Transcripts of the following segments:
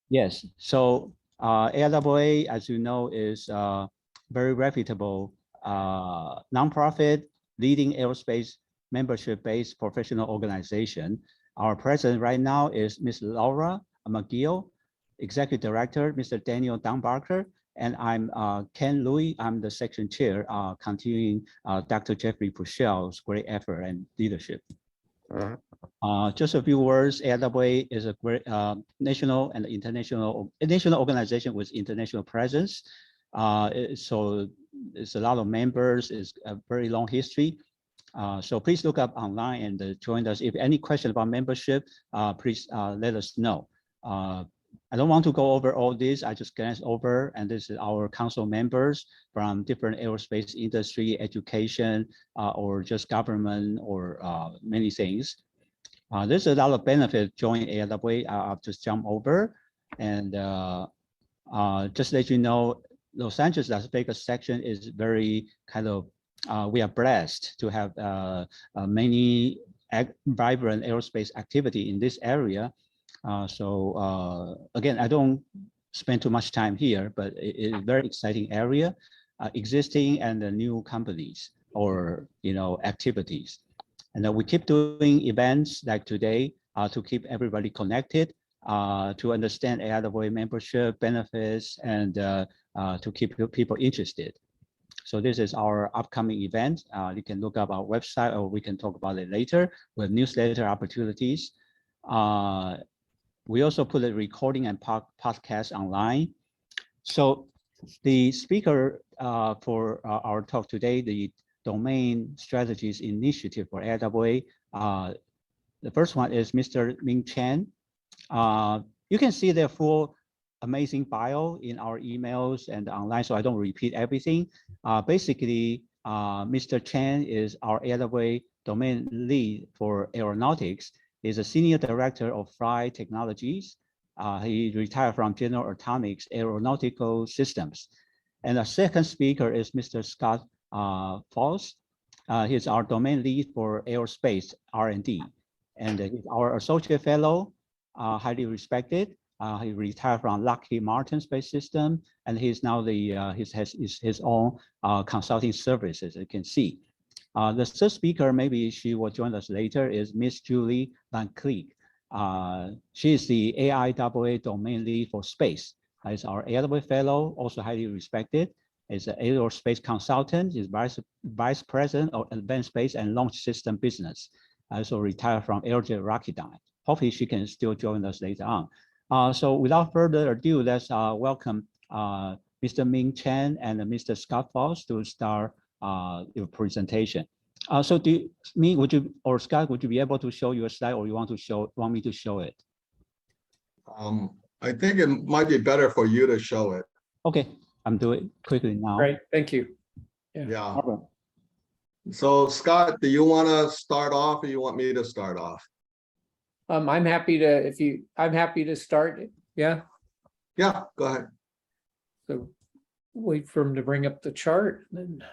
Yes. So AIAA, as you know, is a very reputable nonprofit leading aerospace membership-based professional organization. Our president right now is Ms. Laura McGill, executive director, Mr. Daniel Dunbarker, and I'm Ken Louis. I'm the section chair, continuing Dr. Jeffrey Puchel's great effort and leadership. Just a few words. AIAA is a great national and international organization with international presence. So it's a lot of members. It's a very long history. So please look up online and join us. If any question about membership, please let us know. I don't want to go over all this. I just glance over, and this is our council members from different aerospace industry, education, or just government, or many things. There's a lot of benefit joining AIAA. I'll just jump over and just let you know, Los Angeles, Las Vegas section is very kind of, we are blessed to have many vibrant aerospace activity in this area. Again, I don't spend too much time here, but it's a very exciting area, existing and the new companies or activities. And we keep doing events like today to keep everybody connected, to understand AIAA membership benefits, and to keep people interested. So this is our upcoming event. You can look up our website, or we can talk about it later with newsletter opportunities. We also put a recording and podcast online. So the speaker for our talk today, the Domain Strategies Initiative for AIAA. The first one is Mr. Ming Chen. You can see their full amazing bio in our emails and online, so I don't repeat everything. Basically, Mr. Chen is our AIAA domain lead for aeronautics. He's a senior director of flight technologies. He retired from General Atomics Aeronautical Systems. And the second speaker is Mr. Scott Falls. He's our domain lead for aerospace R&D. And he's our associate fellow, highly respected. He retired from Lockheed Martin Space System, and he's now he has his own consulting services, as you can see. The third speaker, maybe she will join us later, is Miss Julie Van Cleek. She is the AIAA domain lead for space. Is our AIAA fellow, also highly respected. Is an aerospace consultant. Is vice president of advanced space and launch system business. Also retired from Aerojet Rocketdyne. Hopefully she can still join us later on. So without further ado, let's welcome Mr. Ming Chen and Mr. Scott Falls to start your presentation. So would you or Scott, would you be able to show your slide, or you want me to show it? I think it might be better for you to show it. Okay, I'm doing it quickly now. Great, thank you. Yeah. So Scott, do you want to start off, or you want me to start off? I'm happy to, I'm happy to start. Yeah. Yeah, go ahead. So wait for him to bring up the chart. Then.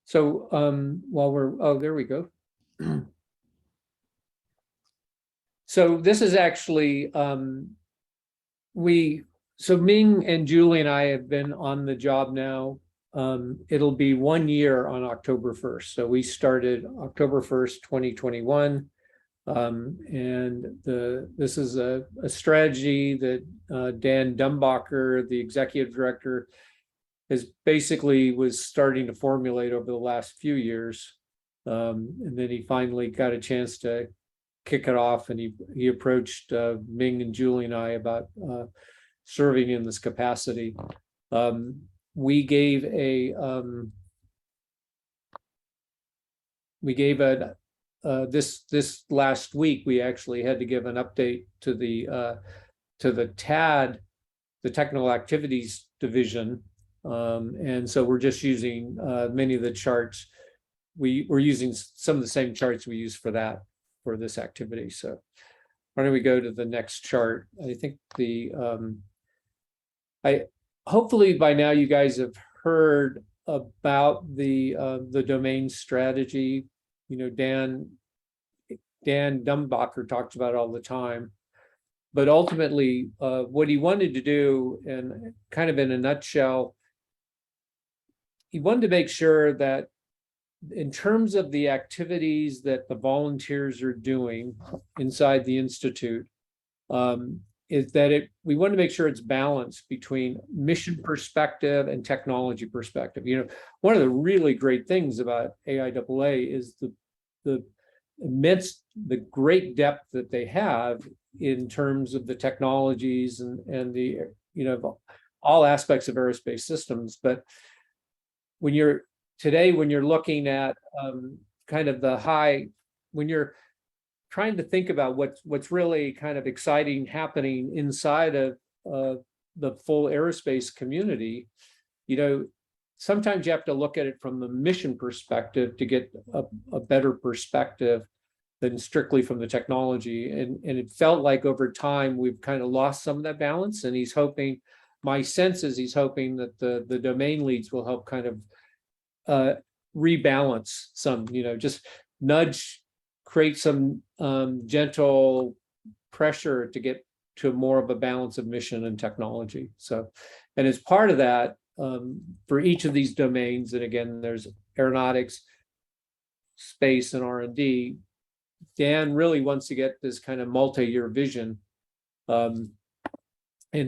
So while we're, there we go. So this is actually, so Ming and Julie and I have been on the job now. It'll be 1 year on October 1st. So we started October 1st, 2021. And this is a strategy that Dan Dumbacher, the executive director, was starting to formulate over the last few years. And then he finally got a chance to kick it off, and he approached Ming and Julie and I about serving in this capacity. We gave this last week, we actually had to give an update to the TAD, the Technical Activities Division. And so we're just using many of the charts. We're using some of the same charts we use for this activity. So why don't we go to the next chart? I think hopefully by now you guys have heard about the domain strategy. You know, Dan Dumbacher talks about it all the time. But ultimately, what he wanted to do, and kind of in a nutshell, he wanted to make sure that in terms of the activities that the volunteers are doing inside the Institute, is that we want to make sure it's balanced between mission perspective and technology perspective. You know, one of the really great things about AIAA is the great depth that they have in terms of the technologies and the, you know, all aspects of aerospace systems. But when you're looking at kind of when you're trying to think about what's really kind of exciting happening inside of the full aerospace community, you know, sometimes you have to look at it from the mission perspective to get a better perspective than strictly from the technology. And it felt like over time, we've kind of lost some of that balance. And my sense is he's hoping that the domain leads will help kind of rebalance some, you know, just create some gentle pressure to get to more of a balance of mission and technology. So, and as part of that, for each of these domains, and again, there's aeronautics, space, and R&D, Dan really wants to get this kind of multi-year vision. And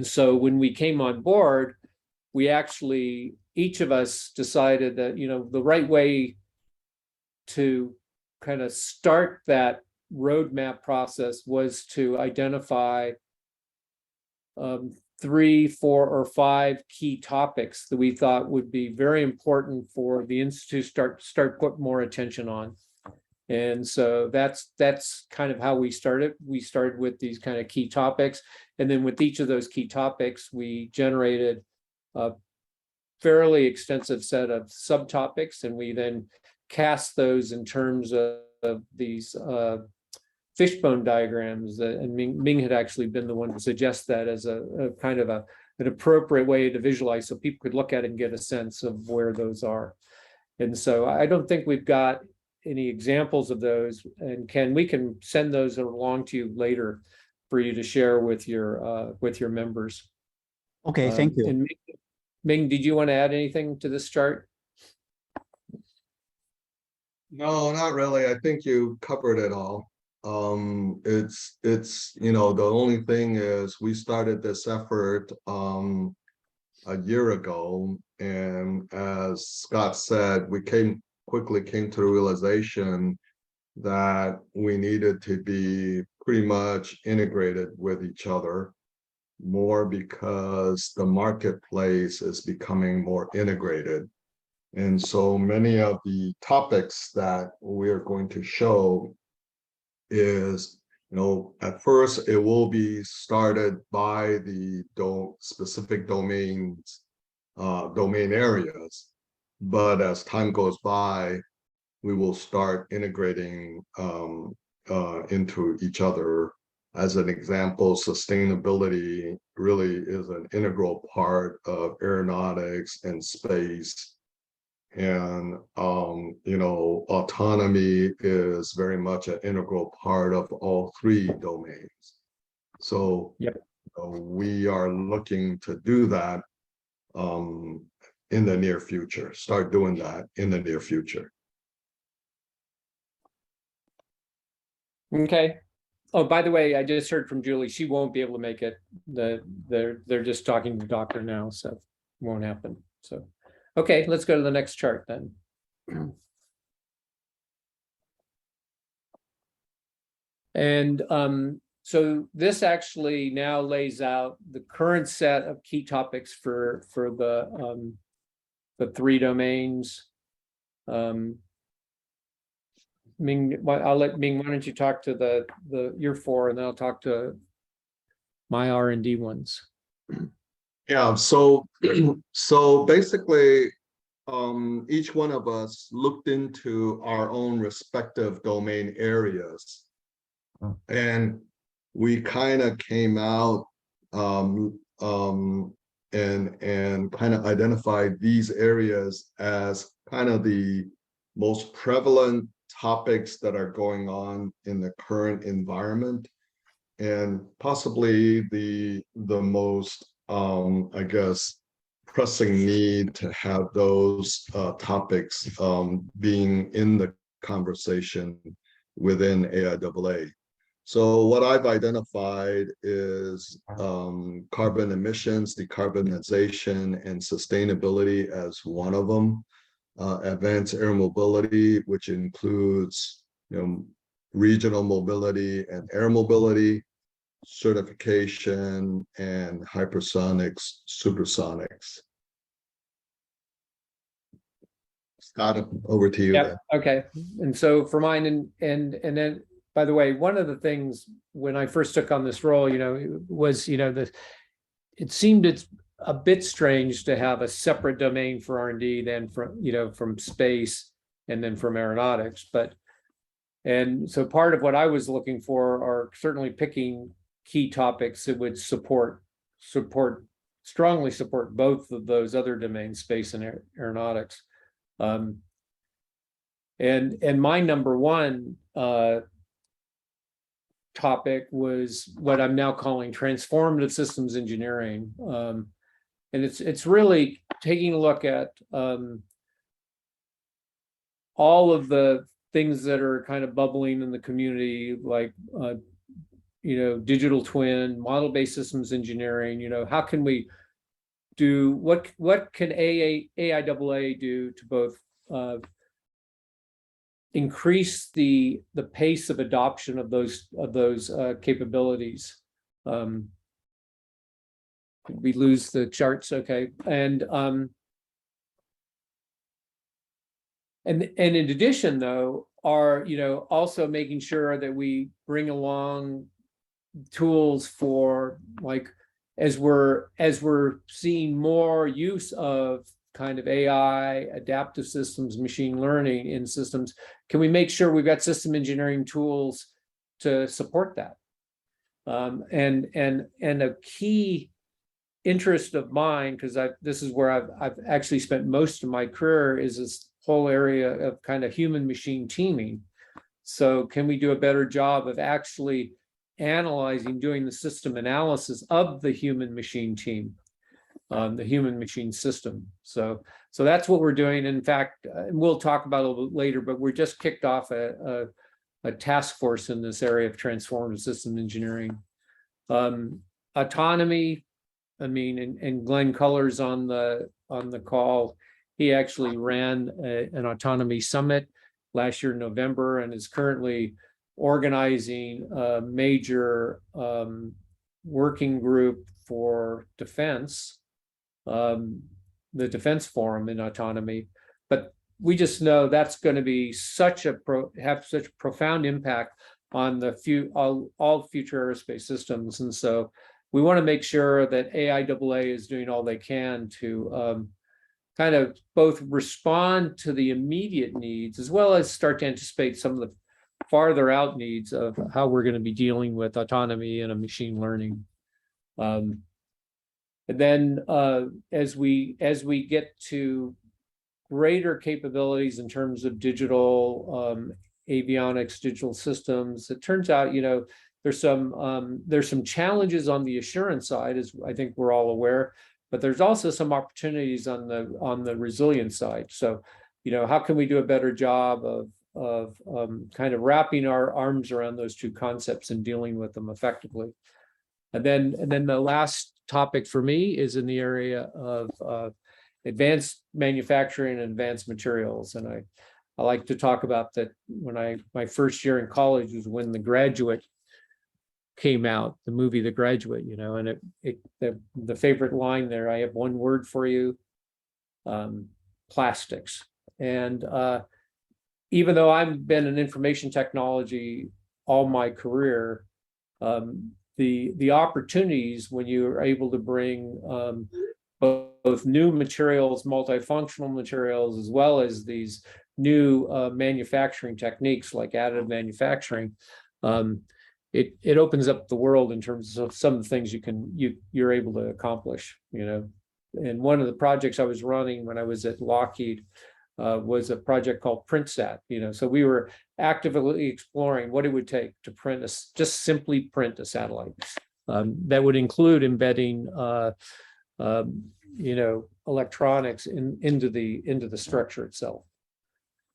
so when we came on board, we actually, each of us decided that, you know, the right way to kind of start that roadmap process was to identify 3, 4, or 5 key topics that we thought would be very important for the Institute start put more attention on. And so that's kind of how we started. We started with these kind of key topics. And then with each of those key topics, we generated a fairly extensive set of subtopics. And we then cast those in terms of these fishbone diagrams. And Ming had actually been the one to suggest that as a kind of an appropriate way to visualize so people could look at it and get a sense of where those are. And so I don't think we've got any examples of those, and we can send those along to you later for you to share with your members. Okay, thank you. And Ming, did you want to add anything to this chart? No, not really. I think you covered it all. It's you know, the only thing is we started this effort a year ago, and as Scott said, we quickly came to the realization that we needed to be pretty much integrated with each other more because the marketplace is becoming more integrated. And so many of the topics that we're going to show is, you know, at first it will be started by the specific domains, domain areas. But as time goes by, we will start integrating into each other. As an example, sustainability really is an integral part of aeronautics and space. And, you know, autonomy is very much an integral part of all 3 domains. So yep. We are looking to do that in the near future, start doing that in the near future. Okay. Oh, by the way, I just heard from Julie, she won't be able to make it. They're just talking to the doctor now, so it won't happen. So, okay, let's go to the next chart then. And so this actually now lays out the current set of key topics for the 3 domains. Ming, I'll let Ming, why don't you talk to your 4, and then I'll talk to my R&D ones. Yeah, so basically, each one of us looked into our own respective domain areas, and we kind of came out and kind of identified these areas as kind of the most prevalent topics that are going on in the current environment, and possibly the most I guess pressing need to have those topics being in the conversation within AIAA. So what I've identified is carbon emissions, decarbonization, and sustainability as one of them. Advanced air mobility, which includes regional mobility and air mobility, certification, and hypersonics, supersonics. Scott, over to you. Yeah. Okay. And so for mine, and then, by the way, one of the things when I first took on this role, was, it seemed it's a bit strange to have a separate domain for R&D than from space and then from aeronautics. And so part of what I was looking for are certainly picking key topics that would strongly support both of those other domains, space and aeronautics. And my number one topic was what I'm now calling transformative systems engineering. And it's really taking a look at all of the things that are kind of bubbling in the community, like digital twin, model-based systems engineering. How can we do what can AIAA do to both increase the pace of adoption of those capabilities? We lose the charts, okay, and in addition, though, are also making sure that we bring along tools for, like, as we're seeing more use of kind of AI, adaptive systems, machine learning in systems, can we make sure we've got system engineering tools to support that? And a key interest of mine, because this is where I've actually spent most of my career, is this whole area of kind of human machine teaming. So can we do a better job of actually analyzing, doing the system analysis of the human machine team, the human machine system? So that's what we're doing. In fact, we'll talk about it a little bit later, but we're just kicked off a task force in this area of transformative system engineering. Autonomy, and Glenn Culler's on the call. He actually ran an autonomy summit last year in November and is currently organizing a major working group for defense, the Defense Forum in autonomy. But we just know that's going to be have such a profound impact on all future aerospace systems. And so we want to make sure that AIAA is doing all they can to kind of both respond to the immediate needs, as well as start to anticipate some of the farther out needs of how we're going to be dealing with autonomy and machine learning. And then as we get to greater capabilities in terms of digital avionics, digital systems, it turns out there's some challenges on the assurance side, as I think we're all aware, but there's also some opportunities on the resilience side. So, how can we do a better job of kind of wrapping our arms around those two concepts and dealing with them effectively? And then the last topic for me is in the area of advanced manufacturing and advanced materials. And I like to talk about that. My first year in college was when The Graduate came out, the movie The Graduate, and the favorite line there, I have one word for you: plastics. And even though I've been in information technology all my career, the opportunities when you are able to bring both new materials, multifunctional materials, as well as these new manufacturing techniques like additive manufacturing, it opens up the world in terms of some of the things you're able to accomplish. one of the projects I was running when I was at Lockheed was a project called PrintSat. So we were actively exploring what it would take to just simply print a satellite. That would include embedding, electronics into the structure itself.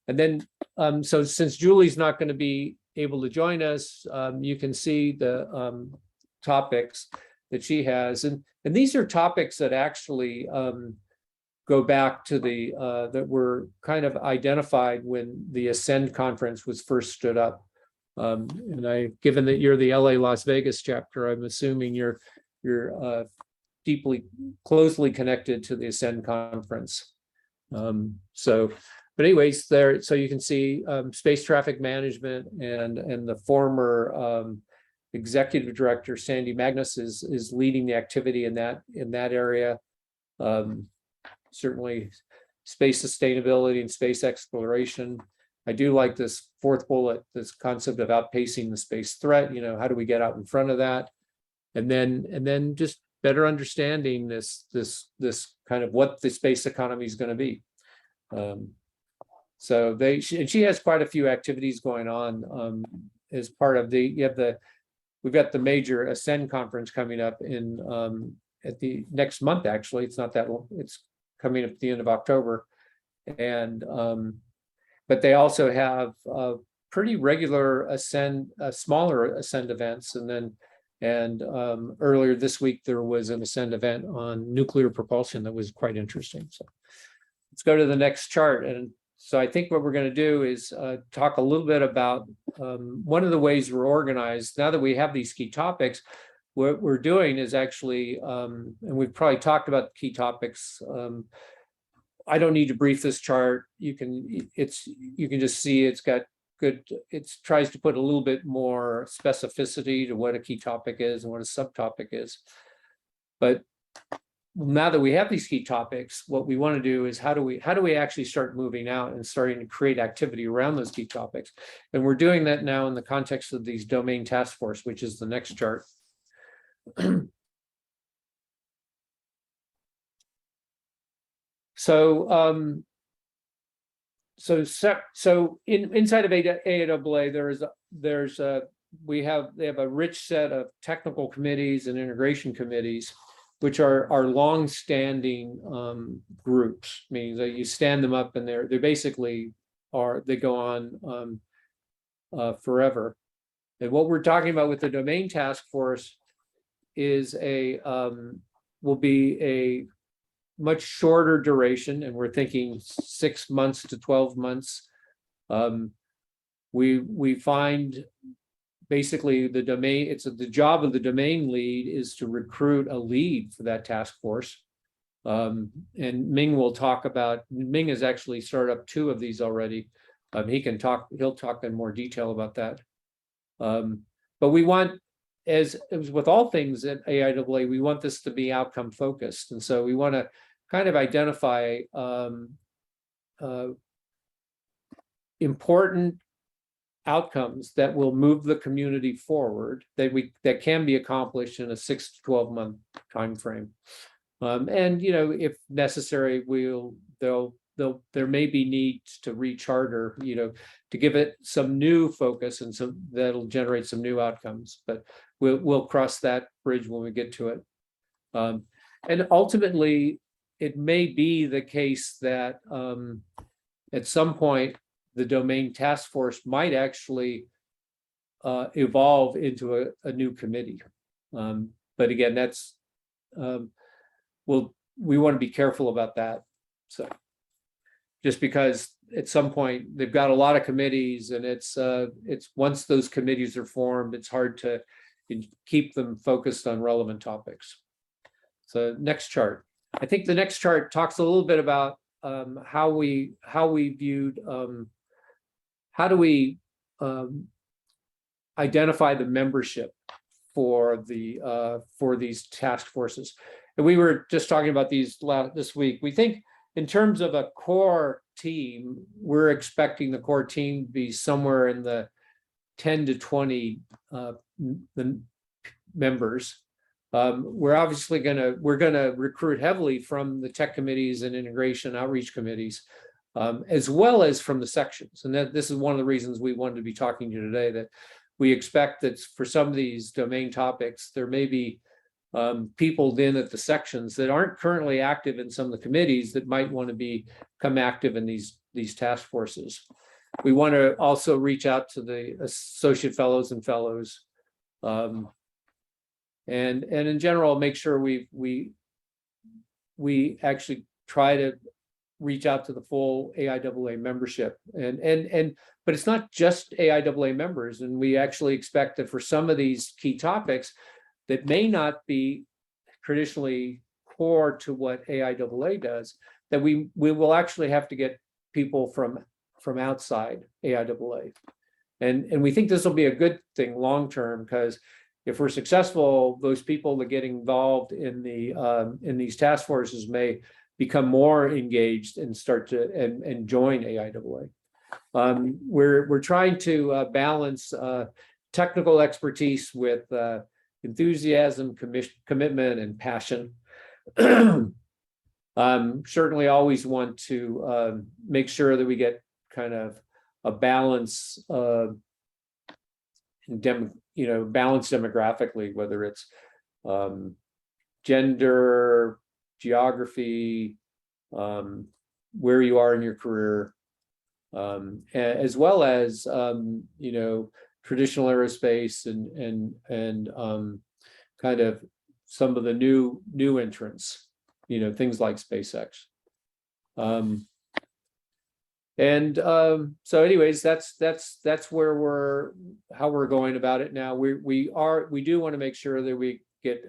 And then, so since Julie's not going to be able to join us, you can see the topics that she has, and these are topics that actually go back to that were kind of identified when the Ascend conference was first stood up. And given that you're the LA Las Vegas chapter, I'm assuming you're closely connected to the Ascend conference. But anyways, so you can see space traffic management and the former executive director Sandy Magnus is leading the activity in that area. Certainly, space sustainability and space exploration. I do like this fourth bullet, this concept of outpacing the space threat. How do we get out in front of that? And then just better understanding this kind of what the space economy is going to be. So she has quite a few activities going on as part of we've got the major Ascend conference coming up at the next month. Actually, it's not that long. It's coming up at the end of October, and but they also have pretty regular smaller Ascend events, and earlier this week there was an Ascend event on nuclear propulsion that was quite interesting. So let's go to the next chart. And so I think what we're going to do is talk a little bit about one of the ways we're organized. Now that we have these key topics, what we're doing is actually, and we've probably talked about the key topics. I don't need to brief this chart. You can just see it's got good. It tries to put a little bit more specificity to what a key topic is and what a subtopic is. But now that we have these key topics, what we want to do is how do we actually start moving out and starting to create activity around those key topics? And we're doing that now in the context of these domain task force, which is the next chart. So inside of AIAA, they have a rich set of technical committees and integration committees, which are long-standing groups, meaning that you stand them up and they basically they go on forever. And what we're talking about with the domain task force is will be a much shorter duration, and we're thinking 6 months to 12 months. We find basically the job of the domain lead is to recruit a lead for that task force. And Ming has actually started up 2 of these already. He'll talk in more detail about that. But we want, as with all things at AIAA, we want this to be outcome focused. And so we want to kind of identify important outcomes that will move the community forward that can be accomplished in a 6 to 12 month time frame. And if necessary, there may be needs to recharter, to give it some new focus, and so that'll generate some new outcomes. But we'll cross that bridge when we get to it. And ultimately, it may be the case that at some point the domain task force might actually evolve into a new committee. But again, that's we want to be careful about that. So just because at some point they've got a lot of committees, and it's once those committees are formed, it's hard to keep them focused on relevant topics. So next chart. I think the next chart talks a little bit about how we viewed how do we identify the membership for these task forces. And we were just talking about these this week. We think in terms of a core team, we're expecting the core team to be somewhere in the 10 to 20 members. we're obviously we're gonna recruit heavily from the tech committees and integration outreach committees, as well as from the sections. And that this is one of the reasons we wanted to be talking to you today, that we expect that for some of these domain topics, there may be people then at the sections that aren't currently active in some of the committees that might want to become active in these task forces. We want to also reach out to the associate fellows and fellows, and in general make sure we actually try to reach out to the full AIAA membership, but it's not just AIAA members, and we actually expect that for some of these key topics that may not be traditionally core to what AIAA does, that we will actually have to get people from outside AIAA. And we think this will be a good thing long term, because if we're successful, those people that get involved in these task forces may become more engaged and start to and join AIAA. We're trying to balance technical expertise with enthusiasm, commitment, and passion. Certainly always want to make sure that we get kind of a balance, balance demographically, whether it's gender, geography, where you are in your career, as well as traditional aerospace and kind of some of the new entrants, things like SpaceX. So anyways, that's where how we're going about it now. We do want to make sure that we get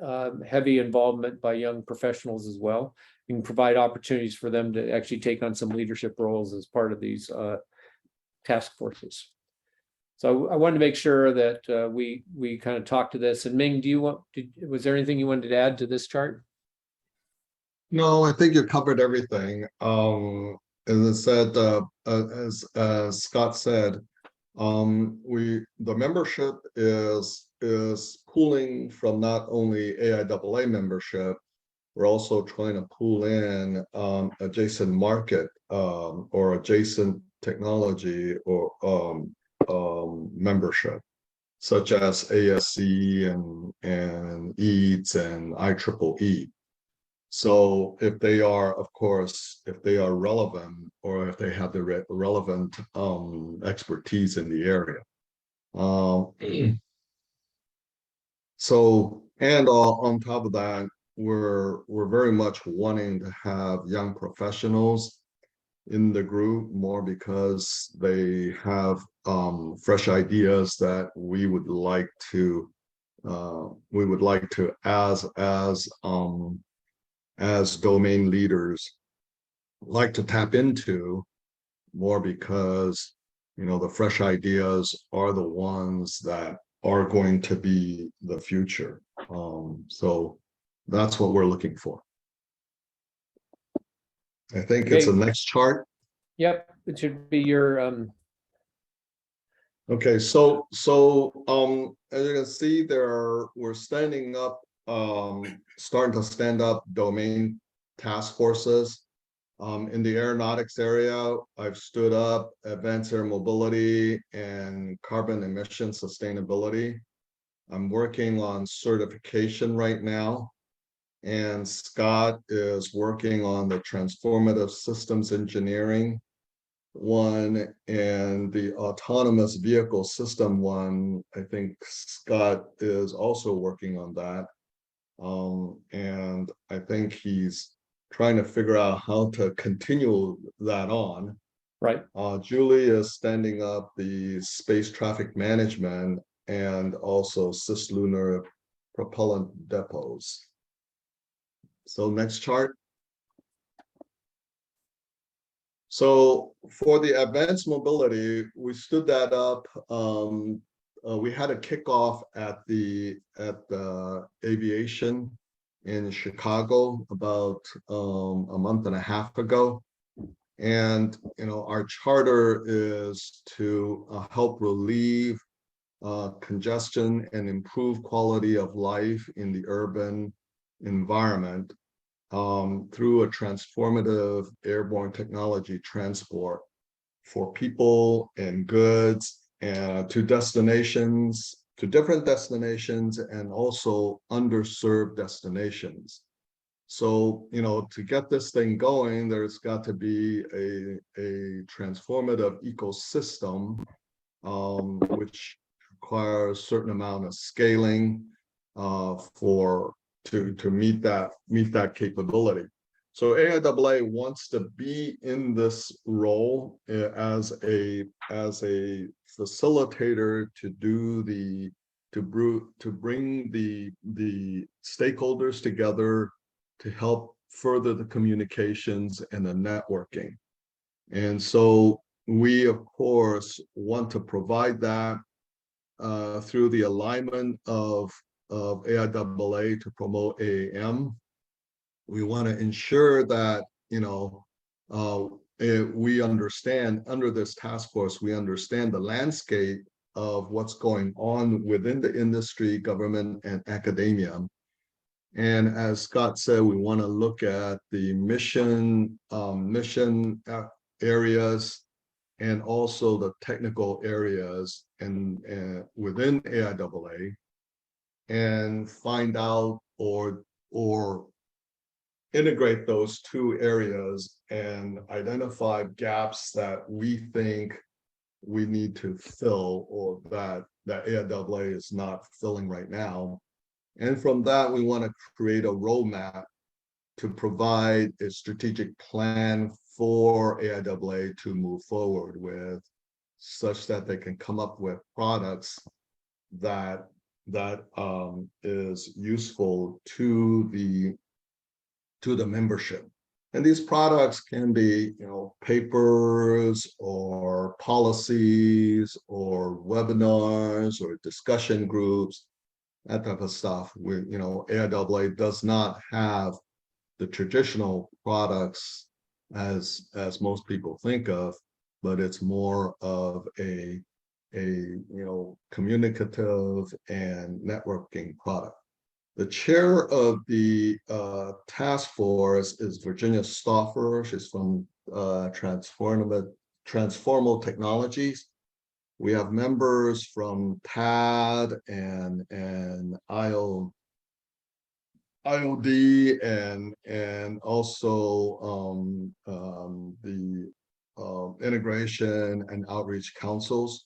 heavy involvement by young professionals as well, and provide opportunities for them to actually take on some leadership roles as part of these task forces. So I wanted to make sure that we kind of talk to this. And Ming, was there anything you wanted to add to this chart? No, I think you covered everything. As I said, as Scott said, the membership is pooling from not only AIAA membership, we're also trying to pool in adjacent market or adjacent technology or membership, such as ASC and EATS and IEEE. So if they are, of course, if they are relevant, or if they have the relevant expertise in the area. So, and on top of that, we're very much wanting to have young professionals in the group more, because they have fresh ideas that we would like to as domain leaders like to tap into more, because the fresh ideas are the ones that are going to be the future. So that's what we're looking for. I think it's the next chart. Yep, it should be your Okay, so as you can see there, we're starting to stand up domain task forces. In the aeronautics area, I've stood up advanced air mobility and carbon emission sustainability. I'm working on certification right now, and Scott is working on the transformative systems engineering one, and the autonomous vehicle system one. I think Scott is also working on that. And I think he's trying to figure out how to continue that on. right. Julie is standing up the space traffic management and also cislunar propellant depots. So next chart. So for the advanced mobility, we stood that up. We had a kickoff at the aviation in Chicago about a month and a half ago. And our charter is to help relieve congestion and improve quality of life in the urban environment through a transformative airborne technology transport for people and goods to destinations, to different destinations, and also underserved destinations. So, you know, to get this thing going, there's got to be a transformative ecosystem, which requires a certain amount of scaling to meet that capability. So AIAA wants to be in this role as a facilitator to bring the stakeholders together to help further the communications and the networking. And so we, of course, want to provide that through the alignment of AIAA to promote AAM. We want to ensure that, you know, we understand under this task force, we understand the landscape of what's going on within the industry, government, and academia. And as Scott said, we want to look at the mission areas and also the technical areas and within AIAA, and find out or integrate those two areas and identify gaps that we think we need to fill or that AIAA is not filling right now. And from that, we want to create a roadmap to provide a strategic plan for AIAA to move forward with, such that they can come up with products that is useful to the membership. And these products can be, you know, papers or policies or webinars or discussion groups, that type of stuff. You know, AIAA does not have the traditional products as most people think of, but it's more of a you know, communicative and networking product. The chair of the task force is Virginia Stauffer. She's from Transformal Technologies. We have members from TAD and IOD and also the integration and outreach councils.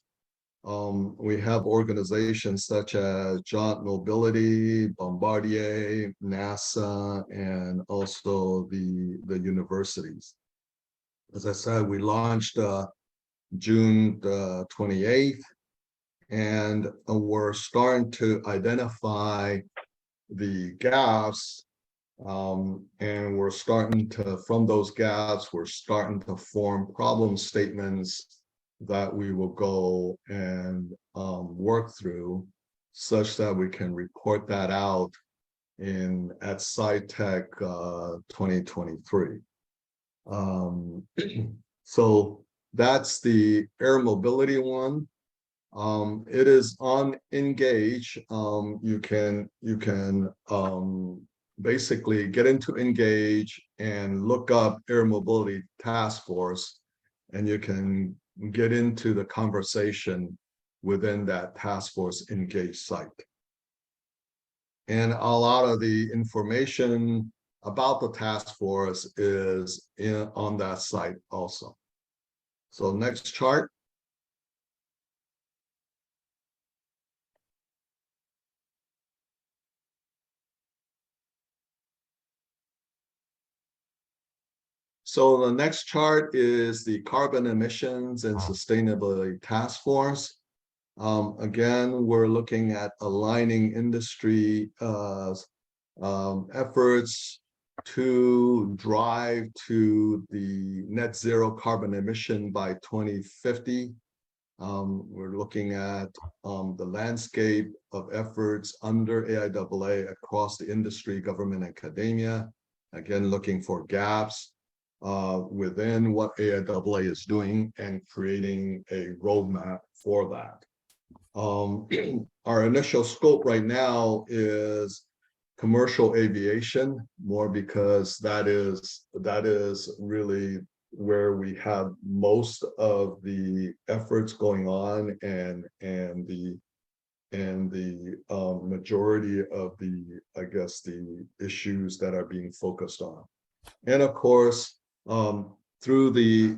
We have organizations such as Jaunt Mobility, Bombardier, NASA, and also the universities. As I said, we launched June 28th, and we're starting to identify the gaps, and we're starting to, from those gaps, we're starting to form problem statements that we will go and work through, such that we can report that out at SciTech 2023. So that's the air mobility one. It is on Engage. You can basically get into Engage and look up Air Mobility Task Force, and you can get into the conversation within that task force Engage site. And a lot of the information about the task force is on that site also. So next chart. So the next chart is the Carbon Emissions and Sustainability Task Force. Again, we're looking at aligning industry efforts to drive to the net zero carbon emission by 2050. We're looking at the landscape of efforts under AIAA across the industry, government, and academia. Again, looking for gaps within what AIAA is doing and creating a roadmap for that. Our initial scope right now is commercial aviation, more because that is really where we have most of the efforts going on, and the majority of the, I guess, the issues that are being focused on. And of course, through the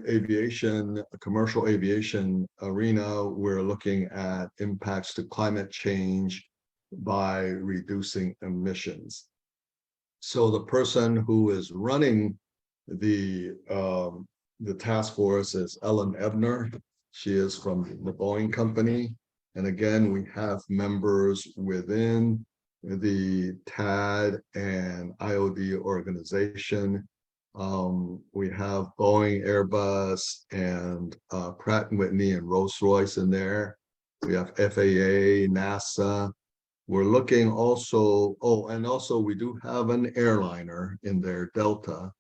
commercial aviation arena, we're looking at impacts to climate change by reducing emissions. So the person who is running the task force is Ellen Ebner. She is from the Boeing company. And again, we have members within the TAD and IOD organization. We have Boeing, Airbus, and Pratt & Whitney and Rolls-Royce in there. We have FAA, NASA. We're looking also, and also we do have an airliner in there, Delta.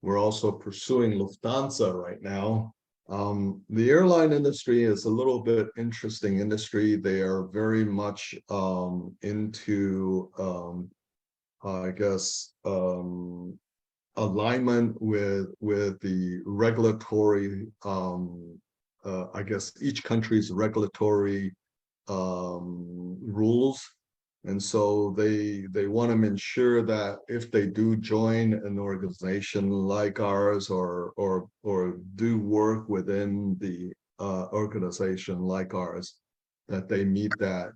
We're also pursuing Lufthansa right now. The airline industry is a little bit interesting industry. They are very much into, I guess, alignment with the regulatory, I guess each country's regulatory rules. And so they want to ensure that if they do join an organization like ours, or do work within the organization like ours, that they meet the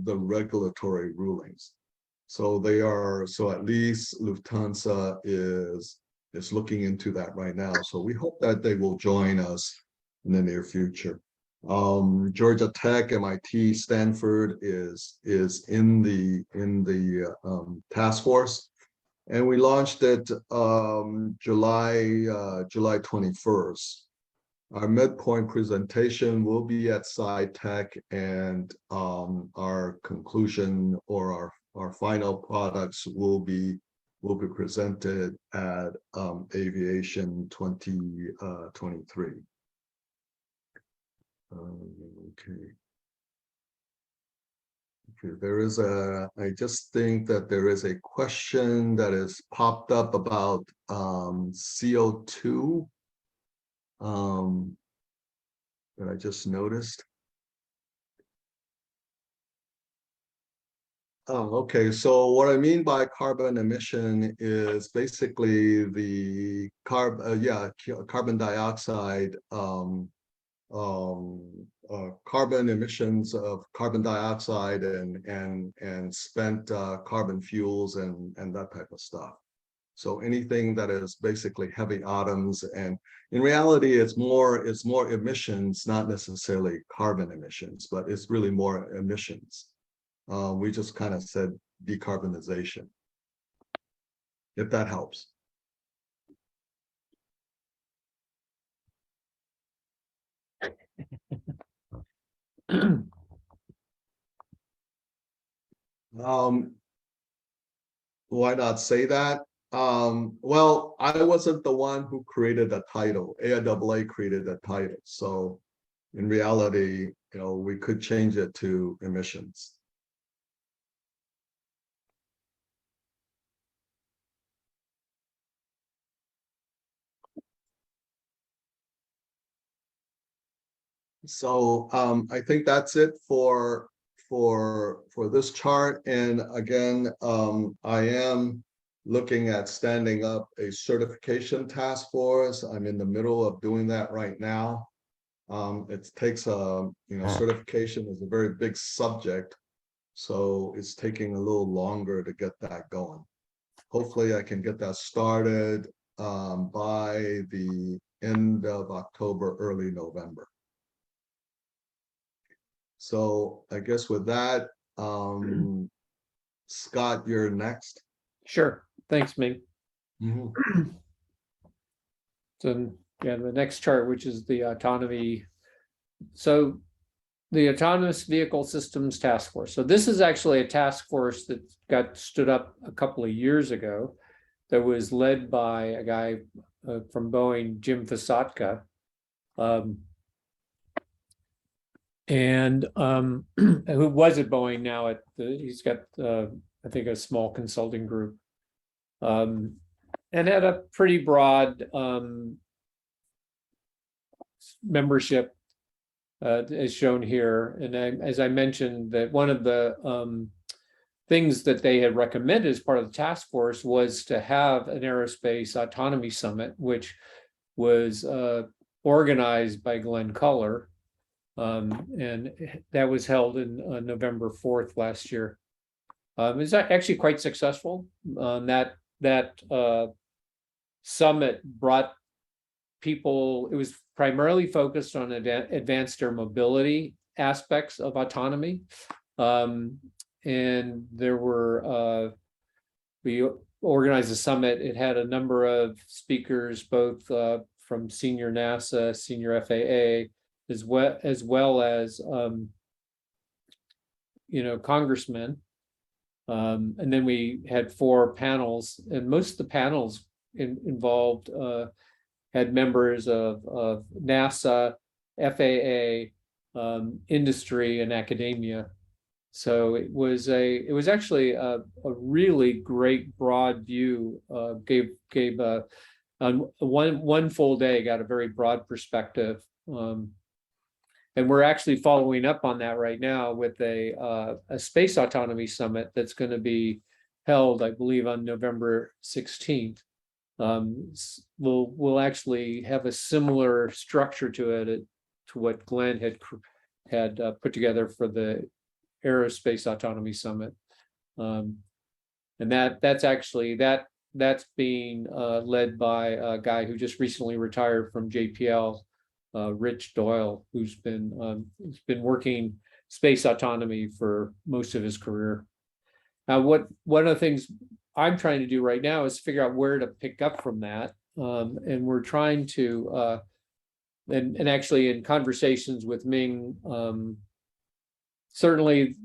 regulatory rulings. So at least Lufthansa is looking into that right now. So we hope that they will join us in the near future. Georgia Tech, MIT, Stanford is in the task force, and we launched it July 21st. Our midpoint presentation will be at SciTech, and our conclusion, or our final products will be presented at Aviation 2023. Okay, I just think that there is a question that has popped up about CO2 that I just noticed. Okay, so what I mean by carbon emission is basically the carbon dioxide, carbon emissions of carbon dioxide and spent carbon fuels and that type of stuff. So anything that is basically heavy atoms, and in reality, it's more emissions, not necessarily carbon emissions, but it's really more emissions. We just kind of said decarbonization, if that helps. Why not say that? Well, I wasn't the one who created the title. AIAA created the title. So in reality, we could change it to emissions. So I think that's it for this chart. And again, I am looking at standing up a certification task force. I'm in the middle of doing that right now. It takes certification is a very big subject, so it's taking a little longer to get that going. Hopefully I can get that started by the end of October, early November. So I guess with that, Scott, you're next. Sure. Thanks, Ming. Mm-hmm. So yeah, the next chart, which is the autonomy. So the Autonomous Vehicle Systems Task Force. So this is actually a task force that got stood up a couple of years ago that was led by a guy from Boeing, Jim Fasatka. and who was at Boeing now he's got I think a small consulting group, and had a pretty broad membership, as shown here. And as I mentioned, that one of the things that they had recommended as part of the task force was to have an aerospace autonomy summit, which was organized by Glenn Culler. And that was held in November 4th last year. It was actually quite successful. That summit brought people, it was primarily focused on advanced air mobility aspects of autonomy. And there were, we organized a summit. It had a number of speakers, both from senior NASA, senior FAA, as well as congressmen. And then we had 4 panels, and most of the panels involved had members of NASA, FAA, industry, and academia. So it was actually a really great broad view. Gave one full day, got a very broad perspective. And we're actually following up on that right now with a space autonomy summit that's going to be held, I believe, on November 16th. We'll actually have a similar structure to it to what Glenn had put together for the Aerospace Autonomy Summit. And that's being led by a guy who just recently retired from JPL, Rich Doyle, who's been working space autonomy for most of his career. Now, one of the things I'm trying to do right now is figure out where to pick up from that, and we're trying to, and actually in conversations with Ming, certainly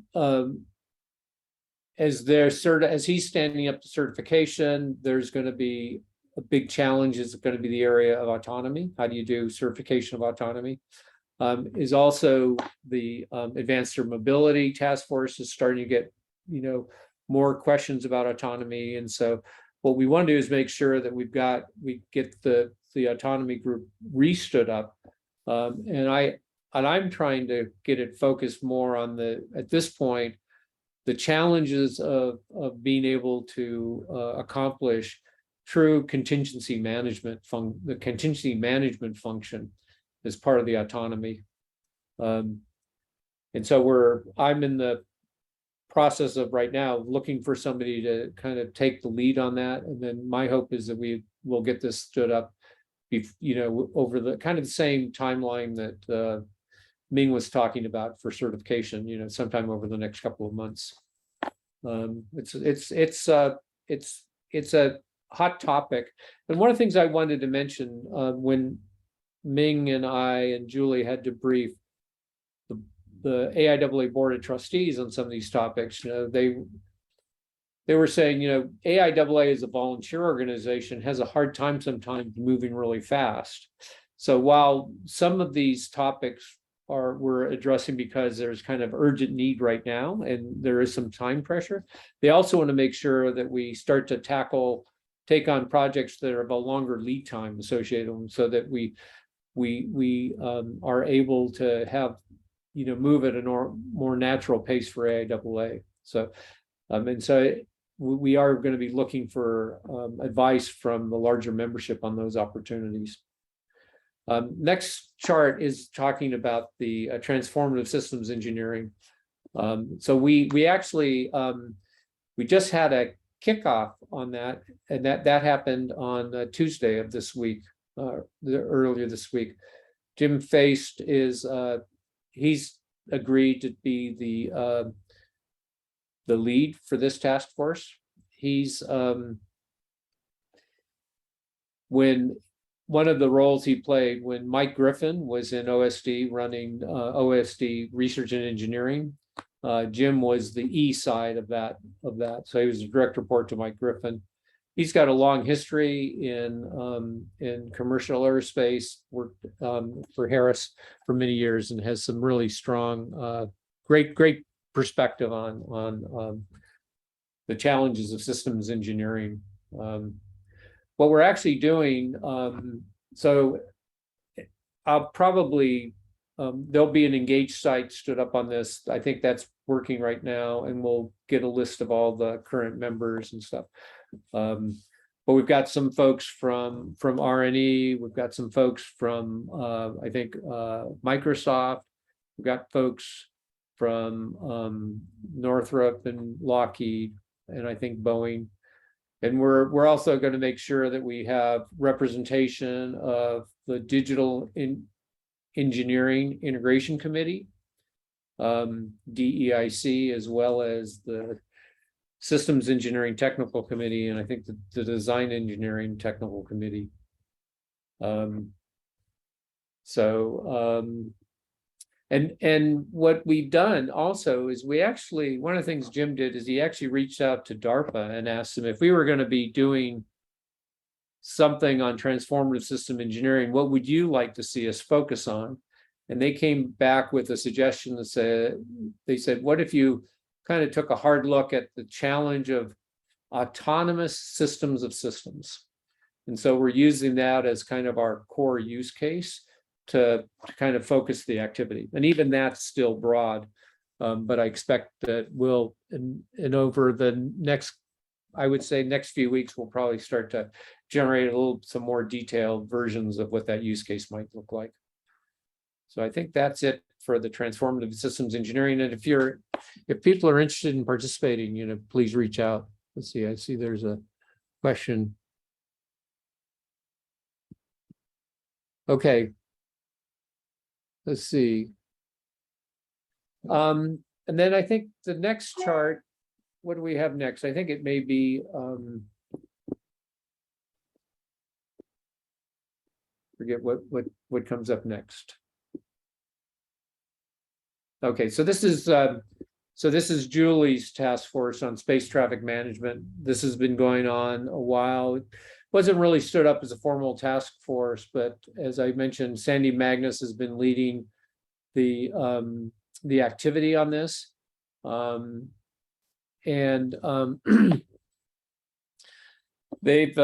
as he's standing up to certification, there's going to be a big challenge is going to be the area of autonomy. How do you do certification of autonomy? Is also the Advanced Air Mobility Task Force is starting to get, more questions about autonomy. And so what we want to do is make sure that we get the autonomy group re-stood up. And I'm trying to get it focused more on at this point, the challenges of being able to accomplish true contingency management, the contingency management function as part of the autonomy. And so I'm in the process of right now looking for somebody to kind of take the lead on that. And then my hope is that we will get this stood up, over the kind of the same timeline that Ming was talking about for certification, sometime over the next couple of months. It's a hot topic. And one of the things I wanted to mention when Ming and I and Julie had to brief the AIAA Board of Trustees on some of these topics, they were saying, AIAA is a volunteer organization, has a hard time sometimes moving really fast. So while some of these topics we're addressing because there's kind of urgent need right now and there is some time pressure, they also want to make sure that we start to take on projects that are of a longer lead time associated with them, so that we are able to have, move at a more natural pace for AIAA. So, and so we are going to be looking for advice from the larger membership on those opportunities. Next chart is talking about the transformative systems engineering. So we actually, we just had a kickoff on that, and that happened on Tuesday of this week, earlier this week. Jim Feist he's agreed to be the lead for this task force. He's when one of the roles he played when Mike Griffin was in OSD running OSD research and engineering, Jim was the E side of that. So he was a direct report to Mike Griffin. he's got a long history in commercial aerospace, worked for Harris for many years, and has some really strong, great perspective on the challenges of systems engineering. What we're actually doing, so I'll probably, there'll be an engaged site stood up on this. I think that's working right now, and we'll get a list of all the current members and stuff. But we've got some folks from RNE, we've got some folks from I think Microsoft, we've got folks from Northrop and Lockheed, and I think Boeing. And we're also going to make sure that we have representation of the Digital Engineering Integration Committee, DEIC, as well as the Systems Engineering Technical Committee, and I think the Design Engineering Technical Committee. And what we've done also is we actually, one of the things Jim did is he actually reached out to DARPA and asked them if we were going to be doing something on transformative system engineering, what would you like to see us focus on? And they came back with a suggestion that said, they said, what if you kind of took a hard look at the challenge of autonomous systems of systems? And so we're using that as kind of our core use case to kind of focus the activity. And even that's still broad, but I expect that we'll, and over the next, I would say next few weeks, we'll probably start to generate some more detailed versions of what that use case might look like. So I think that's it for the transformative systems engineering. And if people are interested in participating, please reach out. Let's see, I see there's a question. Okay. Let's see. And then I think the next chart, what do we have next? I think it may be, forget what comes up next. Okay, so this is Julie's task force on space traffic management. This has been going on a while. It wasn't really stood up as a formal task force, but as I mentioned, Sandy Magnus has been leading the activity on this. They've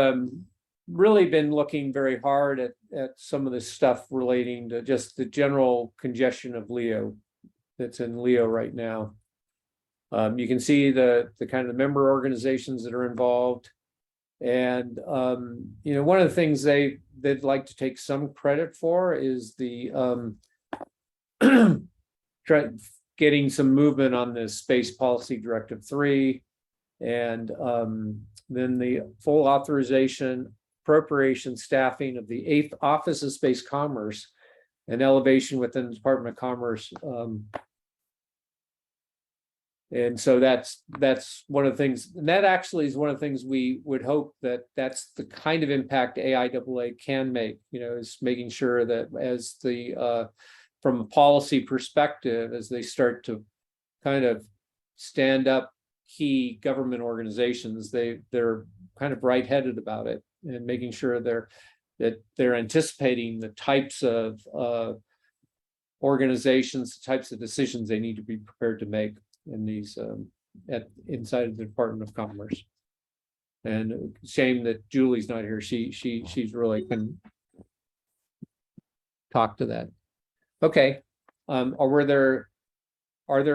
really been looking very hard at some of the stuff relating to just the general congestion of LEO that's in LEO right now. You can see the kind of member organizations that are involved. And one of the things they'd like to take some credit for is the getting some movement on this Space Policy Directive 3, and then the full authorization, appropriation, staffing of the 8th Office of Space Commerce and elevation within the Department of Commerce. And so that's one of the things, and that actually is one of the things we would hope that's the kind of impact AIAA can make, is making sure that as from a policy perspective, as they start to kind of stand up key government organizations, they're kind of bright-headed about it and making sure that they're anticipating the types of organizations, the types of decisions they need to be prepared to make in these inside of the Department of Commerce. And shame that Julie's not here. She's really can talk to that. Okay. Are there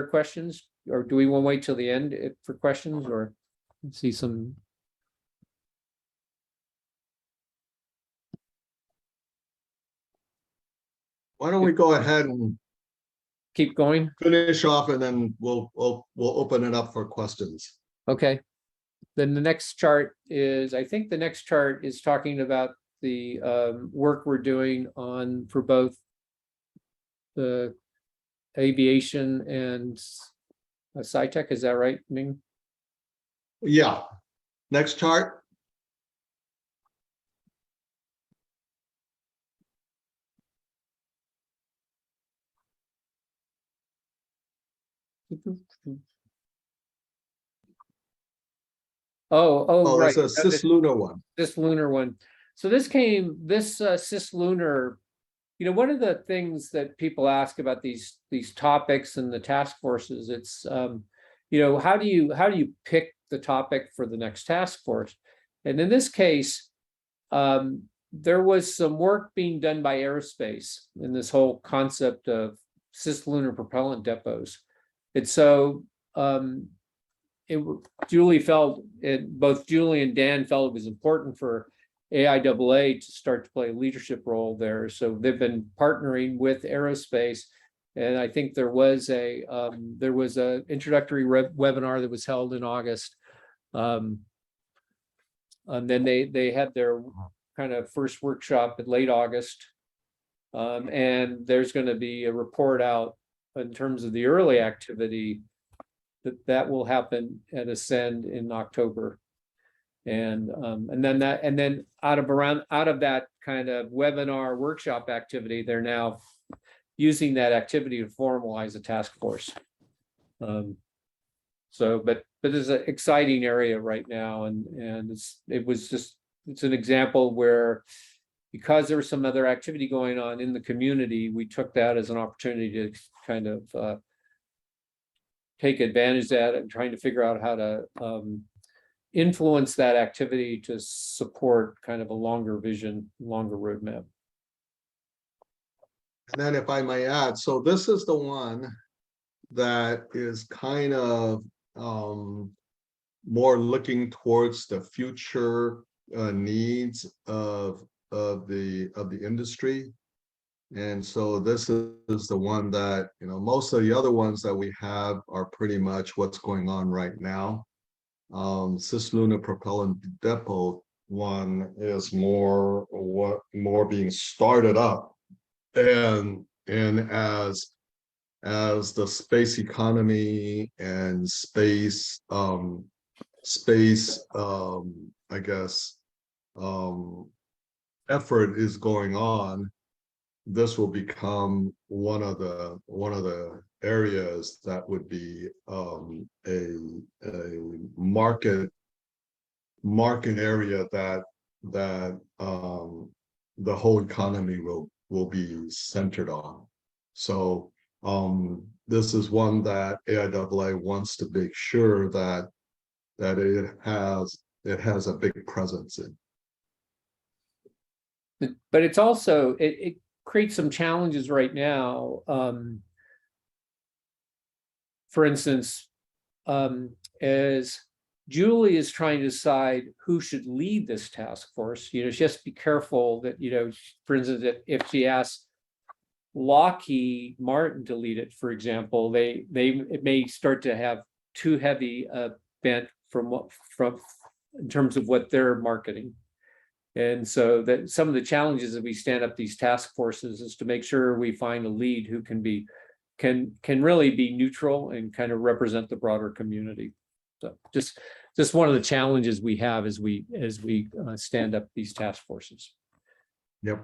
questions, or do we want to wait till the end for questions, or see some? Why don't we go ahead and Keep going? finish off, and then we'll open it up for questions. Okay. Then the next chart is, I think the next chart is talking about the work we're doing for both the aviation and SciTech. Is that right, Ming? Yeah. Next chart. Oh, Right. it's a No, cislunar one. this lunar one. So this cislunar, one of the things that people ask about these topics and the task forces, it's how do you pick the topic for the next task force? And in this case, there was some work being done by aerospace in this whole concept of cislunar propellant depots. And so Julie felt it, both Julie and Dan felt it was important for AIAA to start to play a leadership role there. So they've been partnering with aerospace. And I think there was a introductory webinar that was held in August. And then they had their kind of first workshop in late August. And there's going to be a report out in terms of the early activity that will happen at Ascend in October. And then out of that kind of webinar workshop activity, they're now using that activity to formalize a task force. But it's an exciting area right now, and it's an example where, because there was some other activity going on in the community, we took that as an opportunity to kind of take advantage of that and trying to figure out how to influence that activity to support kind of a longer vision, longer roadmap. And then if I may add, so this is the one that is kind of more looking towards the future needs of the industry. And so this is the one that, most of the other ones that we have are pretty much what's going on right now. Cislunar propellant depot one is more being started up, and as the space economy and space I guess effort is going on, this will become one of the areas that would be a market area that the whole economy will be centered on. So this is one that AIAA wants to make sure that it has a big presence in. But it's also it creates some challenges right now. For instance, as Julie is trying to decide who should lead this task force, she has to be careful that, for instance, that if she asks Lockheed Martin to lead it, for example, it may start to have too heavy a bent from in terms of what they're marketing. And so that some of the challenges that we stand up these task forces is to make sure we find a lead who can really be neutral and kind of represent the broader community. So just one of the challenges we have as we stand up these task forces. Yep.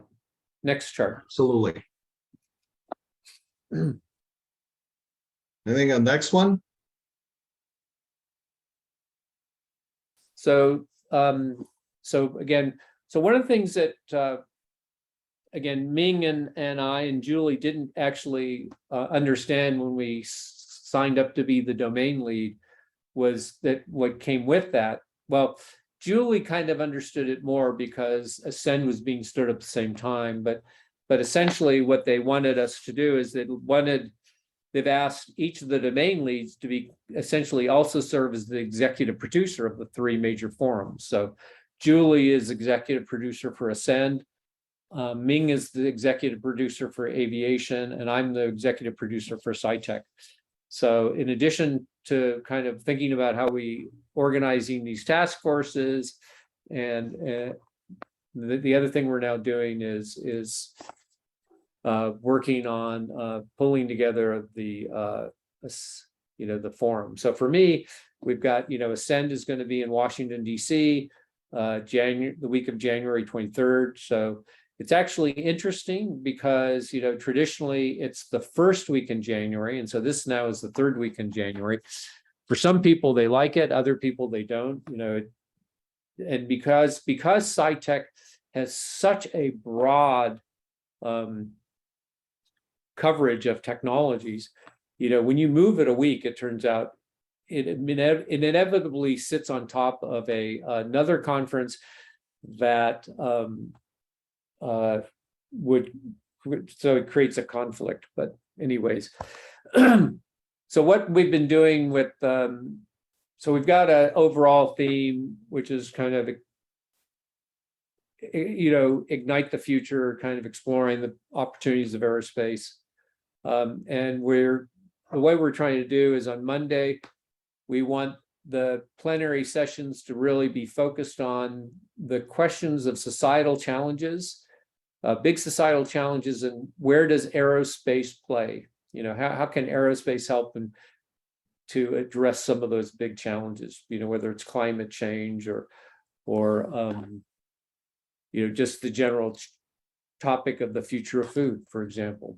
Next chart. Absolutely. Anything on next one? So again, one of the things that again, Ming and I and Julie didn't actually understand when we signed up to be the domain lead was that what came with that. Well, Julie kind of understood it more because Ascend was being stood up at the same time, but essentially what they wanted us to do is they've asked each of the domain leads to be essentially also serve as the executive producer of the three major forums. So Julie is executive producer for Ascend, Ming is the executive producer for aviation, and I'm the executive producer for SciTech. So in addition to kind of thinking about how we organizing these task forces, and the other thing we're now doing is working on pulling together the forum. So for me, we've got Ascend is going to be in Washington D.C. the week of January 23rd. So it's actually interesting because traditionally it's the first week in January, and so this now is the third week in January. for some people, they like it, other people, they don't, you know, and because SciTech has such a broad coverage of technologies, you know, when you move it a week, it turns out it inevitably sits on top of another conference that so it creates a conflict. But anyways, so what we've been doing with so we've got an overall theme, which is kind of, you know, ignite the future, kind of exploring the opportunities of aerospace. And the way we're trying to do is on Monday, we want the plenary sessions to really be focused on the questions of societal challenges, big societal challenges, and where does aerospace play? You know, how can aerospace help to address some of those big challenges, you know, whether it's climate change or you know, just the general topic of the future of food, for example.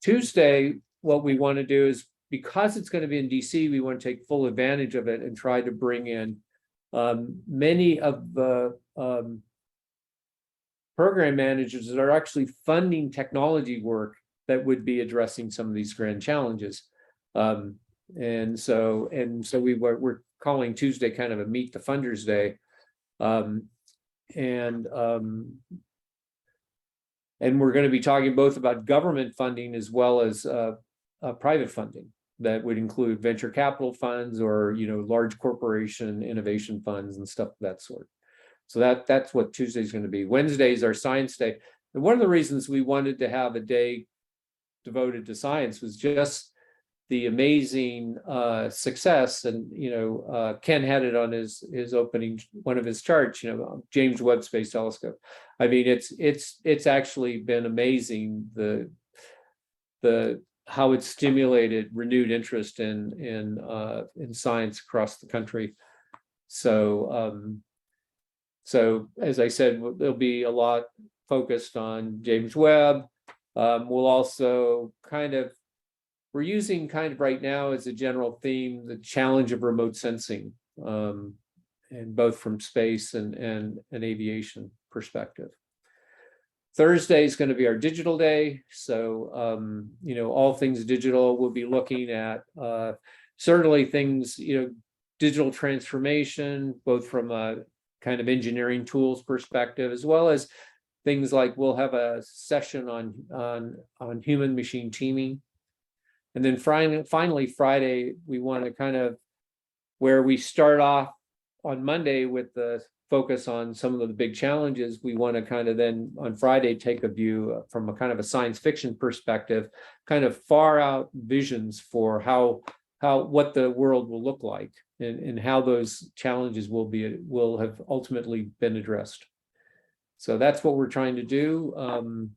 Tuesday, what we want to do is, because it's going to be in DC, we want to take full advantage of it and try to bring in many of the program managers that are actually funding technology work that would be addressing some of these grand challenges. And so we're calling Tuesday kind of a Meet the Funders Day. And we're going to be talking both about government funding as well as private funding that would include venture capital funds or, you know, large corporation innovation funds and stuff of that sort. So that's what Tuesday's going to be. Wednesday is our Science Day. And one of the reasons we wanted to have a day devoted to science was just the amazing success. And, you know, Ken had it on his opening, one of his charts, you know, James Webb Space Telescope. I mean, it's actually been amazing, the how it's stimulated renewed interest in science across the country. So so as I said, there'll be a lot focused on James Webb. We'll also we're using kind of right now as a general theme, the challenge of remote sensing, and both from space and an aviation perspective. Thursday is going to be our digital day. So, you know, all things digital, we'll be looking at certainly things, you know, digital transformation, both from a kind of engineering tools perspective, as well as things like we'll have a session on human machine teaming. And then finally, Friday, we want to kind of, where we start off on Monday with the focus on some of the big challenges, we want to kind of then on Friday take a view from a kind of a science fiction perspective, kind of far out visions for what the world will look like and how those challenges will have ultimately been addressed. So that's what we're trying to do.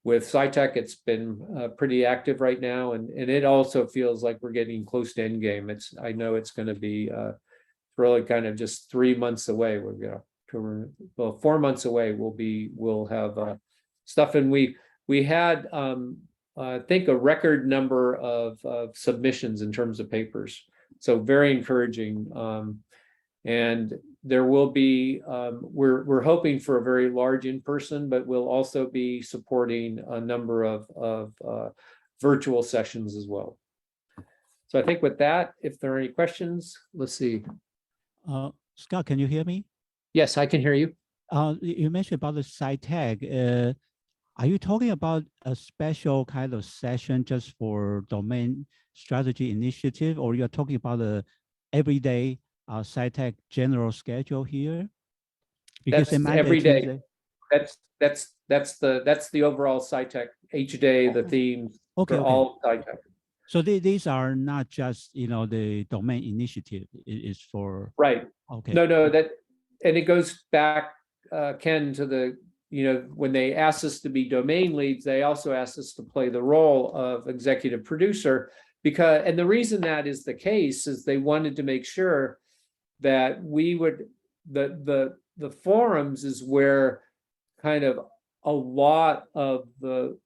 With SciTech, it's been pretty active right now, and it also feels like we're getting close to endgame. I know it's going to be really kind of just 3 months away. We're going to 4 months away. We'll have stuff, and we had I think a record number of submissions in terms of papers. So very encouraging. And there will be, we're hoping for a very large in-person, but we'll also be supporting a number of virtual sessions as well. So I think with that, if there are any questions, let's see. Scott, can you hear me? Yes, I can hear you. You mentioned about the SciTech. Are you talking about a special kind of session just for domain strategy initiative, or you're talking about the everyday SciTech general schedule here? Because that's every day. That's the overall SciTech each day, the theme for all SciTech. So these are not just, you know, the domain initiative. It's for right. Okay. No, and it goes back, Ken, to the, you know, when they asked us to be domain leads, they also asked us to play the role of executive producer, and the reason that is the case is they wanted to make sure that we would, the forums is where kind of a lot of the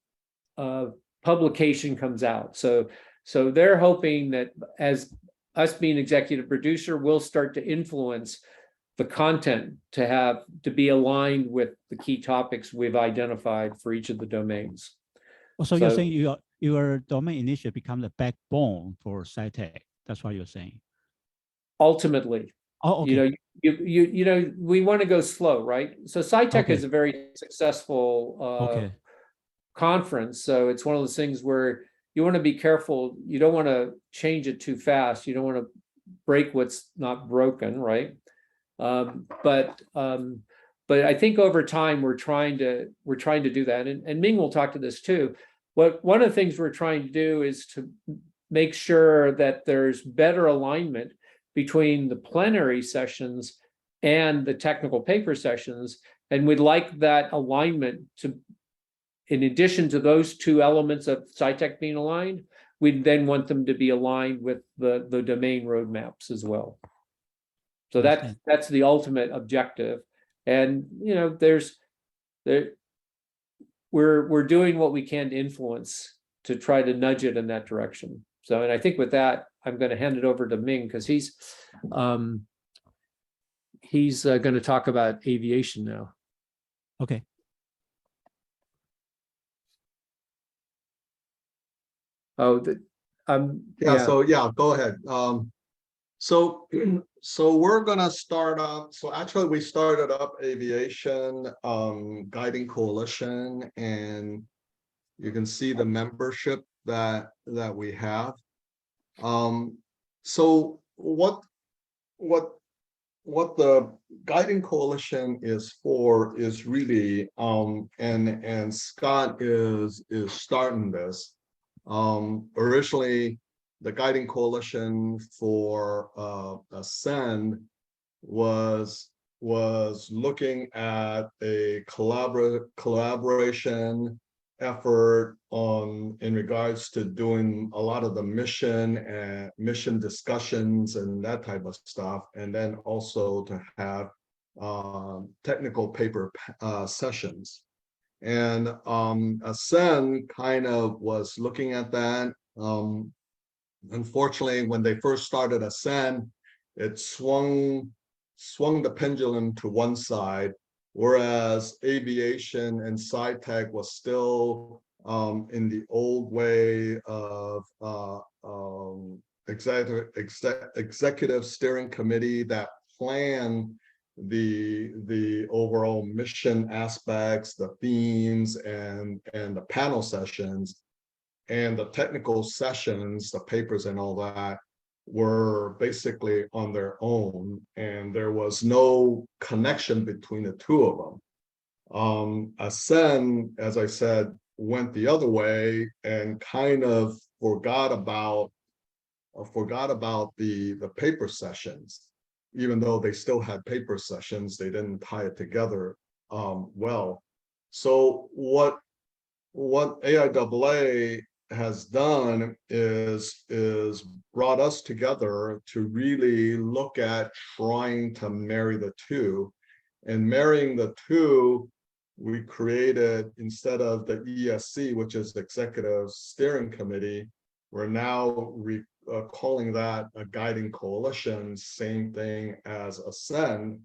publication comes out. So So they're hoping that as us being executive producer, we'll start to influence the content to be aligned with the key topics we've identified for each of the domains. So you're saying your domain initiative become the backbone for SciTech. That's what you're saying. Ultimately, oh, okay. you know, we want to go slow, right? So SciTech Okay. is a very successful Okay. conference. So it's one of those things where you want to be careful. You don't want to change it too fast. You don't want to break what's not broken, right? But I think over time we're trying to do that. And Ming will talk to this too. One of the things we're trying to do is to make sure that there's better alignment between the plenary sessions and the technical paper sessions. And we'd like that alignment to, in addition to those two elements of SciTech being aligned, we'd then want them to be aligned with the domain roadmaps as well. So that's the ultimate objective. And, you know, we're doing what we can to influence to try to nudge it in that direction. So, and I think with that, I'm going to hand it over to Ming because he's going to talk about aviation now. Okay. Oh, So go ahead. So we're gonna start up. So actually, we started up aviation guiding coalition, and you can see the membership that we have. So what the guiding coalition is for is really and Scott is starting this. Originally, the guiding coalition for Ascend was looking at a collaboration effort in regards to doing a lot of the mission discussions and that type of stuff, and then also to have technical paper sessions. And Ascend kind of was looking at that. Unfortunately, when they first started Ascend, it swung the pendulum to one side, whereas aviation and SciTech was still in the old way of executive steering committee that planned the overall mission aspects, the themes, and the panel sessions. And the technical sessions, the papers and all that, were basically on their own, and there was no connection between the two of them. Ascend, as I said, went the other way and kind of forgot about the paper sessions. Even though they still had paper sessions, they didn't tie it together well. So what AIAA has done is brought us together to really look at trying to marry the two. And marrying the two, we created, instead of the ESC, which is the Executive Steering Committee, we're now calling that a guiding coalition, same thing as Ascend,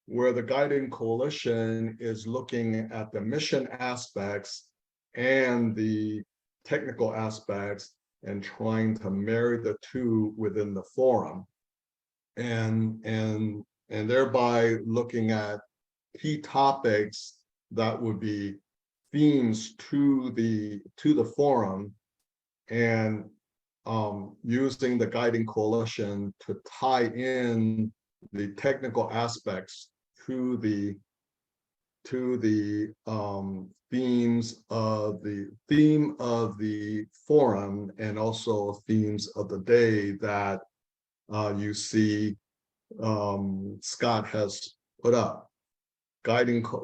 where the guiding coalition is looking at the mission aspects and the technical aspects and trying to marry the two within the forum, and thereby looking at key topics that would be themes to the forum, and using the guiding coalition to tie in the technical aspects to the themes of the theme of the forum, and also themes of the day that you see Scott has put up.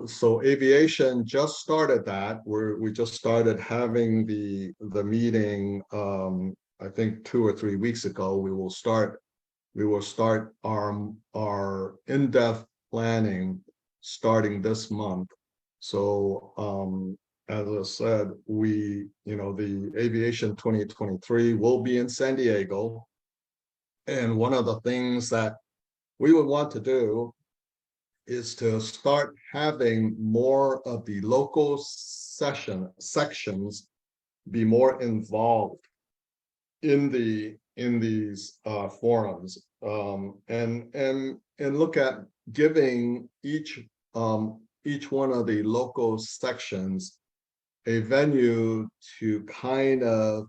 So aviation just started that. We just started having the meeting. I think 2 or 3 weeks ago. We will start our in-depth planning starting this month. So as I said, the Aviation 2023 will be in San Diego. And one of the things that we would want to do is to start having more of the local sections be more involved in these forums, and look at giving each one of the local sections a venue to kind of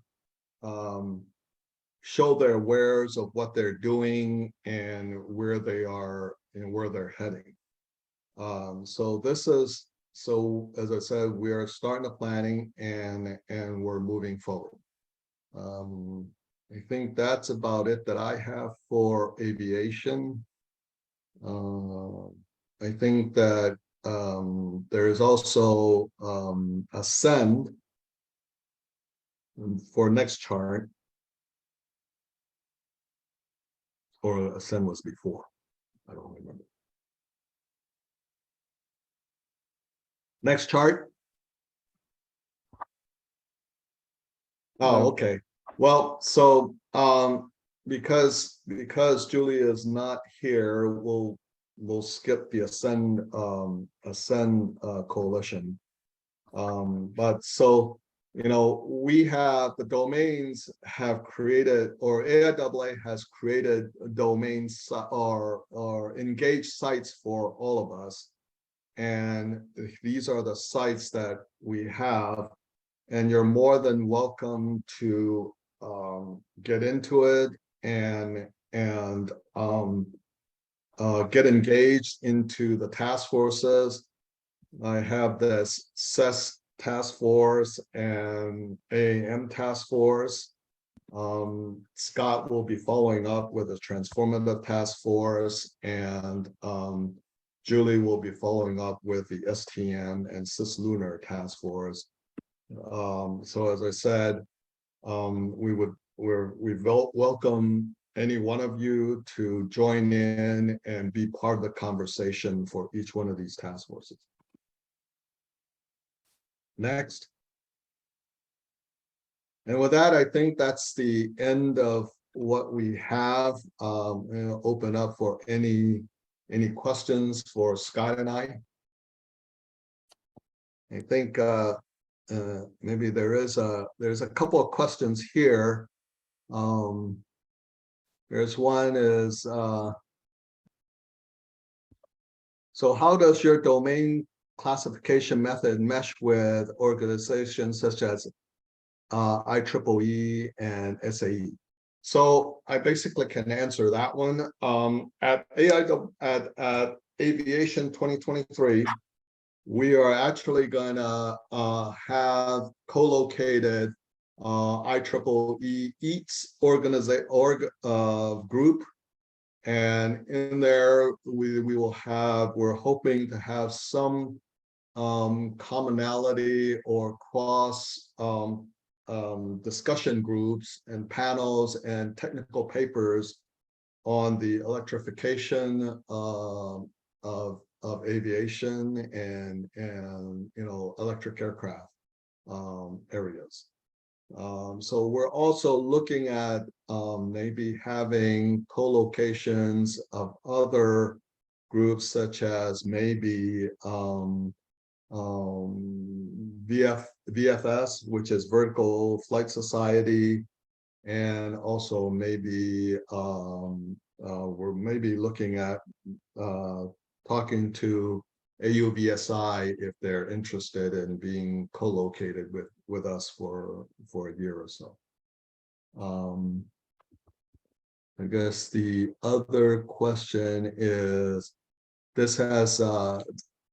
show their wares of what they're doing and where they are and where they're heading. So as I said, we are starting the planning and we're moving forward. I think that's about it that I have for aviation. I think that there is also Ascend for next chart, or Ascend was before. I don't remember. Next chart. Oh, okay. Well, so because Julie is not here, we'll skip the Ascend coalition. But so we have the domains have created, or AIAA has created domains or engaged sites for all of us. And these are the sites that we have, and you're more than welcome to get into it and get engaged into the task forces. I have this CES task force and AAM task force. Scott will be following up with a transformative task force, and Julie will be following up with the STM and cislunar task force. So as I said, we welcome any one of you to join in and be part of the conversation for each one of these task forces. Next. And with that, I think that's the end of what we have. Open up for any questions for Scott and I. I think maybe there's a couple of questions here. There's one is, so how does your domain classification method mesh with organizations such as IEEE and SAE? So I basically can answer that one. At Aviation 2023, we are actually gonna have co-located IEEE EATS group, and in there we're hoping to have some commonality or cross discussion groups and panels and technical papers on the electrification of aviation and electric aircraft areas. So we're also looking at maybe having co-locations of other groups, such as maybe VFS, which is Vertical Flight Society, and also maybe we're maybe looking at talking to AUVSI if they're interested in being co-located with us for a year or so. I guess the other question is, this has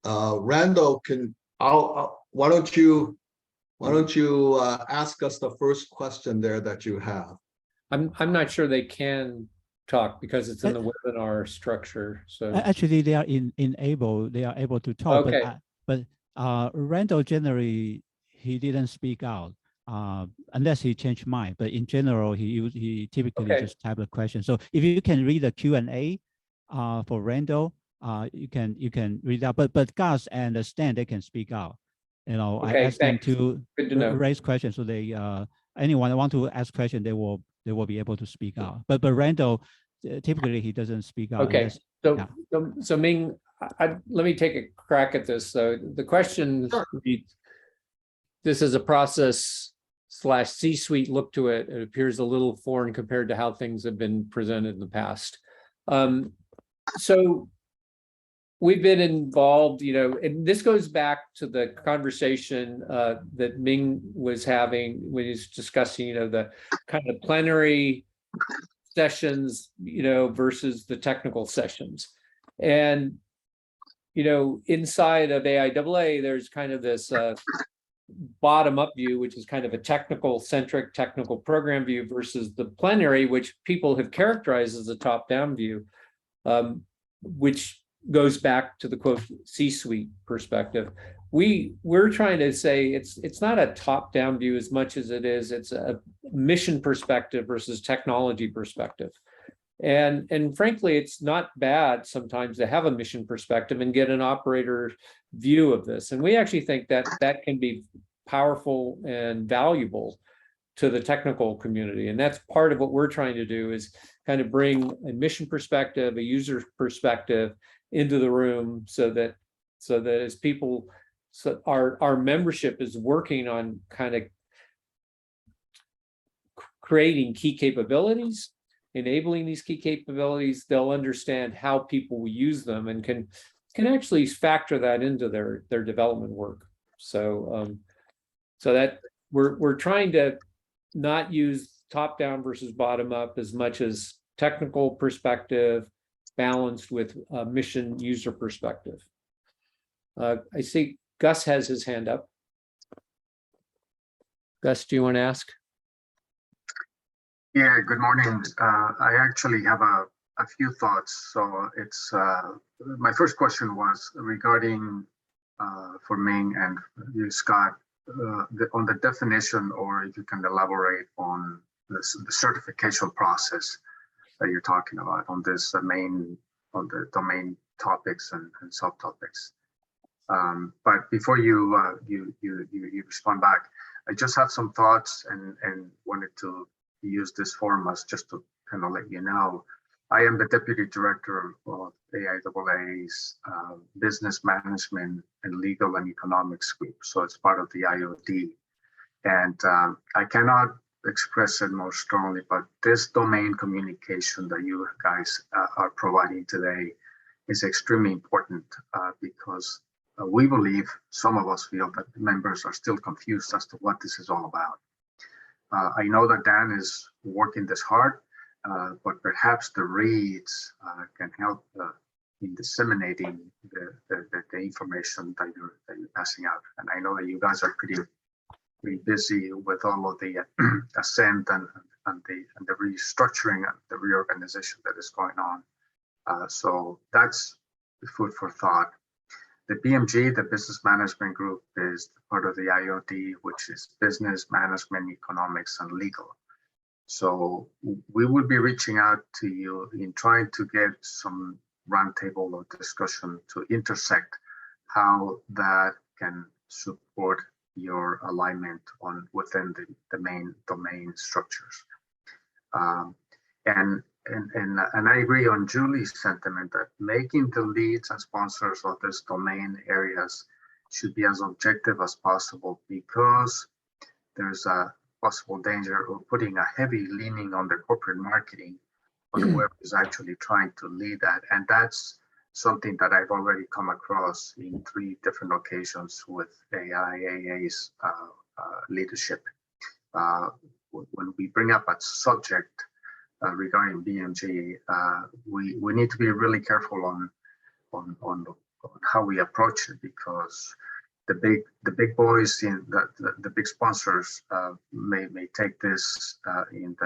Randall, why don't you ask us the first question there that you have? I'm not sure they can talk because it's in the webinar structure. So actually, they are enabled. They are able to talk. Okay. But Randall generally he didn't speak out unless he changed mind. But in general, he typically just type a question. So if you can read the Q&A for Randall, you can read that. But Gus and Stan, they can speak out. I Okay, asked them thanks. to Good to know. raise questions, so they anyone that want to ask question, they will be able to speak out. But Randall, typically he doesn't speak out. Okay, unless, so Ming, let me take a crack at this. So the question, this is a process / C-suite look to it. It appears a little foreign compared to how things have been presented in the past. So we've been involved, and this goes back to the conversation that Ming was having when he's discussing, the kind of plenary sessions, versus the technical sessions. And, inside of AIAA, there's kind of this bottom-up view, which is kind of a technical-centric technical program view, versus the plenary, which people have characterized as a top-down view, which goes back to the quote C-suite perspective. We're trying to say it's not a top-down view as much as it's a mission perspective versus technology perspective. And frankly, it's not bad sometimes to have a mission perspective and get an operator view of this. And we actually think that that can be powerful and valuable to the technical community. And that's part of what we're trying to do, is kind of bring a mission perspective, a user perspective into the room, so that as people, our membership is working on kind of creating key capabilities, enabling these key capabilities, they'll understand how people will use them and can actually factor that into their development work. So that we're trying to not use top down versus bottom up as much as technical perspective balanced with mission user perspective. I see Gus has his hand up. Gus, do you want to ask? Yeah, good morning. I actually have a few thoughts. So it's my first question was regarding for Ming and you, Scott, on the definition, or if you can elaborate on the certification process that you're talking about on this on the domain topics and subtopics. But before you respond back, I just have some thoughts and wanted to use this forum as just to kind of let you know. I am the Deputy Director of AIAA's Business Management and Legal and Economics Group. So it's part of the IOD. And I cannot express it more strongly, but this domain communication that you guys are providing today is extremely important because we believe, some of us feel, that members are still confused as to what this is all about. I know that Dan is working this hard, but perhaps the reads can help in disseminating the information that you're passing out. And I know that you guys are pretty busy with all of the ascent and the restructuring and the reorganization that is going on. So that's the food for thought. The BMG, the Business Management Group, is part of the IOD, which is Business Management, Economics, and Legal. So we will be reaching out to you in trying to get some roundtable or discussion to intersect how that can support your alignment within the main domain structures. And I agree on Julie's sentiment that making the leads and sponsors of this domain areas should be as objective as possible, because there's a possible danger of putting a heavy leaning on the corporate marketing on whoever is actually trying to lead that. And that's something that I've already come across in 3 different occasions with AIAA's leadership. When we bring up a subject regarding BMG, we need to be really careful on how we approach it, because the big boys in the big sponsors may take this in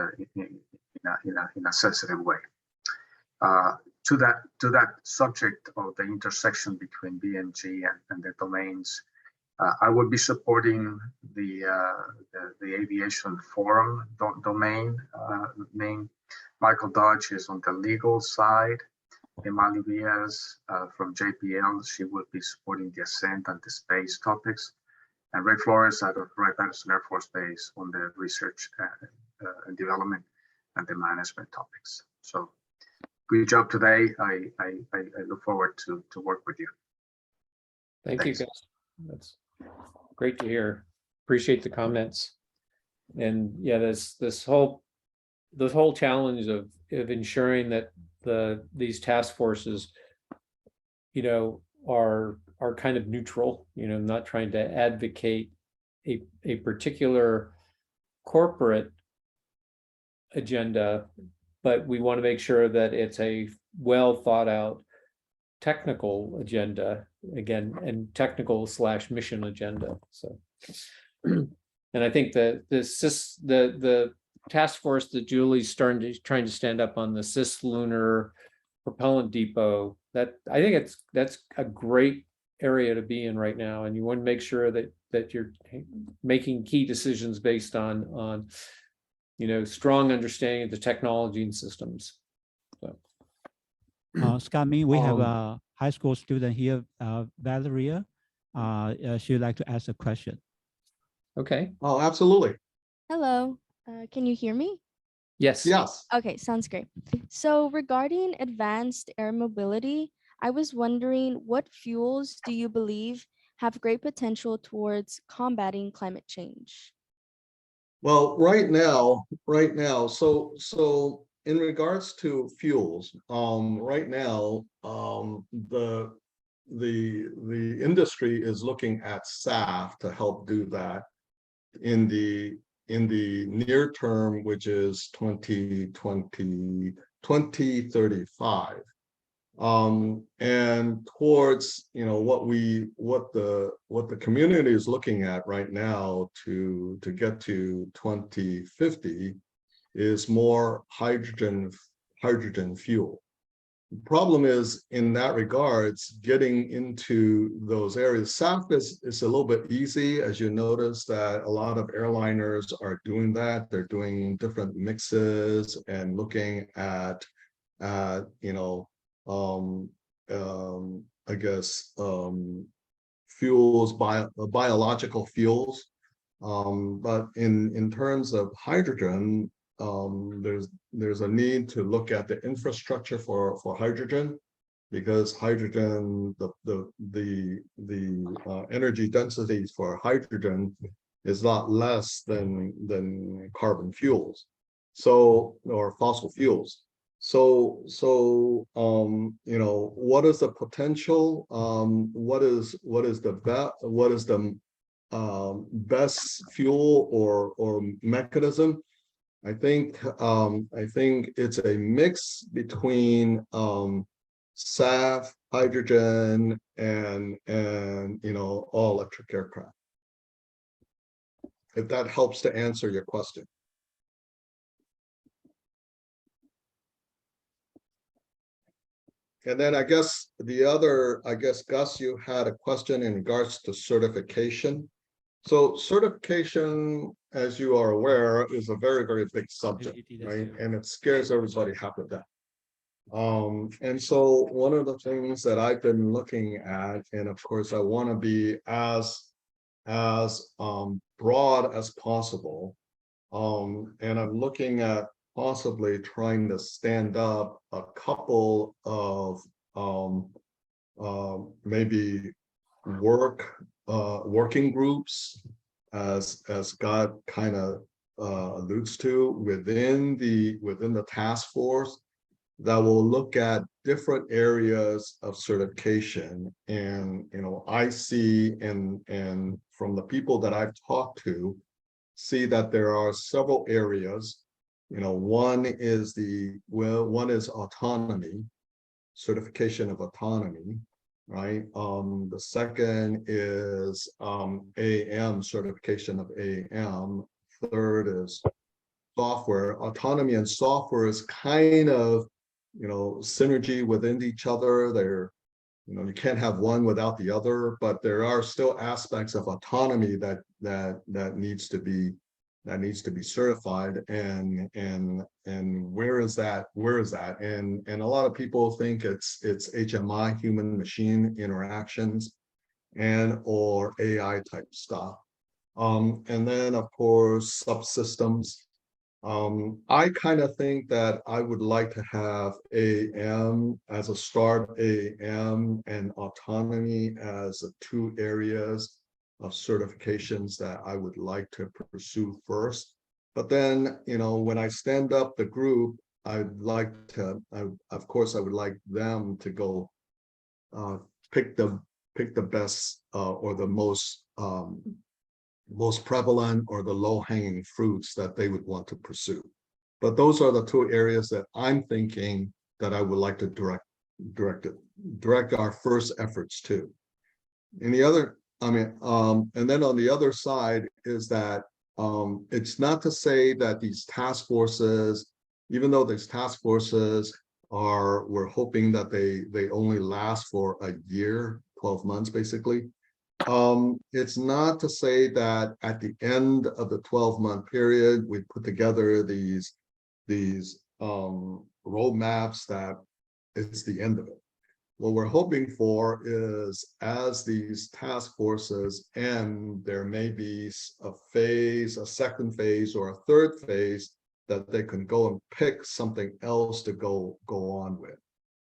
a sensitive way. To that subject of the intersection between BMG and the domains, I would be supporting the aviation forum domain. Michael Dodge is on the legal side. Emali Diaz from JPL, she would be supporting the ascent and the space topics. and Ray Flores out of Wright-Patterson Air Force Base on the research and development and the management topics. So good job today. I look forward to work with you. Thank Thanks. you, guys. That's great to hear. Appreciate the comments. And yeah, this whole challenge of ensuring that these task forces, you know, are kind of neutral, you know, not trying to advocate a particular corporate agenda, but we want to make sure that it's a well thought out technical agenda, again, and technical / mission agenda. So, and I think that the task force that Julie's trying to stand up on the cislunar propellant depot, that I think that's a great area to be in right now, and you want to make sure that you're making key decisions based on you know, strong understanding of the technology and systems. So. Scott Ming, we have a high school student here, Valeria. She'd like to ask a question. Okay. Oh, absolutely. Hello, can you hear me? Yes. Yes. Okay, sounds great. So regarding advanced air mobility, I was wondering what fuels do you believe have great potential towards combating climate change? Well, right now, so in regards to fuels, right now, the industry is looking at SAF to help do that in the near term, which is 2035. And towards, you know, what the community is looking at right now to get to 2050 is more hydrogen fuel. The problem is, in that regards, getting into those areas. SAF is a little bit easy, as you notice that a lot of airliners are doing that. They're doing different mixes and looking at you know, I guess fuels, biological fuels. But in terms of hydrogen, there's a need to look at the infrastructure for hydrogen, because hydrogen, the energy densities for hydrogen is not less than carbon fuels, so, or fossil fuels. So you know, what is the potential? What is the best fuel or mechanism? I think it's a mix between SAF, hydrogen, and you know, all electric aircraft. If that helps to answer your question. And then I guess Gus, you had a question in regards to certification. So certification, as you are aware, is a very, very big subject, right? And it scares everybody half to death. And so one of the things that I've been looking at, and of course I want to be as broad as possible. And I'm looking at possibly trying to stand up a couple of maybe working groups, as Scott kind of alludes to, within the task force, that will look at different areas of certification. And you know, I see and from the people that I've talked to, see that there are several areas. You know, one is autonomy, certification of autonomy, right? The second is AM, certification of AM. Third is software. Autonomy and software is kind of, you know, synergy within each other. They're, you know, you can't have one without the other, but there are still aspects of autonomy that needs to be certified. And where is that? And a lot of people think it's HMI, human machine interactions. and or AI type stuff. And then of course, subsystems. I kind of think that I would like to have AM as a start, AM and autonomy as two areas of certifications that I would like to pursue first. But then, when I stand up the group, I'd like to, of course, I would like them to go pick the best or the most prevalent or the low-hanging fruits that they would want to pursue. But those are the two areas that I'm thinking that I would like to direct our first efforts to. And the other, and then on the other side is that it's not to say that these task forces, even though these task forces we're hoping that they only last for a year, 12 months basically. It's not to say that at the end of the 12-month period, we put together these roadmaps that it's the end of it. What we're hoping for is, as these task forces end, there may be a phase, a second phase, or a third phase that they can go and pick something else to go on with,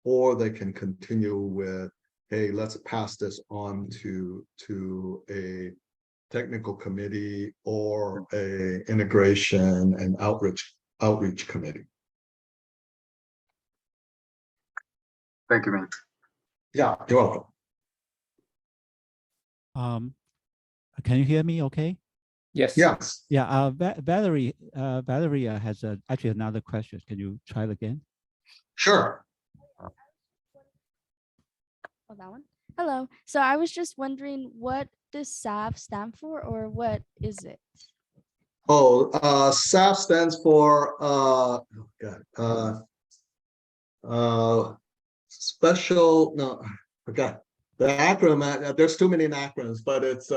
or they can continue with, hey, let's pass this on to a technical committee or a integration and outreach committee. Thank you, Ming. Yeah, you're welcome. Can you hear me okay? Yes. Yes. Yeah, Valerie has actually another question. Can you try it again? Sure. Oh, that one. Hello. So I was just wondering, what does SAV stand for, or what is it? Oh, SAF stands for special. No, I forgot the acronym. There's too many acronyms, but it's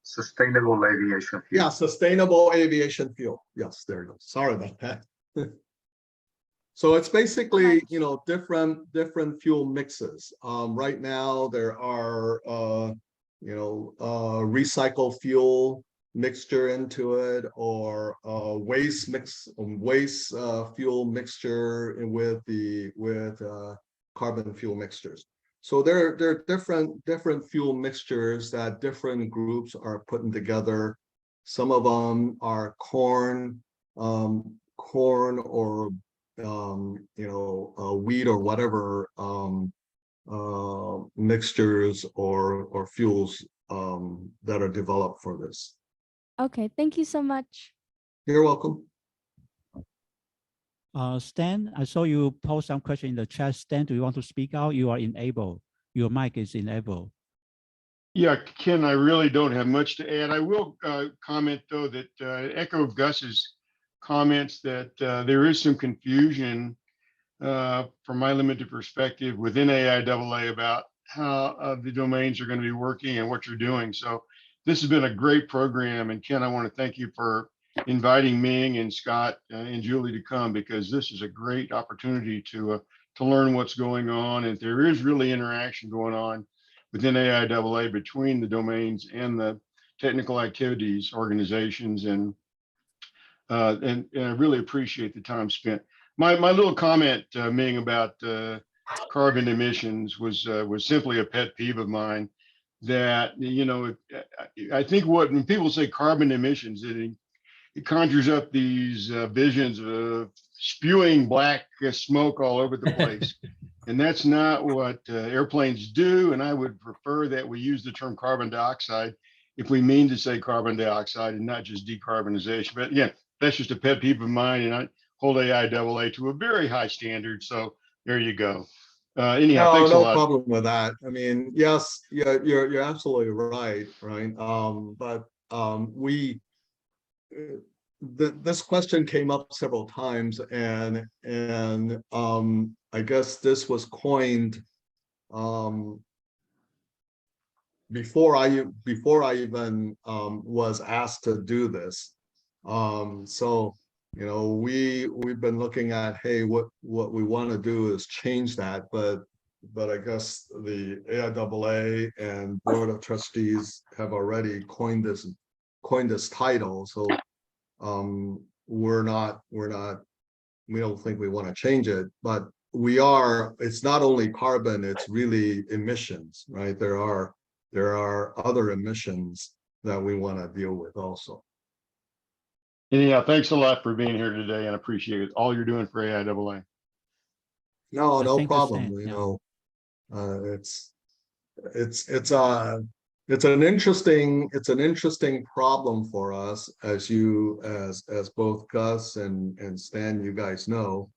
Sustainable aviation fuel. yeah, sustainable aviation fuel. Yes, there you go. Sorry about that. So it's basically, different fuel mixes. Right now there are, recycled fuel mixture into it, or waste fuel mixture with carbon fuel mixtures. So there are different fuel mixtures that different groups are putting together. Some of them are corn or wheat or whatever mixtures or fuels that are developed for this. Okay, thank you so much. You're welcome. Stan, I saw you post some question in the chat. Stan, do you want to speak out? You are enabled. Your mic is enabled. Yeah, Ken, I really don't have much to add. I will comment, though, that echo Gus's comments that there is some confusion from my limited perspective within AIAA about how the domains are going to be working and what you're doing. So this has been a great program. And Ken, I want to thank you for inviting Ming and Scott and Julie to come, because this is a great opportunity to learn what's going on. And there is really interaction going on within AIAA between the domains and the technical activities organizations. And I really appreciate the time spent. My little comment, Ming, about carbon emissions was simply a pet peeve of mine. That I think when people say carbon emissions, it conjures up these visions of spewing black smoke all over the place, and that's not what airplanes do. And I would prefer that we use the term carbon dioxide if we mean to say carbon dioxide and not just decarbonization. But yeah, that's just a pet peeve of mine, and I hold AIAA to a very high standard. So there you go. Anyhow, thanks a lot. No problem with that. I mean, yes, you're absolutely right. But this question came up several times, and I guess this was coined before I even was asked to do this. So we've been looking at, hey, what we want to do is change that, but I guess the AIAA and Board of Trustees have already coined this title. So we don't think we want to change it, but it's not only carbon, it's really emissions, right? There are other emissions that we want to deal with also. Anyhow, thanks a lot for being here today and appreciate it. All you're doing for AIAA. No, no thank you, problem. Stan. You Yeah. know, it's an interesting problem for us, as both Gus and Stan, you guys know,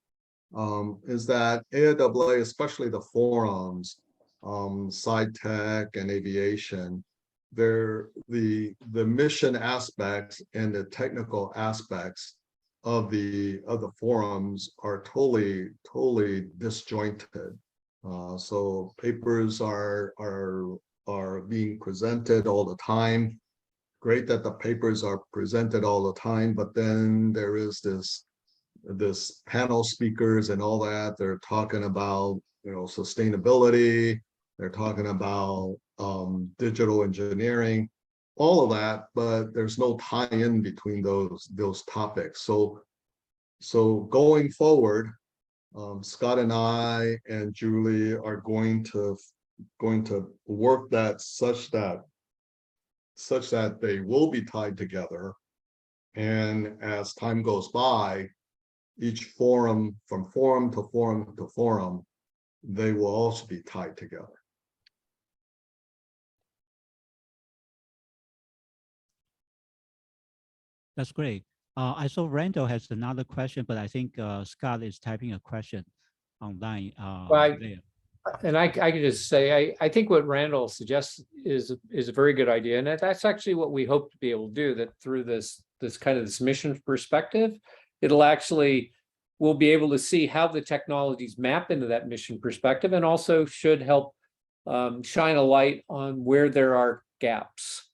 is that AIAA, especially the forums, SciTech and aviation, the mission aspects and the technical aspects of the forums are totally disjointed. So papers are being presented all the time. Great that the papers are presented all the time, but then there is this panel speakers and all that. They're talking about, you know, sustainability. They're talking about digital engineering, all of that, but there's no tie-in between those topics. So going forward, Scott and I and Julie are going to work that such that they will be tied together. And as time goes by, each forum, from forum to forum to forum, they will also be tied together. That's great. I saw Randall has another question, but I think Scott is typing a question online. Right. There. And I could just say, I think what Randall suggests is a very good idea. And that's actually what we hope to be able to do, that through this kind of this mission perspective, we'll be able to see how the technologies map into that mission perspective, and also should help shine a light on where there are gaps.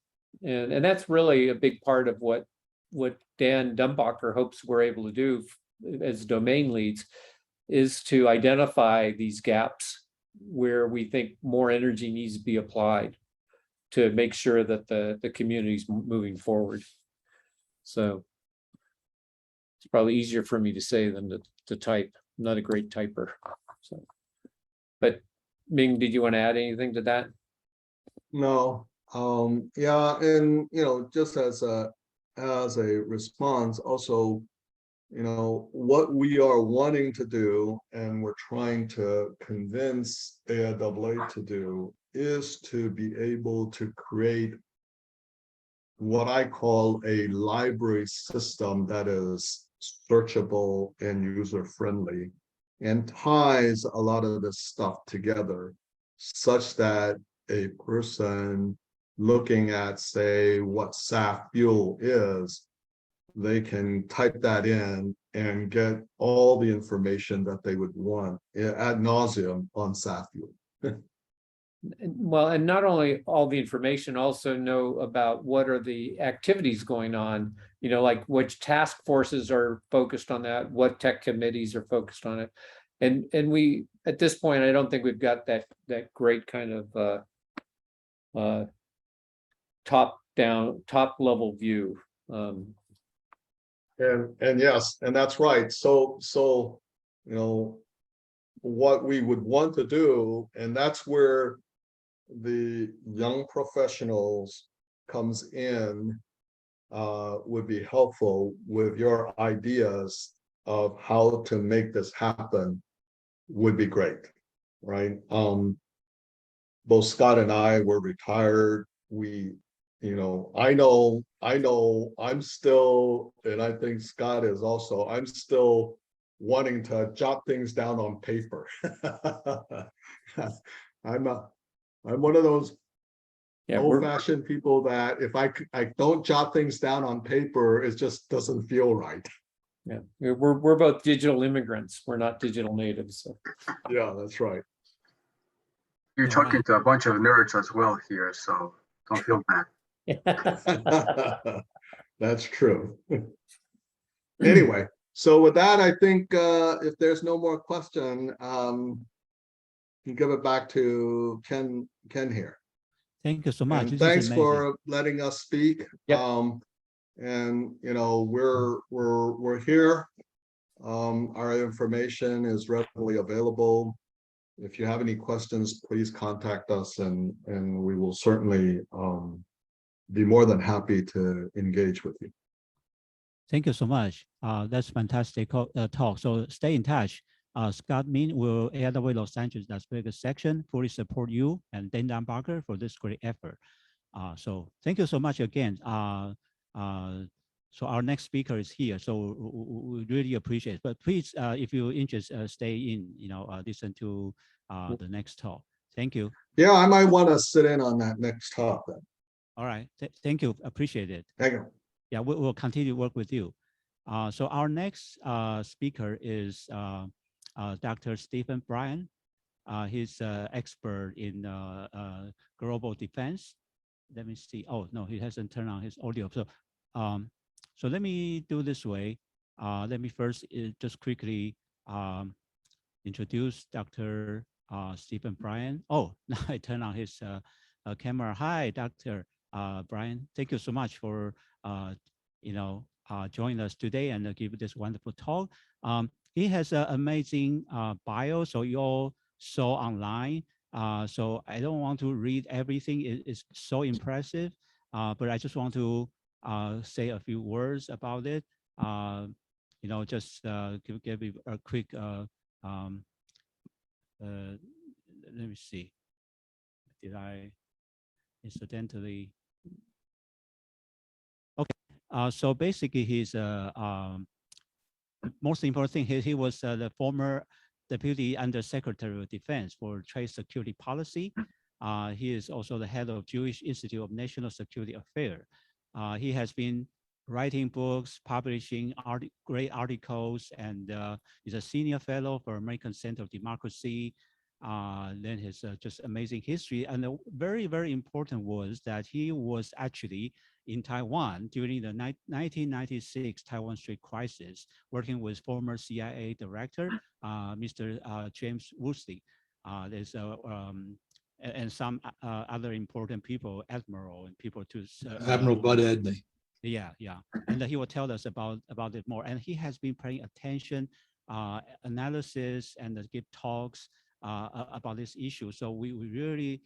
And that's really a big part of what Dan Dumbacher hopes we're able to do as domain leads, is to identify these gaps where we think more energy needs to be applied to make sure that the community is moving forward. So it's probably easier for me to say than to type. I'm not a great typer. So, but Ming, did you want to add anything to that? No, yeah, and you know, just as a response, also, you know, what we are wanting to do, and we're trying to convince AIAA to do, is to be able to create what I call a library system that is searchable and user-friendly, and ties a lot of this stuff together, such that a person looking at, say, what SAF fuel is, they can type that in and get all the information that they would want ad nauseum on SAF fuel. Well, and not only all the information, also know about what are the activities going on, you know, like which task forces are focused on that, what tech committees are focused on it. And we, at this point, I don't think we've got that great kind of top level view. And yes, and that's right. So you know, what we would want to do, and that's where the young professionals comes in, would be helpful with your ideas of how to make this happen, would be great, right? Both Scott and I were retired. We, you know, I know I'm still, and I think Scott is also, I'm still wanting to jot things down on paper. I'm one of those old-fashioned people that if I don't jot things down on paper, it just doesn't feel right. Yeah, we're both digital immigrants. We're not digital natives. So. Yeah, that's right. You're talking to a bunch of nerds as well here, so don't feel bad. That's true. Anyway, so with that, I think if there's no more question, give it back to Ken here. Thank you so much. And This thanks is amazing. for letting us speak. Yep. And we're here. Our information is readily available. If you have any questions, please contact us, and we will certainly be more than happy to engage with you. Thank you so much. That's fantastic talk. So stay in touch. Scott Min will AIAA Los Angeles Las Vegas section fully support you and Dan Barker for this great effort. So thank you so much again. So our next speaker is here. So we really appreciate it. But please, if you're interested, stay in, listen to the next talk. Thank you. Yeah, I might want to sit in on that next talk then. All right. Thank you. Appreciate it. Thank you. Yeah, we'll continue to work with you. So our next speaker is Dr. Stephen Bryan. He's an expert in global defense. Let me see. Oh, no, he hasn't turned on his audio. So let me do this way. Let me first just quickly introduce Dr. Stephen Bryan. Oh, now I turn on his camera. Hi, Dr. Bryan. Thank you so much for joining us today and give this wonderful talk. He has an amazing bio, so you all saw online. So I don't want to read everything. It's so impressive, but I just want to say a few words about it. Just give you a quick. Let me see. Did I incidentally? Okay. So basically, he's most important thing. He was the former Deputy Undersecretary of Defense for Trade Security Policy. He is also the head of Jewish Institute of National Security Affairs. He has been writing books, publishing great articles, and is a senior fellow for American Center of Democracy. Then his just amazing history. And very, very important was that he was actually in Taiwan during the 1996 Taiwan Strait crisis, working with former CIA director, Mr. James Woolsey. There's and some other important people, admiral and people to Admiral Bud Edney. Yeah. And he will tell us about it more. And he has been paying attention, analysis, and give talks about this issue. So we really,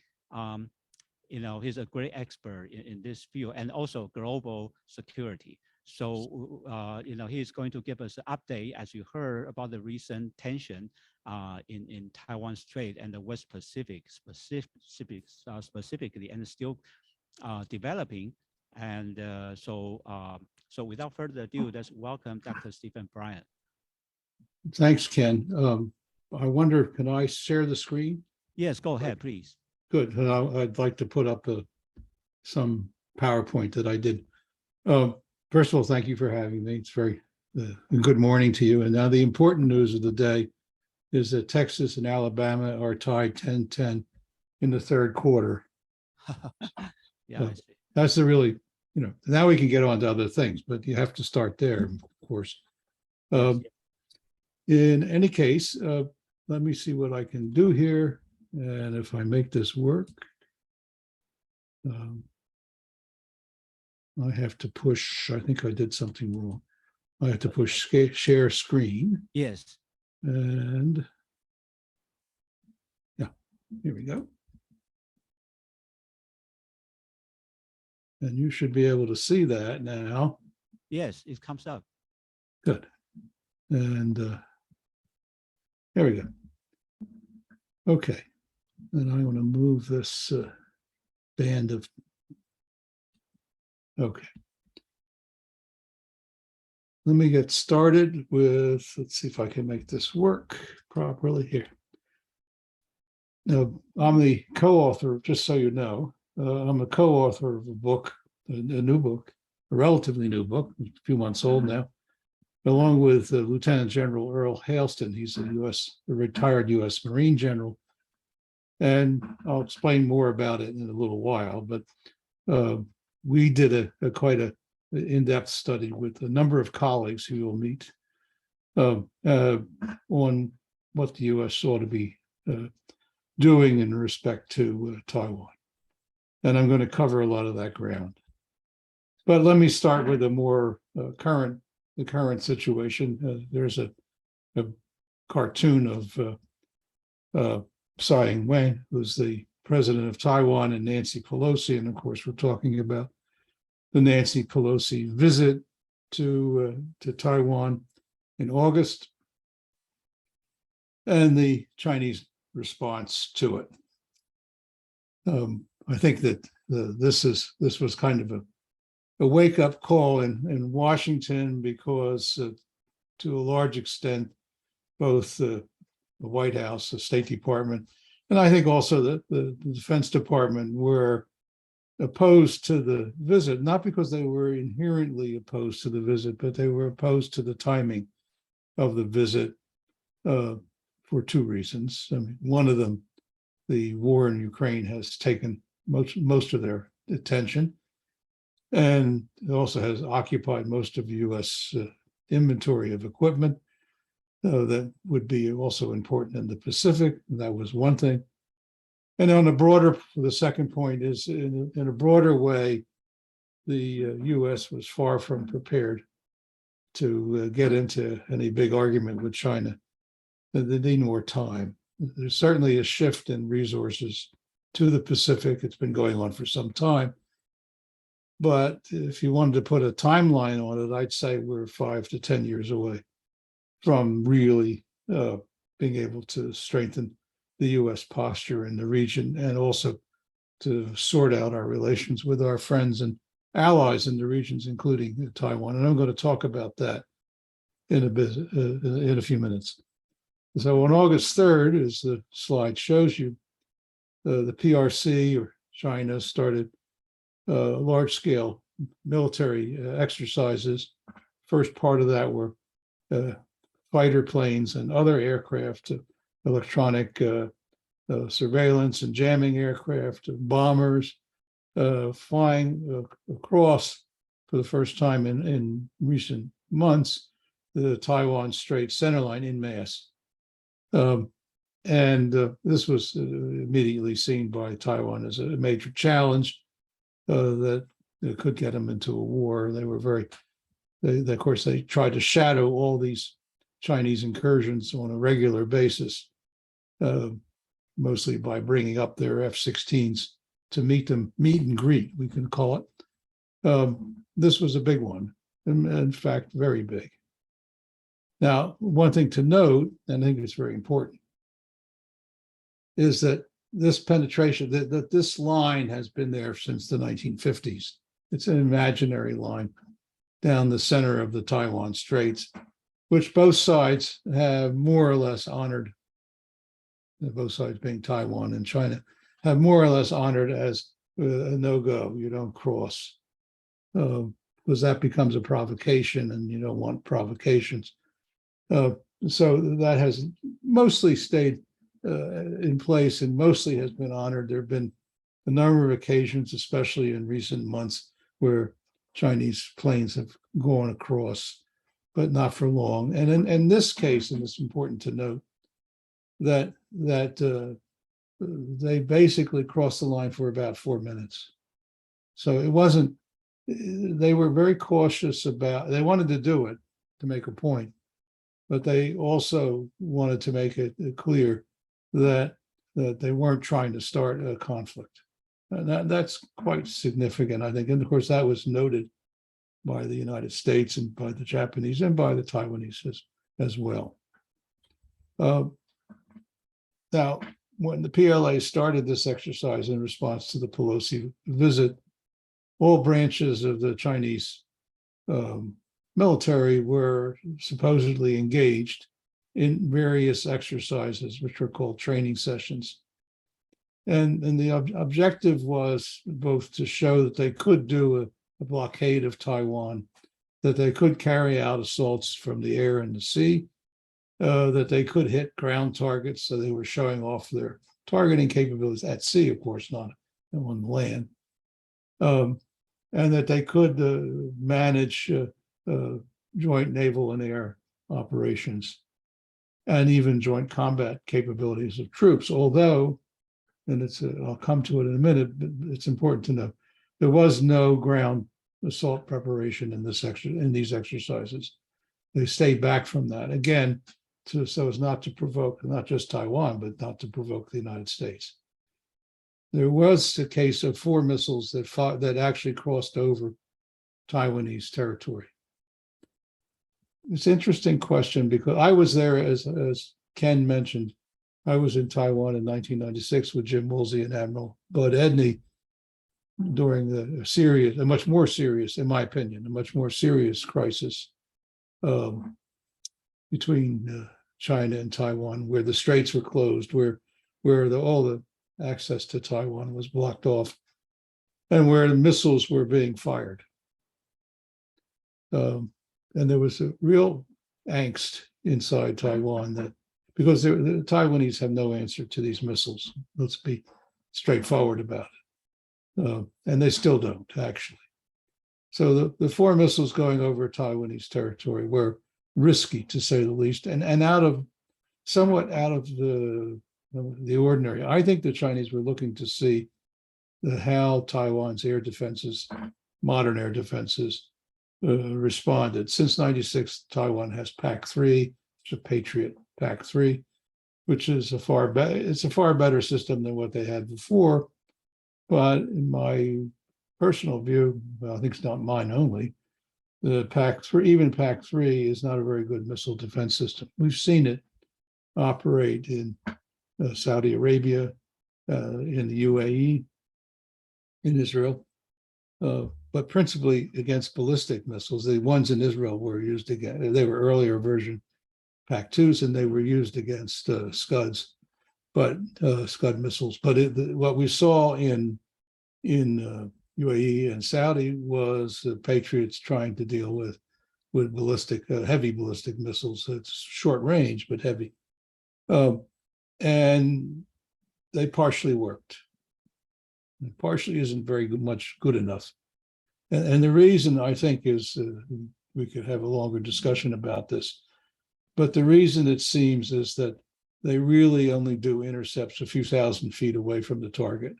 he's a great expert in this field and also global security. So, he's going to give us an update, as you heard, about the recent tension in Taiwan Strait and the West Pacific specifically, and still developing. And so without further ado, let's welcome Dr. Stephen Bryan. Thanks, Ken. I wonder, can I share the screen? Yes, go ahead, please. Good. I'd like to put up some PowerPoint that I did. First of all, thank you for having me. It's very good morning to you. And now the important news of the day is that Texas and Alabama are tied 10-10 in the third quarter. Yeah, I see. That's the really, now we can get on to other things, but you have to start there, of course. In any case, let me see what I can do here. And if I make this work, I have to push, I think I did something wrong. I have to push share screen. Yes. And yeah, here we go. And you should be able to see that now. Yes, it comes up. Good. And there we go. Okay. And I want to move this band of, okay. Let me get started with, let's see if I can make this work properly here. Now, I'm the co-author, just so you know, I'm a co-author of a book, a new book, a relatively new book, a few months old now, along with Lieutenant General Earl Hailston. He's a retired U.S. Marine general. And I'll explain more about it in a little while, but we did a quite an in-depth study with a number of colleagues who you'll meet on what the U.S. ought to be doing in respect to Taiwan. And I'm going to cover a lot of that ground. But let me start with a more current situation. There's a cartoon of Tsai Ing-wen, who's the president of Taiwan, and Nancy Pelosi. And of course, we're talking about the Nancy Pelosi visit to Taiwan in August and the Chinese response to it. I think that this was kind of a wake-up call in Washington, because to a large extent, both the White House, the State Department, and I think also the Defense Department were opposed to the visit, not because they were inherently opposed to the visit, but they were opposed to the timing of the visit for two reasons. I mean, one of them, the war in Ukraine has taken most of their attention, and it also has occupied most of U.S. Inventory of equipment that would be also important in the Pacific. That was one thing. And on a broader, the second point is in a broader way, the U.S. was far from prepared to get into any big argument with China. They need more time. There's certainly a shift in resources to the Pacific. It's been going on for some time. But if you wanted to put a timeline on it, I'd say we're 5 to 10 years away from really being able to strengthen the U.S. posture in the region, and also to sort out our relations with our friends and allies in the regions, including Taiwan. And I'm going to talk about that in a few minutes. So on August 3rd, as the slide shows you, the PRC, or China, started large-scale military exercises. First part of that were fighter planes and other aircraft, electronic surveillance and jamming aircraft, bombers, flying across for the first time in recent months the Taiwan Strait centerline en masse. This was immediately seen by Taiwan as a major challenge that could get them into a war. They were of course, they tried to shadow all these Chinese incursions on a regular basis, mostly by bringing up their F-16s to meet and greet, we can call it. This was a big one, in fact, very big. Now, one thing to note, and I think it's very important, is that this penetration, that this line has been there since the 1950s. It's an imaginary line down the center of the Taiwan Straits, which both sides have more or less honored, both sides being Taiwan and China, have more or less honored as a no-go. You don't cross, because that becomes a provocation, and you don't want provocations. So that has mostly stayed in place and mostly has been honored. There have been a number of occasions, especially in recent months, where Chinese planes have gone across, but not for long. And in this case, and it's important to note that they basically crossed the line for about 4 minutes. So it wasn't, they were very cautious about, they wanted to do it to make a point, but they also wanted to make it clear that they weren't trying to start a conflict. And that's quite significant, I think. And of course, that was noted by the United States and by the Japanese and by the Taiwanese as well. Now, when the PLA started this exercise in response to the Pelosi visit, all branches of the Chinese military were supposedly engaged in various exercises, which were called training sessions. And the objective was both to show that they could do a blockade of Taiwan, that they could carry out assaults from the air and the sea, that they could hit ground targets. So they were showing off their targeting capabilities at sea, of course, not on land. And that they could manage joint naval and air operations and even joint combat capabilities of troops, although and I'll come to it in a minute, but it's important to know there was no ground assault preparation in these exercises. They stayed back from that again, so as not to provoke not just Taiwan, but not to provoke the United States. There was a case of 4 missiles that actually crossed over Taiwanese territory. It's an interesting question because I was there, as Ken mentioned. I was in Taiwan in 1996 with Jim Woolsey and Admiral Bud Edney during a much more serious, in my opinion, a much more serious crisis between China and Taiwan, where the straits were closed, where all the access to Taiwan was blocked off, and where the missiles were being fired. And there was a real angst inside Taiwan that because the Taiwanese have no answer to these missiles. Let's be straightforward about it. And they still don't, actually. So the 4 missiles going over Taiwanese territory were risky, to say the least, and somewhat out of the ordinary. I think the Chinese were looking to see how Taiwan's air defenses, modern air defenses, responded. Since '96, Taiwan has PAC-3, it's a Patriot PAC-3, which is a far better system than what they had before. But in my personal view, well, I think it's not mine only, the PAC-3, even PAC-3 is not a very good missile defense system. We've seen it operate in Saudi Arabia, in the UAE, in Israel, but principally against ballistic missiles. The ones in Israel were used again. They were earlier version PAC-2s, and they were used against Scuds, but Scud missiles. But what we saw in UAE and Saudi was the Patriots trying to deal with ballistic, heavy ballistic missiles. It's short range, but heavy. And they partially worked. It partially isn't very much good enough. And the reason, I think, is we could have a longer discussion about this, but the reason it seems is that they really only do intercepts a few thousand feet away from the target.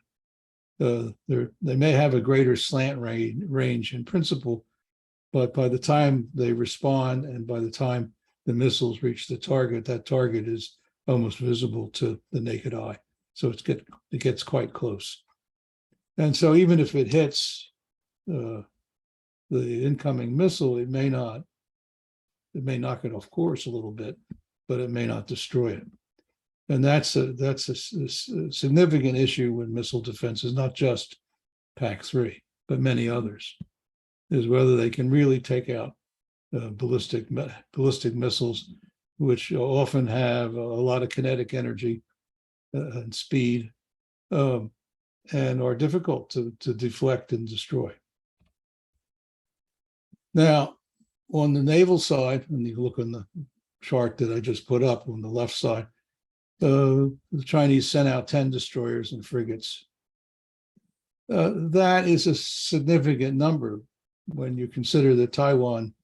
They may have a greater slant range in principle, but by the time they respond and by the time the missiles reach the target, that target is almost visible to the naked eye. So it gets quite close. And so even if it hits the incoming missile, it may knock it off course a little bit, but it may not destroy it. And that's a significant issue with missile defenses, not just PAC-3, but many others, is whether they can really take out ballistic missiles, which often have a lot of kinetic energy and speed, and are difficult to deflect and destroy. Now, on the naval side, when you look on the chart that I just put up on the left side, the Chinese sent out 10 destroyers and frigates. That is a significant number when you consider that Taiwan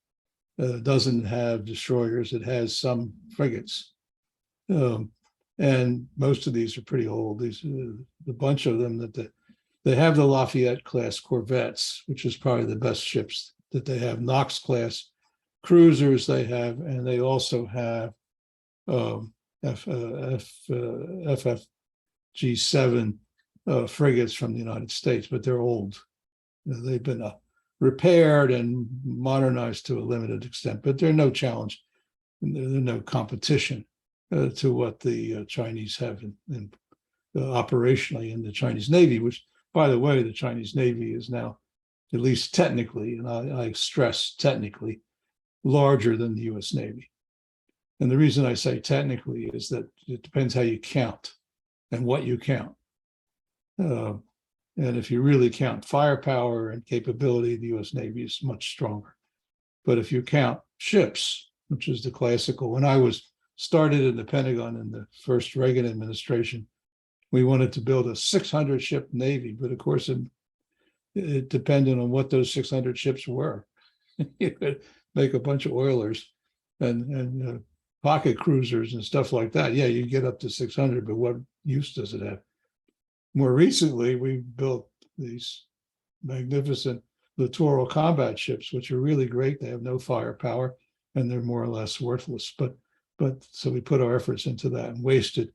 doesn't have destroyers. It has some frigates. And most of these are pretty old. These the bunch of them that they have the Lafayette class corvettes, which is probably the best ships that they have. Knox class cruisers they have, and they also have FFG-7 frigates from the United States, but they're old. They've been repaired and modernized to a limited extent, but they're no challenge. They're no competition to what the Chinese have in operationally in the Chinese Navy, which, by the way, the Chinese Navy is now, at least technically, and I stress technically, larger than the US Navy. And the reason I say technically is that it depends how you count and what you count. And if you really count firepower and capability, the US Navy is much stronger. But if you count ships, which is the classical, when I was started in the Pentagon in the first Reagan administration, we wanted to build a 600 ship Navy, but of course it depended on what those 600 ships were. You could make a bunch of oilers and pocket cruisers and stuff like that. Yeah, you get up to 600, but what use does it have? more recently, we built these magnificent littoral combat ships, which are really great. They have no firepower and they're more or less worthless. But so we put our efforts into that and wasted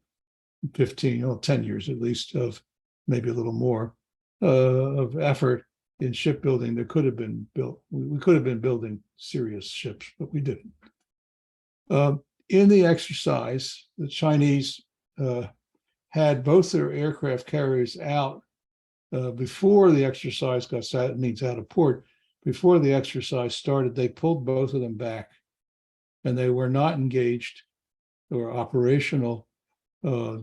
15 or 10 years at least of maybe a little more of effort in shipbuilding that could have been built. We could have been building serious ships, but we didn't. In the exercise, the Chinese had both their aircraft carriers out before the exercise got started. It means out of port. Before the exercise started, they pulled both of them back, and they were not engaged or operational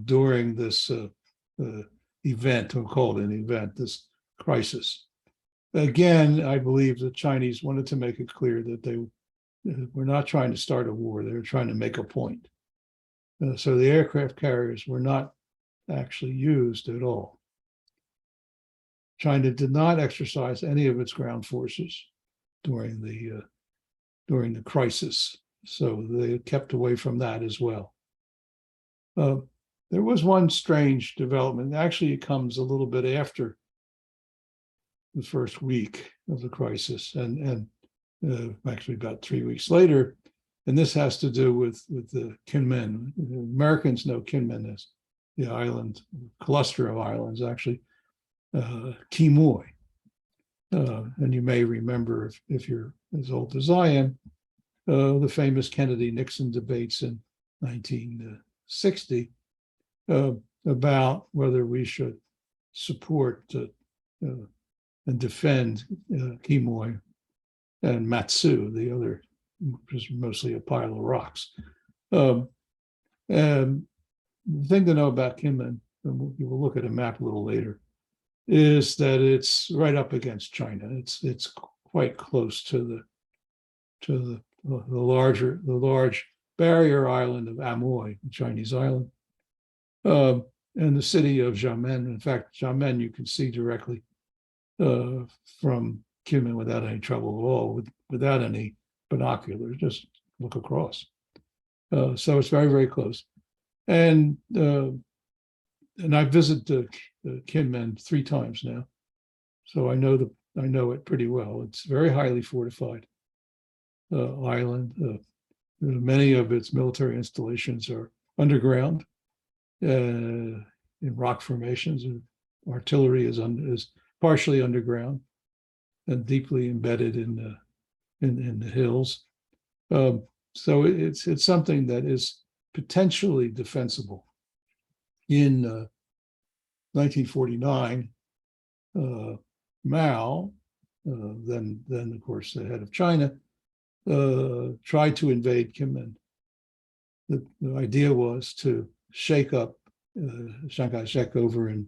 during this event, we'll call it an event, this crisis. Again, I believe the Chinese wanted to make it clear that they were not trying to start a war. They were trying to make a point. So the aircraft carriers were not actually used at all. China did not exercise any of its ground forces during the crisis, so they kept away from that as well. There was one strange development. Actually, it comes a little bit after the first week of the crisis, and actually about 3 weeks later. And this has to do with the Kinmen. Americans know Kinmen as the island, cluster of islands, actually, Quemoy. And you may remember, if you're as old as I am, the famous Kennedy-Nixon debates in 1960 about whether we should support and defend Quemoy and Matsu, the other, which is mostly a pile of rocks. And the thing to know about Kinmen, and we'll look at a map a little later, is that it's right up against China. It's quite close to the large barrier island of Amoy, the Chinese island, and the city of Xiamen. In fact, Xiamen you can see directly from Kinmen without any trouble at all, without any binoculars. Just look across. So it's very, very close. And I visited Kinmen 3 times now, so I know it pretty well. It's a very highly fortified island. Many of its military installations are underground in rock formations, and artillery is partially underground and deeply embedded in the hills. So it's something that is potentially defensible. In 1949, Mao, then of course the head of China, tried to invade Kinmen. The idea was to shake up Chiang Kai-shek over in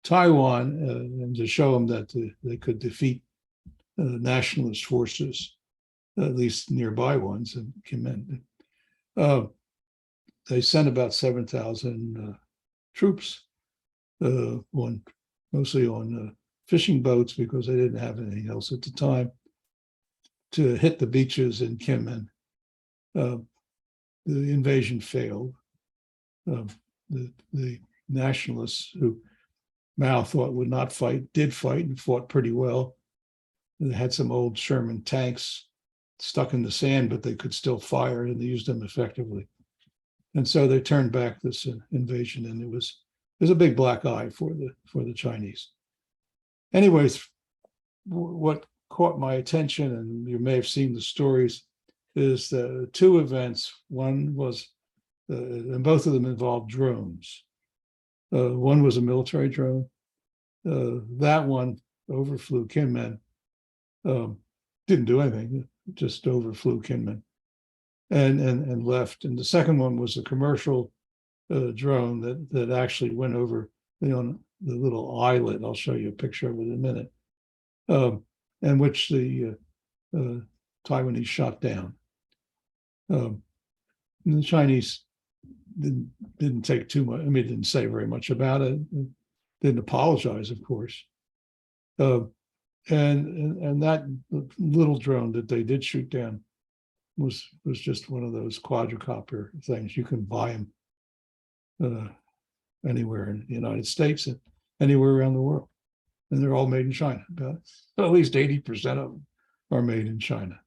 Taiwan and to show them that they could defeat nationalist forces, at least nearby ones in Kinmen. They sent about 7,000 troops, mostly on fishing boats, because they didn't have anything else at the time, to hit the beaches in Kinmen. The invasion failed. The nationalists, who Mao thought would not fight, did fight and fought pretty well. They had some old Sherman tanks stuck in the sand, but they could still fire, and they used them effectively. And so they turned back this invasion, and it was a big black eye for the Chinese. Anyways, what caught my attention, and you may have seen the stories, is the 2 events. One was, and both of them involved drones. One was a military drone. That one overflew Kinmen. Didn't do anything, just overflew Kinmen and left. And the second one was a commercial drone that actually went over the little islet. I'll show you a picture of it in a minute, and which the Taiwanese shot down. And the Chinese didn't take too much. I mean, didn't say very much about it. Didn't apologize, of course. And that little drone that they did shoot down was just one of those quadricopter things. You can buy them anywhere in the United States. anywhere around the world. And they're all made in China. But at least 80% of them are made in China.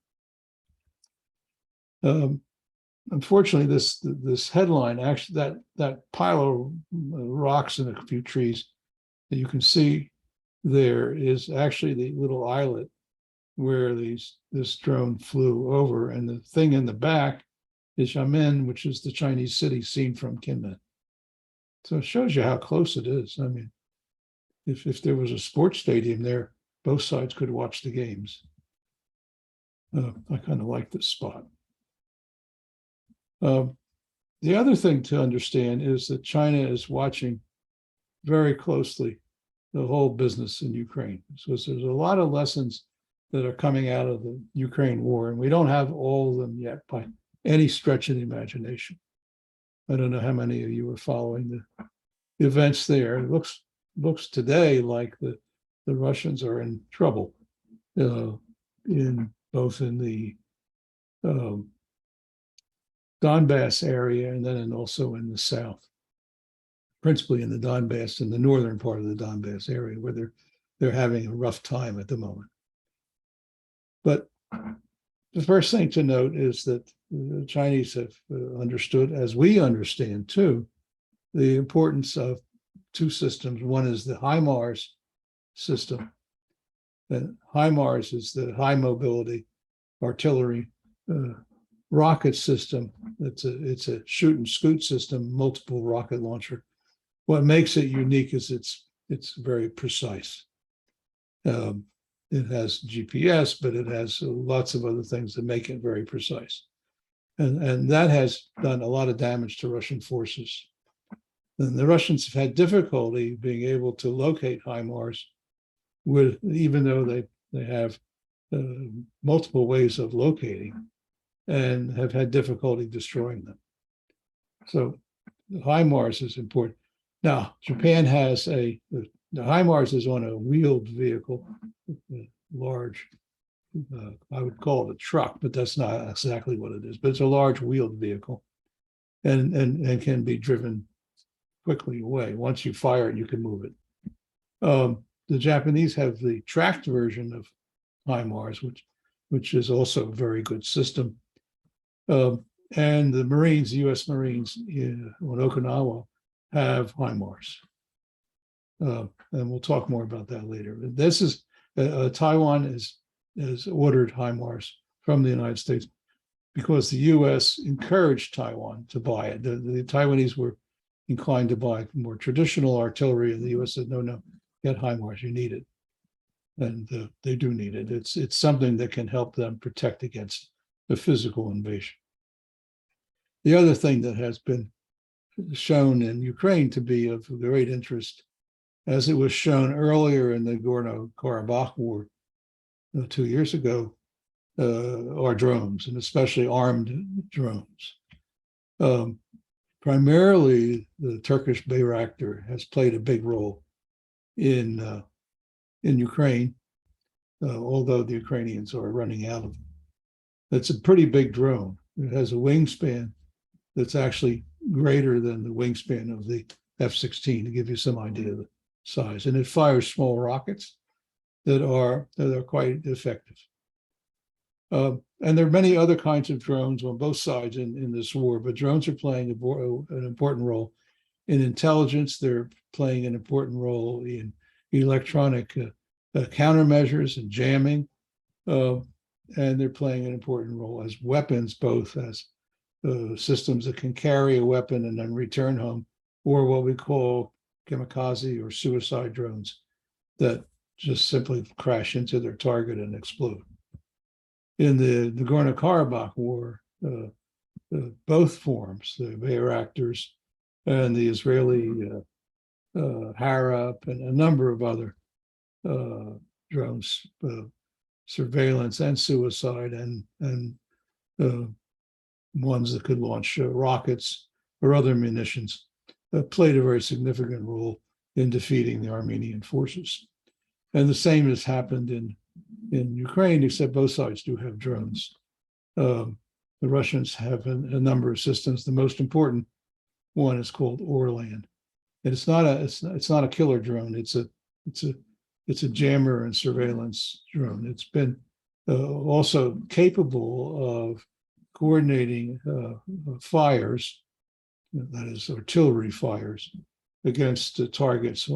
Unfortunately, this headline, actually, that pile of rocks and a few trees that you can see there is actually the little islet where this drone flew over, and the thing in the back is Xiamen, which is the Chinese city seen from Kinmen. So it shows you how close it is. I mean, if there was a sports stadium there, both sides could watch the games. I kind of like this spot. The other thing to understand is that China is watching very closely the whole business in Ukraine. So there's a lot of lessons that are coming out of the Ukraine war, and we don't have all of them yet by any stretch of the imagination. I don't know how many of you are following the events there. It looks today like the Russians are in trouble, in both in the Donbass area and then also in the south, principally in the Donbass, in the northern part of the Donbass area, where they're having a rough time at the moment. But the first thing to note is that the Chinese have understood, as we understand too, the importance of two systems. One is the HIMARS system. And HIMARS is the high mobility artillery rocket system. It's a shoot and scoot system, multiple rocket launcher. What makes it unique is it's very precise. It has GPS, but it has lots of other things that make it very precise. And that has done a lot of damage to Russian forces. And the Russians have had difficulty being able to locate HIMARS, even though they have multiple ways of locating, and have had difficulty destroying them. So the HIMARS is important. Now, Japan has the HIMARS is on a wheeled vehicle, large, I would call it a truck, but that's not exactly what it is, but it's a large wheeled vehicle and can be driven quickly away. Once you fire it, you can move it. The Japanese have the tracked version of HIMARS, which is also a very good system. And the Marines, the U.S. Marines on Okinawa, have HIMARS. And we'll talk more about that later. This is Taiwan has ordered HIMARS from the United States because the U.S. encouraged Taiwan to buy it. The Taiwanese were inclined to buy more traditional artillery, and the U.S. said, no, get HIMARS, you need it. And they do need it. It's something that can help them protect against the physical invasion. The other thing that has been shown in Ukraine to be of great interest, as it was shown earlier in the Nagorno-Karabakh war 2 years ago, are drones, and especially armed drones. Primarily, the Turkish Bayraktar has played a big role in Ukraine, although the Ukrainians are running out of them. It's a pretty big drone. It has a wingspan that's actually greater than the wingspan of the F-16, to give you some idea of the size. And it fires small rockets that are quite effective. And there are many other kinds of drones on both sides in this war, but drones are playing an important role in intelligence. They're playing an important role in electronic countermeasures and jamming. And they're playing an important role as weapons, both as systems that can carry a weapon and then return home, or what we call kamikaze or suicide drones that just simply crash into their target and explode. In the Nagorno-Karabakh war, both forms, the Bayraktars and the Israeli Harap and a number of other drones, surveillance and suicide, and ones that could launch rockets or other munitions, played a very significant role in defeating the Armenian forces. And the same has happened in Ukraine, except both sides do have drones. The Russians have a number of systems. The most important one is called Orlan. And it's not a killer drone. It's a jammer and surveillance drone. It's been also capable of coordinating fires, that is artillery fires, against targets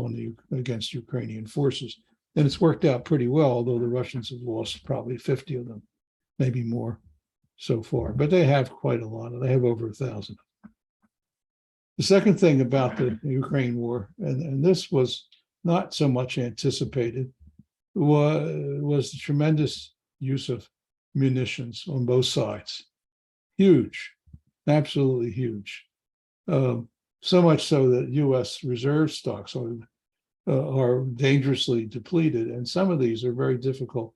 against Ukrainian forces. And it's worked out pretty well, although the Russians have lost probably 50 of them, maybe more so far. But they have quite a lot. They have over 1,000. The second thing about the Ukraine war, and this was not so much anticipated, was the tremendous use of munitions on both sides. Huge, absolutely huge. So much so that U.S. reserve stocks are dangerously depleted, and some of these are very difficult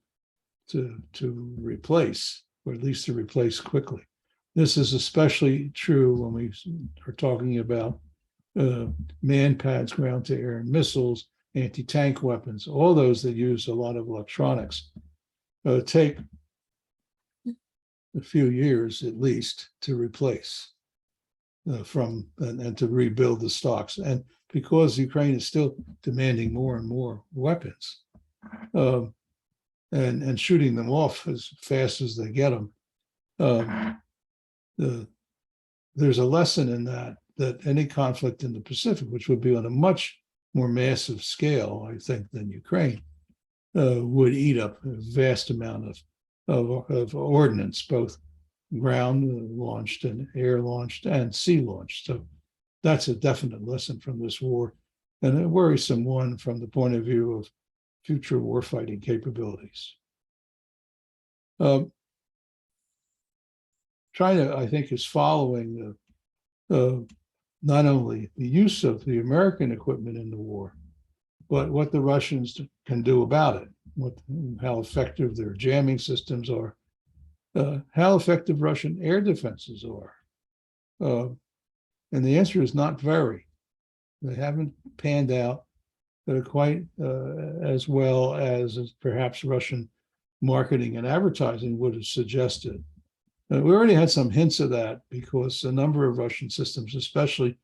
to replace, or at least to replace quickly. This is especially true when we are talking about man-pads, ground-to-air missiles, anti-tank weapons, all those that use a lot of electronics. Take a few years at least to replace and to rebuild the stocks. And because Ukraine is still demanding more and more weapons and shooting them off as fast as they get them, there's a lesson in that any conflict in the Pacific, which would be on a much more massive scale, I think, than Ukraine, would eat up a vast amount of ordnance, both ground launched and air launched and sea launched. So that's a definite lesson from this war, and a worrisome one from the point of view of future warfighting capabilities. China, I think, is following not only the use of the American equipment in the war, but what the Russians can do about it, how effective their jamming systems are, how effective Russian air defenses are. And the answer is not very. They haven't panned out quite as well as perhaps Russian marketing and advertising would have suggested. We already had some hints of that because a number of Russian systems, especially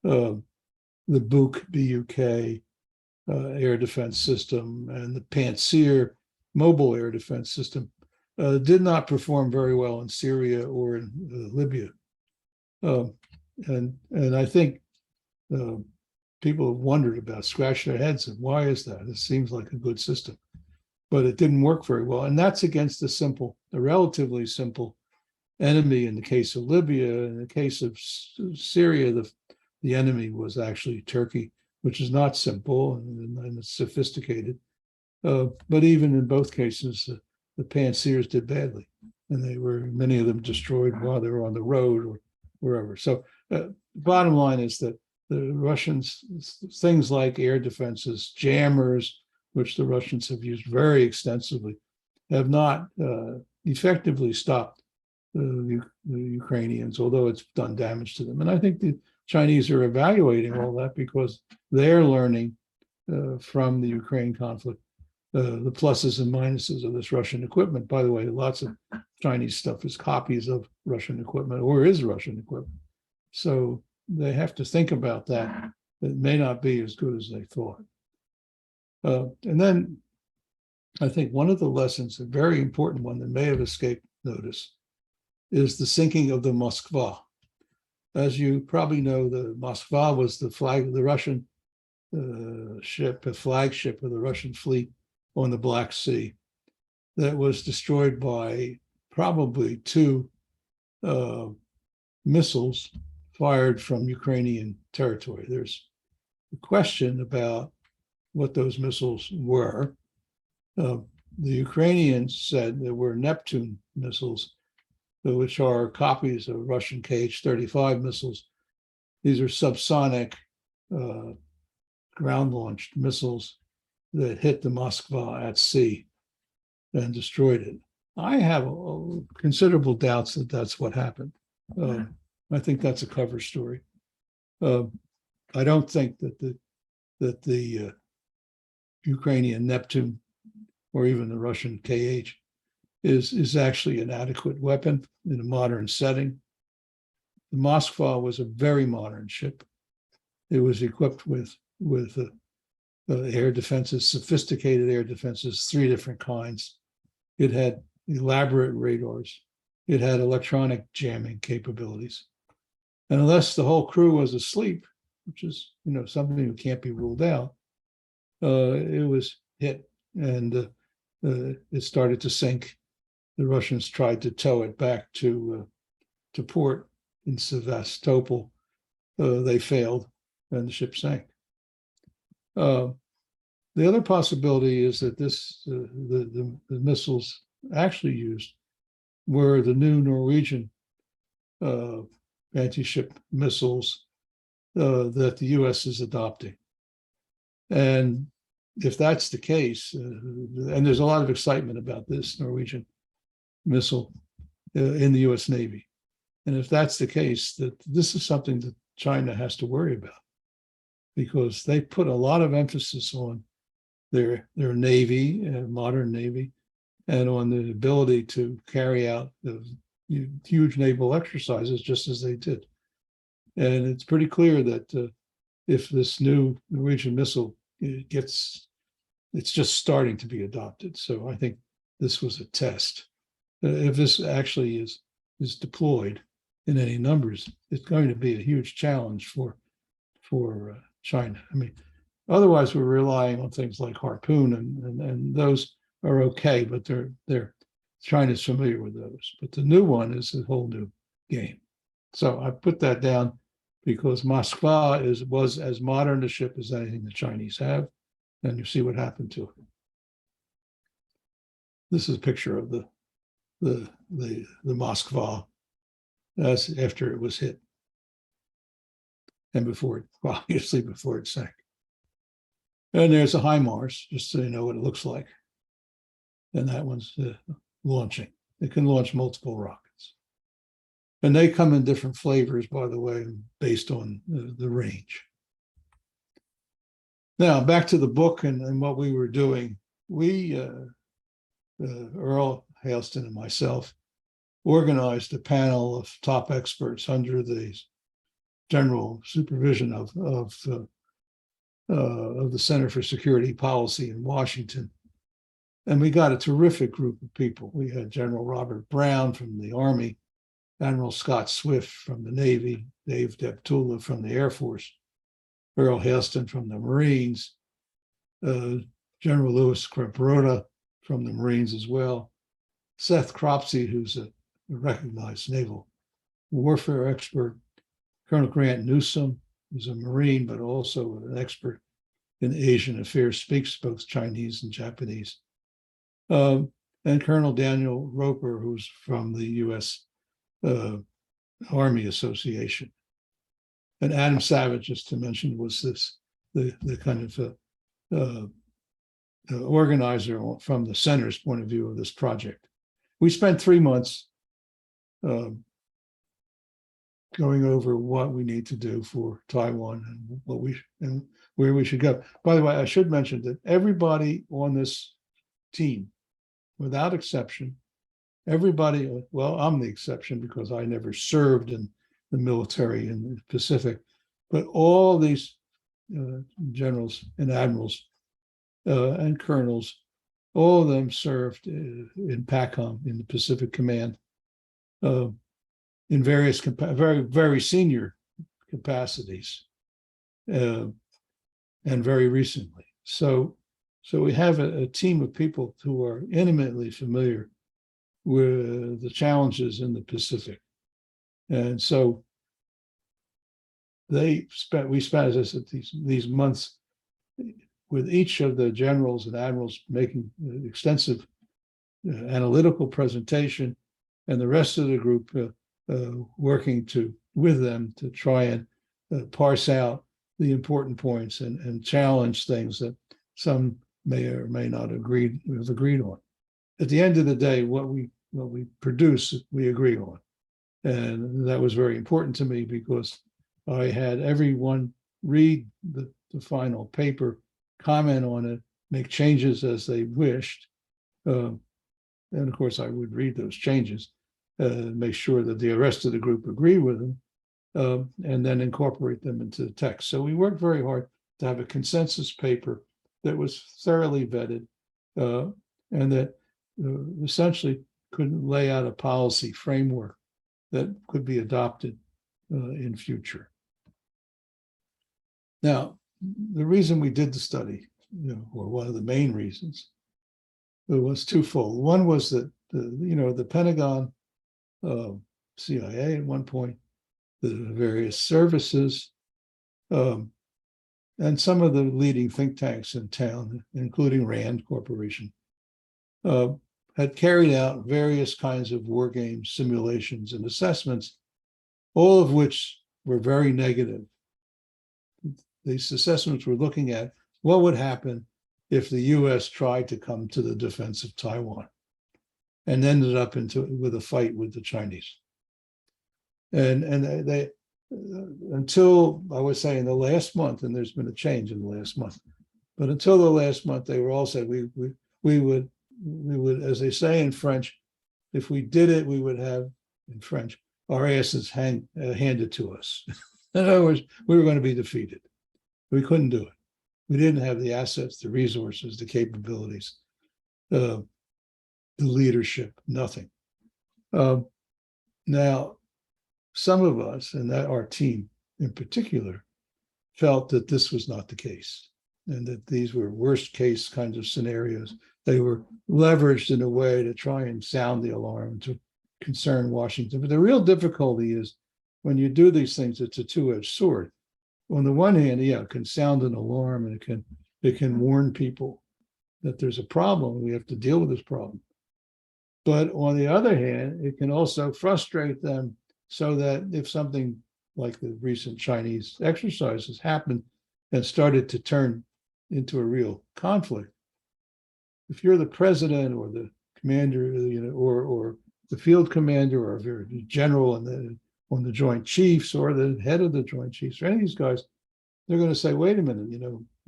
the BUK air defense system and the Pantsir mobile air defense system, did not perform very well in Syria or in Libya. And I think people have wondered about, scratched their heads, and why is that? It seems like a good system, but it didn't work very well. And that's against a relatively simple enemy in the case of Libya. In the case of Syria, the enemy was actually Turkey, which is not simple and it's sophisticated. But even in both cases, the Pantsirs did badly, and many of them destroyed while they were on the road or wherever. So bottom line is that the Russians, things like air defenses, jammers, which the Russians have used very extensively, have not effectively stopped the Ukrainians, although it's done damage to them. And I think the Chinese are evaluating all that because they're learning from the Ukraine conflict the pluses and minuses of this Russian equipment. By the way, lots of Chinese stuff is copies of Russian equipment or is Russian equipment. So they have to think about that. It may not be as good as they thought. And then I think one of the lessons, a very important one that may have escaped notice, is the sinking of the Moskva. As you probably know, the Moskva was the Russian ship, a flagship of the Russian fleet on the Black Sea that was destroyed by probably 2 missiles fired from Ukrainian territory. There's a question about what those missiles were. The Ukrainians said there were Neptune missiles, which are copies of Russian KH-35 missiles. These are subsonic ground-launched missiles that hit the Moskva at sea and destroyed it. I have considerable doubts that that's what happened. I think that's a cover story. I don't think that the Ukrainian Neptune or even the Russian KH is actually an adequate weapon in a modern setting. The Moskva was a very modern ship. It was equipped with air defenses, sophisticated air defenses, 3 different kinds. It had elaborate radars. It had electronic jamming capabilities. And unless the whole crew was asleep, which is, something that can't be ruled out, it was hit and it started to sink. The Russians tried to tow it back to port in Sevastopol. They failed and the ship sank. The other possibility is that the missiles actually used were the new Norwegian anti-ship missiles that the US is adopting. And if that's the case, and there's a lot of excitement about this Norwegian missile in the US Navy. And if that's the case, that this is something that China has to worry about, because they put a lot of emphasis on their Navy, modern Navy, and on the ability to carry out the huge naval exercises just as they did. And it's pretty clear that if this new Norwegian missile it's just starting to be adopted. So I think this was a test. If this actually is deployed in any numbers, it's going to be a huge challenge for China. I mean, otherwise we're relying on things like Harpoon and those are okay, but they're China's familiar with those. But the new one is a whole new game. So I put that down because Moskva was as modern a ship as anything the Chinese have, and you see what happened to it. This is a picture of the Moskva as after it was hit, and before it, obviously before it sank. And there's a HIMARS, just so you know what it looks like. And that one's launching. It can launch multiple rockets. And they come in different flavors, by the way, based on the range. Now, back to the book and what we were doing. We, Earl Hailston and myself, organized a panel of top experts under the general supervision of the Center for Security Policy in Washington. And we got a terrific group of people. We had General Robert Brown from the Army, Admiral Scott Swift from the Navy, Dave Deptula from the Air Force, Earl Hailston from the Marines, General Louis Creparota from the Marines as well, Seth Cropsey, who's a recognized naval warfare expert, Colonel Grant Newsom, who's a Marine, but also an expert in Asian affairs, speaks both Chinese and Japanese, and Colonel Daniel Roper, who's from the U.S. Army Association. And Adam Savage, just to mention, was the kind of organizer from the center's point of view of this project. We spent 3 months going over what we need to do for Taiwan and where we should go. By the way, I should mention that everybody on this team, without exception, everybody, well, I'm the exception because I never served in the military in the Pacific, but all these generals and admirals and colonels, all of them served in PACOM, in the Pacific Command, in various very senior capacities, and very recently. So we have a team of people who are intimately familiar with the challenges in the Pacific, and so we spent, as I said, these months with each of the generals and admirals making extensive analytical presentation, and the rest of the group working with them to try and parse out the important points and challenge things that some may or may not have agreed on. At the end of the day, what we produce, we agree on. And that was very important to me because I had everyone read the final paper, comment on it, make changes as they wished. And of course, I would read those changes, make sure that the rest of the group agree with them. and then incorporate them into the text. So we worked very hard to have a consensus paper that was thoroughly vetted and that essentially could lay out a policy framework that could be adopted in future. Now, the reason we did the study, or one of the main reasons, it was twofold. One was that the Pentagon, CIA at one point, the various services, and some of the leading think tanks in town, including RAND Corporation, had carried out various kinds of war game simulations and assessments, all of which were very negative. These assessments were looking at what would happen if the US tried to come to the defense of Taiwan and ended up with a fight with the Chinese. And they until I would say in the last month, and there's been a change in the last month, but until the last month, they were all said we would, as they say in French, if we did it, we would have, in French, our asses handed to us. In other words, we were going to be defeated. We couldn't do it. We didn't have the assets, the resources, the capabilities, the leadership, nothing. Now, some of us, and that our team in particular, felt that this was not the case, and that these were worst case kinds of scenarios. They were leveraged in a way to try and sound the alarm, to concern Washington. But the real difficulty is when you do these things, it's a two-edged sword. On the one hand, yeah, it can sound an alarm, and it can warn people that there's a problem. We have to deal with this problem. But on the other hand, it can also frustrate them so that if something like the recent Chinese exercises happened and started to turn into a real conflict, if you're the president or the commander, or the field commander, or if you're a general on the Joint Chiefs, or the head of the Joint Chiefs, or any of these guys, they're going to say, wait a minute,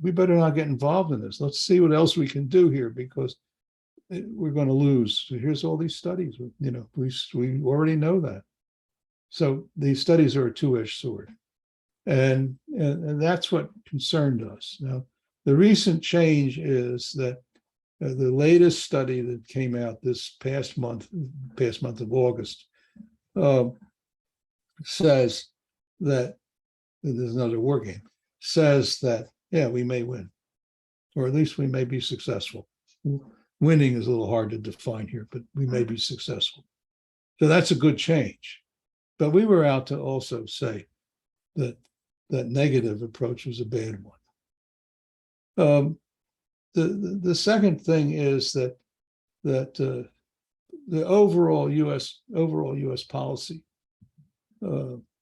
we better not get involved in this. Let's see what else we can do here, because we're going to lose. So here's all these studies, we already know that. So these studies are a two-edged sword. And that's what concerned us. Now, the recent change is that the latest study that came out this past month of August, says that, there's another war game, says that, yeah, we may win, or at least we may be successful. Winning is a little hard to define here, but we may be successful. So that's a good change. But we were out to also say that that negative approach was a bad one. The second thing is that the overall U.S. policy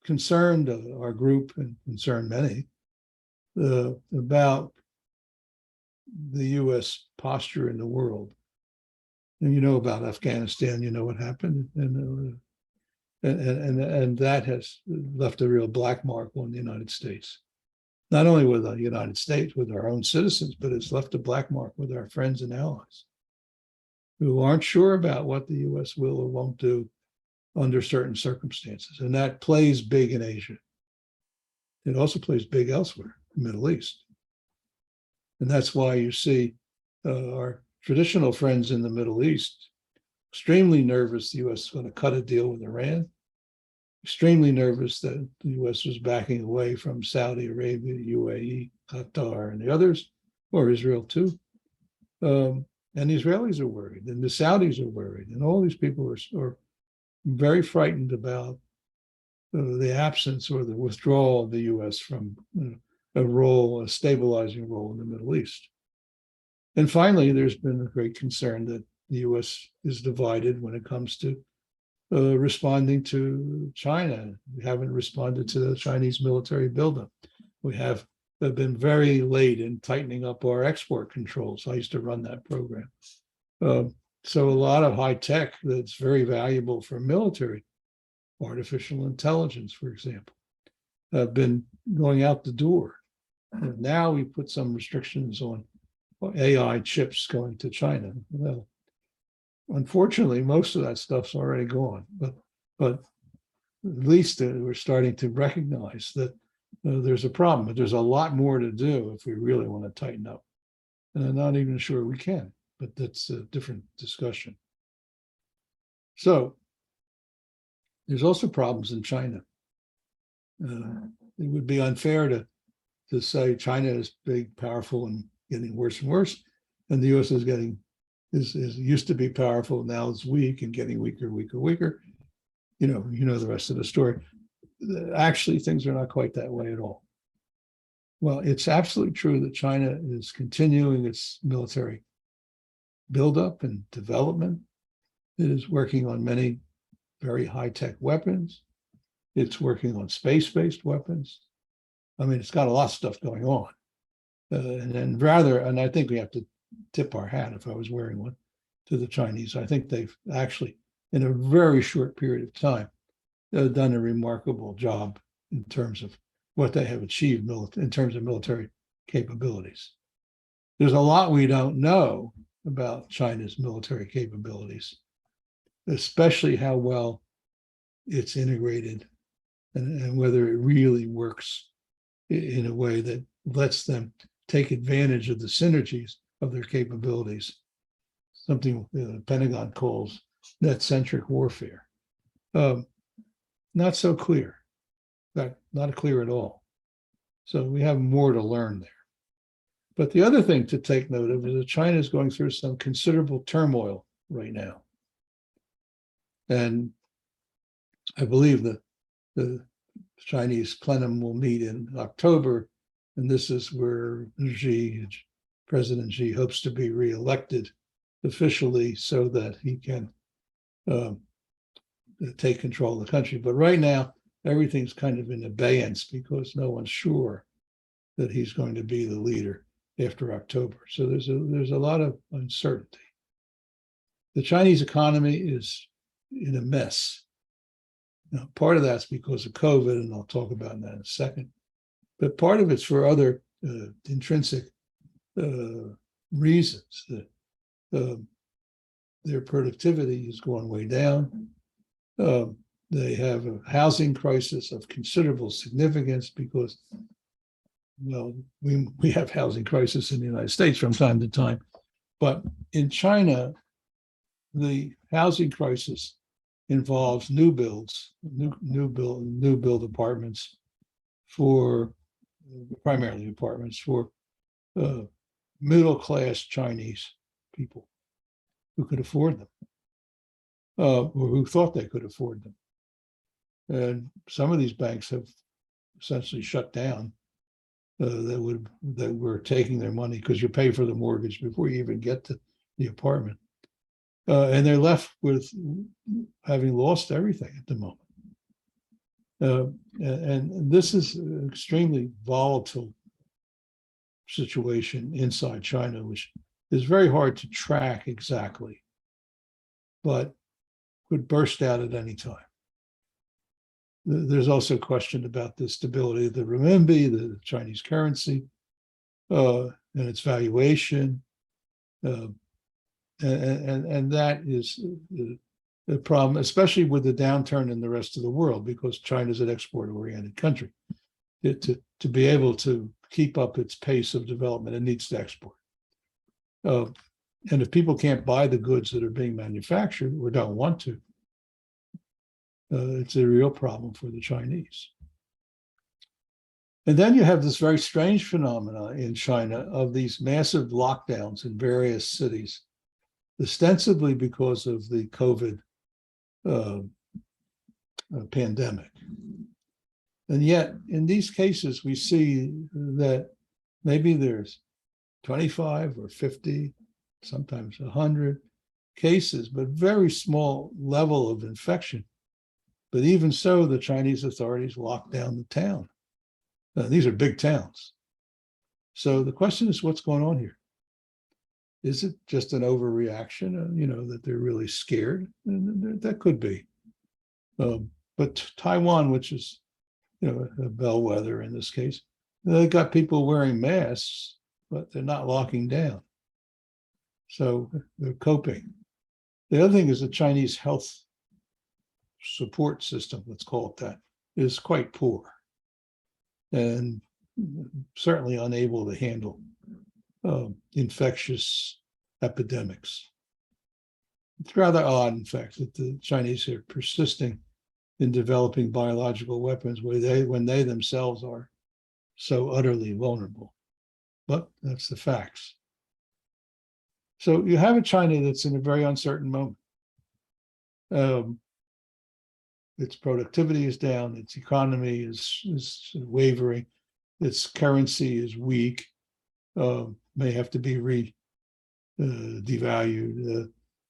concerned our group and concerned many about the U.S. posture in the world. And about Afghanistan, what happened, and that has left a real black mark on the United States. Not only with the United States, with our own citizens, but it's left a black mark with our friends and allies who aren't sure about what the U.S. will or won't do under certain circumstances. And that plays big in Asia. It also plays big elsewhere, the Middle East. And that's why you see our traditional friends in the Middle East extremely nervous the U.S. is going to cut a deal with Iran, extremely nervous that the U.S. was backing away from Saudi Arabia, UAE, Qatar, and the others, or Israel too. And the Israelis are worried, and the Saudis are worried, and all these people are very frightened about the absence or the withdrawal of the U.S. from a stabilizing role in the Middle East. And finally, there's been a great concern that the U.S. is divided when it comes to responding to China. We haven't responded to the Chinese military buildup. We have been very late in tightening up our export controls. I used to run that program. So a lot of high tech that's very valuable for military, artificial intelligence, for example, have been going out the door. And now we put some restrictions on AI chips going to China. Well, unfortunately, most of that stuff's already gone, but at least we're starting to recognize that there's a problem, but there's a lot more to do if we really want to tighten up. And I'm not even sure we can, but that's a different discussion. So there's also problems in China. It would be unfair to say China is big, powerful, and getting worse and worse, and the U.S. is used to be powerful, now it's weak and getting weaker, weaker, weaker. You know the rest of the story. Actually, things are not quite that way at all. Well, it's absolutely true that China is continuing its military buildup and development. It is working on many very high-tech weapons. It's working on space-based weapons. I mean, it's got a lot of stuff going on. And I think we have to tip our hat, if I was wearing one, to the Chinese. I think they've actually, in a very short period of time, done a remarkable job in terms of what they have achieved in terms of military capabilities. There's a lot we don't know about China's military capabilities, especially how well it's integrated and whether it really works in a way that lets them take advantage of the synergies of their capabilities, something the Pentagon calls net-centric warfare. Not so clear, not clear at all. So we have more to learn there. But the other thing to take note of is that China is going through some considerable turmoil right now. And I believe that the Chinese plenum will meet in October, and this is where President Xi hopes to be reelected officially so that he can take control of the country. But right now, everything's kind of in abeyance because no one's sure that he's going to be the leader after October. So there's a lot of uncertainty. The Chinese economy is in a mess. Now, part of that's because of COVID, and I'll talk about that in a second. But part of it's for other intrinsic reasons. Their productivity is going way down. They have a housing crisis of considerable significance because, well, we have housing crisis in the United States from time to time, but in China, the housing crisis involves new build apartments for primarily apartments for middle-class Chinese people who could afford them, or who thought they could afford them. And some of these banks have essentially shut down that were taking their money because you pay for the mortgage before you even get to the apartment. And they're left with having lost everything at the moment. And this is an extremely volatile situation inside China, which is very hard to track exactly, but could burst out at any time. There's also a question about the stability of the renminbi, the Chinese currency, and its valuation. And that is the problem, especially with the downturn in the rest of the world, because China is an export-oriented country. To be able to keep up its pace of development, it needs to export. And if people can't buy the goods that are being manufactured or don't want to, it's a real problem for the Chinese. And then you have this very strange phenomena in China of these massive lockdowns in various cities, ostensibly because of the COVID pandemic. And yet, in these cases, we see that maybe there's 25 or 50, sometimes 100 cases, but very small level of infection. But even so, the Chinese authorities locked down the town. These are big towns. So the question is, what's going on here? Is it just an overreaction, that they're really scared? And that could be. But Taiwan, which is, a bellwether in this case, they got people wearing masks, but they're not locking down. So they're coping. The other thing is the Chinese health support system, let's call it that, is quite poor and certainly unable to handle infectious epidemics. It's rather odd, in fact, that the Chinese are persisting in developing biological weapons when they themselves are so utterly vulnerable. But that's the facts. So you have a China that's in a very uncertain moment. Its productivity is down, its economy is wavering, its currency is weak, may have to be devalued.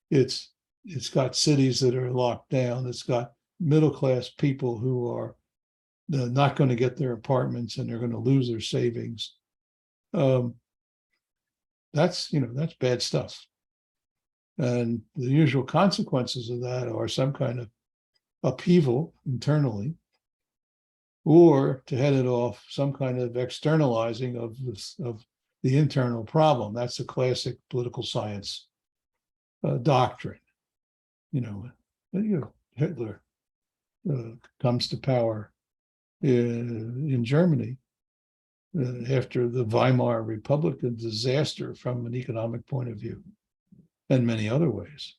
It's got cities that are locked down. It's got middle-class people who are not going to get their apartments and they're going to lose their savings. That's bad stuff. And the usual consequences of that are some kind of upheaval internally, or to head it off, some kind of externalizing of the internal problem. That's a classic political science doctrine. Hitler comes to power in Germany after the Weimar Republic, a disaster from an economic point of view, and many other ways.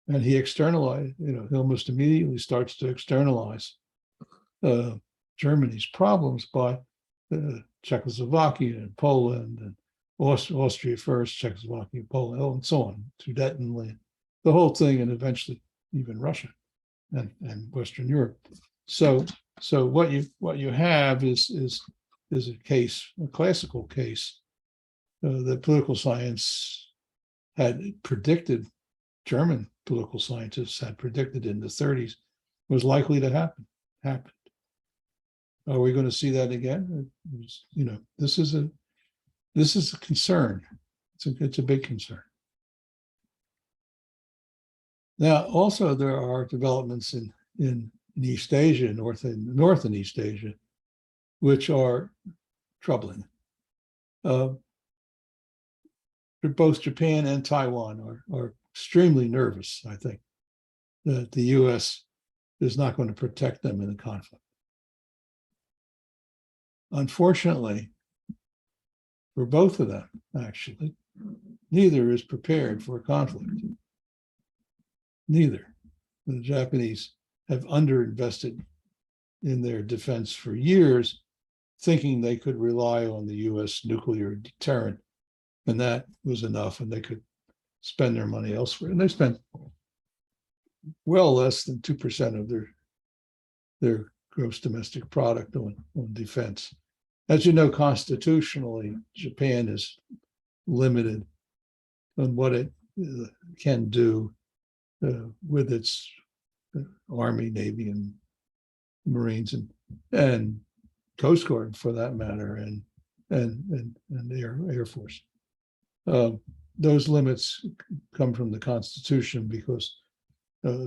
And he externalized, he almost immediately starts to externalize Germany's problems by Czechoslovakia and Poland and Austria first, Czechoslovakia, Poland, and so on, Sudetenland, the whole thing, and eventually even Russia and Western Europe. So what you have is a classical case that political science had predicted, German political scientists had predicted in the 30s was likely to happened. Are we going to see that again? This is a concern. It's a big concern. Now, also there are developments in East Asia, North and East Asia, which are troubling. Both Japan and Taiwan are extremely nervous, I think, that the US is not going to protect them in the conflict. Unfortunately, for both of them, actually, neither is prepared for a conflict. Neither. The Japanese have underinvested in their defense for years, thinking they could rely on the US nuclear deterrent, and that was enough, and they could spend their money elsewhere. And they spent well less than 2% of their gross domestic product on defense. As you know, constitutionally, Japan is limited on what it can do with its Army, Navy, and Marines, and Coast Guard, for that matter, and the Air Force. Those limits come from the Constitution because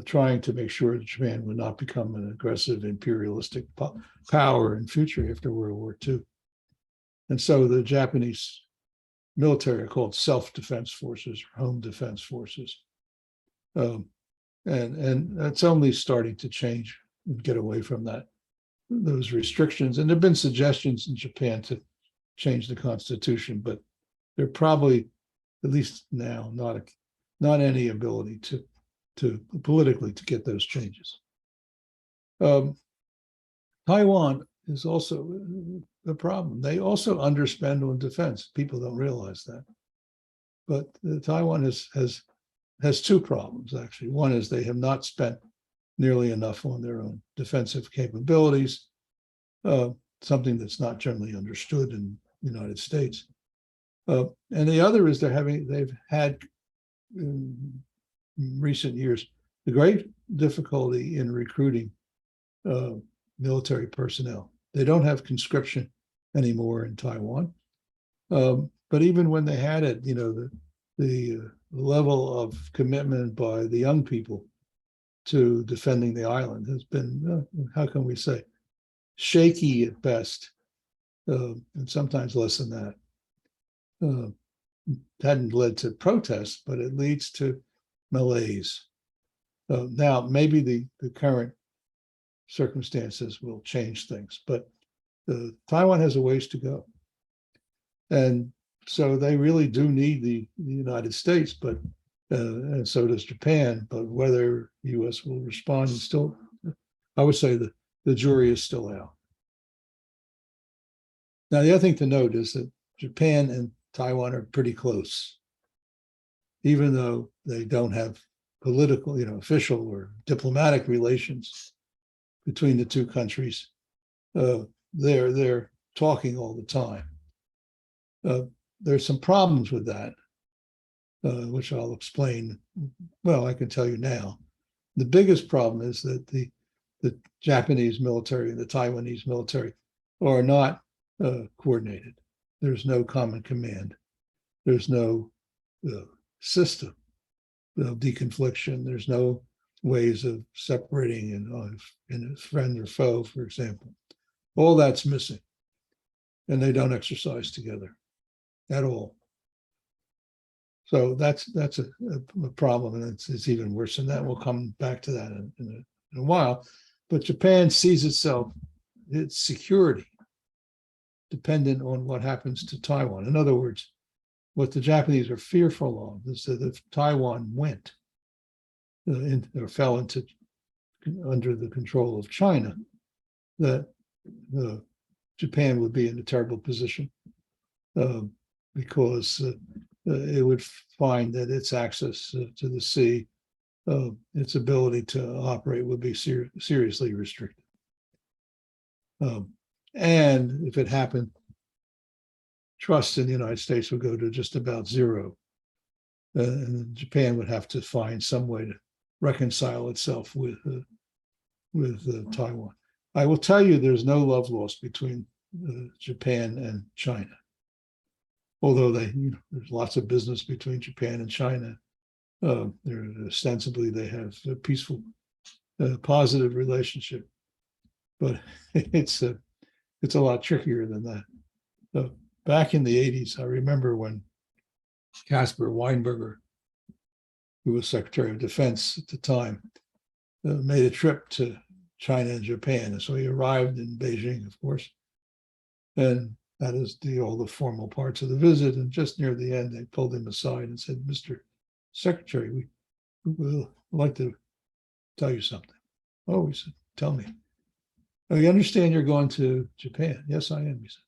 trying to make sure that Japan would not become an aggressive imperialistic power in future after World War II. And so the Japanese military are called self-defense forces, or home defense forces. And it's only starting to change and get away from those restrictions. And there have been suggestions in Japan to change the Constitution, but there probably, at least now, not any ability to politically to get those changes. Taiwan is also a problem. They also underspend on defense. People don't realize that. But Taiwan has two problems, actually. One is they have not spent nearly enough on their own defensive capabilities, something that's not generally understood in the United States. And the other is they've had in recent years the great difficulty in recruiting military personnel. They don't have conscription anymore in Taiwan. But even when they had it, the level of commitment by the young people to defending the island has been, how can we say, shaky at best, and sometimes less than that. Hadn't led to protests, but it leads to malaise. Now, maybe the current circumstances will change things, but Taiwan has a ways to go. And so they really do need the United States, but and so does Japan. But whether the US will respond is still, I would say the jury is still out. Now, the other thing to note is that Japan and Taiwan are pretty close, even though they don't have political, official or diplomatic relations between the two countries. They're talking all the time. There's some problems with that, which I'll explain. Well, I can tell you now. The biggest problem is that the Japanese military and the Taiwanese military are not coordinated. There's no common command. There's no system of deconfliction. There's no ways of separating in a friend or foe, for example. All that's missing. And they don't exercise together at all. So that's a problem, and it's even worse than that. We'll come back to that in a while. But Japan sees its security dependent on what happens to Taiwan. In other words, what the Japanese are fearful of is that if Taiwan went or fell under the control of China, that Japan would be in a terrible position because it would find that its access to the sea, its ability to operate would be seriously restricted. And if it happened, trust in the United States would go to just about zero. And Japan would have to find some way to reconcile itself with Taiwan. I will tell you there's no love lost between Japan and China. Although there's lots of business between Japan and China. Ostensibly they have a peaceful, positive relationship, but it's a lot trickier than that. Back in the 80s, I remember when Caspar Weinberger, who was Secretary of Defense at the time, made a trip to China and Japan. And so he arrived in Beijing, of course, and that is all the formal parts of the visit. And just near the end, they pulled him aside and said, "Mr. Secretary, we would like to tell you something." "Oh," he said, "tell me." "Oh, you understand you're going to Japan?" "Yes, I am," he said.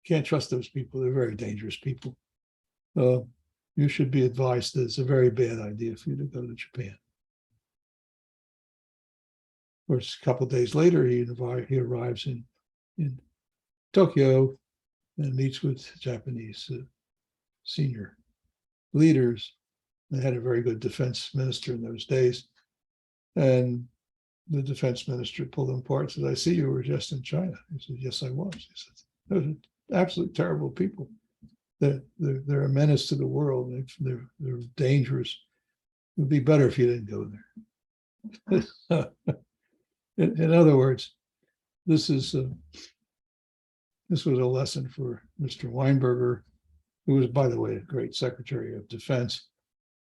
"Can't trust those people. They're very dangerous people. You should be advised that it's a very bad idea for you to go to Japan." Of course, a couple of days later, he arrives in Tokyo and meets with Japanese senior leaders. They had a very good defense minister in those days. And the defense minister pulled him apart and said, "I see you were just in China." He said, "Yes, I was." He said, "Those are absolutely terrible people. They're a menace to the world. They're dangerous. It would be better if you didn't go there." In other words, this was a lesson for Mr. Weinberger, who was, by the way, a great Secretary of Defense.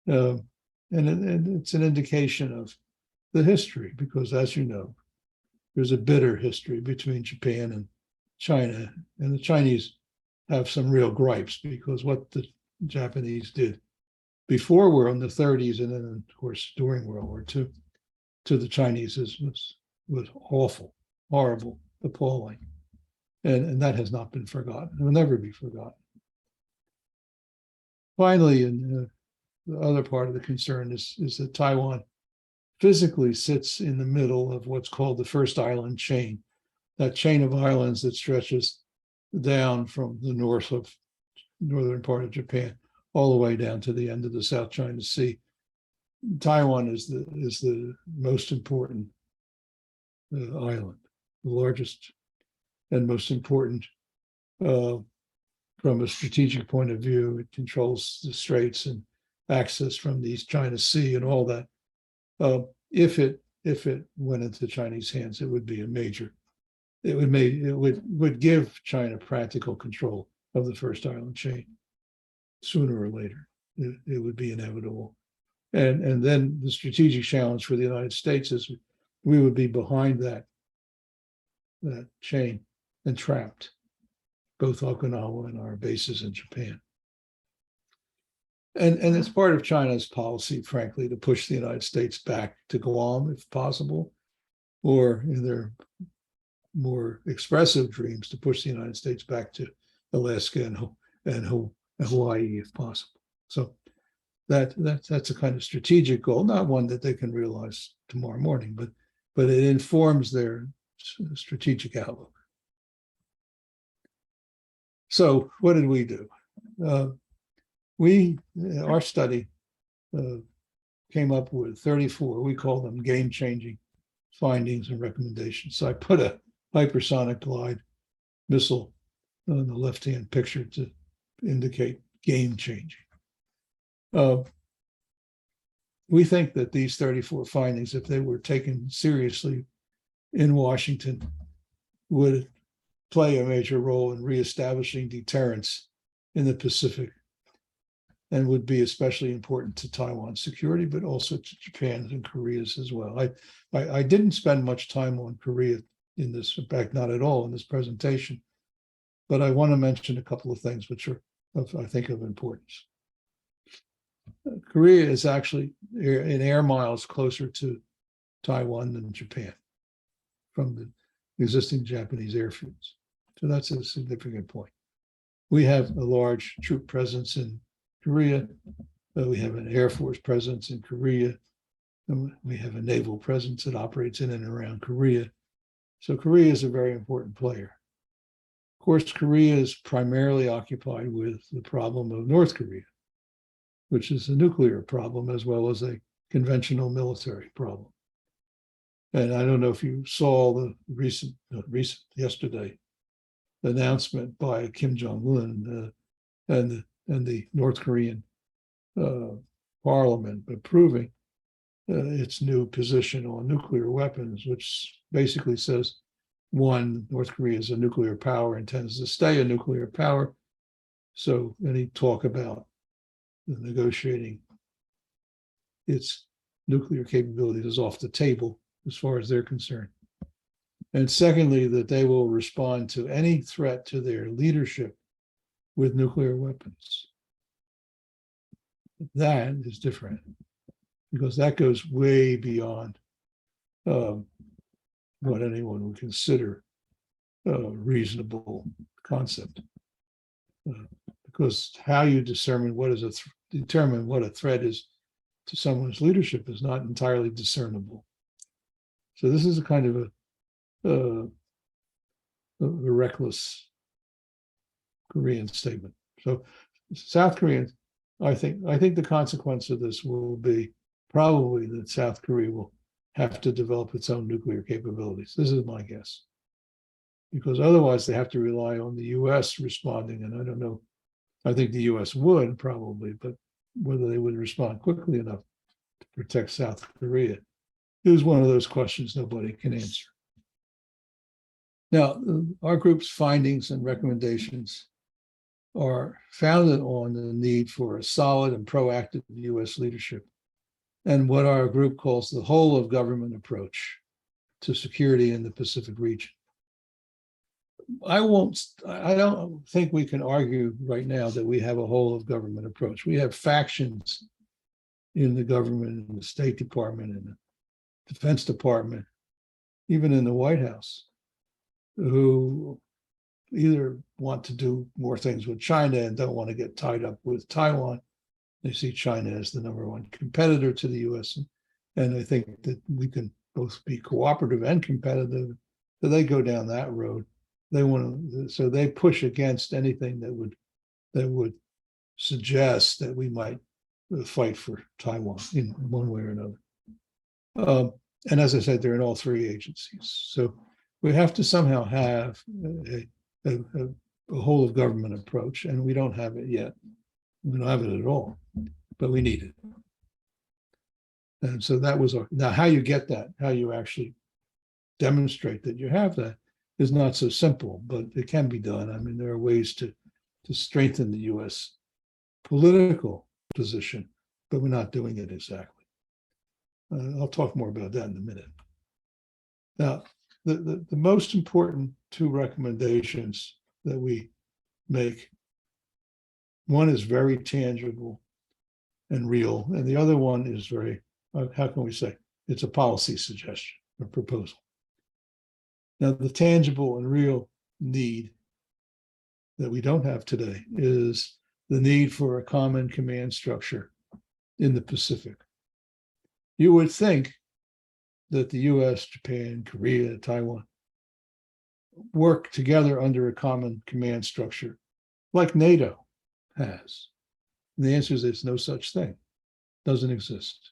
And it's an indication of the history, because as you know, there's a bitter history between Japan and China, and the Chinese have some real gripes because what the Japanese did before we're in the 30s and then, of course, during World War II to the Chinese was awful, horrible, appalling. And that has not been forgotten. It will never be forgotten. Finally, and the other part of the concern is that Taiwan physically sits in the middle of what's called the first island chain, that chain of islands that stretches down from the northern part of Japan all the way down to the end of the South China Sea. Taiwan is the most important island, the largest and most important from a strategic point of view. It controls the straits and access from the East China Sea and all that. If it went into Chinese hands, it would be a major. It would give China practical control of the first island chain sooner or later. It would be inevitable. And then the strategic challenge for the United States is we would be behind that chain and trapped, both Okinawa and our bases in Japan. And it's part of China's policy, frankly, to push the United States back to Guam if possible, or in their more expressive dreams to push the United States back to Alaska and Hawaii if possible. So that's a kind of strategic goal, not one that they can realize tomorrow morning, but it informs their strategic outlook. So what did we do? Our study came up with 34, we call them game-changing findings and recommendations. So I put a hypersonic glide missile on the left-hand picture to indicate game-changing. We think that these 34 findings, if they were taken seriously in Washington, would play a major role in reestablishing deterrence in the Pacific, and would be especially important to Taiwan's security, but also to Japan's and Korea's as well. I didn't spend much time on Korea in this, in fact, not at all in this presentation, but I want to mention a couple of things which are, I think, of importance. Korea is actually in air miles closer to Taiwan than Japan from the existing Japanese airfields. So that's a significant point. We have a large troop presence in Korea. We have an Air Force presence in Korea. And we have a naval presence that operates in and around Korea. So Korea is a very important player. Of course, Korea is primarily occupied with the problem of North Korea, which is a nuclear problem as well as a conventional military problem. And I don't know if you saw the recent yesterday announcement by Kim Jong-un and the North Korean parliament approving its new position on nuclear weapons, which basically says, one, North Korea is a nuclear power, intends to stay a nuclear power. So any talk about negotiating its nuclear capabilities is off the table as far as they're concerned. And secondly, that they will respond to any threat to their leadership with nuclear weapons. That is different because that goes way beyond what anyone would consider a reasonable concept. Because how you determine what is determine what a threat is to someone's leadership is not entirely discernible. So this is a kind of a reckless Korean statement. So South Koreans, I think the consequence of this will be probably that South Korea will have to develop its own nuclear capabilities. This is my guess. Because otherwise they have to rely on the US responding, and I don't know, I think the US would probably, but whether they would respond quickly enough to protect South Korea is one of those questions nobody can answer. Now, our group's findings and recommendations are founded on the need for a solid and proactive US leadership and what our group calls the whole of government approach to security in the Pacific region. I don't think we can argue right now that we have a whole of government approach. We have factions in the government, in the State Department, in the Defense Department, even in the White House, who either want to do more things with China and don't want to get tied up with Taiwan. They see China as the #1 competitor to the US. And I think that we can both be cooperative and competitive. So they go down that road. They want to, so they push against anything that would suggest that we might fight for Taiwan in one way or another. And as I said, they're in all three agencies. So we have to somehow have a whole of government approach, and we don't have it yet. We don't have it at all, but we need it. And so that was now how you get that, how you actually demonstrate that you have that is not so simple, but it can be done. I mean, there are ways to strengthen the US political position but we're not doing it exactly. I'll talk more about that in a minute. Now, the most important two recommendations that we make, one is very tangible and real, and the other one is very, how can we say, it's a policy suggestion or proposal. Now, the tangible and real need that we don't have today is the need for a common command structure in the Pacific. You would think that the US, Japan, Korea, Taiwan work together under a common command structure like NATO has. And the answer is there's no such thing. Doesn't exist.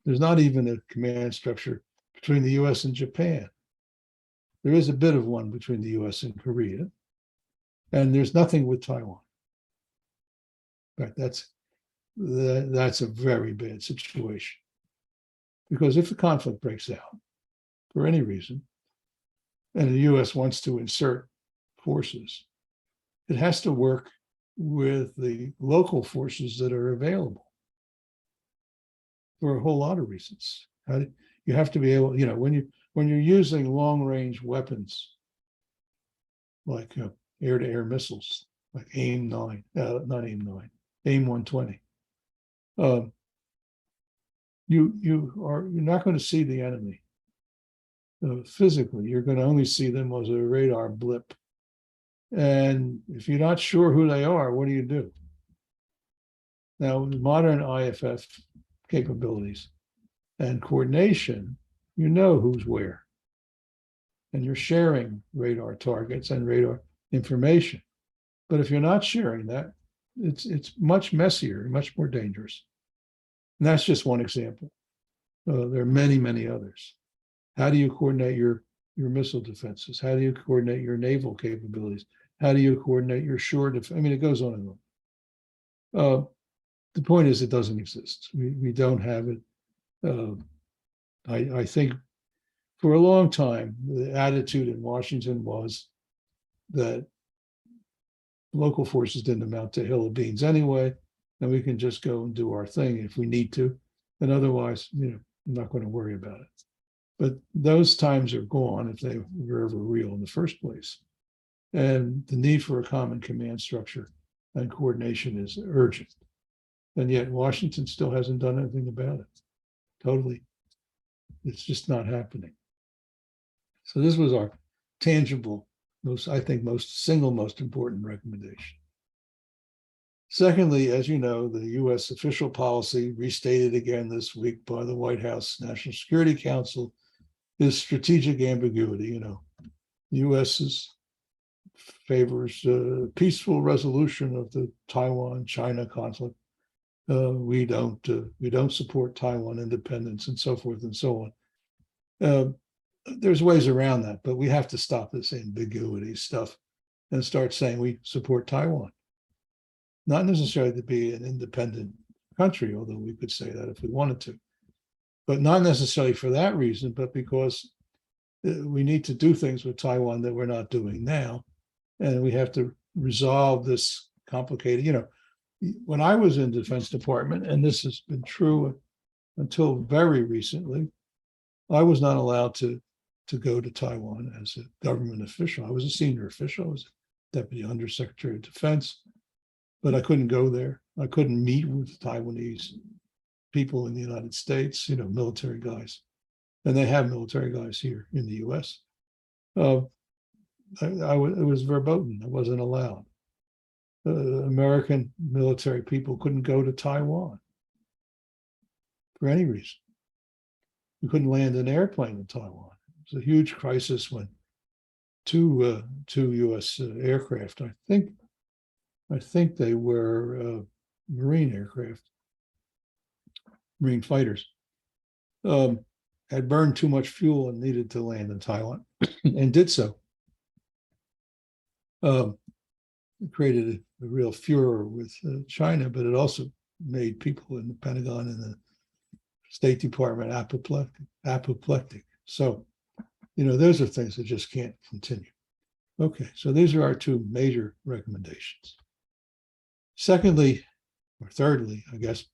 There's not even a command structure between the US and Japan. There is a bit of one between the US and Korea, and there's nothing with Taiwan. Right, that's a very bad situation. Because if the conflict breaks out for any reason, and the US wants to insert forces, it has to work with the local forces that are available for a whole lot of reasons. You have to be able, when you're using long-range weapons like air-to-air missiles, like AIM-9, not AIM-9, AIM-120, you're not going to see the enemy physically. You're going to only see them as a radar blip. And if you're not sure who they are, what do you do? Now, with modern IFF capabilities and coordination, you know who's where. And you're sharing radar targets and radar information. But if you're not sharing that, it's much messier, much more dangerous. And that's just one example. There are many, many others. How do you coordinate your missile defenses? How do you coordinate your naval capabilities? How do you coordinate your shore defense? I mean, it goes on and on. The point is, it doesn't exist. We don't have it. I think for a long time, the attitude in Washington was that local forces didn't amount to a hill of beans anyway, and we can just go and do our thing if we need to. And otherwise, I'm not going to worry about it. But those times are gone if they were ever real in the first place. And the need for a common command structure and coordination is urgent. And yet Washington still hasn't done anything about it. Totally. It's just not happening. So this was our tangible, most important recommendation. Secondly, as you know, the US official policy restated again this week by the White House National Security Council is strategic ambiguity. The US favors peaceful resolution of the Taiwan-China conflict. We don't support Taiwan independence and so forth and so on. There's ways around that, but we have to stop this ambiguity stuff and start saying we support Taiwan. Not necessarily to be an independent country, although we could say that if we wanted to, but not necessarily for that reason, but because we need to do things with Taiwan that we're not doing now. And we have to resolve this complicated, when I was in Defense Department, and this has been true until very recently, I was not allowed to go to Taiwan as a government official. I was a senior official. I was a Deputy Undersecretary of Defense, but I couldn't go there. I couldn't meet with Taiwanese people in the United States, military guys. And they have military guys here in the US. It was verboten. I wasn't allowed. American military people couldn't go to Taiwan for any reason. We couldn't land an airplane in Taiwan. It was a huge crisis when two US aircraft, I think they were Marine aircraft, Marine fighters, had burned too much fuel and needed to land in Taiwan and did so. It created a real furor with China, but it also made people in the Pentagon and the State Department apoplectic. So, those are things that just can't continue. Okay, so these are our two major recommendations. Secondly, or thirdly, I guess,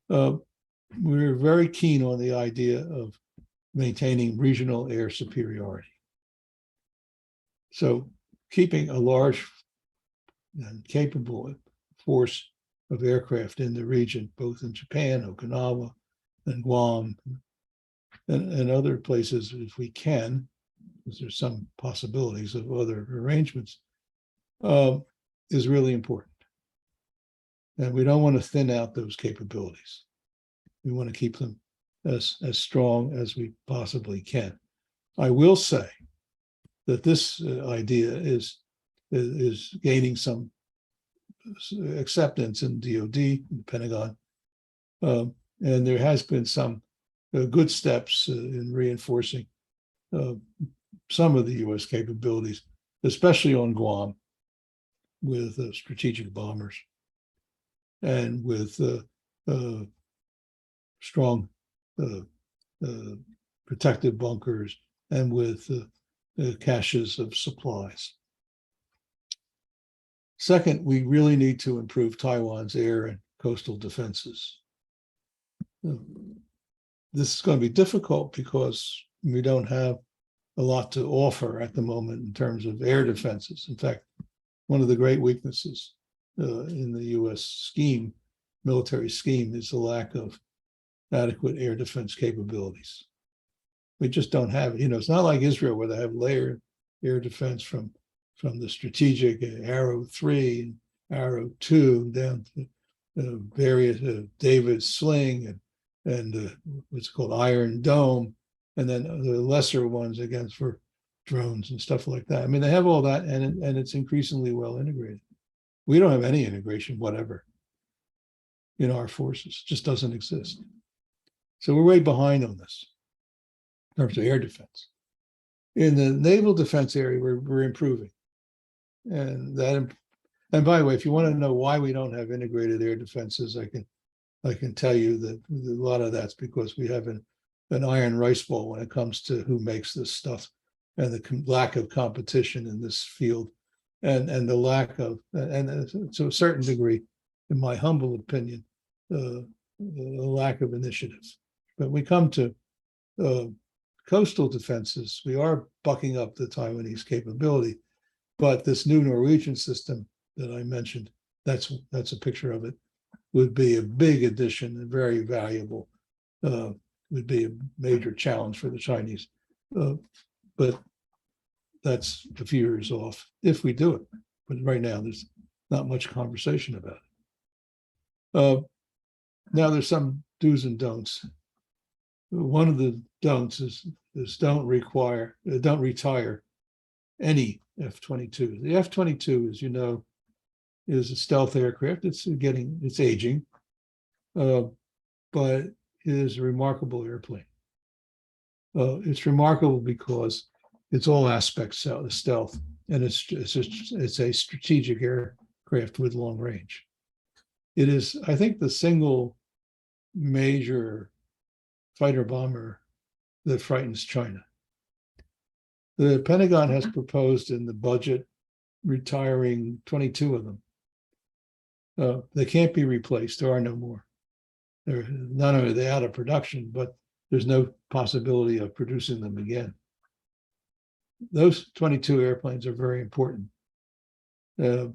we're very keen on the idea of maintaining regional air superiority. So keeping a large and capable force of aircraft in the region, both in Japan, Okinawa, and Guam, and other places, if we can, because there's some possibilities of other arrangements, is really important. And we don't want to thin out those capabilities. We want to keep them as strong as we possibly can. I will say that this idea is gaining some acceptance in DoD, in the Pentagon, and there has been some good steps in reinforcing some of the U.S. capabilities, especially on Guam, with strategic bombers and with strong protective bunkers and with caches of supplies. Second, we really need to improve Taiwan's air and coastal defenses. This is going to be difficult because we don't have a lot to offer at the moment in terms of air defenses. In fact, one of the great weaknesses in the U.S. scheme, military scheme, is the lack of adequate air defense capabilities. We just don't have it. You know, it's not like Israel where they have layered air defense from the strategic Arrow 3 and Arrow 2 down to various David Sling and what's called Iron Dome, and then the lesser ones against for drones and stuff like that. I mean, they have all that, and it's increasingly well integrated. We don't have any integration whatever in our forces. It just doesn't exist. So we're way behind on this in terms of air defense. In the naval defense area, we're improving. And by the way, if you want to know why we don't have integrated air defenses, I can tell you that a lot of that's because we have an iron rice bowl when it comes to who makes this stuff, and the lack of competition in this field, and the lack of, and to a certain degree, in my humble opinion, a lack of initiative. But we come to coastal defenses, we are bucking up the Taiwanese capability, but this new Norwegian system that I mentioned, that's a picture of it, would be a big addition and very valuable, would be a major challenge for the Chinese. But that's a few years off if we do it. But right now, there's not much conversation about it. Now there's some do's and don'ts. One of the don'ts is don't retire any F-22. The F-22, as you know, is a stealth aircraft. It's aging, but it is a remarkable airplane. It's remarkable because it's all aspects of stealth, and it's a strategic aircraft with long range. It is, I think, the single major fighter bomber that frightens China. The Pentagon has proposed in the budget retiring 22 of them. They can't be replaced. There are no more. Not only are they out of production, but there's no possibility of producing them again. Those 22 airplanes are very important. And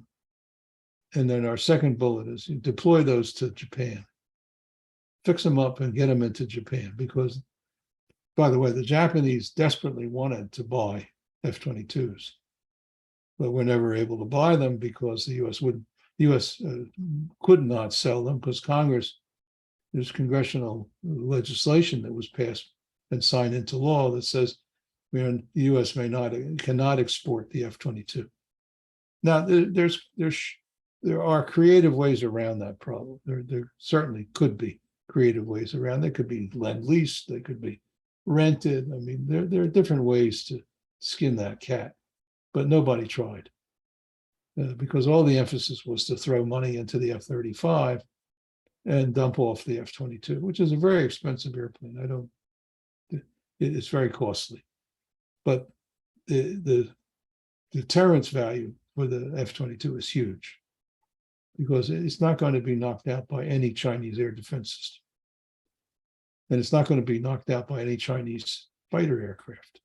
then our second bullet is you deploy those to Japan. Fix them up and get them into Japan, because, by the way, the Japanese desperately wanted to buy F-22s, but were never able to buy them because the U.S. Could not sell them because there's congressional legislation that was passed and signed into law that says the U.S. cannot export the F-22. Now, there are creative ways around that problem. There certainly could be creative ways around. They could be lend-lease, they could be rented. I mean, there are different ways to skin that cat, but nobody tried because all the emphasis was to throw money into the F-35 and dump off the F-22, which is a very expensive airplane. It's very costly, but the deterrence value for the F-22 is huge. because it's not going to be knocked out by any Chinese air defense system. And it's not going to be knocked out by any Chinese fighter aircraft.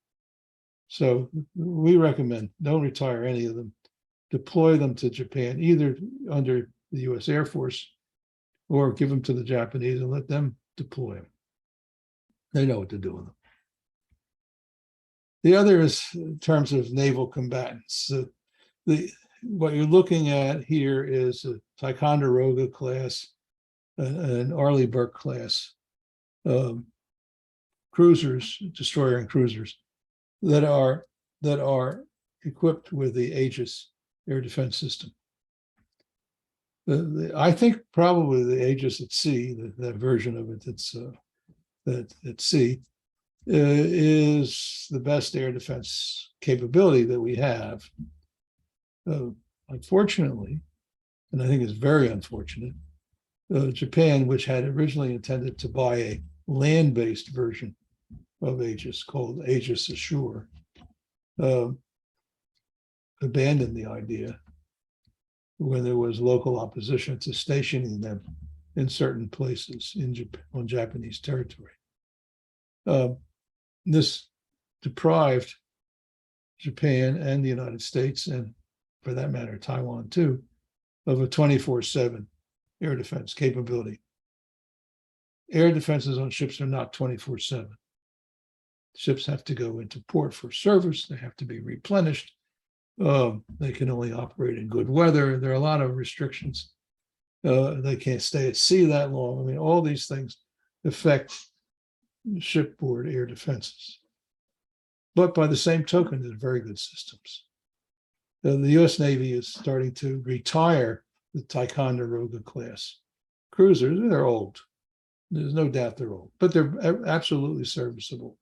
So we recommend don't retire any of them. Deploy them to Japan, either under the US Air Force or give them to the Japanese and let them deploy them. They know what to do with them. The other is in terms of naval combatants. What you're looking at here is a Ticonderoga class, an Arleigh Burke class cruisers, destroyer and cruisers that are equipped with the Aegis air defense system. I think probably the Aegis at sea, that version of it that at sea, is the best air defense capability that we have. Unfortunately, and I think it's very unfortunate, Japan, which had originally intended to buy a land-based version of Aegis called Aegis Ashore, abandoned the idea when there was local opposition to stationing them in certain places in Japan, on Japanese territory. This deprived Japan and the United States, and for that matter, Taiwan too, of a 24/7 air defense capability. Air defenses on ships are not 24/7. Ships have to go into port for service. They have to be replenished. They can only operate in good weather. There are a lot of restrictions. They can't stay at sea that long. I mean, all these things affect shipboard air defenses. But by the same token, they're very good systems. The US Navy is starting to retire the Ticonderoga class cruisers. They're old. There's no doubt they're old, but they're absolutely serviceable.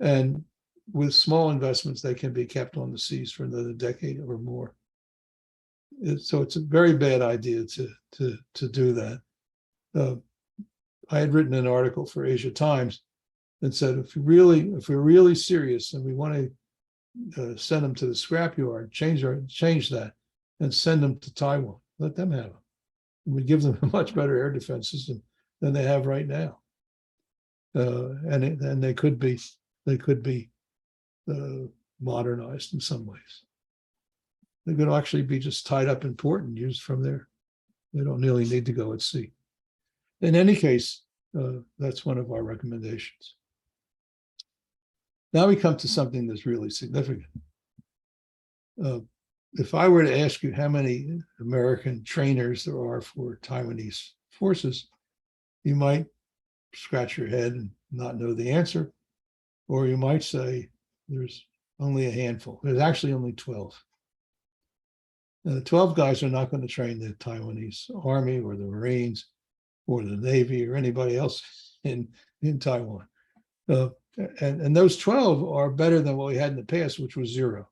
And with small investments, they can be kept on the seas for another decade or more. So it's a very bad idea to do that. I had written an article for Asia Times and said, if we're really serious and we want to send them to the scrapyard, change that and send them to Taiwan. Let them have them. And we give them a much better air defense system than they have right now. And they could be modernized in some ways. They could actually be just tied up in port and used from there. They don't really need to go at sea. In any case, that's one of our recommendations. Now we come to something that's really significant. If I were to ask you how many American trainers there are for Taiwanese forces, you might scratch your head and not know the answer, or you might say there's only a handful. There's actually only 12. Now, the 12 guys are not going to train the Taiwanese Army or the Marines or the Navy or anybody else in Taiwan. And those 12 are better than what we had in the past, which was 0.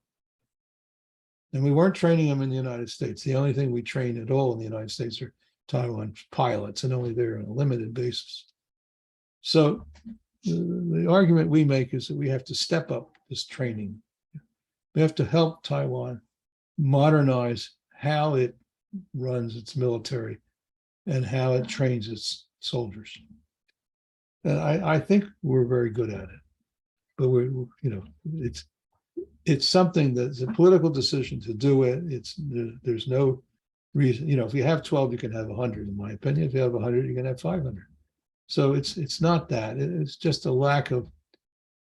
And we weren't training them in the United States. The only thing we train at all in the United States are Taiwan pilots, and only they're on a limited basis. So the argument we make is that we have to step up this training. We have to help Taiwan modernize how it runs its military and how it trains its soldiers. And I think we're very good at it, but it's something that's a political decision to do it. There's no reason, if you have 12, you can have 100, in my opinion. If you have 100, you can have 500. So it's not that. It's just a lack of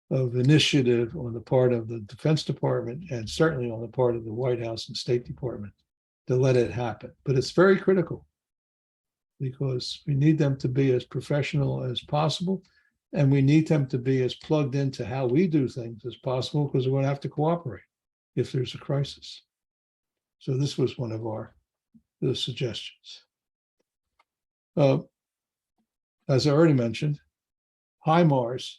initiative on the part of the Defense Department and certainly on the part of the White House and State Department to let it happen. But it's very critical because we need them to be as professional as possible, and we need them to be as plugged into how we do things as possible, because we're going to have to cooperate if there's a crisis. So this was one of the suggestions. As I already mentioned, HIMARS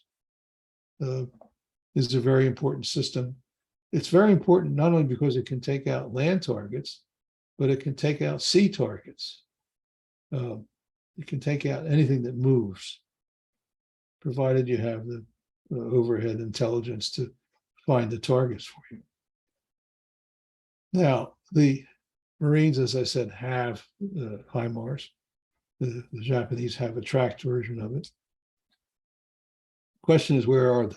is a very important system. It's very important not only because it can take out land targets, but it can take out sea targets. It can take out anything that moves, provided you have the overhead intelligence to find the targets for you. Now, the Marines, as I said, have HIMARS. The Japanese have a tracked version of it. Question is, where are they?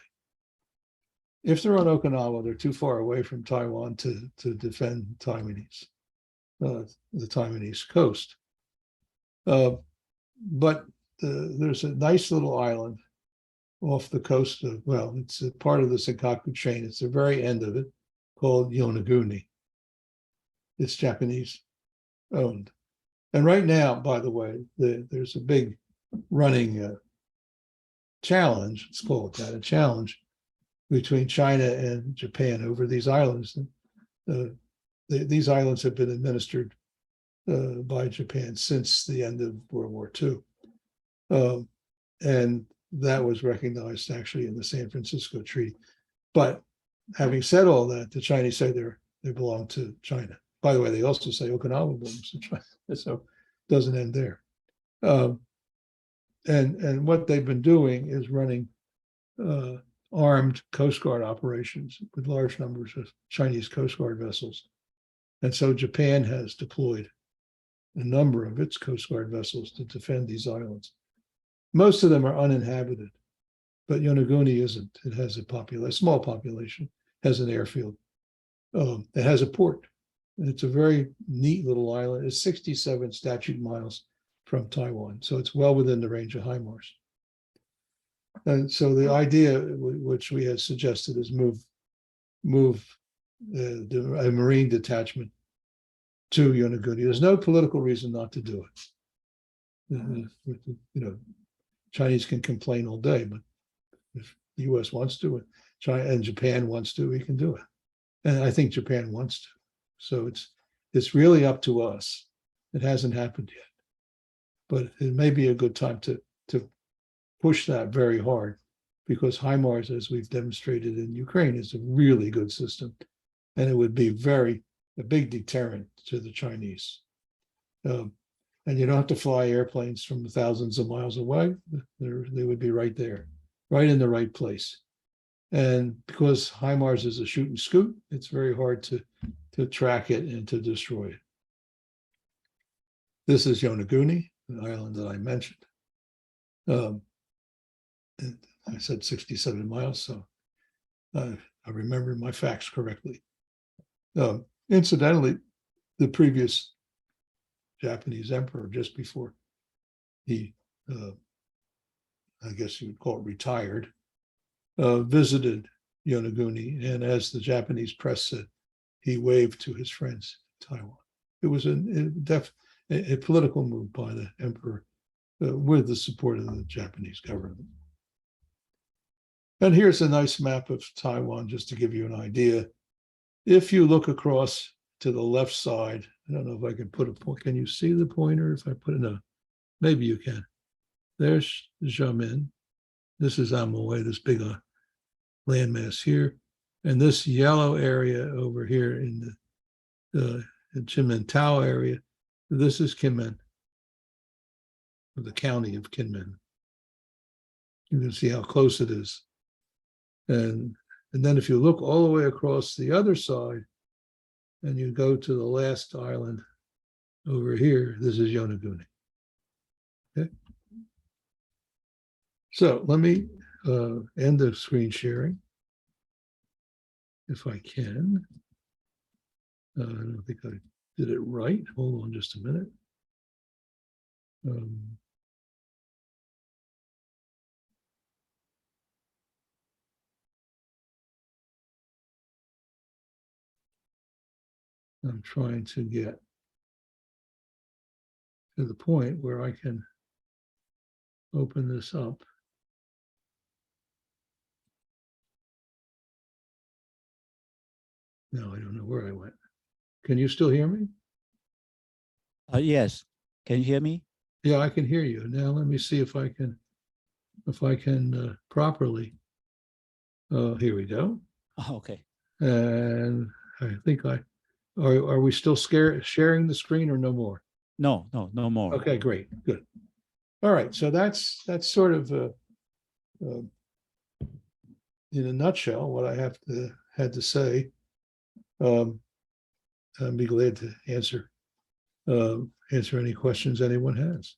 If they're on Okinawa, they're too far away from Taiwan to defend Taiwanese, the Taiwanese coast. But there's a nice little island off the coast of, well, it's a part of the Senkaku chain. It's the very end of it, called Yonaguni. It's Japanese owned. And right now, by the way, there's a big running challenge, let's call it that, a challenge between China and Japan over these islands. These islands have been administered by Japan since the end of World War II. And that was recognized actually in the San Francisco Treaty. But having said all that, the Chinese say they belong to China. By the way, they also say Okinawa belongs to China, so it doesn't end there. And what they've been doing is running armed Coast Guard operations with large numbers of Chinese Coast Guard vessels. And so Japan has deployed a number of its Coast Guard vessels to defend these islands. Most of them are uninhabited, but Yonaguni isn't. It has a small population, has an airfield. It has a port. It's a very neat little island. It's 67 statute miles from Taiwan, so it's well within the range of HIMARS. And so the idea, which we had suggested, is move a Marine detachment to Yonaguni. There's no political reason not to do it. Chinese can complain all day, but if the U.S. wants to, China and Japan wants to, we can do it. And I think Japan wants to. So it's really up to us. It hasn't happened yet, but it may be a good time to push that very hard, because HIMARS, as we've demonstrated in Ukraine, is a really good system, and it would be a big deterrent to the Chinese. And you don't have to fly airplanes from thousands of miles away. They would be right there, right in the right place. And because HIMARS is a shoot and scoot, it's very hard to track it and to destroy it. This is Yonaguni, the island that I mentioned. And I said 67 miles, so I remembered my facts correctly. Incidentally, the previous Japanese emperor, just before he, I guess you would call it, retired, visited Yonaguni, and as the Japanese press said, he waved to his friends in Taiwan. It was a political move by the emperor with the support of the Japanese government. And here's a nice map of Taiwan, just to give you an idea. If you look across to the left side, I don't know if I can put a point. Can you see the pointer? If I put it in maybe you can. There's Xiamen. This is Amoy, this big landmass here. And this yellow area over here in the Chimintao area, this is Kinmen, the county of Kinmen. You can see how close it is. And then if you look all the way across the other side, and you go to the last island over here, this is Yonaguni. Okay. So let me end the screen sharing, if I can. I don't think I did it right. Hold on just a minute. I'm trying to get to the point where I can open this up. No, I don't know where I went. Can you still hear me? Yes. Can you hear me? Yeah, I can hear you. Now let me see if I can properly. Here we go. Oh, okay. And I think are we still sharing the screen or no more? No more. Okay, great, good. All right, so that's sort of in a nutshell what I had to say. I'd be glad to answer answer any questions anyone has.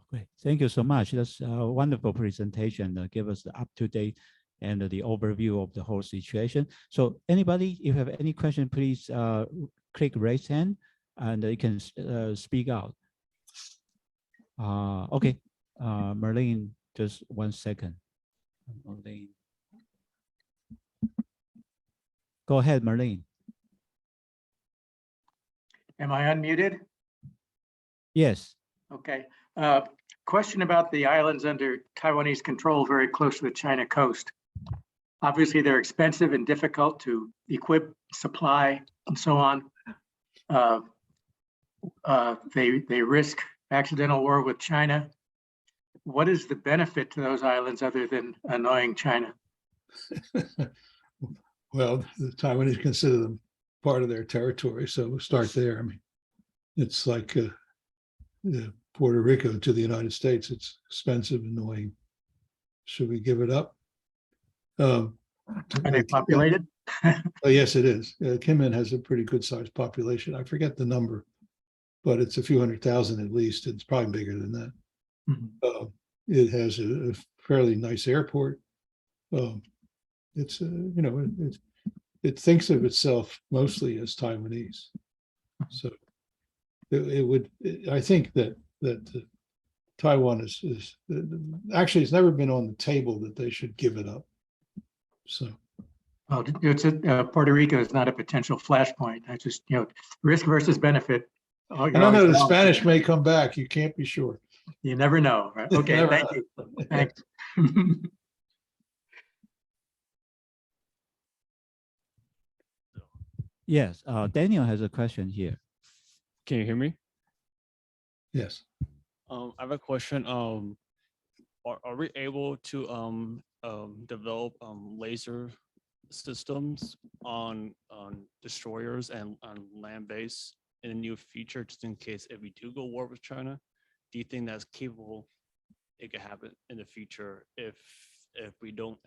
Great. Thank you so much. That's a wonderful presentation. Give us the up-to-date and the overview of the whole situation. So anybody, if you have any question, please click raise hand and you can speak out. Okay, Marlene, just 1 second. Marlene. Go ahead, Marlene. Am I unmuted? Yes. Okay. Question about the islands under Taiwanese control very close to the China coast. Obviously, they're expensive and difficult to equip, supply, and so on. They risk accidental war with China. What is the benefit to those islands other than annoying China? Well, the Taiwanese consider them part of their territory, so we'll start there. I mean, it's like Puerto Rico to the United States. It's expensive, annoying. Should we give it up? Are they populated? Oh, yes, it is. Kinmen has a pretty good sized population. I forget the number, but it's a few 100,000 at least. It's probably bigger than that. Mhm. It has a fairly nice airport. It's you know, it thinks of itself mostly as Taiwanese. So it would. I think that Taiwan is actually, it's never been on the table that they should give it up. So. Well, it's Puerto Rico is not a potential flashpoint. I just, risk versus benefit. I don't know, the Spanish may come back. You can't be sure. You never know, right? Okay, Never thank you. know. Thanks. Yes. Daniel has a question here. Can you hear me? Yes. I have a question. Are we able to develop laser systems on destroyers and on land base in the near future, just in case if we do go war with China? Do you think that's capable? It could happen in the future if we don't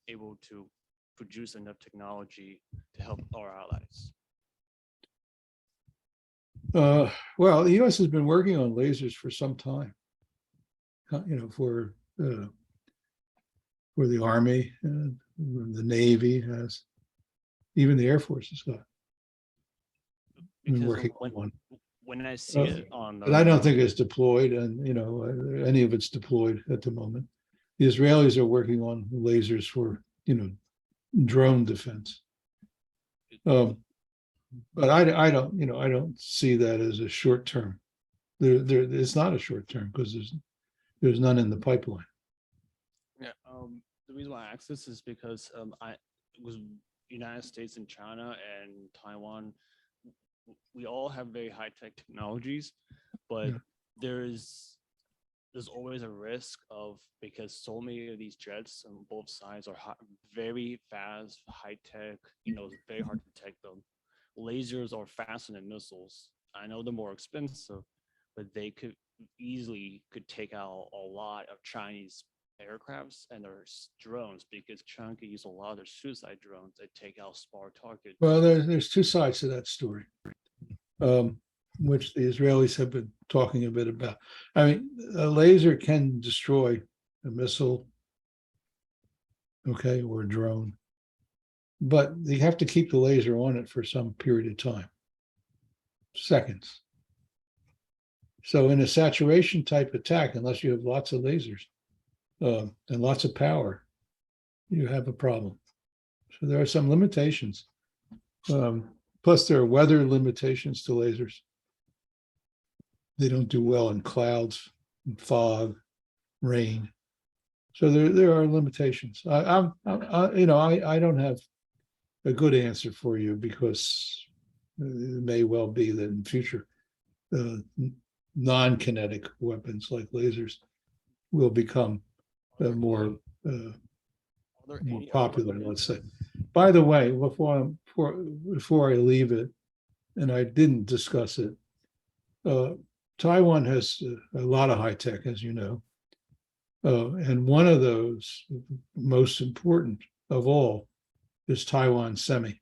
able to produce enough technology to help our allies. Well, the U.S. has been working on lasers for some time. For the Army, the Navy has, even the Air Force has got. Been working on one. When I see it on, but I don't think it's deployed, and any of it's deployed at the moment. The Israelis are working on lasers for drone defense. But I don't see that as a short term. It's not a short term because there's none in the pipeline. Yeah. The reason why I ask this is because it was United States and China and Taiwan. We all have very high tech technologies, but Yeah. there's always a risk of, because so many of these jets on both sides are very fast, high tech. It's very hard to detect them. Lasers are faster than missiles. I know they're more expensive, but they could easily take out a lot of Chinese aircrafts and their drones, because China could use a lot of their suicide drones that take out small targets. Well, there's two sides to that story, which the Israelis have been talking a bit about. I mean, a laser can destroy a missile, okay, or a drone, but you have to keep the laser on it for some period of time, seconds. So in a saturation type attack, unless you have lots of lasers and lots of power, you have a problem. So there are some limitations. Plus there are weather limitations to lasers. They don't do well in clouds, in fog, rain. So there are limitations. I don't have a good answer for you, because it may well be that in future non-kinetic weapons like lasers will become more popular, let's say. By the way, before I leave it, and I didn't discuss it, Taiwan has a lot of high tech, as you know, and one of those most important of all is Taiwan Semi.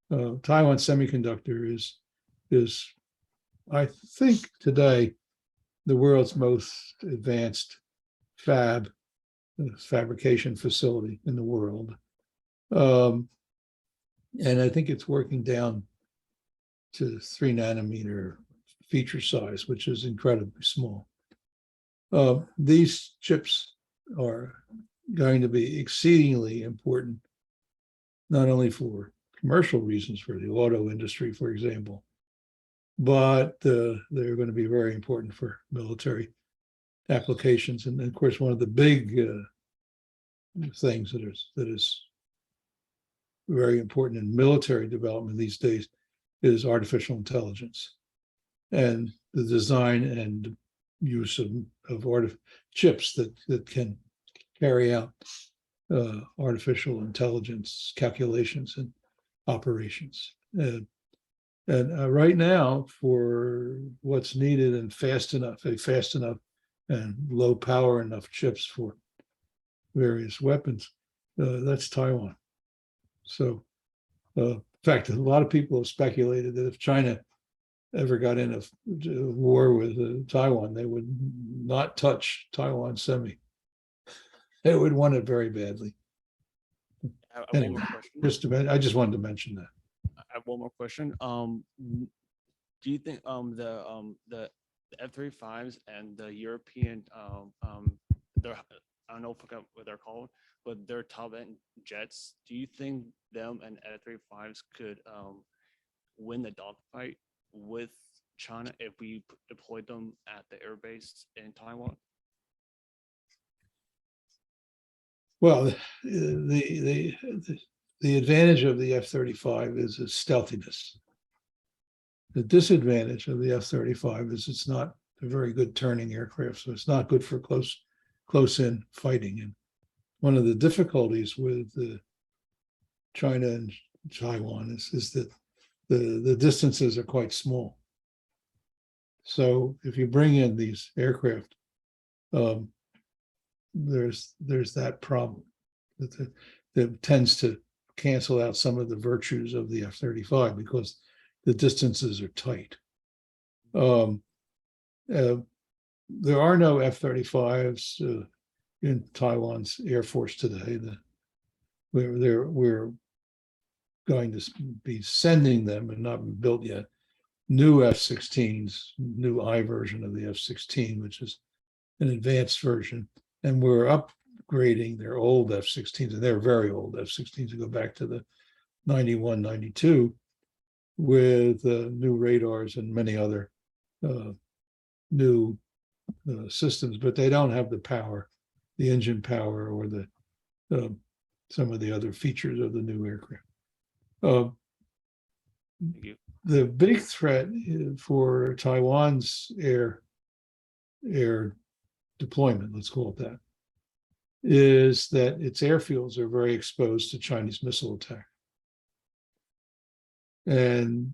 Taiwan Semiconductor is is, I think today, the world's most advanced fabrication facility in the world. And I think it's working down to 3 nanometer feature size, which is incredibly small. These chips are going to be exceedingly important, not only for commercial reasons for the auto industry, for example, but they're going to be very important for military applications. And of course, one of the big things that is very important in military development these days is artificial intelligence and the design and use of chips that can carry out artificial intelligence calculations and operations. And right now, for what's needed and fast enough and low power enough chips for various weapons, that's Taiwan. So, in fact, a lot of people have speculated that if China ever got in a war with Taiwan, they would not touch Taiwan semi. They would want it very badly. I have Anyway, one more question. I just wanted to mention that. I have one more question. Do you think the F-35s and the European I don't know what they're called, but they're top-end jets. Do you think them and F-35s could win the dogfight with China if we deploy them at the airbase in Taiwan? Well, the advantage of the F-35 is its stealthiness. The disadvantage of the F-35 is it's not a very good turning aircraft, so it's not good for close-in fighting. And one of the difficulties with China and Taiwan is that the distances are quite small. So if you bring in these aircraft, there's that problem that tends to cancel out some of the virtues of the F-35 because the distances are tight. There are no F-35s in Taiwan's Air Force today. We're going to be sending them, and not been built yet, new F-16s, new I version of the F-16, which is an advanced version. And we're upgrading their old F-16s, and they're very old F-16s that go back to the 91, 92, with new radars and many other new systems, but they don't have the power, the engine power, or the some of the other features of the new aircraft. Thank you. The big threat for Taiwan's air deployment, let's call it that, is that its airfields are very exposed to Chinese missile attack. And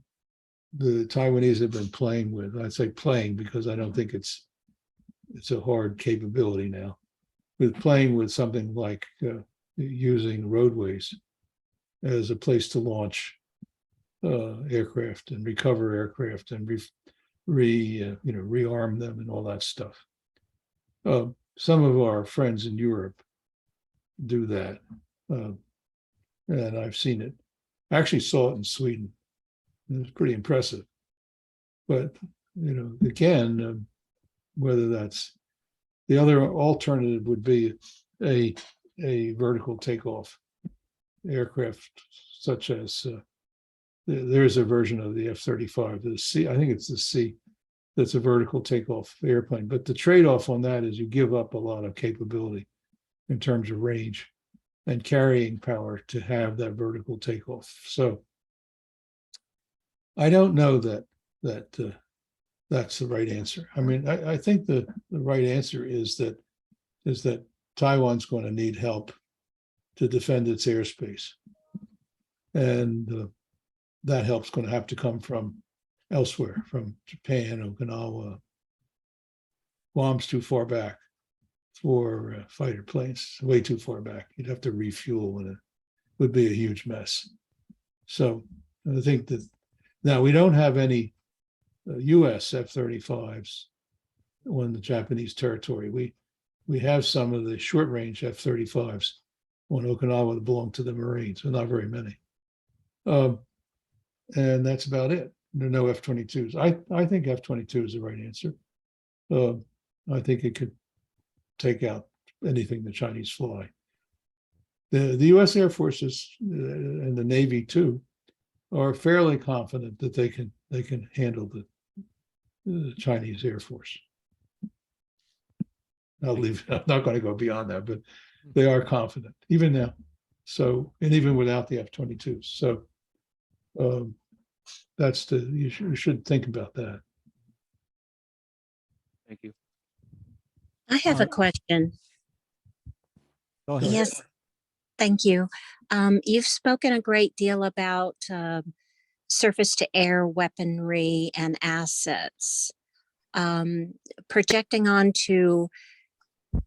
the Taiwanese have been playing with, I say playing because I don't think it's a hard capability now, with playing with something like using roadways as a place to launch aircraft and recover aircraft and rearm them and all that stuff. Some of our friends in Europe do that, and I've seen it. I actually saw it in Sweden. It was pretty impressive. But again, whether that's the other alternative would be a vertical takeoff aircraft, such as there's a version of the F-35, the C, I think it's the C, that's a vertical takeoff airplane. But the trade-off on that is you give up a lot of capability in terms of range and carrying power to have that vertical takeoff. So I don't know that that's the right answer. I mean, I think the right answer is that Taiwan's going to need help to defend its airspace, and that help's going to have to come from elsewhere, from Japan, Okinawa. Guam's too far back for fighter planes, way too far back. You'd have to refuel, and it would be a huge mess. So I think that now we don't have any US F-35s on the Japanese territory. We have some of the short-range F-35s on Okinawa that belong to the Marines, but not very many. And that's about it. There are no F-22s. I think F-22 is the right answer. I think it could take out anything the Chinese fly. The US Air Forces and the Navy too are fairly confident that they can handle the Chinese Air Force. I'm not going to go beyond that, but they are confident even now. So, and even without the F-22s. So that's you should think about that. Thank you. I have a question. Go ahead. Yes, thank you. You've spoken a great deal about surface-to-air weaponry and assets. Projecting onto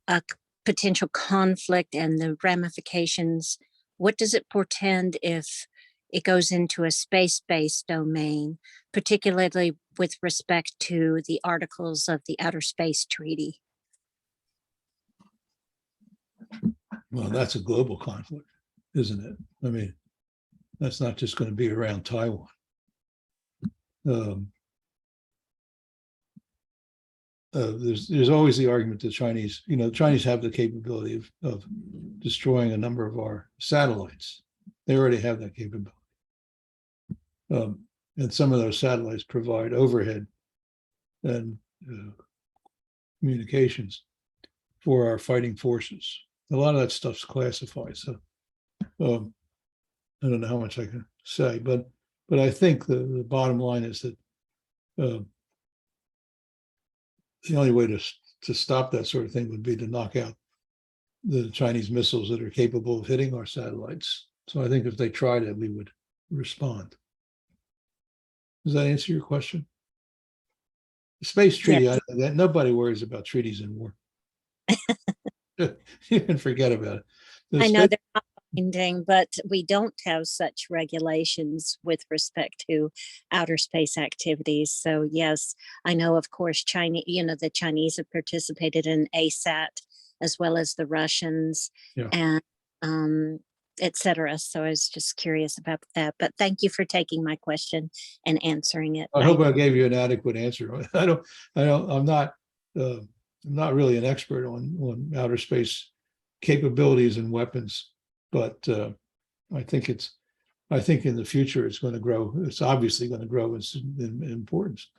a potential conflict and the ramifications, what does it portend if it goes into a space-based domain, particularly with respect to the articles of the Outer Space Treaty? Well, that's a global conflict, isn't it? I mean, that's not just going to be around Taiwan. There's always the argument the Chinese, the Chinese have the capability of destroying a number of our satellites. They already have that capability. And some of those satellites provide overhead and communications for our fighting forces. A lot of that stuff's classified, so I don't know how much I can say, but I think the bottom line is that the only way to stop that sort of thing would be to knock out the Chinese missiles that are capable of hitting our satellites. So I think if they tried it, we would respond. Does that answer your question? The space treaty, Yes. Nobody worries about treaties in war. You can forget about it. I know they're not binding, but we don't have such regulations with respect to outer space activities. So yes, I know, of course, China, the Chinese have participated in ASAT as well as the Russians, and et cetera. So I was just curious about that, but thank you for taking my question and answering it. I hope I gave you an adequate answer. I'm not really an expert on outer space capabilities and weapons, but I think in the future it's going to grow. It's obviously going to grow in importance.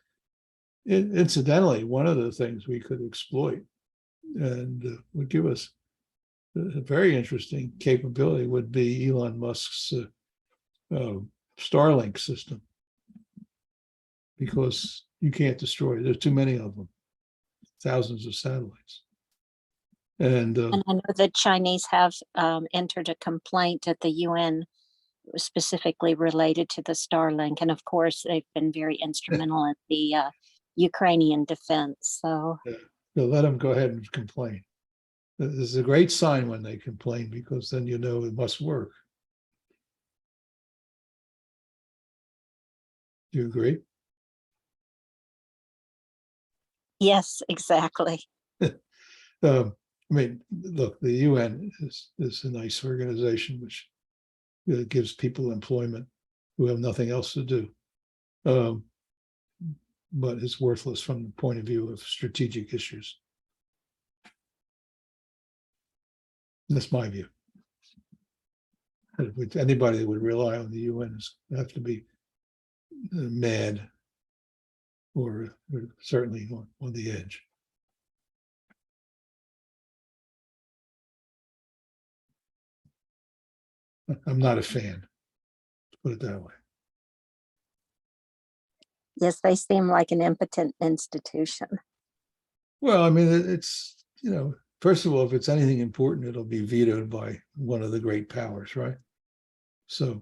Incidentally, one of the things we could exploit and would give us a very interesting capability would be Elon Musk's Starlink system, because you can't destroy it. There's too many of them, thousands of satellites. And I know the Chinese have entered a complaint at the UN specifically related to the Starlink. And of course, they've been very instrumental in the Ukrainian defense. So let them go ahead and complain. This is a great sign when they complain, because then you know it must work. Do you agree? yes, exactly. I mean, look, the UN is a nice organization which gives people employment who have nothing else to do, but it's worthless from the point of view of strategic issues. That's my view. Anybody that would rely on the UN have to be mad or certainly on the edge. I'm not a fan, to put it that way. Yes, they seem like an impotent institution. Well, I mean, it's, first of all, if it's anything important, it'll be vetoed by one of the great powers, right? So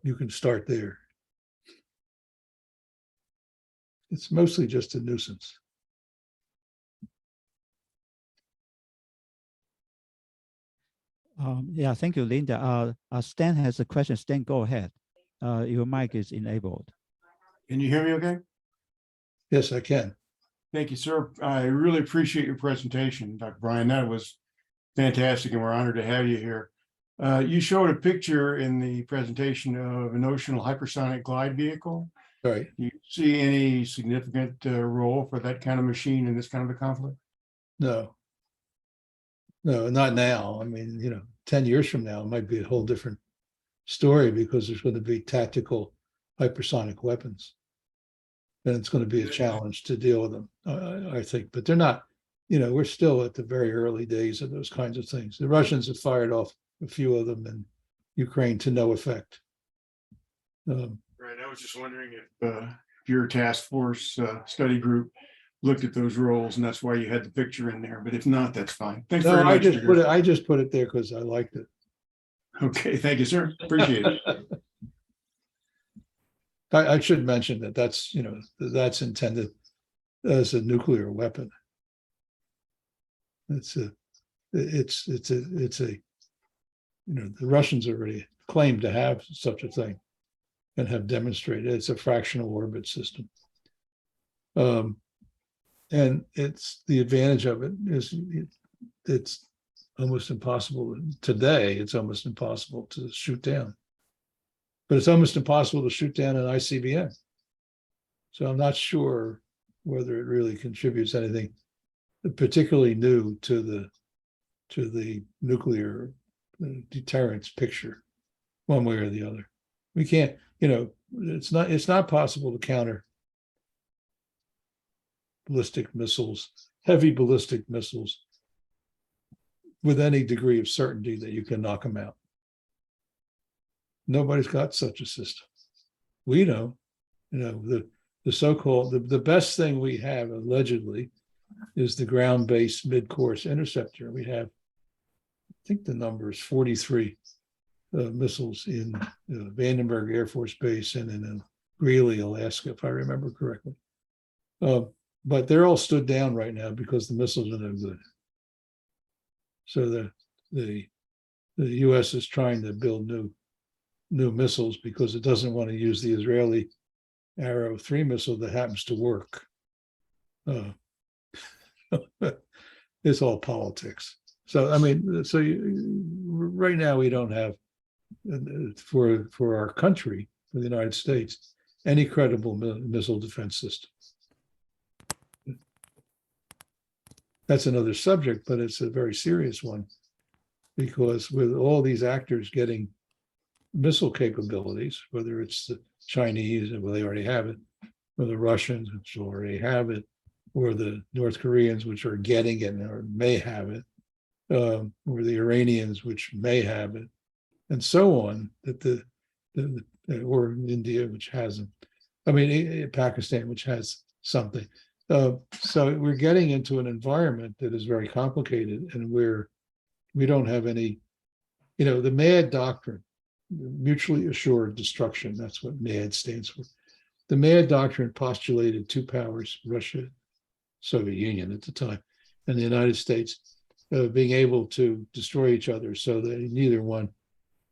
you can start there. It's mostly just a nuisance. Yeah, thank you, Linda. Stan has a question. Stan, go ahead. Your mic is enabled. Can you hear me okay? Yes, I can. Thank you, sir. I really appreciate your presentation, Dr. Brian. That was fantastic, and we're honored to have you here. You showed a picture in the presentation of an ocean hypersonic glide vehicle. Right. Do you see any significant role for that kind of machine in this kind of a conflict? No. No, not now. I mean, 10 years from now, it might be a whole different story because there's going to be tactical hypersonic weapons. And it's going to be a challenge to deal with them, I think. But they're not, we're still at the very early days of those kinds of things. The Russians have fired off a few of them in Ukraine to no effect. Right. I was just wondering if your task force study group looked at those roles, and that's why you had the picture in there. But if not, that's fine. Thanks very much. I just put it there because I liked it. Okay, thank you, sir. Appreciate it. I should mention that that's intended as a nuclear weapon. The Russians already claim to have such a thing and have demonstrated it's a fractional orbit system. And it's the advantage of it is it's almost impossible today. It's almost impossible to shoot down, but it's almost impossible to shoot down an ICBM. So I'm not sure whether it really contributes anything particularly new to the nuclear deterrence picture, one way or the other. We can't, it's not possible to counter ballistic missiles, heavy ballistic missiles, with any degree of certainty that you can knock them out. Nobody's got such a system. We don't. The so-called, the best thing we have allegedly is the ground-based mid-course interceptor. We have, I think the number is 43 missiles in Vandenberg Air Force Base and in Greeley, Alaska, if I remember correctly. But they're all stood down right now because the missiles are no good. So the U.S. is trying to build new missiles because it doesn't want to use the Israeli Arrow 3 missile that happens to work. It's all politics. So I mean, right now we don't have for our country, for the United States, any credible missile defense system. That's another subject, but it's a very serious one because with all these actors getting missile capabilities, whether it's the Chinese, well, they already have it, or the Russians, which already have it, or the North Koreans, which are getting it or may have it, or the Iranians, which may have it, and so on, that or India, which hasn't. I mean, Pakistan, which has something. So we're getting into an environment that is very complicated and where we don't have any, the MAD doctrine, mutually assured destruction, that's what MAD stands for. The MAD doctrine postulated two powers, Russia, Soviet Union at the time, and the United States, being able to destroy each other so that neither one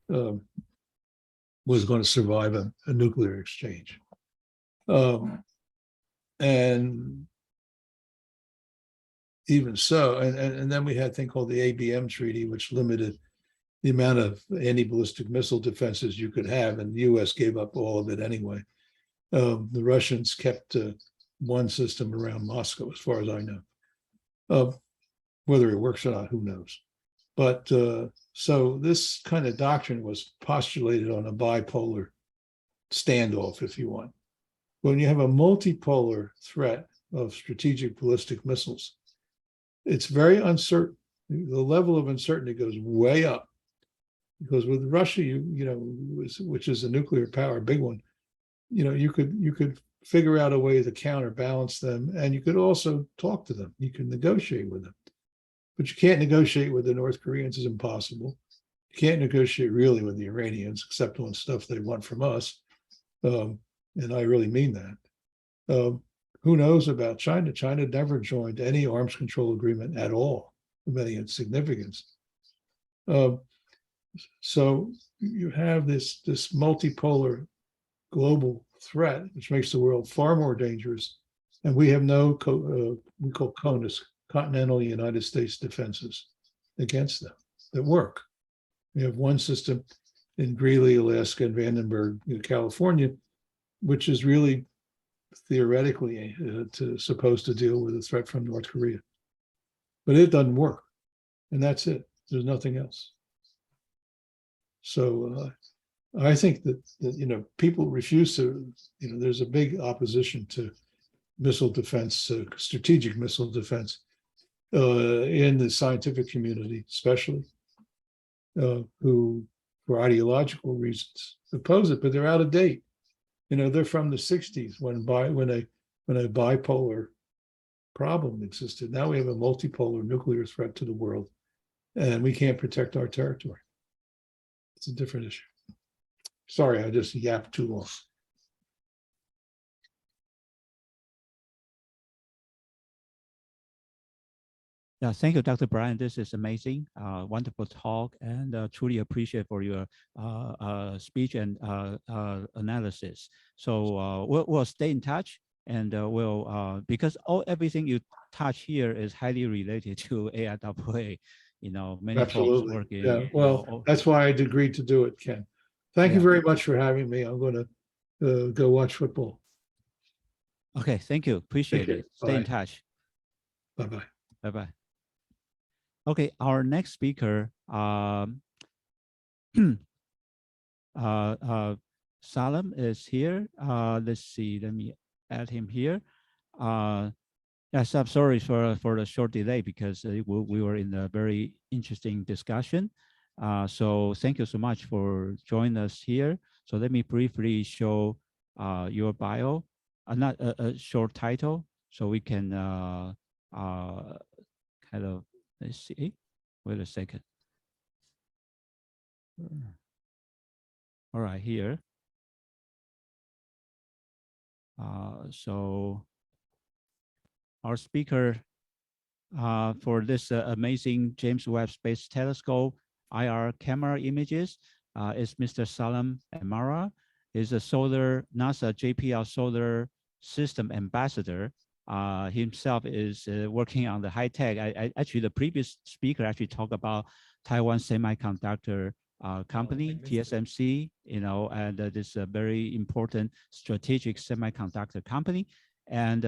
was going to survive a nuclear exchange. And even so, and then we had a thing called the ABM Treaty, which limited the amount of anti-ballistic missile defenses you could have, and the US gave up all of it anyway. The Russians kept one system around Moscow, as far as I know. Whether it works or not, who knows? But so this kind of doctrine was postulated on a bipolar standoff, if you want. When you have a multipolar threat of strategic ballistic missiles, it's very uncertain. The level of uncertainty goes way up because with Russia, which is a nuclear power, big one, you could figure out a way to counterbalance them, and you could also talk to them. You can negotiate with them, but you can't negotiate with the North Koreans. It's impossible. You can't negotiate really with the Iranians, except on stuff they want from us. And I really mean that. Who knows about China? China never joined any arms control agreement at all of any significance. So you have this multipolar global threat, which makes the world far more dangerous And we have no, we call CONUS, Continental United States defenses against them that work. We have one system in Greeley, Alaska, and Vandenberg, California, which is really theoretically supposed to deal with a threat from North Korea. But it doesn't work. And that's it. There's nothing else. So I think that people refuse to, there's a big opposition to missile defense, strategic missile defense in the scientific community, especially, who, for ideological reasons, oppose it, but they're out of date. They're from the 60s when a bipolar problem existed. Now we have a multipolar nuclear threat to the world, and we can't protect our territory. It's a different issue. Sorry, I just yapped too long. Yeah, thank you, Dr. Brian. This is amazing, wonderful talk, and truly appreciate for your speech and analysis. So we'll stay in touch, and because everything you touch here is highly related to AIAA. Many Absolutely. folks working. Yeah, well, that's why I agreed to do it, Ken. Thank you very much for having me. I'm going to go watch football. Okay, thank you. Appreciate it. Stay in Bye. touch. Bye-bye. Bye-bye. Okay, our next speaker, Salam is here. Let's see, let me add him here. Yes, I'm sorry for the short delay because we were in a very interesting discussion. So thank you so much for joining us here. So let me briefly show your bio, not a short title, so we can kind of, let's see, wait a second. All right, here. So our speaker for this amazing James Webb Space Telescope IR camera images is Mr. Salam Amara. He's a NASA JPL Solar System Ambassador. Himself is working on the high tech. Actually, the previous speaker actually talked about Taiwan Semiconductor company, TSMC, and this very important strategic semiconductor company. And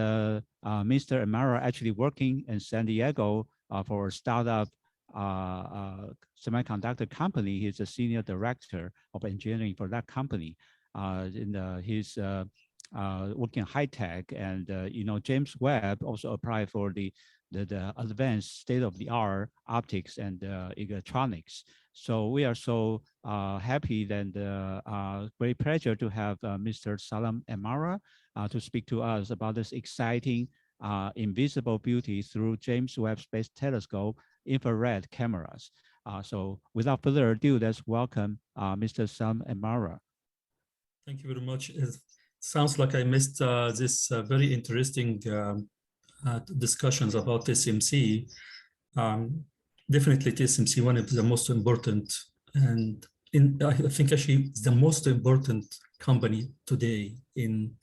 Mr. Amara actually working in San Diego for a startup semiconductor company. He's a senior director of engineering for that company. He's working high tech, and James Webb also applied for the advanced state-of-the-art optics and electronics. So we are so happy and great pleasure to have Mr. Salam Amara to speak to us about this exciting invisible beauty through James Webb Space Telescope infrared cameras. So without further ado, let's welcome Mr. Salam Amara. Thank you very much. It sounds like I missed this very interesting discussions about TSMC. Definitely TSMC, one of the most important, and I think actually it's the most important company today in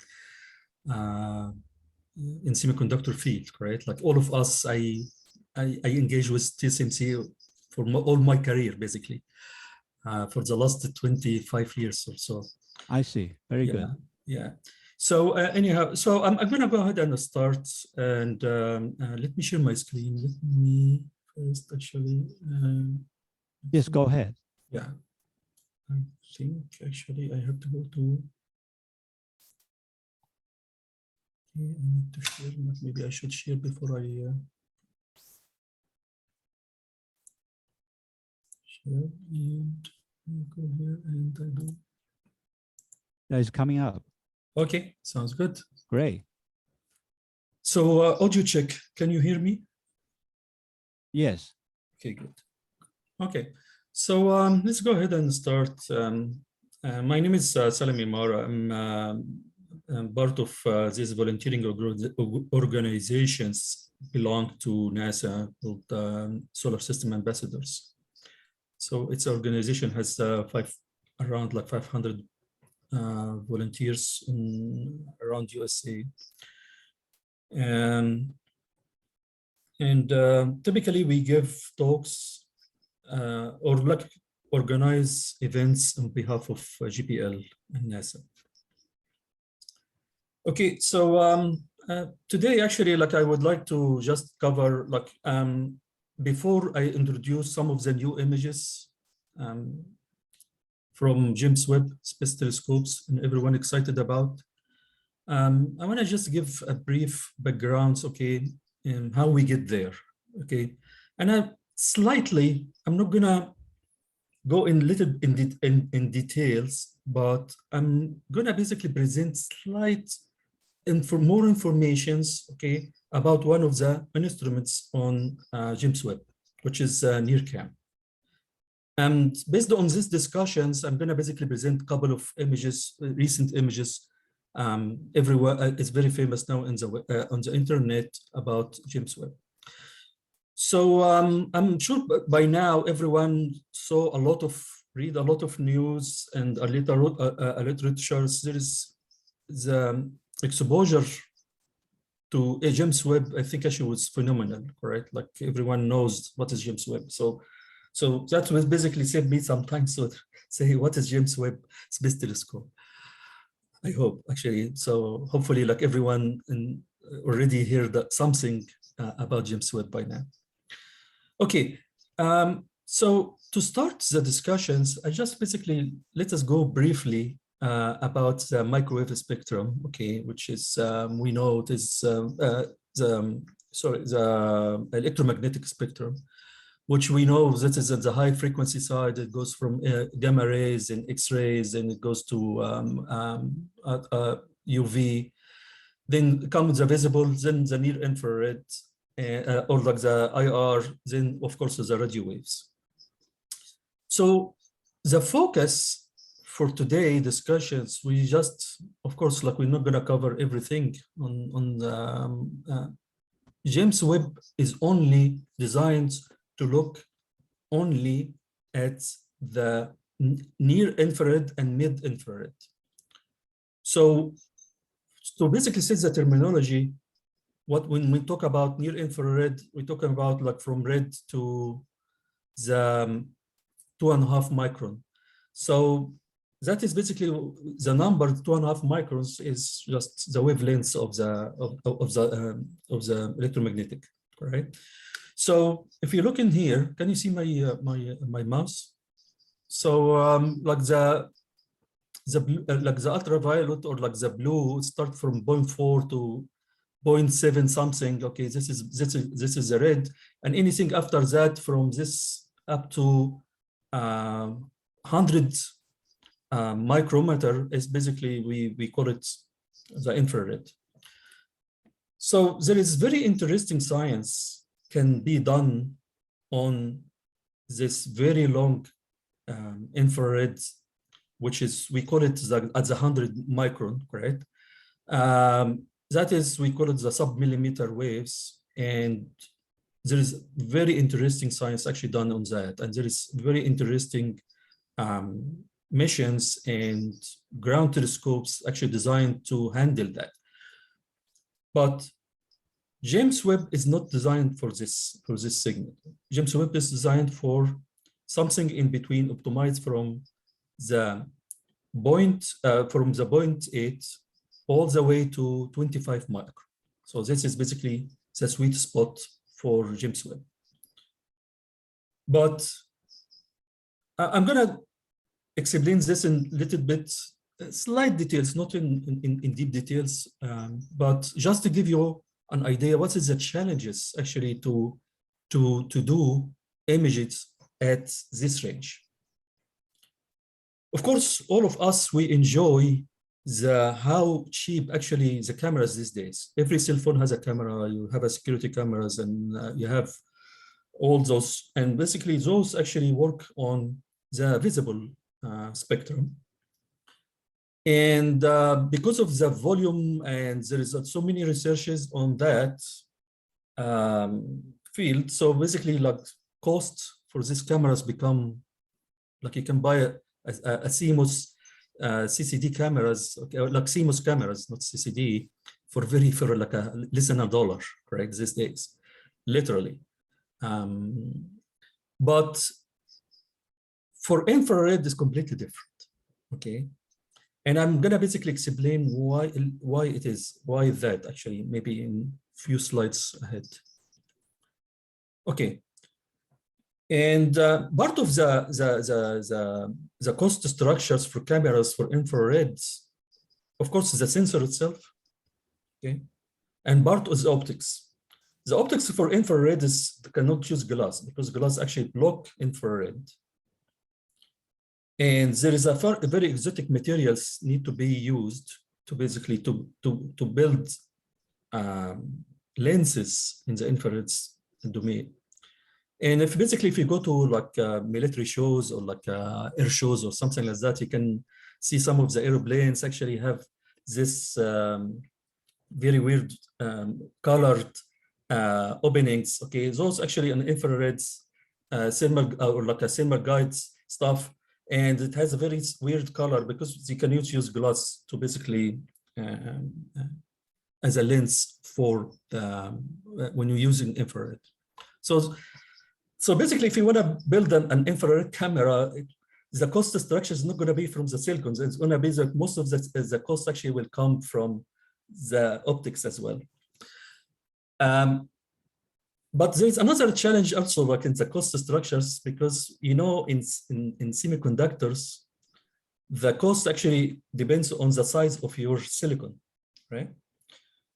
semiconductor field, right? Like all of us, I engage with TSMC for all my career, basically, for the last 25 years or so. I see. Very good. Yeah. So anyhow, so I'm going to go ahead and start, and let me share my screen. Let me first actually. Yes, go ahead. Yeah. I think actually I have to go to. Okay, I need to share. Maybe I should share before I share, and I go here and I do. That is coming up. Okay, sounds good. Great. So audio check. Can you hear me? Yes. Okay, good. Okay, so let's go ahead and start. My name is Salam Amara. I'm part of these volunteering organizations belong to NASA called Solar System Ambassadors. So its organization has around 500 volunteers around USA. Typically we give talks or like organize events on behalf of GPL and NASA. Okay, so today actually, like I would like to just cover like before I introduce some of the new images from James Webb Space Telescopes and everyone excited about. I want to just give a brief background, okay, in how we get there, okay, and I'm not gonna go in details, but I'm gonna basically present slight more informations, okay, about one of the instruments on James Webb, which is NIRCam. And based on these discussions, I'm gonna basically present a couple of images, recent images. Everywhere it's very famous now on the internet about James Webb. So I'm sure by now everyone saw read a lot of news and a literature. There is the exposure to James Webb, I think actually was phenomenal, correct? Like everyone knows what is James Webb. So that will basically save me some time to say what is James Webb Space Telescope. I hope actually, so hopefully like everyone already heard something about James Webb by now. Okay, so to start the discussions, I just basically, let us go briefly about the microwave spectrum, okay, which is, we know it is the electromagnetic spectrum, which we know that is at the high frequency side. It goes from gamma rays and X-rays, and it goes to UV. Then comes the visible, then the near infrared, or like the IR, then of course the radio waves. So the focus for today discussions, we just, of course, like we're not gonna cover everything on the, James Webb is only designed to look only at the near infrared and mid infrared. So basically says the terminology, when we talk about near infrared, we're talking about like from red to the 2.5 micron. So that is basically the number 2.5 microns is just the wavelengths of the electromagnetic, right? So if you look in here, can you see my mouse? So like the ultraviolet or like the blue start from 0.4 to 0.7 something. Okay, this is the red, and anything after that from this up to 100 micrometer is basically we call it the infrared. So there is very interesting science can be done on this very long infrared, which is, we call it at the 100 micron, correct? That is, we call it the sub-millimeter waves, and there is very interesting science actually done on that, and there is very interesting missions and ground telescopes actually designed to handle that. But James Webb is not designed for this signal. James Webb is designed for something in between, optimized from the 0.8 all the way to 25 micron. So this is basically the sweet spot for James Webb. But I'm gonna explain this in a little bit, slight details, not in deep details, but just to give you an idea, what is the challenges actually to do images at this range. Of course, all of us, we enjoy how cheap actually the cameras these days. Every cell phone has a camera, you have a security cameras, and you have all those, and basically those actually work on the visible spectrum. And because of the volume, and there is so many researches on that field, so basically like cost for these cameras become, like you can buy a CMOS CCD cameras, okay, like CMOS cameras, not CCD, for like less than $1, correct, these days, literally. But for infrared is completely different, okay? And I'm gonna basically explain why that actually, maybe in few slides ahead. Okay. And part of the cost structures for cameras for infrared, of course, is the sensor itself, okay? And part is optics. The optics for infrared cannot use glass because glass actually block infrared. And there is a very exotic materials need to be used to basically to build lenses in the infrared domain. And if you go to like military shows or like air shows or something like that, you can see some of the airplanes actually have this very weird colored openings. Okay, those actually an infrared thermal or like a thermal guides stuff, and it has a very weird color because you can use glass to basically as a lens for when you're using infrared. So basically, if you want to build an infrared camera, the cost structure is not going to be from the silicons. It's going to be most of the cost actually will come from the optics as well. But there's another challenge also like in the cost structures, because in semiconductors, the cost actually depends on the size of your silicon, right?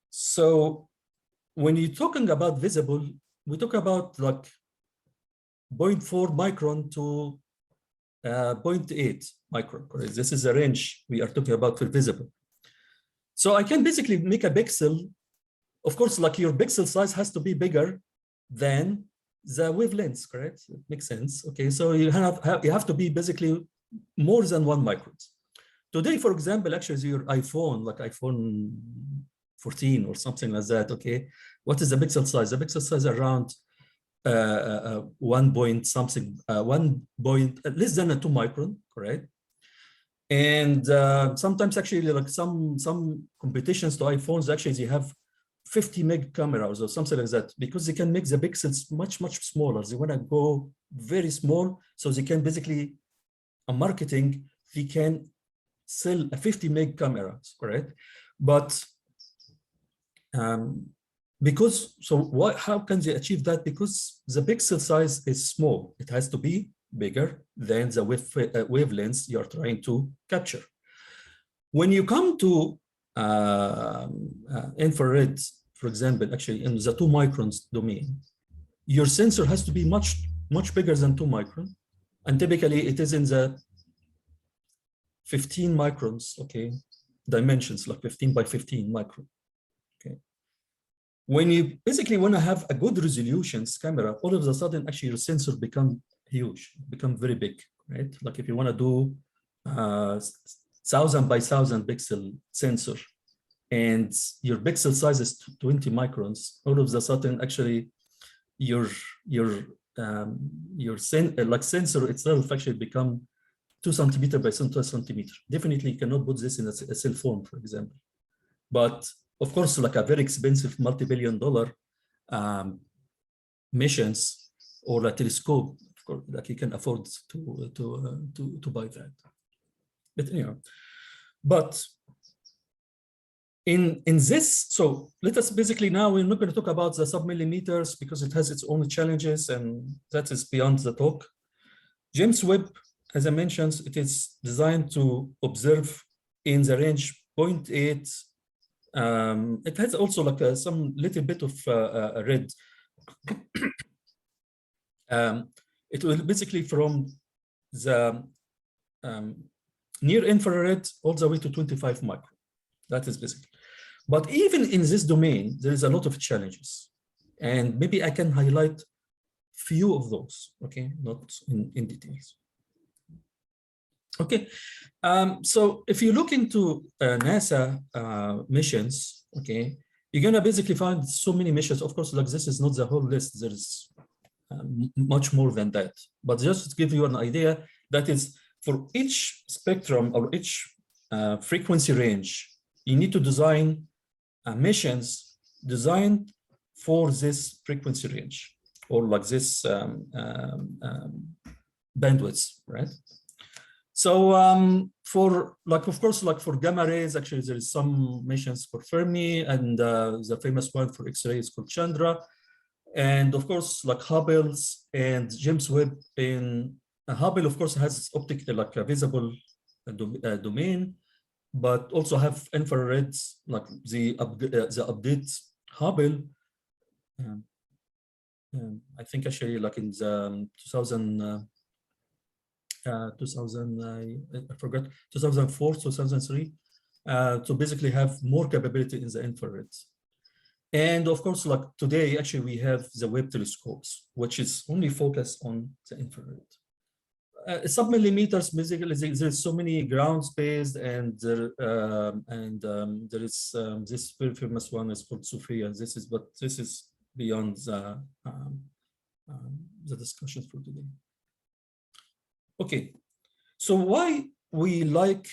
So when you're talking about visible, we talk about like 0.4 micron to 0.8 micron, correct? This is the range we are talking about for visible. So I can basically make a pixel. Of course, like your pixel size has to be bigger than the wavelengths, correct? It makes sense. Okay, so you have to be basically more than 1 micron. Today, for example, actually your iPhone, like iPhone 14 or something like that, okay? What is the pixel size? The pixel size around 1 point something, less than a 2 micron, correct? And sometimes actually like some competitions to iPhones, actually they have 50 meg cameras or something like that, because they can make the pixels much smaller. They want to go very small, so they can basically, marketing, they can sell a 50 meg cameras, correct? But how can they achieve that? Because the pixel size is small. It has to be bigger than the wavelengths you're trying to capture. When you come to infrared, for example, actually in the 2 microns domain, your sensor has to be much bigger than 2 micron. And typically it is in the 15 microns, okay, dimensions, like 15 by 15 micron. Okay. When you basically want to have a good resolutions camera, all of a sudden, actually your sensor become huge, become very big, right? Like if you want to do 1,000 by 1,000 pixel sensor, and your pixel size is 20 microns, all of a sudden, actually, your sensor itself actually become 2 centimeter by 2 centimeter. Definitely, you cannot put this in a cell phone, for example. But of course, like a very expensive multi-billion-dollar missions or a telescope, of course, like you can afford to buy that. But anyhow, but in this, so let us basically now, we're not going to talk about the sub-millimeters because it has its own challenges, and that is beyond the talk. James Webb, as I mentioned, it is designed to observe in the range 0.8. It has also like some little bit of red. It will basically from the near infrared all the way to 25 micron. That is basically. But even in this domain, there is a lot of challenges. And maybe I can highlight few of those, okay, not in details. Okay, so if you look into NASA missions, okay, you're gonna basically find so many missions. Of course, like this is not the whole list. There's much more than that. But just to give you an idea, that is for each spectrum or each frequency range, you need to design missions designed for this frequency range, or like this bandwidth, right? So for like, of course, like for gamma rays, actually there is some missions for Fermi, and the famous one for X-ray is called Chandra. And of course, like Hubble's and James Webb in Hubble, of course, has optical, like a visible domain, but also have infrared, like the update Hubble. I think actually like in the 2004, 2003, to basically have more capability in the infrared. And of course, like today, actually, we have the Webb telescopes, which is only focused on the infrared. Sub-millimeters, basically, there's so many ground-based, and there is this very famous one is called Sophia. This is beyond the discussion for today. Okay, so why we like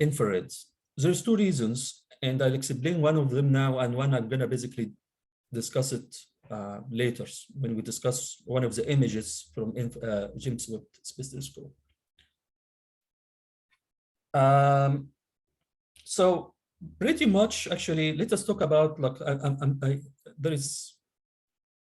infrared? There's two reasons. And I'll explain one of them now, and one I'm gonna basically discuss it later when we discuss one of the images from James Webb Space Telescope. So pretty much, actually, let us talk about, like, there is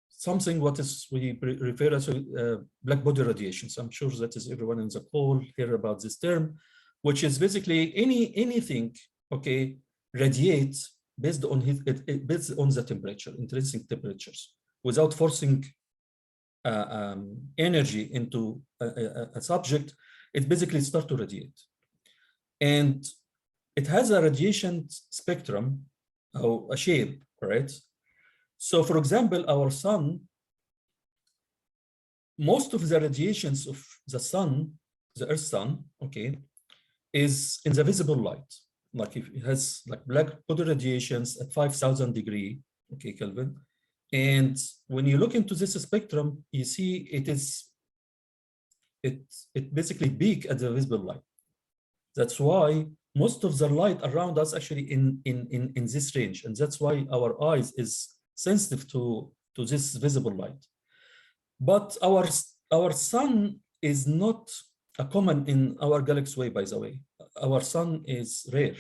something what is we refer to black body radiations. I'm sure that is everyone in the call hear about this term, which is basically anything, okay, radiates based on the temperature, intrinsic temperatures, without forcing energy into a subject. It basically starts to radiate, and it has a radiation spectrum or a shape, right? So, for example, our sun, most of the radiations of the sun, the Earth sun, okay, is in the visible light. Like if it has like black body radiations at 5,000 degrees, okay, Kelvin. And when you look into this spectrum, you see it basically peak at the visible light. That's why most of the light around us actually in this range, and that's why our eyes is sensitive to this visible light. But our sun is not a common in our galaxy way, by the way. Our sun is rare,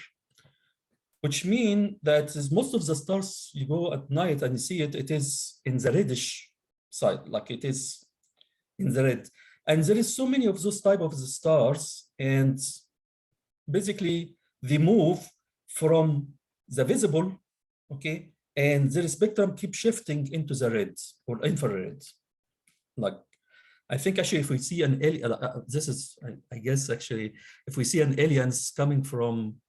which means that most of the stars you go at night and you see it, it is in the reddish side, like it is in the red. And there is so many of those type of the stars, and basically they move from the visible, okay, and their spectrum keep shifting into the red or infrared. Like, I think actually if we see an alien, this is, I guess actually, if we see an aliens coming from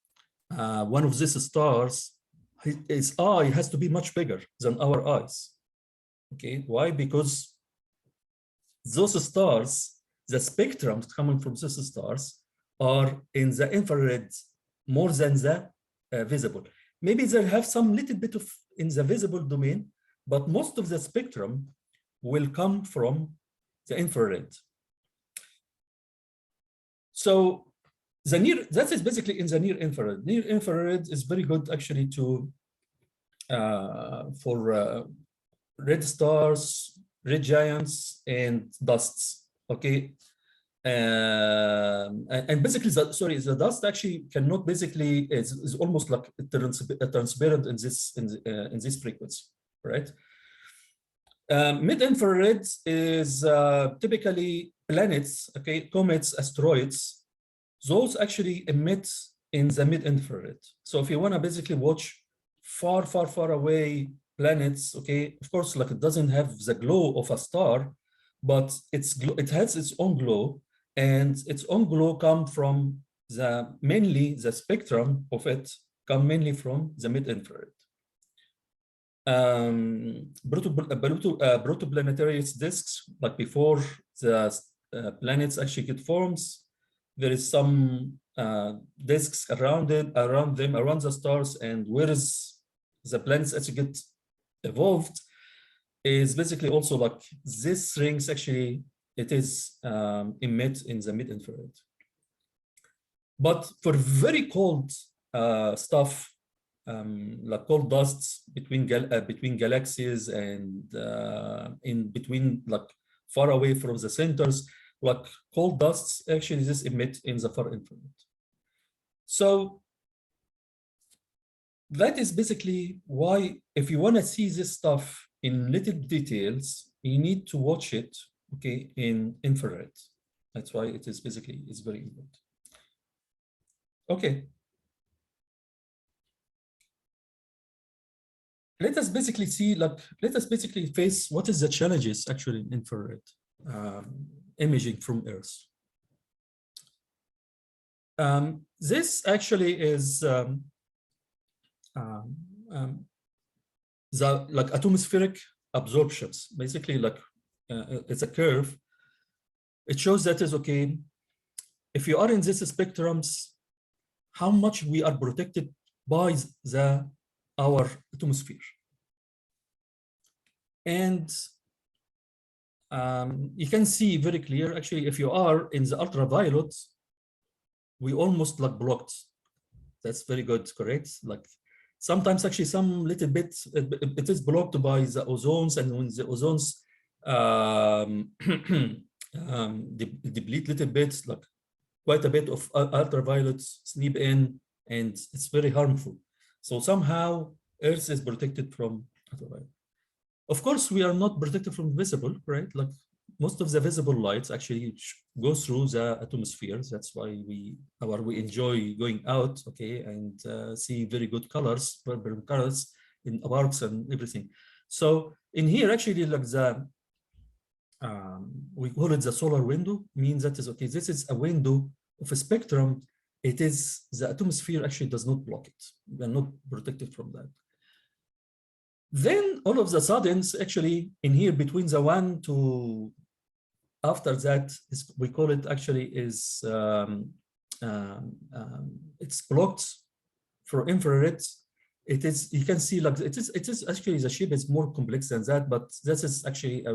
one of these stars, his eye has to be much bigger than our eyes. Okay, why? Because those stars, the spectrums coming from those stars are in the infrared more than the visible. Maybe they have some little bit of in the visible domain, but most of the spectrum will come from the infrared. So that is basically in the near infrared. Near infrared is very good actually to for red stars, red giants, and dusts. Okay, and basically, the dust actually cannot basically is almost like transparent in this frequency, right? Mid-infrared is typically planets, okay, comets, asteroids. Those actually emit in the mid-infrared. So if you want to basically watch far, far, far away planets, okay, of course, like it doesn't have the glow of a star, but it has its own glow, and its own glow come from mainly the spectrum of it come mainly from the mid-infrared. Protoplanetary disks, like before the planets actually get forms, there is some disks around the stars, and where is the planets actually get evolved is basically also like this rings actually it is emit in the mid-infrared. But for very cold stuff, like cold dusts between galaxies and in between, like far away from the centers, like cold dusts actually this emit in the far infrared. So that is basically why, if you want to see this stuff in little details, you need to watch it, okay, in infrared. That's why it is basically, it's very important. Okay. Let us basically see, like, let us basically face what is the challenges actually in infrared imaging from Earth. This actually is the like atmospheric absorptions. Basically, like it's a curve. It shows that is okay. If you are in these spectrums, how much we are protected by our atmosphere. And you can see very clear, actually, if you are in the ultraviolet, we almost like blocked. That's very good, correct? Like sometimes actually some little bit, it is blocked by the ozones, and when the ozones deplete little bit, like quite a bit of ultraviolet sneak in, and it's very harmful. So somehow Earth is protected from ultraviolet. Of course, we are not protected from visible, right? Like most of the visible lights actually go through the atmosphere. That's why we enjoy going out, okay, and see very good colors, vibrant colors in parks and everything. So in here, actually, like the we call it the solar window, means that is okay. This is a window of a spectrum. It is the atmosphere actually does not block it. We are not protected from that. Then all of the sudden, actually, in here between the 1 to after that, is, we call it actually is it's blocked for infrared. It is, you can see like it is actually the shape is more complex than that, but this is actually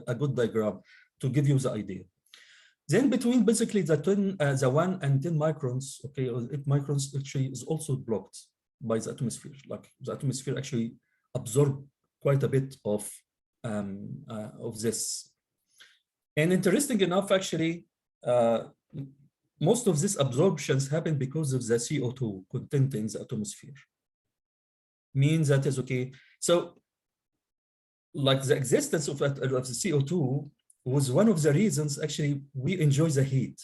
a good diagram to give you the idea. Then between basically the 1 and 10 microns, okay, or 8 microns actually is also blocked by the atmosphere. Like the atmosphere actually absorb quite a bit of this. And interesting enough, actually, most of these absorptions happen because of the CO2 content in the atmosphere. Means that is okay. So, like the existence of the CO2 was one of the reasons actually we enjoy the heat.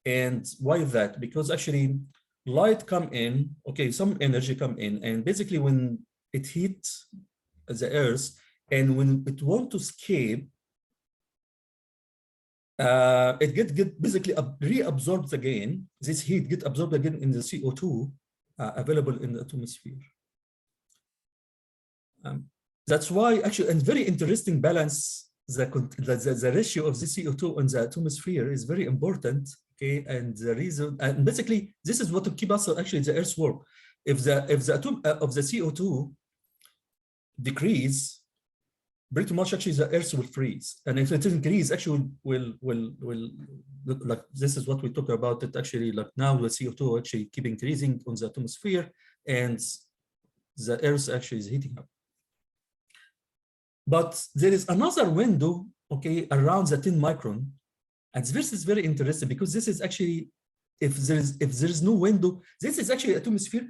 And why that? Because actually light come in, okay, some energy come in, and basically when it hits the Earth, and when it want to escape, it get basically reabsorbed again. This heat get absorbed again in the CO2 available in the atmosphere. That's why actually, and very interesting balance, the ratio of the CO2 on the atmosphere is very important. Okay, and the reason, and basically this is what to keep us actually the Earth's work. If the atom of the CO2 decrease, pretty much actually the Earth will freeze, and if it increase, actually will like this is what we talk about it actually, like now the CO2 actually keep increasing on the atmosphere, and the Earth actually is heating up. But there is another window, okay, around the 10 micron, and this is very interesting because this is actually, if there is no window, this is actually atmosphere.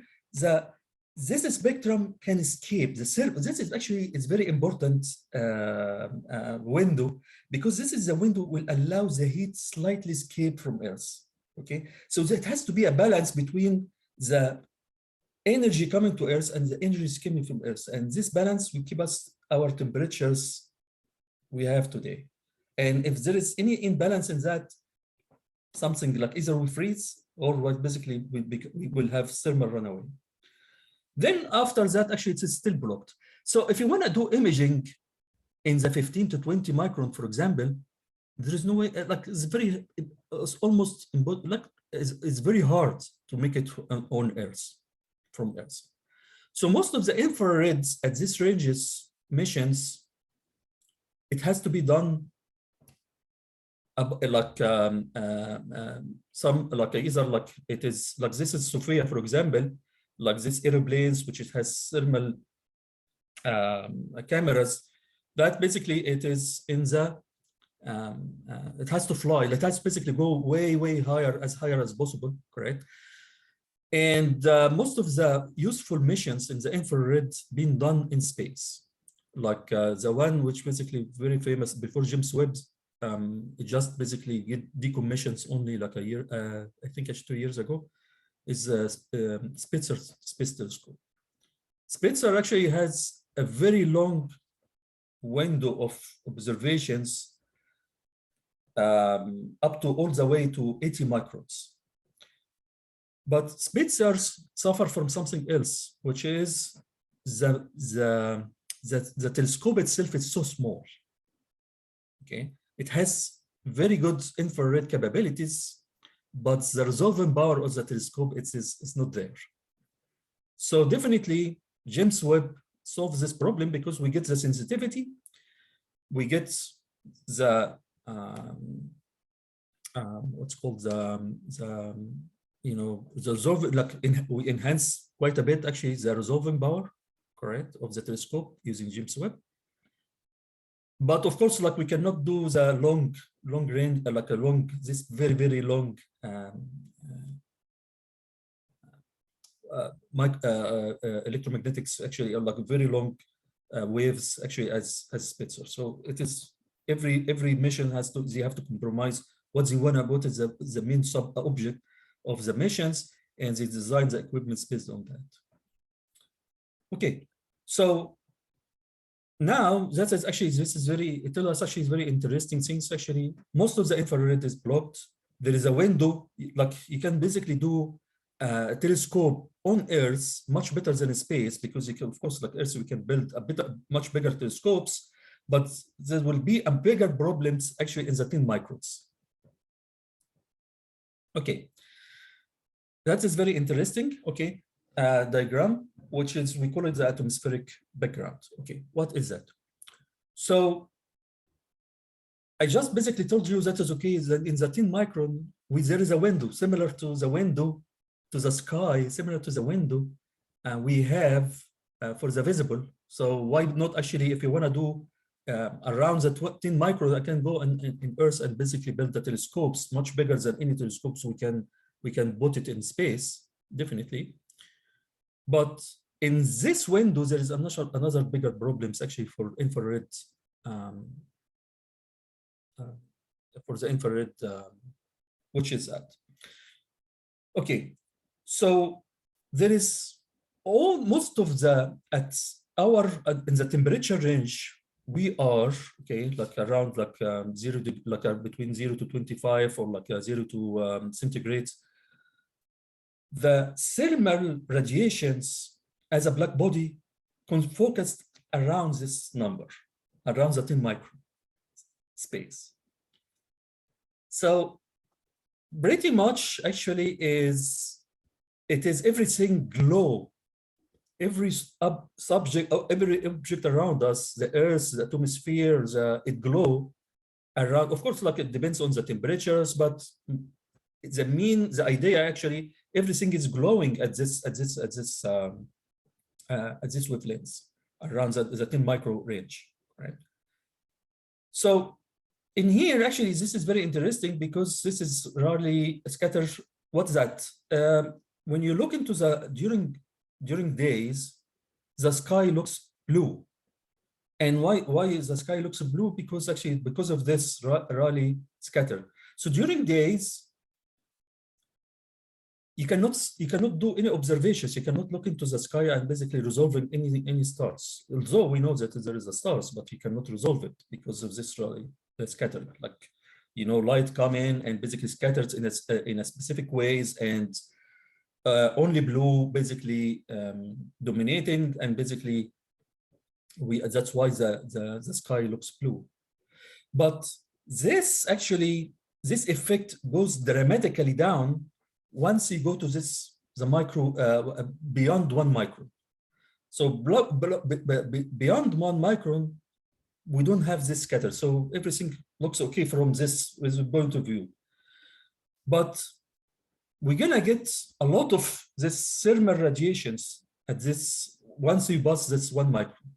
This spectrum can escape the surface. This is actually is very important window, because this is the window will allow the heat slightly escape from Earth. Okay, so there has to be a balance between the energy coming to Earth and the energy coming from Earth, and this balance will keep us our temperatures we have today. And if there is any imbalance in that, something like either we freeze or what basically we will have thermal runaway. Then after that, actually it is still blocked. So if you want to do imaging in the 15 to 20 micron, for example, there is no way, like it's almost like it's very hard to make it on Earth, from Earth. So most of the infrareds at these ranges missions, it has to be done like some like either like it is like this is Sophia, for example, like these airplanes, which it has thermal cameras, that basically it is in the, it has to fly. It has to basically go way, way higher as possible, correct? And most of the useful missions in the infrared being done in space, like the one which basically very famous before James Webb, it just basically get decommissions only like a year, I think it's 2 years ago, is Spitzer Space Telescope. Spitzer actually has a very long window of observations up to all the way to 80 microns. But Spitzers suffer from something else, which is the telescope itself is so small. Okay, it has very good infrared capabilities, but the resolving power of the telescope is not there. So definitely James Webb solves this problem because we get the sensitivity, we get the what's called the you know, the resolving, like we enhance quite a bit actually the resolving power, correct, of the telescope using James Webb. But of course, like we cannot do the long range, like a long, this very, very long electromagnetics actually, or like very long waves actually as Spitzer. So it is every mission has to, they have to compromise what they want about is the main sub object of the missions, and they design the equipment based on that. Okay, so now that is actually, this is very, it tells us actually is very interesting things. Actually, most of the infrared is blocked. There is a window, like you can basically do a telescope on Earth much better than in space, because you can, of course, like Earth, we can build a bit much bigger telescopes, but there will be a bigger problems actually in the 10 microns. Okay. That is very interesting, okay, diagram, which is, we call it the atmospheric background. Okay, what is that? So I just basically told you that is okay, that in the 10 micron, there is a window similar to the window to the sky, similar to the window we have for the visible. So why not actually, if you want to do around the 10 micron, I can go in Earth and basically build the telescopes much bigger than any telescopes we can put it in space, definitely. But in this window, there is another bigger problems actually for infrared, for the infrared, which is that. Okay, so there is most of the, in the temperature range, we are, okay, like around like between 0 to 25 or like 0 to centigrade. The thermal radiations as a black body focused around this number, around the 10 micron space. So pretty much actually it is everything glow, every subject, every object around us, the Earth, the atmosphere, it glow around. Of course, like it depends on the temperatures, but the idea actually, everything is glowing at this wavelengths around the 10 micro range, right? So in here, actually, this is very interesting because this is rarely scattered. What's that? When you look into the during days, the sky looks blue. And why is the sky looks blue? Because actually, because of this rarely scattered. So during days, you cannot do any observations. You cannot look into the sky and basically resolving any stars. Although we know that there is a stars, but you cannot resolve it because of this really scattering. Like, you know, light come in and basically scatters in a specific ways, and only blue basically dominating, and basically that's why the sky looks blue. But this effect goes dramatically down once you go to the micro, beyond 1 micron. So beyond 1 micron, we don't have this scatter. So everything looks okay from this point of view. But we're gonna get a lot of this thermal radiations at this, once you pass this 1 micron,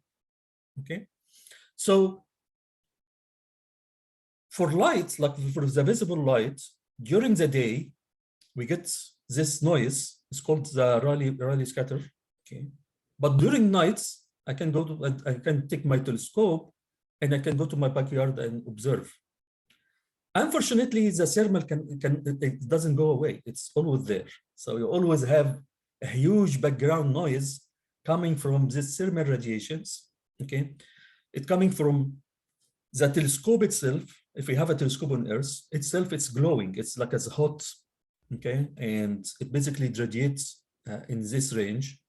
okay? So for light, like for the visible light, during the day, we get this noise, it's called the Rayleigh scatter, okay? But during nights, I can take my telescope and I can go to my backyard and observe. Unfortunately, the thermal it doesn't go away. It's always there. So you always have a huge background noise coming from these thermal radiations, okay? It's coming from the telescope itself. If we have a telescope on Earth itself, it's glowing. It's like as hot, okay? And it basically radiates in this range.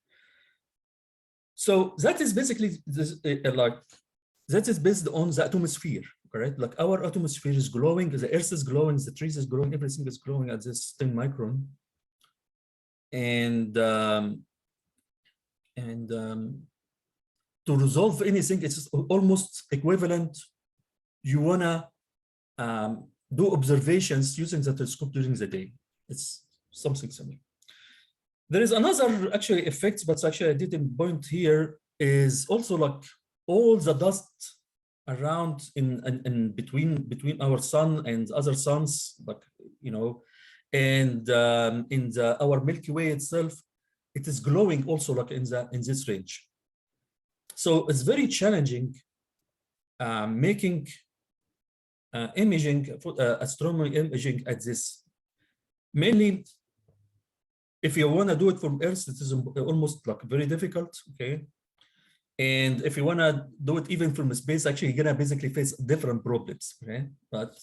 So that is basically this, that is based on the atmosphere, correct? Like our atmosphere is glowing, the Earth is glowing, the trees is glowing, everything is glowing at this 10 micron. And to resolve anything, it's almost equivalent. You wanna do observations using the telescope during the day. It's something similar. There is another actually effect, but actually I didn't point here, is also like all the dust around in between our sun and other suns, like, you know, and in our Milky Way itself, it is glowing also like in this range. So it's very challenging making imaging, astronomy imaging at this. Mainly, if you want to do it from Earth, it is almost like very difficult, okay? And if you want to do it even from space, actually, you're going to basically face different problems, okay? But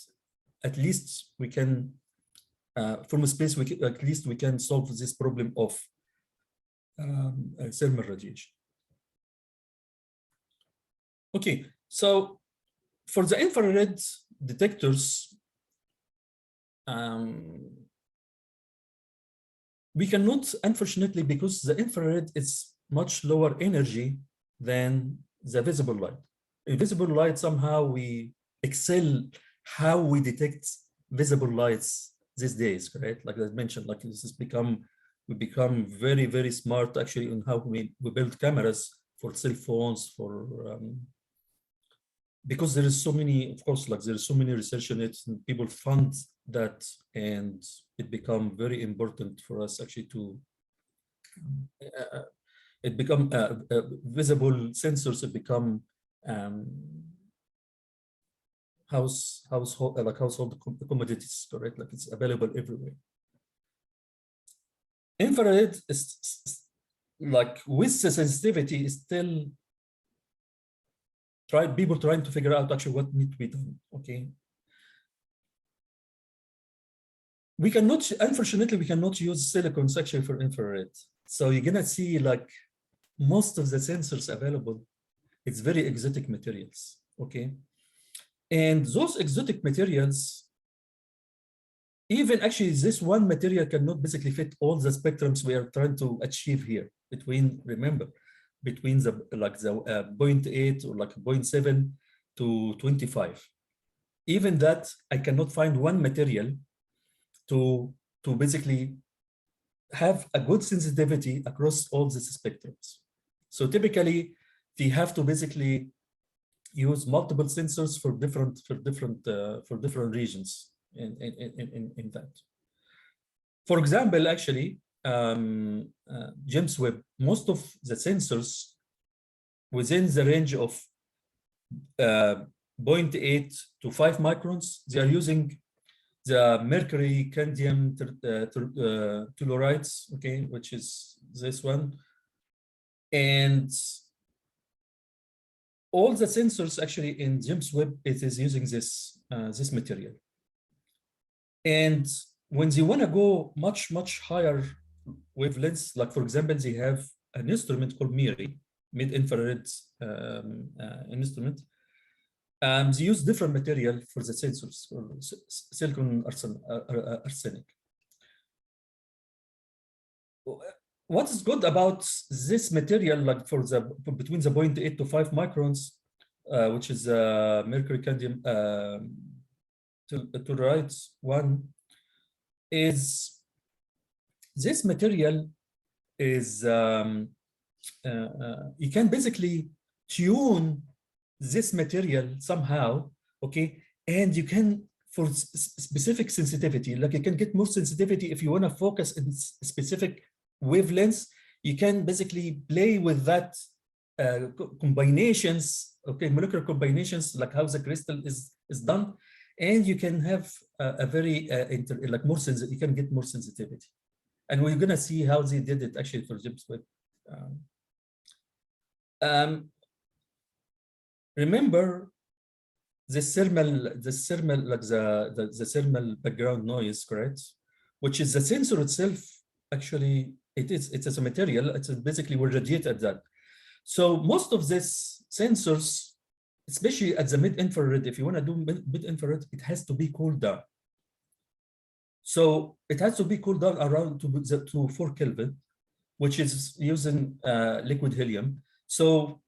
at least we can, from space, at least we can solve this problem of thermal radiation. Okay, so for the infrared detectors, we cannot, unfortunately, because the infrared is much lower energy than the visible light. In visible light, somehow we excel how we detect visible lights these days, correct? Like I mentioned, like this has become, we become very, very smart actually in how we build cameras for cell phones, for because there is so many, of course, like there is so many research in it, and people fund that, and it become very important for us actually to it become visible sensors. It become household commodities, correct? Like it's available everywhere. Infrared is like with the sensitivity is still people trying to figure out actually what needs to be done. Okay. We cannot, unfortunately, we cannot use silicons actually for infrared. So you're gonna see like most of the sensors available, it's very exotic materials, okay? And those exotic materials, even actually this one material cannot basically fit all the spectrums we are trying to achieve here between, remember, between the 0.8 or like 0.7 to 25. Even that, I cannot find one material to basically have a good sensitivity across all these spectrums. So typically, we have to basically use multiple sensors for different regions in that. For example, actually, James Webb, most of the sensors within the range of 0.8 to 5 microns, they are using the mercury cadmium tellurides, okay, which is this one. And all the sensors actually in James Webb, it is using this, this material. And when they want to go much, much higher wavelengths, like for example, they have an instrument called MIRI, mid-infrared instrument. They use different material for the sensors, or silicon arsenic. What is good about this material, like for the between the 0.8 to 5 microns, which is mercury cadmium tellurides one, is this material is, you can basically tune this material somehow, okay? And you can, for specific sensitivity, like you can get more sensitivity if you want to focus in specific wavelengths, you can basically play with that combinations, okay, molecular combinations, like how the crystal is done, and you can have a very like more sensitive. You can get more sensitivity, and we're gonna see how they did it actually for James Webb. Remember the thermal, like the thermal background noise, correct? Which is the sensor itself. Actually, it is a material. It's basically will radiate at that. So most of these sensors, especially at the mid-infrared, if you want to do mid-infrared, it has to be cooled down. So it has to be cooled down around to 4 Kelvin, which is using liquid helium. So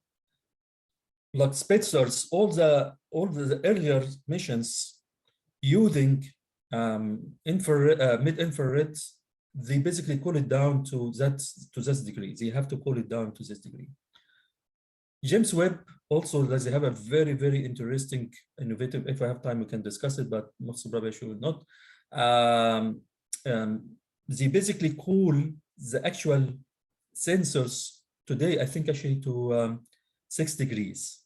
like Spitzer's, all the earlier missions using mid-infrared, they basically cool it down to this degree. They have to cool it down to this degree. James Webb also, they have a very, very interesting, innovative, if I have time, we can discuss it, but most probably I should not. They basically cool the actual sensors today, I think actually to 6 degrees.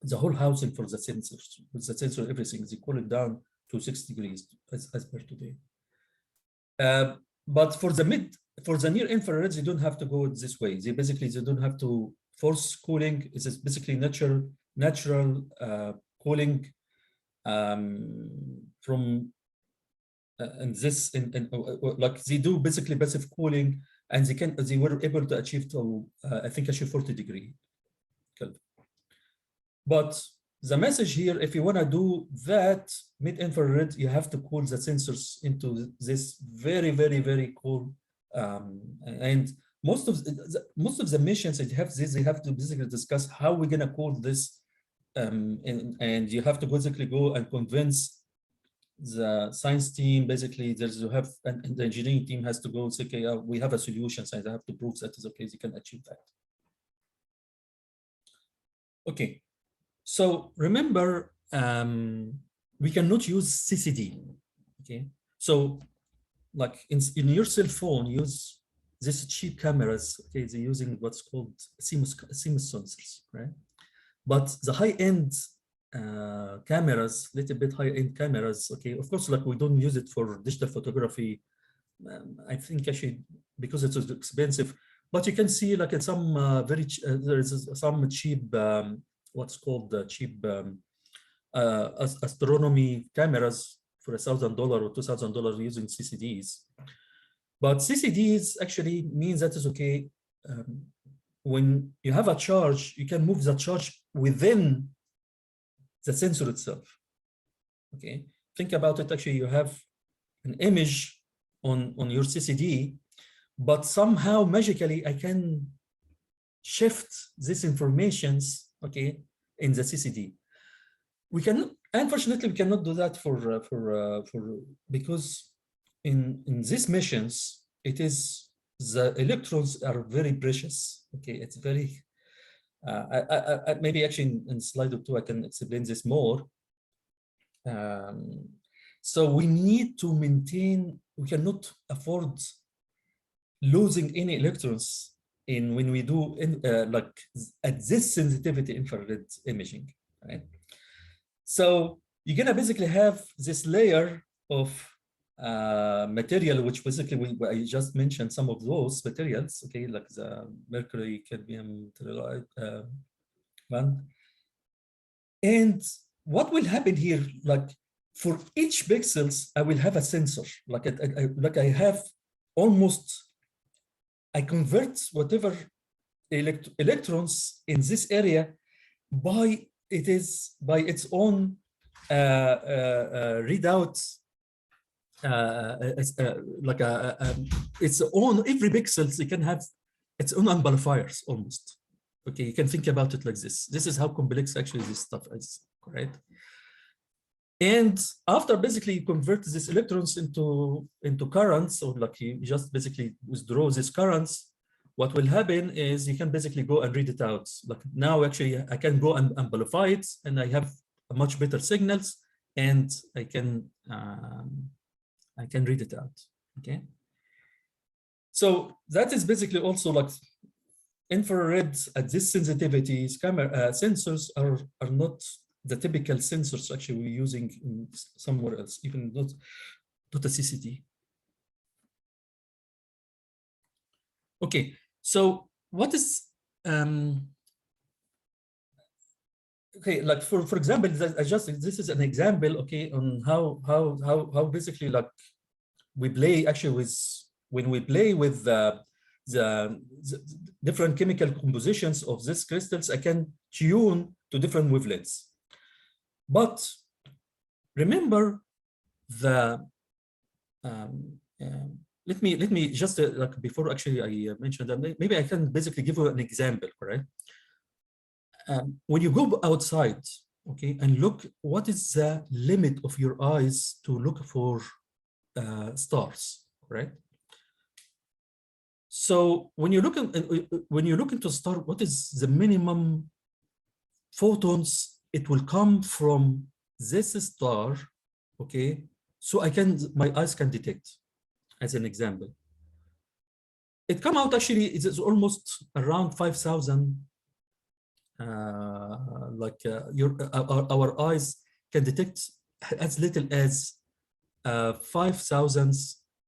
The whole housing for the sensors, with the sensor, everything, they cool it down to 6 degrees as per today. But for the near infrared, they don't have to go this way. They don't have to force cooling. It's basically natural cooling from like they do basically passive cooling, and they were able to achieve to I think actually 40 degrees Kelvin. But the message here, if you want to do that mid-infrared, you have to cool the sensors into this very, very, very cool. And most of the missions that have this, they have to basically discuss how we're going to cool this. And you have to basically go and convince the science team. Basically, and the engineering team has to go and say, okay, we have a solution, so they have to prove that is okay, they can achieve that. Okay. So remember, we cannot use CCD, okay? So like in your cell phone, use these cheap cameras, okay? They're using what's called CMOS sensors, right? But the high-end cameras, little bit high-end cameras, okay? Of course, like we don't use it for digital photography. I think actually because it's expensive, but you can see like in some there's some cheap what's called cheap astronomy cameras for $1,000 or $2,000 using CCDs. But CCDs actually means that is okay. When you have a charge, you can move the charge within the sensor itself. Okay, think about it. Actually, you have an image on your CCD, but somehow magically I can shift these informations, okay, in the CCD. We cannot, unfortunately, we cannot do that because in these missions, it is the electrons are very precious. Okay, it's very. Maybe actually in slide 2 I can explain this more. So we need to maintain. We cannot afford losing any electrons when we do like at this sensitivity infrared imaging, right? So you're gonna basically have this layer of material, which basically I just mentioned some of those materials, okay, like the mercury, cadmium, telluride, and what will happen here, like for each pixels, I will have a sensor, like I have almost. I convert whatever electrons in this area by its own readout, like its own, every pixels, it can have its own amplifiers almost. Okay, you can think about it like this. This is how complex actually this stuff is, correct? And after basically convert these electrons into currents, or like you just basically withdraw these currents, what will happen is you can basically go and read it out. Like now, actually, I can go and amplify it, and I have a much better signals, and I can read it out. Okay. So that is basically also like infrared at this sensitivities. Camera sensors are not the typical sensors actually we're using in somewhere else, even not a CCT. Okay, so what is okay, like for example, this is an example, okay, on how basically like we play actually with, when we play with the different chemical compositions of these crystals, I can tune to different wavelengths. But remember the let me just like before actually I mentioned that, maybe I can basically give you an example, correct? When you go outside, okay, and look, what is the limit of your eyes to look for stars, right? So when you look into star, what is the minimum photons it will come from this star, okay? So my eyes can detect, as an example. It come out actually, it's almost around 5,000. Our eyes can detect as little as 5,000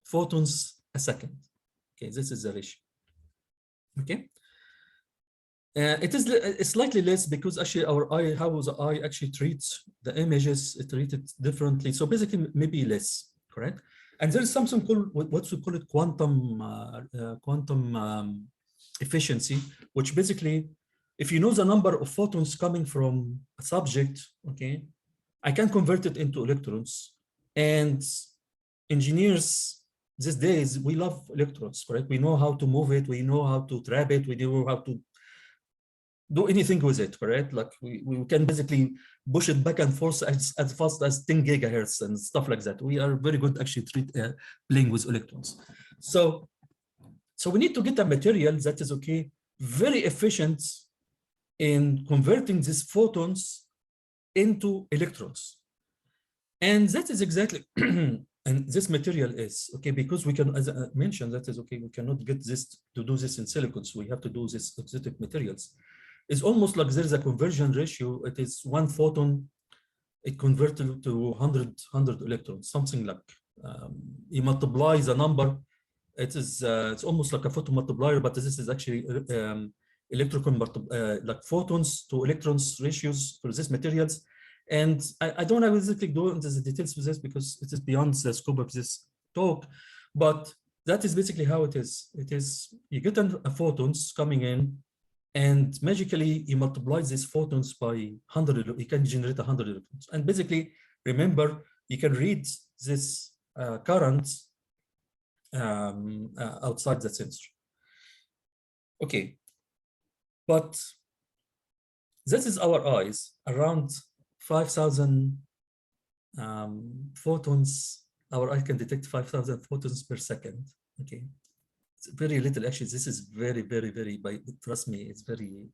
photons a second. Okay, this is the ratio. Okay. It is slightly less because actually our eye, how the eye actually treats the images, it treated differently. So basically maybe less, correct? And there is something called what we call it quantum efficiency, which basically, if you know the number of photons coming from a subject, okay, I can convert it into electrons. And engineers these days, we love electrons, correct? We know how to move it, we know how to trap it, we know how to do anything with it, correct? Like we can basically push it back and forth as fast as 10 gigahertz and stuff like that. We are very good actually playing with electrons. So we need to get a material that is, okay, very efficient in converting these photons into electrons. And that is exactly, and this material is, okay, because we can, as I mentioned, that is, okay, we cannot get this to do this in silicon, so we have to do this exotic materials. It's almost like there is a conversion ratio. It is one photon, it converted to 100 electrons, something like, you multiply the number, it is, it's almost like a photon multiplier, but this is actually like photons to electrons ratios for these materials. And I don't know exactly go into the details with this because it is beyond the scope of this talk, but that is basically how it is. It is, you get a photons coming in, and magically you multiply these photons by 100, you can generate 100 electrons. And basically, remember, you can read this current outside the sensor. Okay, but this is our eyes, around 5,000 photons. Our eye can detect 5,000 photons per second. Okay, it's very little. Actually, this is very, very, very. Trust me, it's very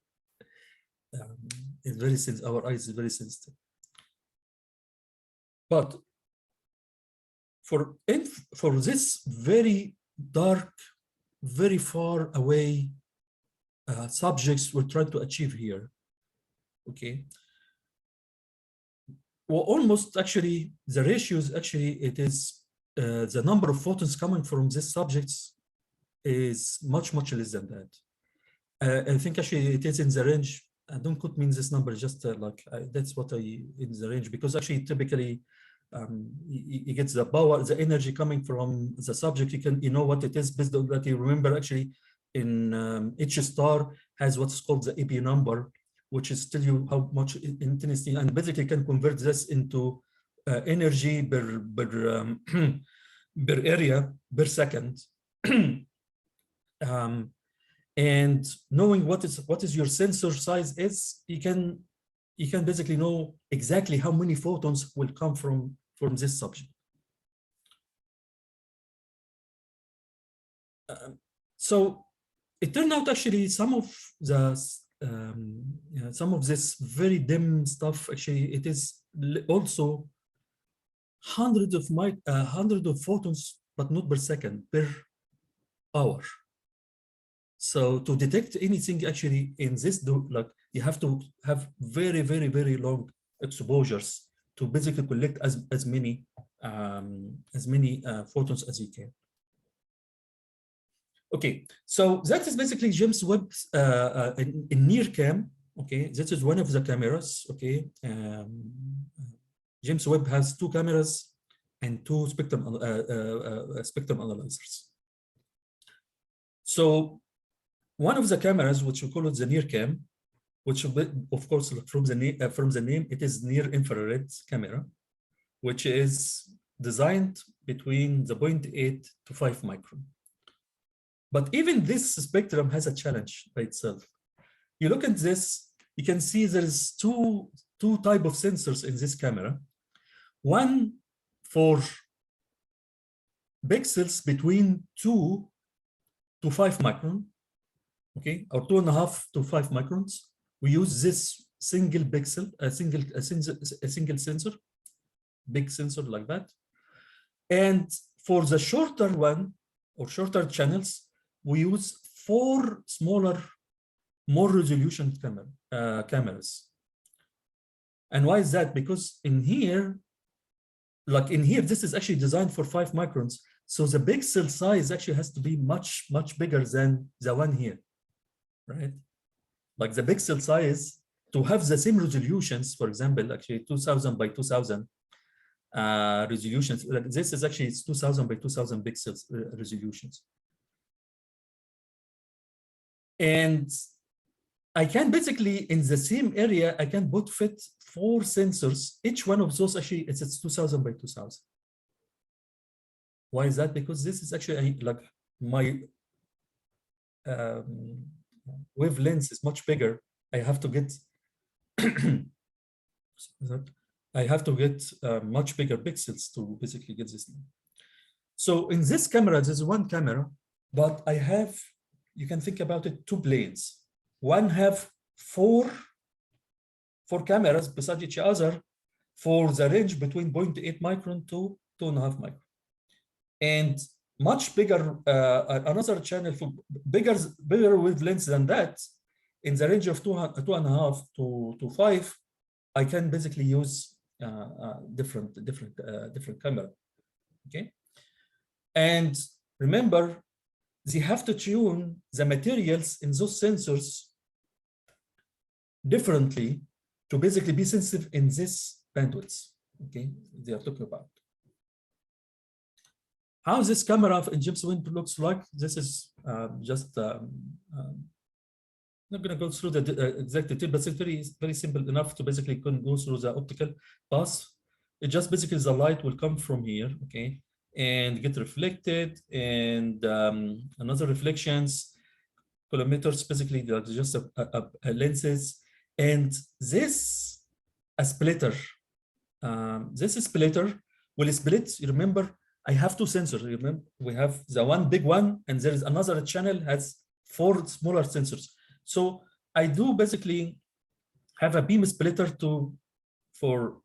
sensitive. Our eyes is very sensitive. But for this very dark, very far away subjects we're trying to achieve here, okay. Well, almost actually the ratios, actually it is the number of photons coming from these subjects is much less than that. I think actually it is in the range. Don't quote me in this number, just that's what in the range, because actually typically you get the power, the energy coming from the subject. You know what it is based on that. You remember actually in each star has what's called the EP number, which is tell you how much intensity, and basically can convert this into energy per area per second. And knowing what is your sensor size is, you can you can basically know exactly how many photons will come from this subject. So it turned out actually some of this very dim stuff, actually it is also hundreds of photons, but not per second, per hour. So to detect anything actually in this, like you have to have very, very, very long exposures to basically collect as many photons as you can. Okay, so that is basically James Webb in NIRCam. Okay, this is one of the cameras. Okay, James Webb has 2 cameras and 2 spectrum analyzers. So one of the cameras, which we call it the NIRCam, which of course from the name, it is near infrared camera, which is designed between the 0.8 to 5 micron. But even this spectrum has a challenge by itself. You look at this, you can see there is two types of sensors in this camera. One for pixels between 2 to 5 micron, okay, or 2.5 to 5 microns. We use this single pixel, a single sensor, big sensor like that. And for the shorter one or shorter channels, we use 4 smaller, more resolution cameras. And why is that? Because in here, this is actually designed for 5 microns. So the pixel size actually has to be much, much bigger than the one here, right? Like the pixel size to have the same resolutions, for example, actually 2000 by 2000 resolutions. Like this is actually 2000 by 2000 pixels resolutions. And I can basically, in the same area, I can fit 4 sensors. Each one of those actually, it's 2000 by 2000. Why is that? Because this is actually like my wavelength is much bigger. I have to get much bigger pixels to basically get this. So in this camera, there's one camera, but I have, you can think about it, 2 planes. One have 4 cameras beside each other for the range between 0.8 micron to 2.5 micron. And much bigger, another channel for bigger wavelengths than that, in the range of 2.5 to 5, I can basically use different camera. Okay, and remember, they have to tune the materials in those sensors differently to basically be sensitive in this bandwidth. Okay, they are talking about. How this camera in James Webb looks like, this is just, not going to go through the exact detail, but it's very, very simple enough to basically go through the optical path. It just basically the light will come from here, okay, and get reflected, and another reflections, collimators, basically just lenses, and this a splitter. This splitter will split. You remember, I have 2 sensors. Remember, we have the one big one, and there is another channel has 4 smaller sensors. So I do basically have a beam splitter for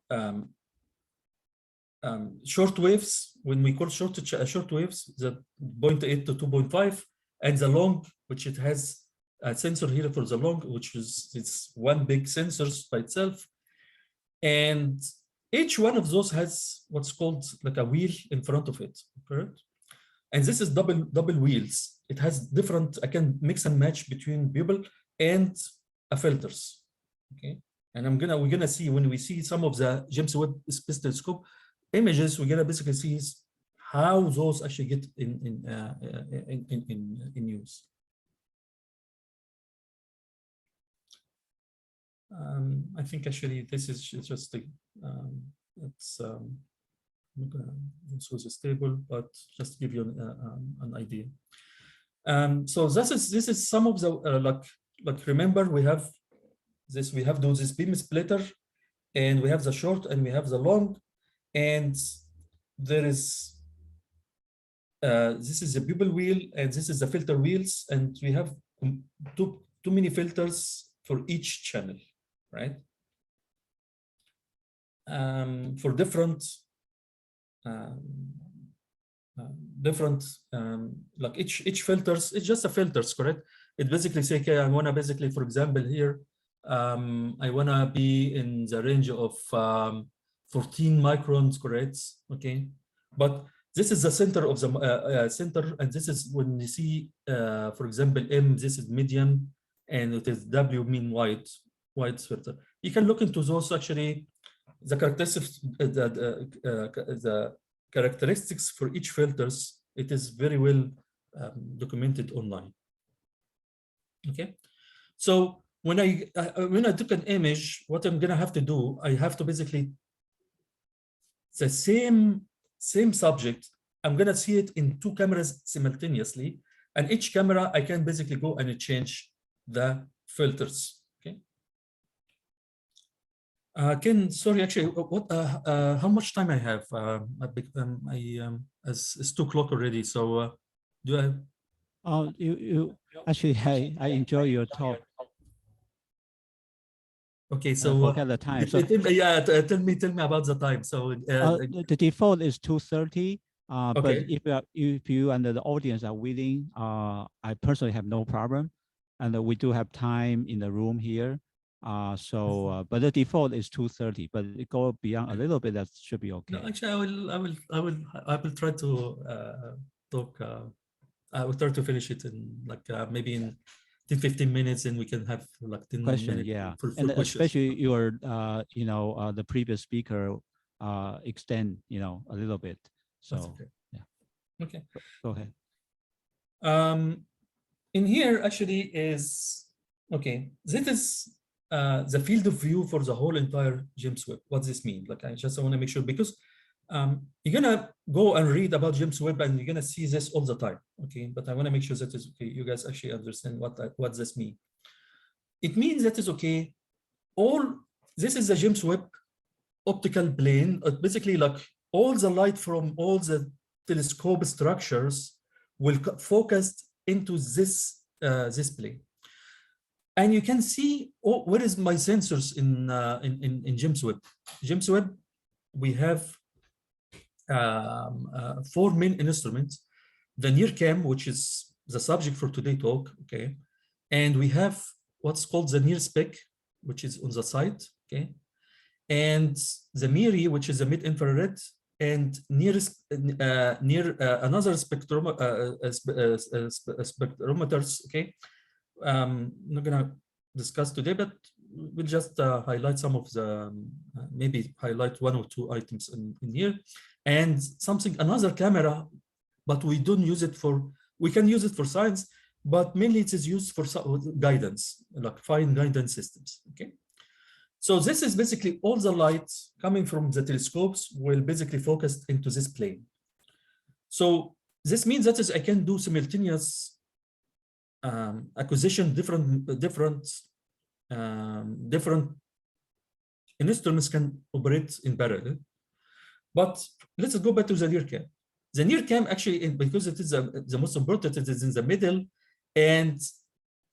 short waves. When we call short waves, the 0.8 to 2.5, and the long, which it has a sensor here for the long, which is it's one big sensor by itself, and each one of those has what's called like a wheel in front of it, correct? And this is double wheels. It has different, I can mix and match between pupil and filters, okay? And we're gonna see, when we see some of the James Webb Space Telescope images, we're gonna basically see how those actually get in use. I think actually this is just the, it's I'm not gonna show this table, but just to give you an idea. So this is some of the like remember, we have this we have this beam splitter, and we have the short and we have the long, and there is this is the pupil wheel and this is the filter wheels, and we have too many filters for each channel, right? For different like each filters, it's just a filters, correct? It basically say, okay, I want to basically, for example, here, I want to be in the range of 14 microns, correct? Okay, but this is the center of the center, and this is when you see, for example, M, this is median, and it is W mean wide filter. You can look into those actually, the characteristics, the characteristics for each filters. It is very well documented online. Okay, so when I took an image, what I'm gonna have to do, I have to basically the same subject, I'm gonna see it in two cameras simultaneously, and each camera I can basically go and change the filters. Okay. Ken, sorry, actually, what? How much time I have? It's 2 o'clock already. So, do I? Oh, you actually, I enjoy your talk. Okay, so forget the time. So yeah, tell me about the time. So the default is 2:30. But okay. if you and the audience are willing, I personally have no problem, and we do have time in the room here. But the default is 2:30. But it go beyond a little bit, that should be okay. No, actually, I will try to talk. I will try to finish it in like maybe in 10-15 minutes, and we can have like 10 minutes Yeah, for and questions. especially your the previous speaker extend a little bit. So okay. Yeah. Okay. Go ahead. In here actually is okay. This is the field of view for the whole entire James Webb. What does this mean? Like I just want to make sure, because you're gonna go and read about James Webb and you're gonna see this all the time. Okay, but I want to make sure that is okay. You guys actually understand what this means. It means that is okay. This is the James Webb optical plane. Basically, like all the light from all the telescope structures will focus into this plane. And you can see, where is my sensors in James Webb? James Webb, we have 4 main instruments. The NIRCam, which is the subject for today's talk, okay? And we have what's called the NIRSPEC, which is on the side, okay? And the MIRI, which is a mid-infrared, and another spectrometers, okay? I'm not gonna discuss today, but we'll just highlight some of the, maybe highlight 1 or 2 items in here. And another camera, but we don't use it we can use it for science, but mainly it is used for guidance, like fine guidance systems, okay? So this is basically all the light coming from the telescopes will basically focus into this plane. So this means that I can do simultaneous acquisition, different instruments can operate in parallel. But let's go back to the NIRCam. The NIRCam actually, because it is the most important, it is in the middle, and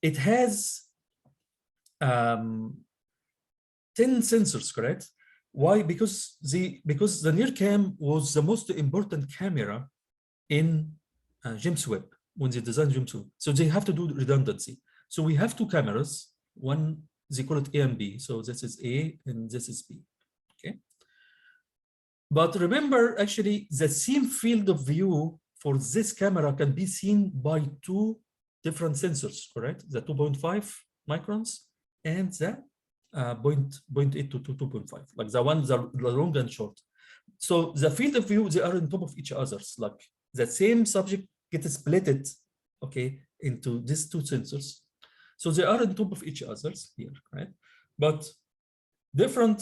it has 10 sensors, correct? Why? Because the NIRCam was the most important camera in James Webb when they designed James Webb. So they have to do redundancy. So we have 2 cameras. One, they call it A and B. So this is A and this is B. Okay. But remember, actually, the same field of view for this camera can be seen by 2 different sensors, correct? The 2.5 microns and the 0.8 to 2.5, like the ones that are long and short. So the field of view, they are on top of each other. Like the same subject gets splitted, okay, into these 2 sensors. So they are on top of each other here, right? But different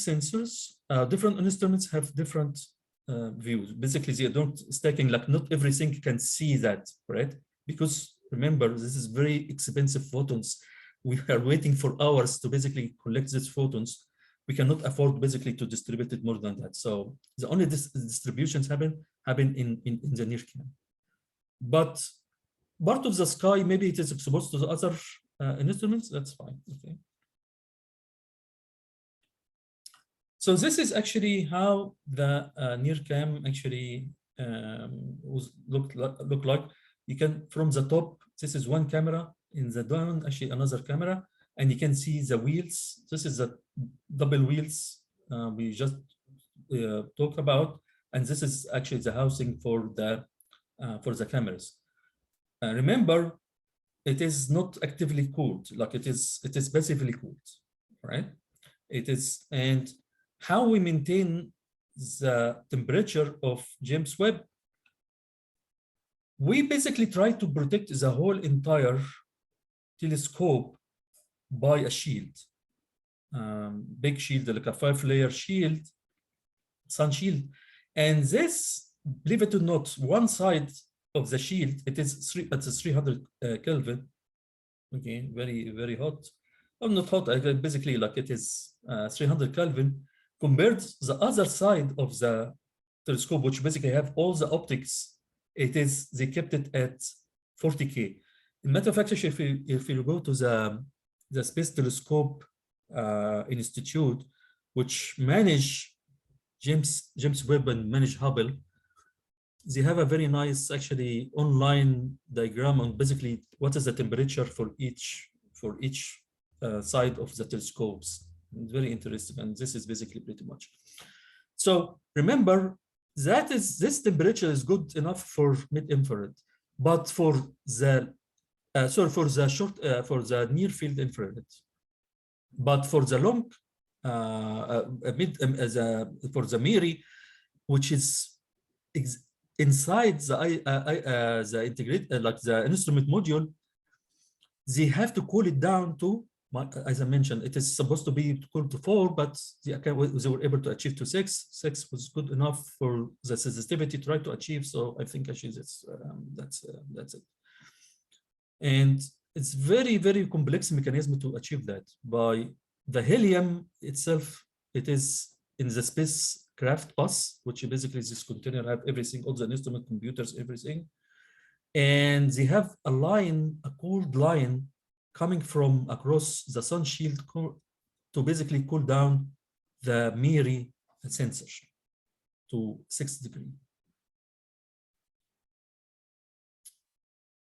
sensors, different instruments have different views. Basically, they don't stacking, like not everything can see that, right? Because remember, this is very expensive photons. we are waiting for hours to basically collect these photons. We cannot afford basically to distribute it more than that. So the only distributions happen in the near cam. But part of the sky, maybe it is exposed to the other instruments, that's fine, okay. So this is actually how the near cam actually look like. You can, from the top, this is one camera, in the down, actually another camera, and you can see the wheels. This is the double wheels we just talked about, and this is actually the housing for the cameras. Remember, it is not actively cooled, like it is passively cooled, right? It is, and how we maintain the temperature of James Webb, we basically try to protect the whole entire telescope by a shield, big shield, like a 5-layer shield, sun shield. And this, believe it or not, one side of the shield, it is 300 Kelvin, okay, very, very hot. Well, not hot, basically like it is 300 Kelvin, compared to the other side of the telescope, which basically have all the optics, they kept it at 40K. In matter of fact, actually, if you go to the Space Telescope Institute, which manage James Webb and manage Hubble, they have a very nice actually online diagram on basically what is the temperature for each side of the telescopes. It's very interesting, and this is basically pretty much. So remember that this temperature is good enough for mid-infrared, but for the for the near field infrared, but for the long for the MIRI, which is inside the integrated like the instrument module, they have to cool it down to, as I mentioned, it is supposed to be cooled to 4, but they were able to achieve to 6. 6 was good enough for the sensitivity to try to achieve. So I think actually that's it. And it's very, very complex mechanism to achieve that. By the helium itself, it is in the spacecraft bus, which basically this container have everything, all the instrument, computers, everything. And they have a line, a cooled line coming from across the sun shield to basically cool down the MIRI sensor to 6 degrees.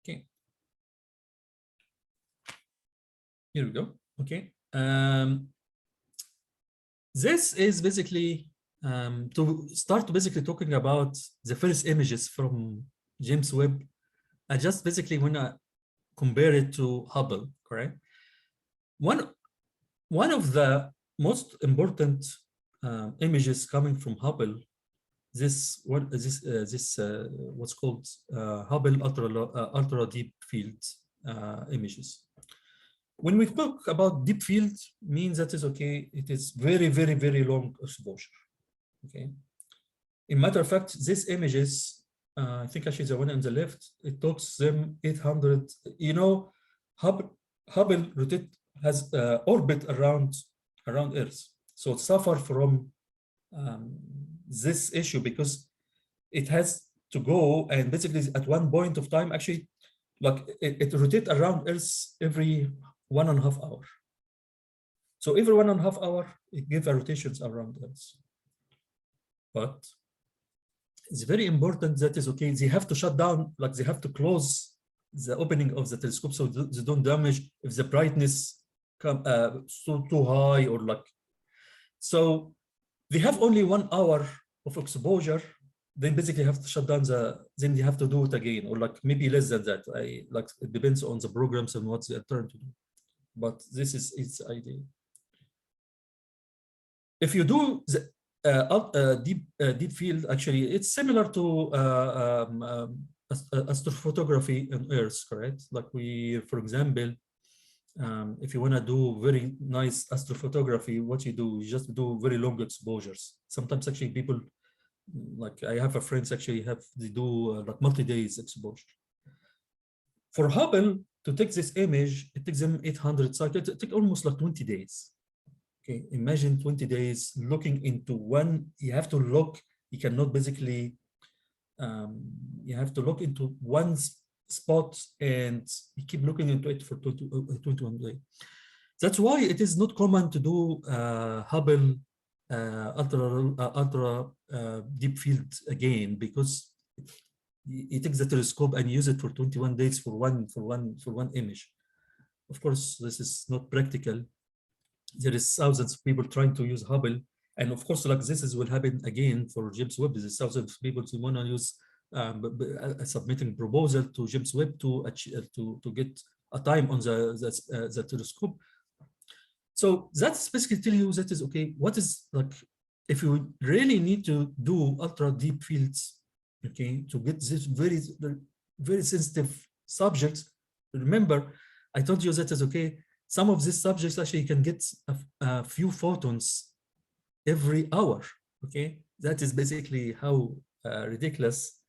Okay. Here we go. Okay. This is basically to start basically talking about the first images from James Webb. I just basically want to compare it to Hubble, correct? One of the most important images coming from Hubble, what's called Hubble ultra deep field images. When we talk about deep field, means that is okay. It is very, very, very long exposure. Okay. In matter of fact, these images. I think actually the one on the left, it talks them 800. You know, Hubble has orbit around Earth, so it suffer from this issue because it has to go and basically at one point of time, actually, like it rotates around Earth every 1.5 hours. So every 1.5 hours, it gives rotations around Earth, but it's very important that is okay. They have to shut down, like they have to close the opening of the telescope so they don't damage if the brightness come so too high or like. So they have only 1 hour of exposure. Then basically have to shut down then they have to do it again, or like maybe less than that. Like it depends on the programs and what they are trying to do. But this is its idea. If you do the deep field, actually, it's similar to astrophotography on Earth, correct? Like for example, if you want to do very nice astrophotography, what you do, you just do very long exposures. Sometimes actually people, like I have a friends actually they do like multi-days exposure. For Hubble, to take this image, it takes them 800 cycles. It takes almost like 20 days. Okay, imagine 20 days looking into one. You have to look. You cannot basically. You have to look into one spot and you keep looking into it for 21 days. That's why it is not common to do Hubble ultra deep field again, because you take the telescope and use it for 21 days for one image. Of course, this is not practical. There is thousands of people trying to use Hubble, and of course, like this will happen again for James Webb. There's thousands of people who want to use submitting proposal to James Webb to get a time on the telescope. So that's basically tell you that is okay. What is like if you really need to do ultra deep fields, okay, to get this very sensitive subjects. Remember, I told you that is okay. Some of these subjects actually can get a few photons every hour. Okay, that is basically how ridiculous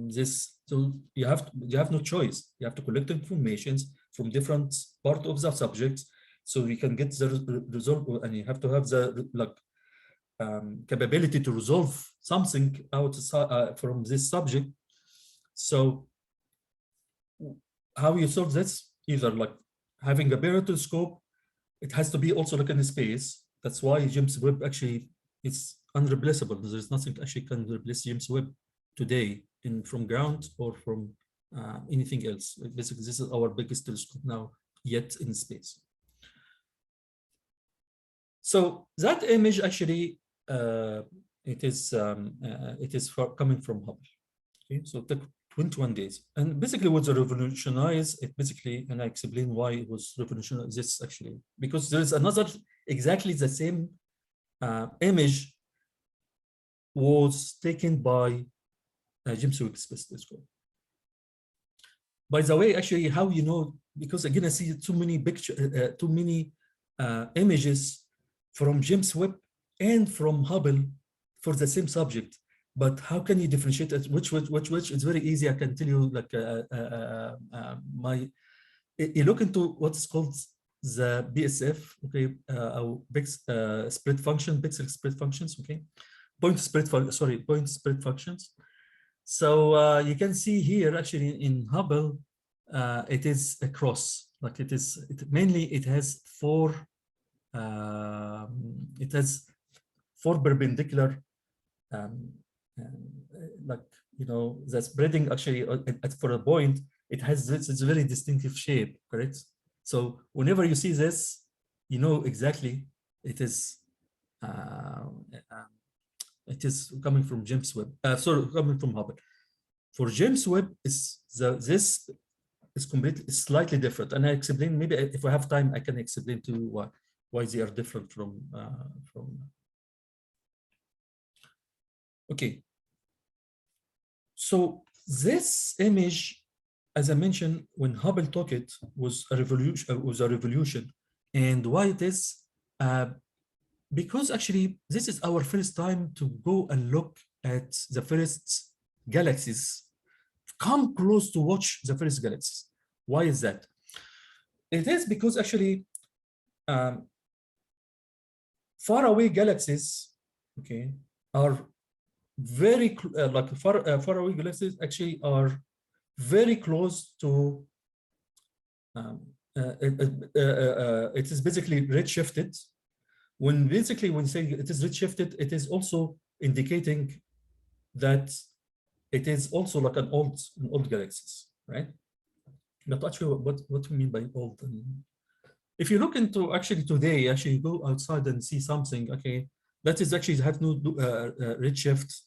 this. So you have no choice. You have to collect informations from different part of the subjects, so we can get the result, and you have to have the capability to resolve something out from this subject. So how you solve this? Either like having a bigger telescope. It has to be also like in space. That's why James Webb actually is unreplaceable. There's nothing actually can replace James Webb today from ground or from anything else. Basically, this is our biggest telescope now yet in space. So that image actually it is coming from Hubble. Okay, so it took 21 days, and basically what's revolutionized it basically, and I explain why it was revolutionized. This actually because there is another exactly the same image was taken by James Webb Space Telescope. By the way, actually, how you know? Because again, I see too many images from James Webb and from Hubble for the same subject. But how can you differentiate it? Which? It's very easy. I can tell you, like you look into what's called the BSF, okay, spread function, pixel spread functions, okay, point spread functions. So you can see here actually in Hubble, it is a cross. Like it has four perpendicular. Like the spreading actually for a point, it has this very distinctive shape, correct? So whenever you see this, you know exactly it is coming from James Webb. Coming from Hubble. For James Webb, this is slightly different, and I explain. Maybe if I have time, I can explain to you why they are different from. Okay. So this image, as I mentioned, when Hubble took it, was a revolution. And why it is? Because actually, this is our first time to go and look at the first galaxies, come close to watch the first galaxies. Why is that? It is because actually, faraway galaxies, okay, are very far away galaxies actually are very close to it is basically redshifted. When saying it is redshifted, it is also indicating that it is also like an old galaxies, right? But actually, what do we mean by old? If you look into actually today, actually go outside and see something, okay, that is actually have no redshift.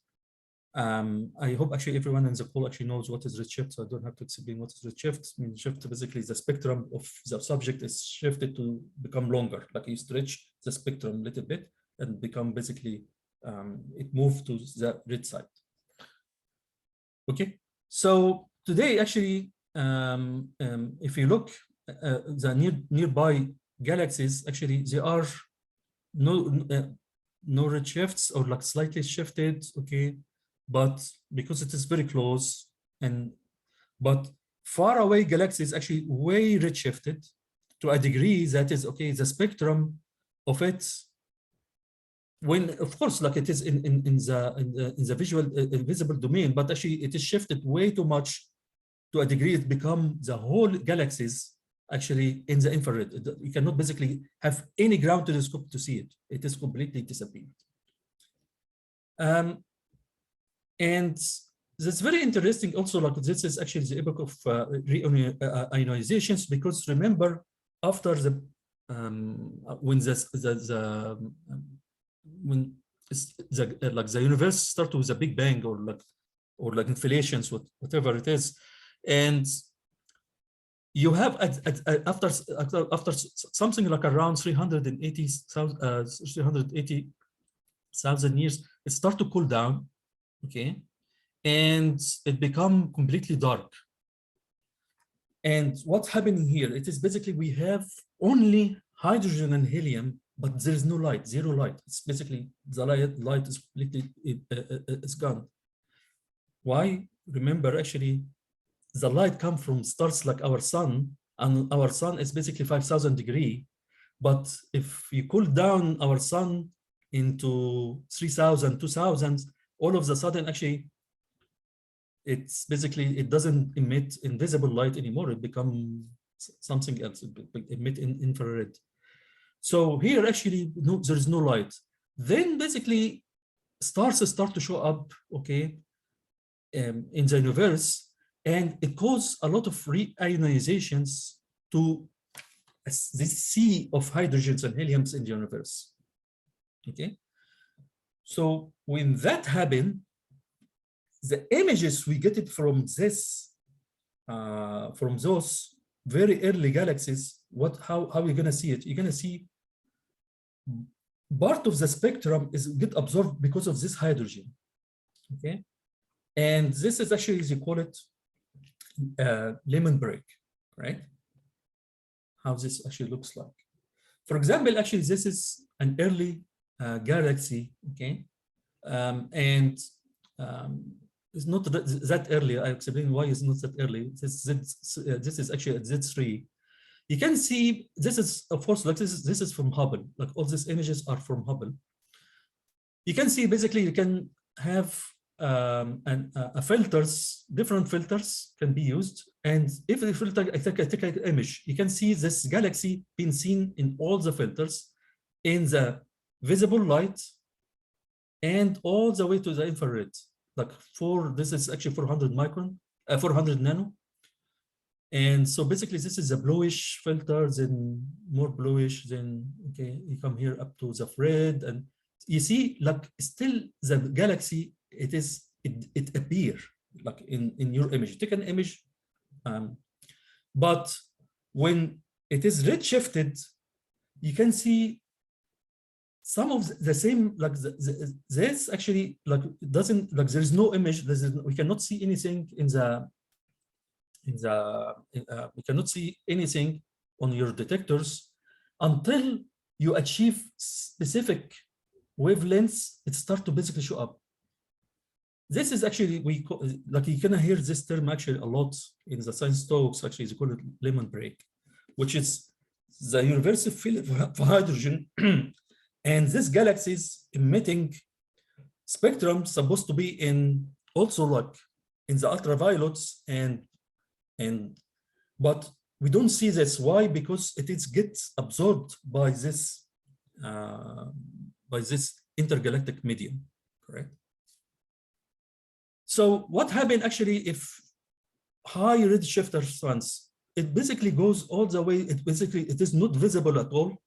I hope actually everyone in the call actually knows what is redshift, so I don't have to explain what is redshift. I mean, shift basically the spectrum of the subject is shifted to become longer, like you stretch the spectrum a little bit and become basically it moved to the red side. Okay, so today actually, if you look the nearby galaxies, actually there are no redshifts or like slightly shifted, okay, but because it is very close, but far away galaxies actually way redshifted to a degree that is, okay, the spectrum of it, when of course, like it is in the visual visible domain, but actually it is shifted way too much to a degree it become the whole galaxies actually in the infrared. You cannot basically have any ground telescope to see it. It is completely disappeared. And that's very interesting also, like this is actually the epoch of reionizations, because remember, after the when the universe started with a big bang, or like inflations, whatever it is, and you have after something like around 380,000 years, it starts to cool down, okay, and it become completely dark. And what's happening here? It is basically we have only hydrogen and helium, but there is no light, zero light. It's basically the light is completely it's gone. Why? Remember, actually, the light comes from stars like our sun, and our sun is basically 5,000 degrees. But if you cool down our sun into 3,000, 2,000, all of a sudden, actually, it's basically, it doesn't emit invisible light anymore. It becomes something else, it emit infrared. So here, actually, no, there is no light. Then basically, stars start to show up, okay, in the universe, and it causes a lot of reionizations to this sea of hydrogens and heliums in the universe, okay? So when that happens, the images we get it from this, from those very early galaxies, how are we gonna see it? You're gonna see part of the spectrum is get absorbed because of this hydrogen, okay? And this is actually, as you call it, lemon break, right? How this actually looks like. For example, actually, this is an early galaxy, okay? It's not that early. I'll explain why it's not that early. This is actually at Z3. You can see this is, of course, like this is from Hubble. Like all these images are from Hubble. You can see basically you can have filters, different filters can be used. And if the filter, I take an image, you can see this galaxy being seen in all the filters, in the visible light, and all the way to the infrared. Like this is actually 400 micron, 400 nano. And so basically this is a bluish filter, then more bluish, then okay, you come here up to the red, and you see like still the galaxy, it appear like in your image. Take an image, but when it is redshifted, you can see some of the same, like this actually like doesn't, like there is no image. We cannot see anything we cannot see anything on your detectors until you achieve specific wavelengths. It starts to basically show up. This is actually, like you can hear this term actually a lot in the science talks. Actually, they call it lemon break, which is the universal field for hydrogen. And this galaxy is emitting spectrum supposed to be in also like in the ultraviolets, but we don't see this. Why? Because it gets absorbed by this intergalactic medium, correct? So what happened actually if high redshifter suns, it basically goes all the way, it is not visible at all.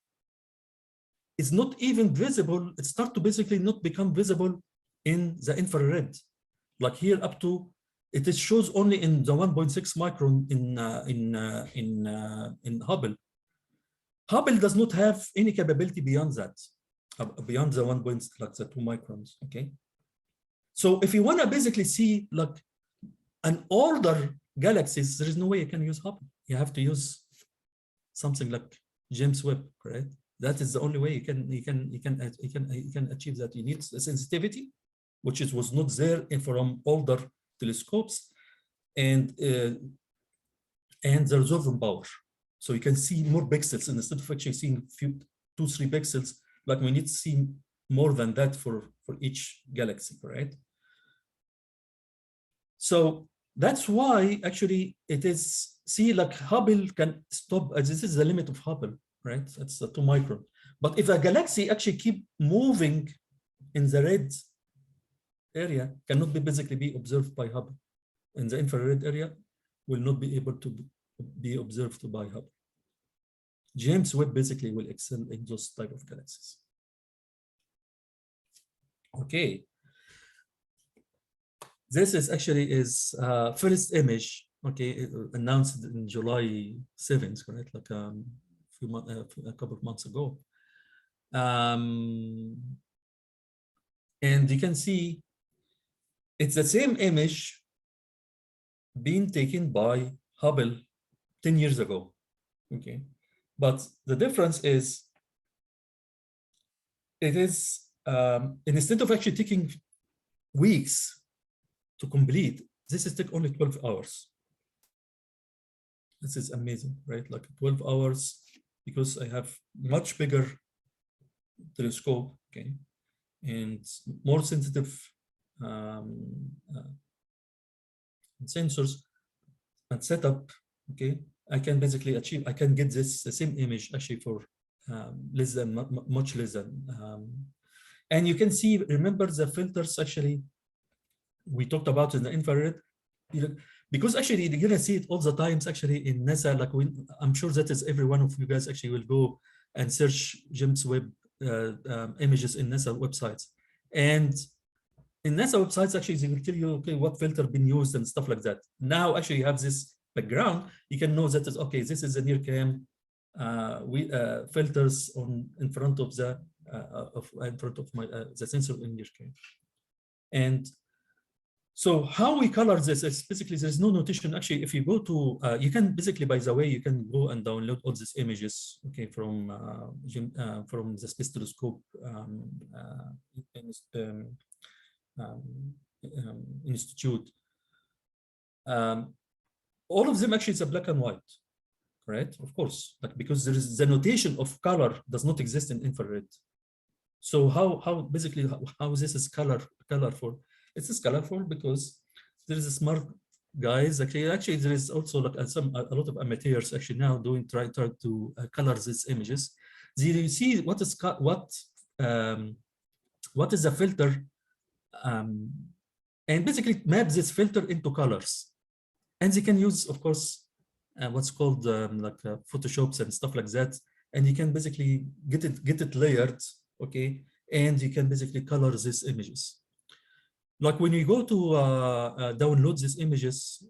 It's not even visible. It starts to basically not become visible in the infrared. Like here up to, it shows only in the 1.6 micron in Hubble. Hubble does not have any capability beyond that, beyond the 2 microns, okay? So if you want to basically see like an older galaxies, there is no way you can use Hubble. You have to use something like James Webb, correct? That is the only way you can achieve that. You need the sensitivity, which was not there from older telescopes, and and the resolving power. So you can see more pixels, and instead of actually seeing 2-3 pixels, like we need to see more than that for each galaxy, right? So that's why actually it is, see, like Hubble can stop, this is the limit of Hubble, right? That's 2 micron. But if a galaxy actually keep moving in the red area, cannot be basically be observed by Hubble. In the infrared area, will not be able to be observed by Hubble. James Webb basically will excel in those type of galaxies. Okay. This is actually is first image, okay, announced in July 7th, correct? Like a couple of months ago. And you can see it's the same image being taken by Hubble 10 years ago, okay? But the difference is, it is, instead of actually taking weeks to complete, this is take only 12 hours. This is amazing, right? Like 12 hours, because I have much bigger telescope, okay? And more sensitive sensors and setup, okay? I can basically achieve, I can get this, the same image actually for less than, much less than. And you can see, remember the filters actually, we talked about in the infrared, because actually you're gonna see it all the times actually in NASA, like I'm sure that is every one of you guys actually will go and search James Webb images in NASA websites. And in NASA websites, actually, they will tell you, okay, what filter been used and stuff like that. Now, actually, you have this background. You can know that is, okay, this is a near cam filters on in front of the my the sensor in near cam. And so how we color this is basically, there's no notation. Actually, if you go to, you can basically, by the way, you can go and download all these images, okay, from the Space Telescope Institute. All of them actually is a black and white, right? Of course, like, because there is the notation of color does not exist in infrared. So how basically how this is colorful? It is colorful because there is a smart guys. Actually, there is also like a lot of amateurs actually now try to color these images. You see what is the filter, and basically map this filter into colors, and they can use, of course, what's called Photoshops and stuff like that, and you can basically get it layered, okay, and you can basically color these images. Like when you go to download these images,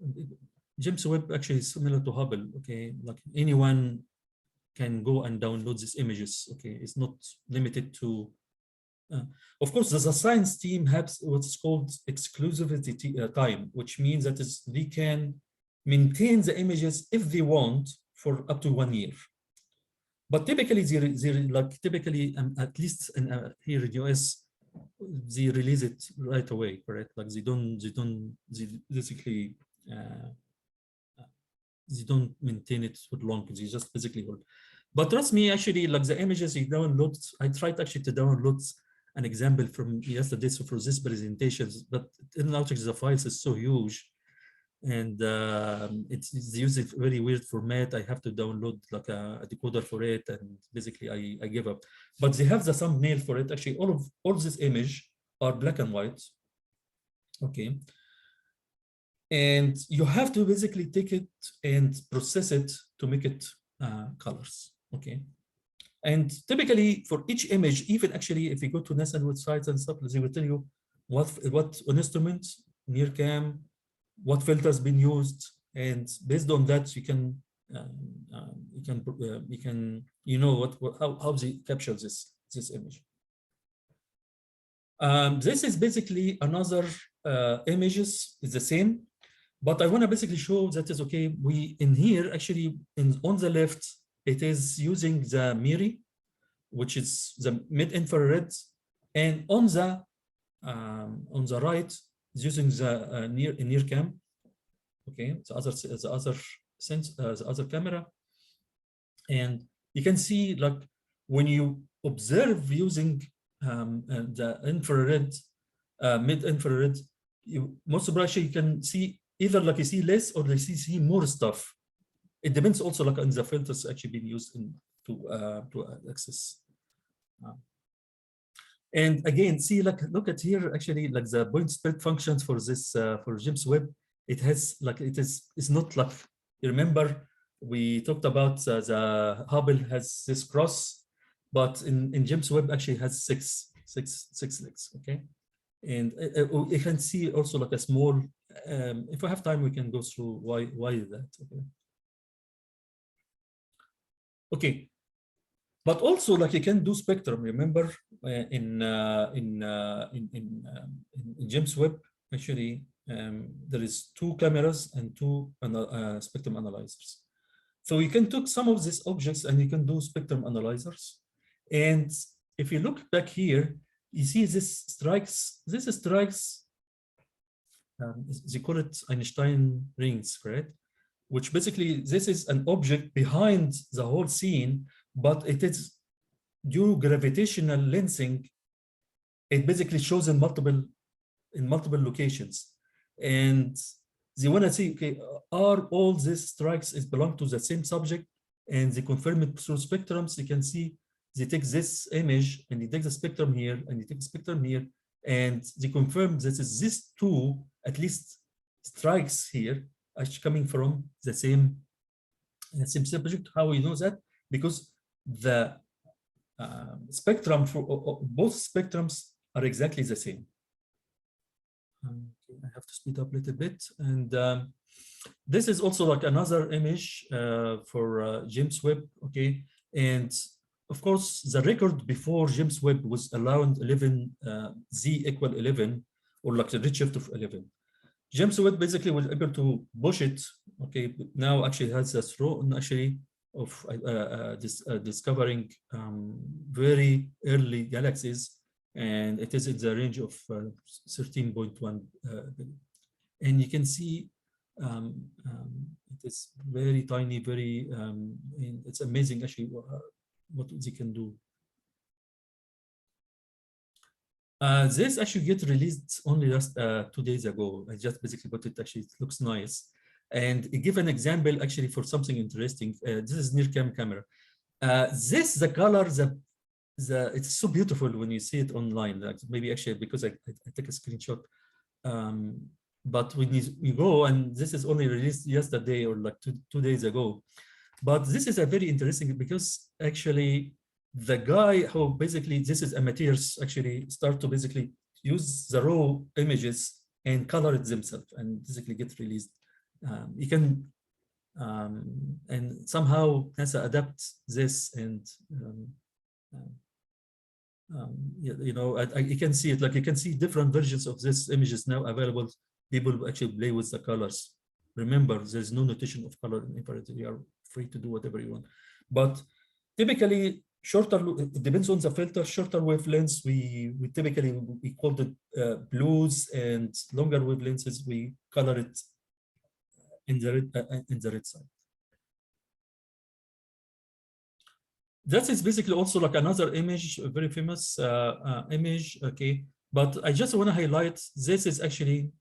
James Webb actually is similar to Hubble, okay? Like anyone can go and download these images, okay? It's not limited to, of course, the science team has what's called exclusivity time, which means that they can maintain the images if they want for up to 1 year. But typically, at least here in the US, they release it right away, correct? Like they basically they don't maintain it for long. They just basically hold. But trust me, actually, like the images you download, I tried actually to download an example from yesterday, so for this presentations, but in out the files is so huge, and it's used a very weird format. I have to download like a decoder for it, and basically I give up. But they have the thumbnail for it. Actually, all this image are black and white, okay, and you have to basically take it and process it to make it colors, okay. And typically for each image, even actually if you go to NASA websites and stuff, they will tell you what instrument, near cam, what filters been used, and based on that you know how they capture this image. This is basically another images is the same, but I want to basically show that is okay. We in here actually on the left it is using the MIRI, which is the mid-infrared, and on the right is using the near cam. Okay, the other the other camera. And you can see, like, when you observe using the infrared, mid-infrared, most of you can see either like you see less or you see more stuff. It depends also like on the filters actually being used to access. And again, see, like, look at here, actually, like the point spread functions for this, for James Webb, it has, like, it's not like, you remember, we talked about the Hubble has this cross, but in James Webb actually has six legs, okay? And you can see also like a small, if we have time, we can go through why is that, okay? Okay. But also, like, you can do spectrum. Remember, in James Webb, actually, there is 2 cameras and 2 spectrum analyzers. So you can take some of these objects and you can do spectrum analyzers. And if you look back here, you see this strikes. They call it Einstein rings, correct? Which basically, this is an object behind the whole scene, but it is due gravitational lensing. It basically shows in multiple locations, and they want to see, okay, are all these strikes belong to the same subject, and they confirm it through spectrums. You can see they take this image and they take the spectrum here and they take the spectrum here, and they confirm that is these 2 at least strikes here actually coming from the same subject. How we know that? Because the spectrum for both spectrums are exactly the same. I have to speed up a little bit. And this is also like another image for James Webb, okay? And of course, the record before James Webb was around 11, Z equal 11, or like the redshift of 11. James Webb basically was able to push it, okay? Now actually has a throne actually of discovering very early galaxies, and it is in the range of 13.1 billion. And you can see it is very tiny, very, it's amazing actually what they can do. This actually get released only just 2 days ago. I just basically put it, actually, it looks nice. And give an example actually for something interesting. This is NIRCam camera. The color, it's so beautiful when you see it online. Like maybe actually because I take a screenshot. But when you go, and this is only released yesterday or like two days ago. But this is a very interesting because actually the guy who basically, this is amateurs, actually start to basically use the raw images and color it themselves and basically get released. You can, and somehow NASA adapt this, and you know, you can see it, like you can see different versions of this images now available. People actually play with the colors. Remember, there's no notation of color in infrared. You are free to do whatever you want. But typically, shorter, it depends on the filter, shorter wavelengths, we typically, we call it blues, and longer wavelengths, we color it in the red side. That is basically also like another image, a very famous image, okay? But I just want to highlight, this is actually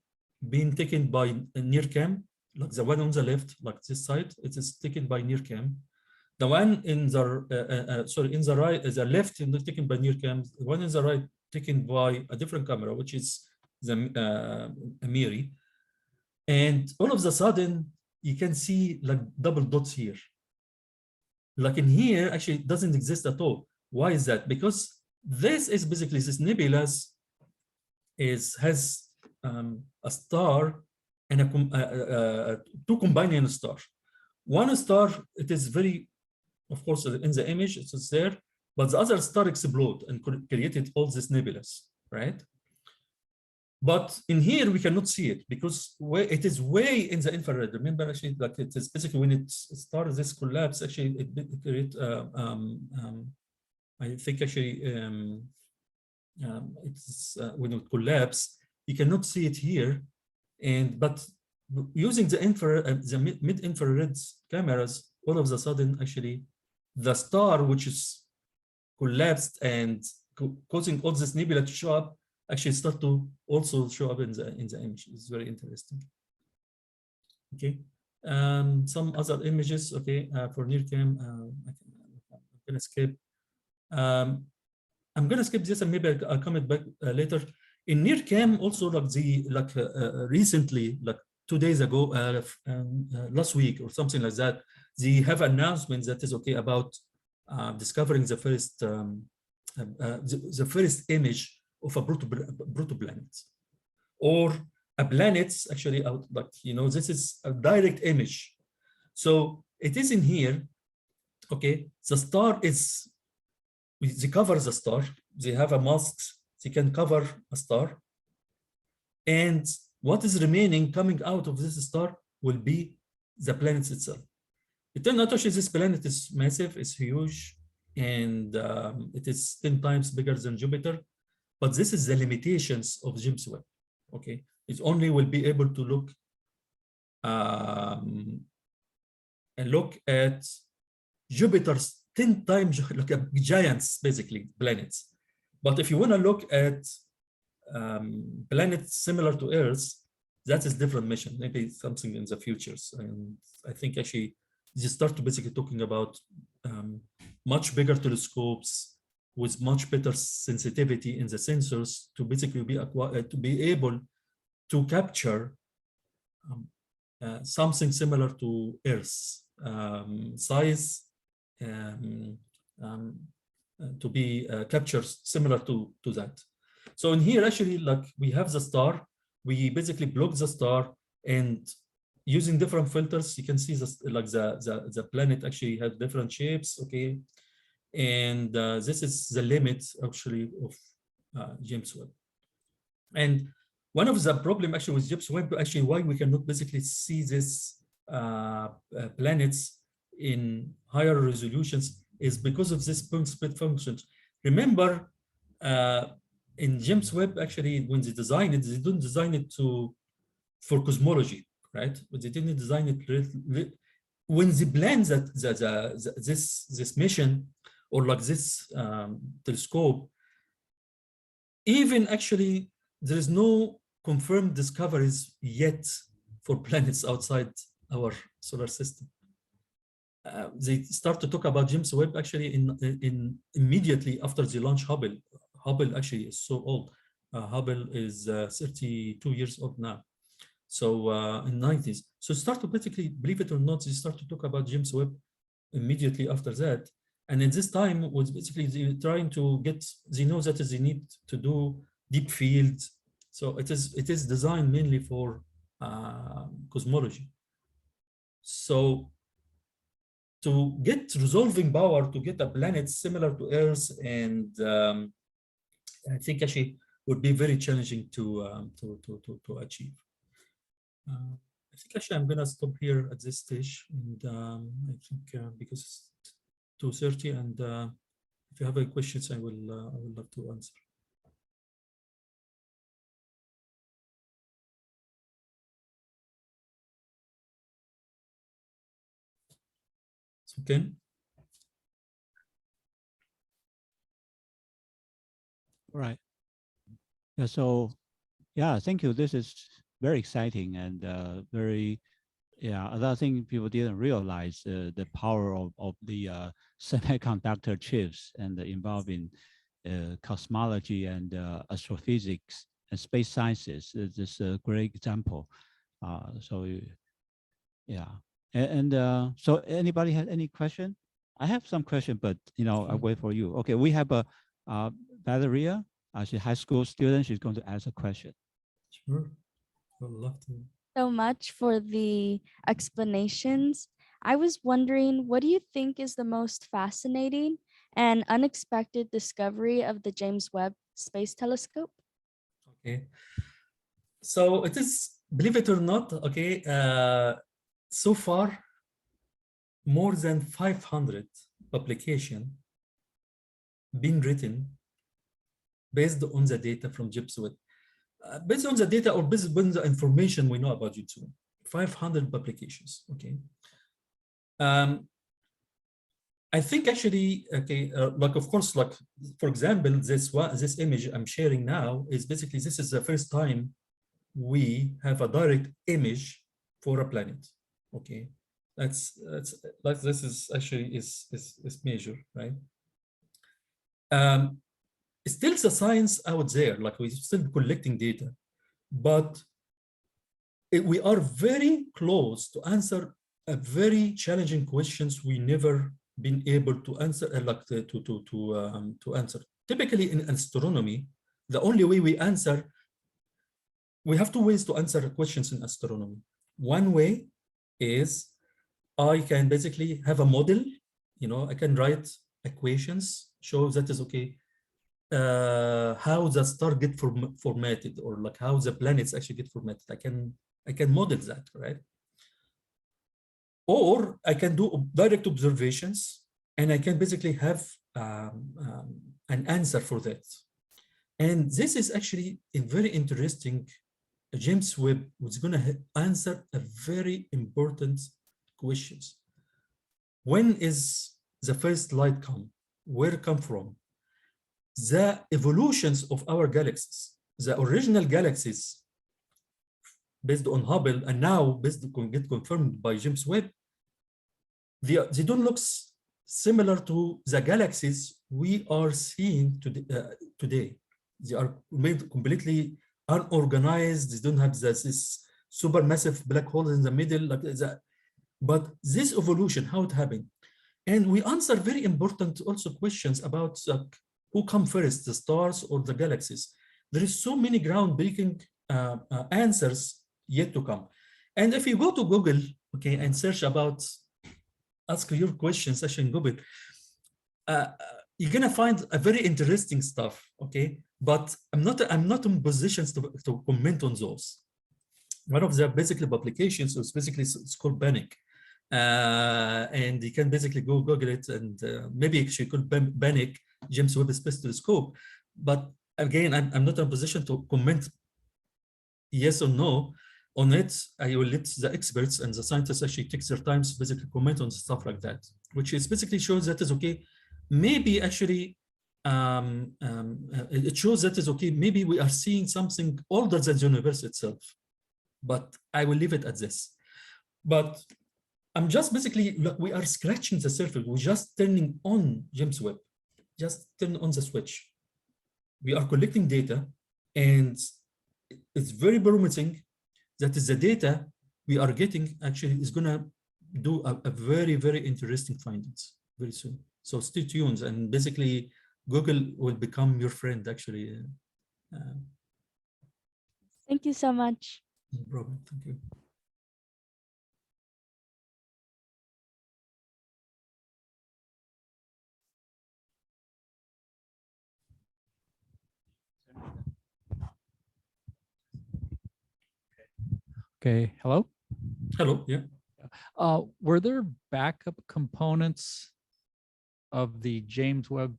being taken by NIRCam, like the one on the left, like this side, it is taken by NIRCam. The one in the, sorry, in the right, the left is taken by NIRCam, the one in the right taken by a different camera, which is the Amiri. And all of a sudden, you can see like double dots here. Like in here, actually, it doesn't exist at all. Why is that? Because this is basically, this nebula has a star and two combining star. One star, it is very, of course, in the image, it's there, but the other star exploded and created all these nebulas, right? But in here, we cannot see it because it is way in the infrared. Remember, actually, like it is basically when it starts this collapse, actually, it creates, I think actually, it's when it collapses, you cannot see it here. But using the mid-infrared cameras, all of a sudden, actually, the star which is collapsed and causing all this nebula to show up actually start to also show up in the image. It's very interesting. Okay, some other images. Okay, for NIRCam, I'm gonna skip. I'm gonna skip this and maybe I'll comment back later. In NIRCam, also recently, like 2 days ago, last week or something like that, they have announcements that is okay about discovering the first image of a protoplanet, or a planet actually out, like, you know, this is a direct image. So it is in here. Okay, the star is, they cover the star. They have a mask. They can cover a star, and what is remaining coming out of this star will be the planet itself. It turns out actually this planet is massive, it's huge, and it is 10 times bigger than Jupiter. But this is the limitations of James Webb. Okay, it only will be able to look at Jupiter's 10 times, like a giants, basically planets. But if you want to look at planets similar to Earth, that is different mission. Maybe something in the futures. And I think actually you start to basically talking about much bigger telescopes with much better sensitivity in the sensors to basically be able to capture something similar to Earth's size, to be captured similar to that. So in here, actually, like we have the star, we basically block the star, and using different filters, you can see this, like the planet actually has different shapes. Okay, and this is the limit actually of James Webb. And one of the problem actually with James Webb, actually why we cannot basically see these planets in higher resolutions is because of this point split functions. Remember, in James Webb, actually, when they designed it, they didn't design it for cosmology, right? But they didn't design it when they planned that this mission, or like this telescope. Even actually, there is no confirmed discoveries yet for planets outside our solar system. They start to talk about James Webb actually in immediately after they launch Hubble. Hubble actually is so old. Hubble is 32 years old now. So in 90s. So start to basically, believe it or not, they start to talk about James Webb immediately after that. And in this time was basically they trying to get, they know that they need to do deep field. So it is designed mainly for cosmology. So to get resolving power to get a planet similar to Earth, and I think actually would be very challenging to achieve. I think actually I'm gonna stop here at this stage, and I think because it's 2:30, and if you have any questions, I will love to answer. Okay. Right. Yeah. So, yeah, thank you. This is very exciting and very, yeah. Another thing people didn't realize the power of the semiconductor chips and involving cosmology and astrophysics and space sciences. This is a great example. So, yeah. And so, anybody have any question? I have some question, but I'll wait for you. Okay, we have a Valeria. She's a high school student. She's going to ask a question. Sure, I'd love to. So much for the explanations. I was wondering, what do you think is the most fascinating and unexpected discovery of the James Webb Space Telescope? Okay, so it is, believe it or not, okay, so far more than 500 publications been written based on the data from James Webb. Based on the data, or based on the information we know about James Webb. 500 publications. Okay. I think actually, okay, like of course, like for example, this image I'm sharing now is basically, this is the first time we have a direct image for a planet. Okay, that's like, this is actually is major, right? Still the science out there, like we're still collecting data, but we are very close to answer a very challenging questions we never been able to answer, like to answer. Typically in astronomy, the only way we answer, we have two ways to answer questions in astronomy. One way is I can basically have a model, you know, I can write equations, show that is okay, how the star get formatted, or like how the planets actually get formatted. I can model that, right? Or I can do direct observations, and I can basically have an answer for that. And this is actually a very interesting. James Webb was going to answer a very important questions. When is the first light come? Where it come from? The evolutions of our galaxies, the original galaxies based on Hubble, and now based on get confirmed by James Webb, they don't look similar to the galaxies we are seeing today. They are made completely unorganized. They don't have this supermassive black holes in the middle, like that. But this evolution, how it happened, and we answer very important also questions about who come first, the stars or the galaxies. There is so many groundbreaking answers yet to come. And if you go to Google, okay, and search about, ask your questions actually in Google, you're gonna find a very interesting stuff, okay? But I'm not in positions to comment on those. One of the basically publications is basically, it's called Bannock. And you can basically go Google it, and maybe actually could Bannock James Webb Space Telescope. But again, I'm not in a position to comment yes or no on it. I will let the experts and the scientists actually take their time to basically comment on stuff like that, which is basically shows that is okay. Maybe actually it shows that is okay. Maybe we are seeing something older than the universe itself, but I will leave it at this. But I'm just basically, look, we are scratching the surface. We're just turning on James Webb, just turn on the switch. We are collecting data, and it's very promising. That is the data we are getting actually is gonna do a very, very interesting findings very soon. So stay tuned, and basically Google will become your friend actually. Thank you so much. No problem, thank you. Okay, hello? Hello, yeah. Were there backup components of the James Webb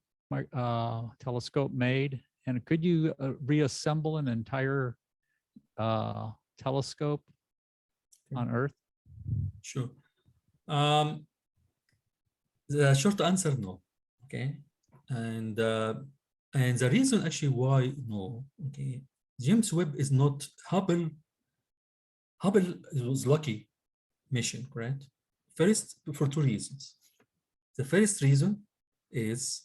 telescope made? And could you reassemble an entire telescope on Earth? Sure. The short answer, no. Okay. And the reason actually why no, okay, James Webb is not Hubble. Hubble was lucky mission, correct? First, for two reasons. The first reason is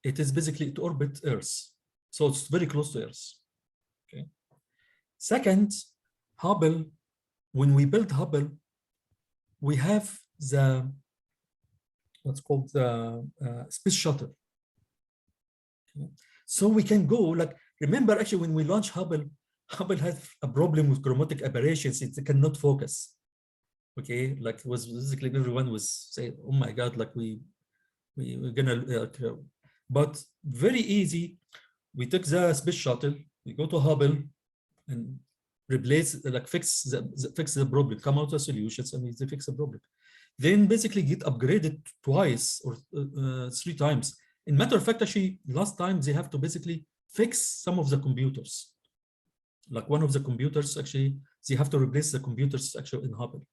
it is basically to orbit Earth, so it's very close to Earth. Okay. Second, Hubble, when we built Hubble, we have the what's called the space shuttle. Okay. So we can go, like, remember actually when we launched Hubble, Hubble had a problem with chromatic aberrations. It cannot focus. Okay, like it was basically everyone was saying, "Oh my God!" Like we're gonna. But very easy. We took the space shuttle. We go to Hubble and replace, like fix the problem. Come out with solutions, and they fix the problem. Then basically get upgraded twice or 3 times. In matter of fact, actually, last time they have to basically fix some of the computers. Like one of the computers, actually, they have to replace the computers actually in Hubble.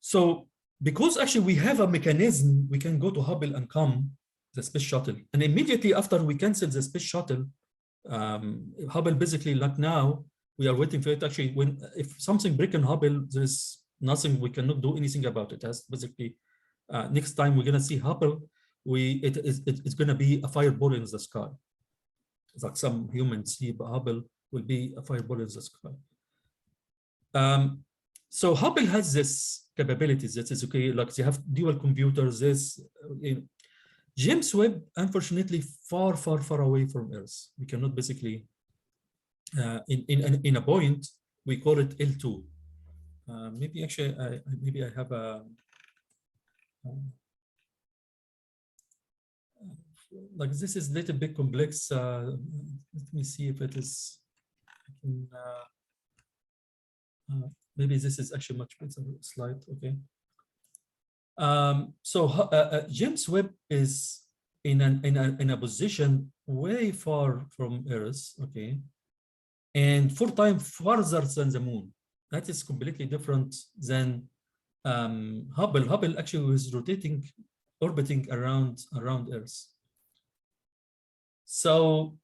So because actually we have a mechanism, we can go to Hubble and come the space shuttle. And immediately after we cancel the space shuttle, Hubble basically, like now, we are waiting for it. Actually, if something breaks in Hubble, there's nothing, we cannot do anything about it. As basically, next time we're gonna see Hubble, it's gonna be a fireball in the sky. It's like some humans see Hubble will be a fireball in the sky. So Hubble has this capabilities that is okay, like they have dual computers. James Webb, unfortunately, far, far, far away from Earth. We cannot basically, in a point, we call it L2. Maybe actually, maybe I have a, like this is a little bit complex. Let me see if it is, maybe this is actually much better slide, okay. So James Webb is in a position way far from Earth, okay, and 4 times farther than the moon. That is completely different than Hubble. Hubble actually was orbiting around Earth. So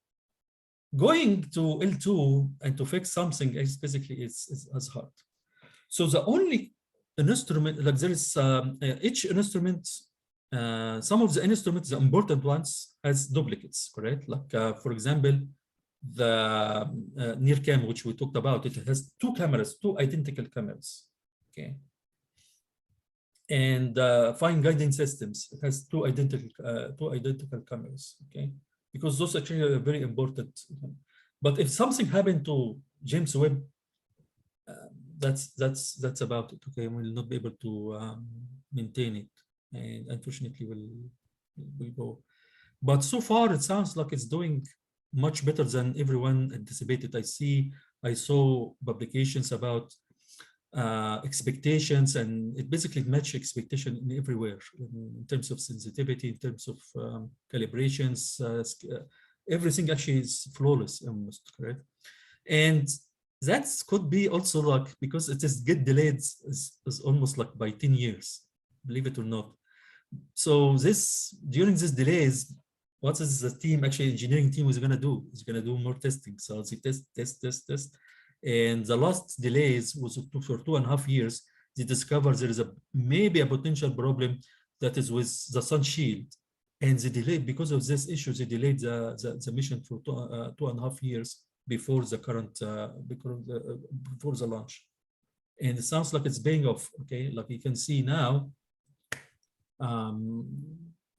going to L2 and to fix something is basically is as hard. So the only instrument, like there is each instrument, some of the instruments, the important ones, has duplicates, correct? Like for example, the NIRCam, which we talked about, it has 2 cameras, 2 identical cameras, okay. And fine guiding systems, it has 2 identical cameras, okay, because those actually are very important. But if something happened to James Webb, that's about it, okay. We'll not be able to maintain it, and unfortunately will go. But so far it sounds like it's doing much better than everyone anticipated. I saw publications about expectations, and it basically matched expectation in everywhere in terms of sensitivity, in terms of calibrations, everything actually is flawless almost, correct? And that could be also like, because it is get delayed is almost like by 10 years, believe it or not. So during these delays, what is the team, actually engineering team, is going to do? Is going to do more testing. So they test. And the last delays was for 2.5 years. They discovered there is maybe a potential problem that is with the sun shield. And they delayed, because of this issue, they delayed the mission for 2.5 years before the current, before the launch. And it sounds like it's paying off, okay? Like you can see now,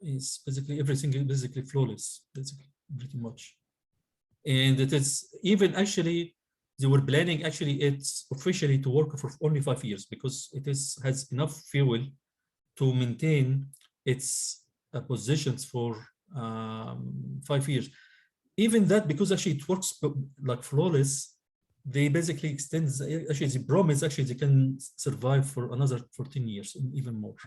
it's basically everything is basically flawless, basically, pretty much. And it is even actually, they were planning actually it's officially to work for only 5 years, because it has enough fuel to maintain its positions for 5 years. Even that, because actually it works like flawless, they basically extend, actually the promise actually they can survive for another 14 years and even more.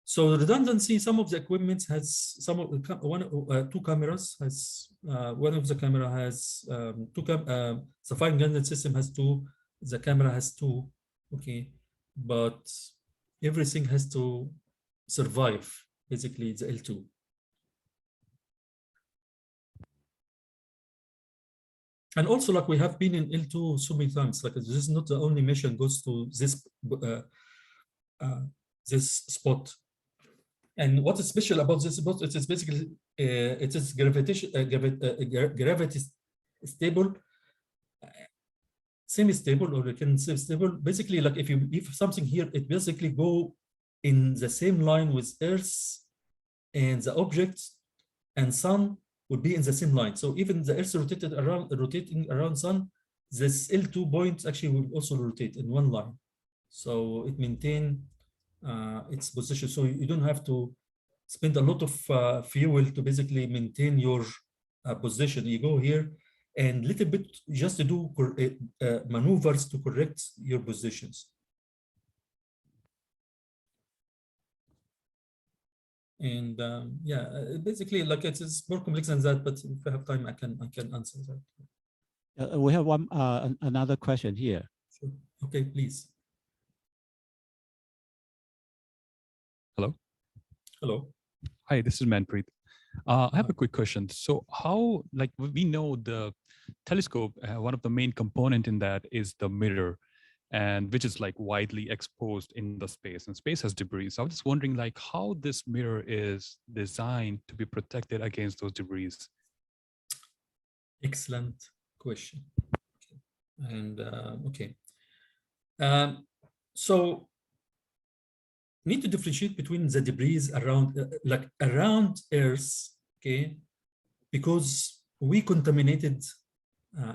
So redundancy, some of the equipment has two cameras, has one of the camera has the fine guidance system has 2, the camera has 2, okay, but everything has to survive basically the L2. And also, like, we have been in L2 so many times, like this is not the only mission goes to this this spot. And what is special about this spot? It is basically it is gravity stable, semi-stable, or you can say stable. Basically, like if something here, it basically go in the same line with Earth, and the objects and Sun would be in the same line. So even the Earth rotating around Sun, this L2 point actually will also rotate in one line. So it maintain its position. So you don't have to spend a lot of fuel to basically maintain your position. You go here and little bit just to do maneuvers to correct your positions. And yeah, basically, like it is more complex than that. But if I have time, I can answer that. We have another question here. Sure. Okay, please. Hello. Hello. Hi, this is Manpreet. I have a quick question. So how, like we know the telescope, one of the main component in that is the mirror, and which is like widely exposed in the space, and space has debris. So I was just wondering like how this mirror is designed to be protected against those debris. Excellent question. Okay. And okay. So need to differentiate between the debris around, like around Earth, okay? Because we contaminated,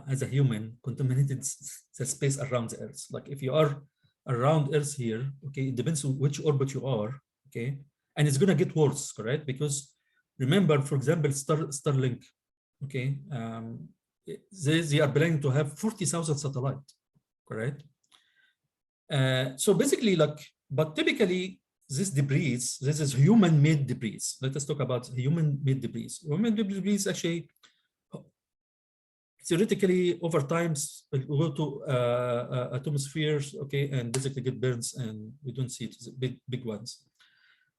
as a human, contaminated the space around the Earth. Like if you are around Earth here, okay, it depends on which orbit you are, okay? And it's gonna get worse, correct? Because remember, for example, Starlink, okay? They are planning to have 40,000 satellites, correct? So basically, like, but typically, this debris, this is human-made debris. Let us talk about human-made debris. Human-made debris actually, theoretically, over time, will go to atmospheres, okay, and basically get burns, and we don't see it, big ones.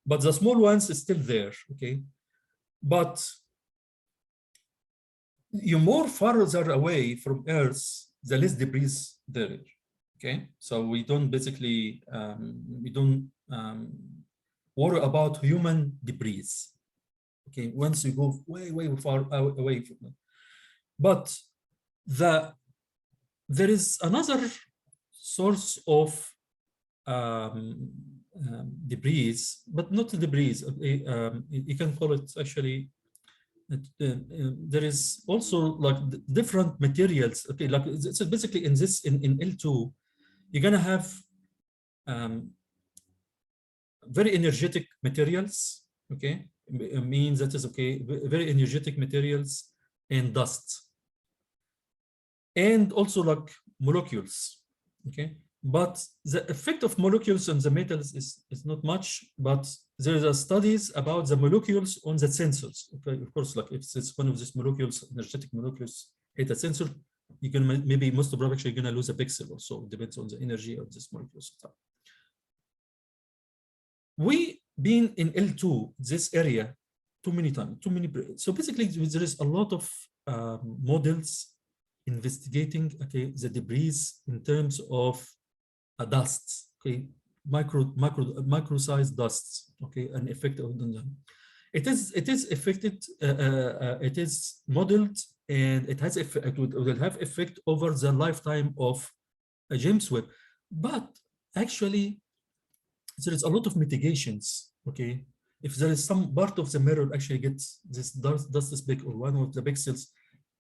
But the small ones is still there, okay? But you more farther away from Earth, the less debris there is. Okay, so we don't basically worry about human debris. Okay, once you go way far away from it, but there is another source of debris, but not debris. You can call it actually. There is also like different materials. Okay, like so basically in L2. You're gonna have very energetic materials, okay? It means that is okay, very energetic materials and dust. And also like molecules, okay? But the effect of molecules on the metals is not much, but there are studies about the molecules on the sensors, okay? Of course, like if it's one of these molecules, energetic molecules hit a sensor, you can maybe most probably actually going to lose a pixel or so. It depends on the energy of this molecule. We been in L2, this area, too many times, too many. So basically, there is a lot of models investigating, okay, the debris in terms of dust, okay, micro-sized dusts, okay, an effect on them. It is affected. It is modeled, and it has it will have effect over the lifetime of James Webb. But actually, there is a lot of mitigations. Okay, if there is some part of the mirror actually gets this dust is big or one of the pixels,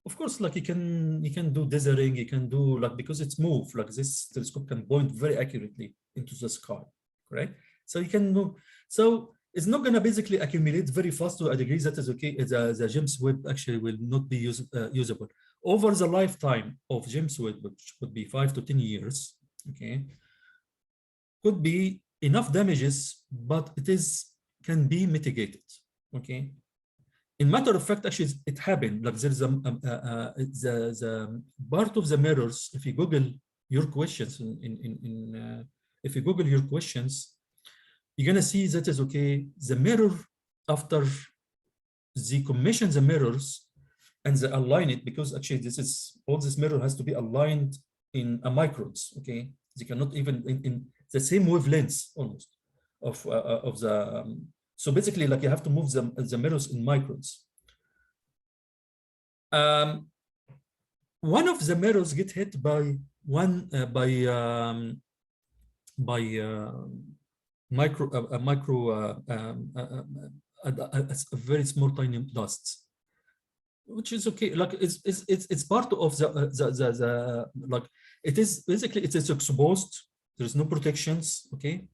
of course, like you can do dithering, you can do like because it's moved, like this telescope can point very accurately into the sky, correct? So you can move. So it's not going to basically accumulate very fast to a degree that is okay. The James Webb actually will not be usable over the lifetime of James Webb, which would be 5 to 10 years. Okay, could be enough damages, but can be mitigated. Okay. In matter of fact, actually, it happened. Like there's the part of the mirrors. If you Google your questions, if you Google your questions, you're gonna see that is okay. The mirror after they commission the mirrors and they align it, because actually all this mirror has to be aligned in a microns. Okay, they cannot even in the same wavelengths almost of the. So basically, like you have to move the mirrors in microns. One of the mirrors get hit by a very small tiny dust, which is okay. Like it's part of the like it is basically it is exposed. There's no protections. Okay,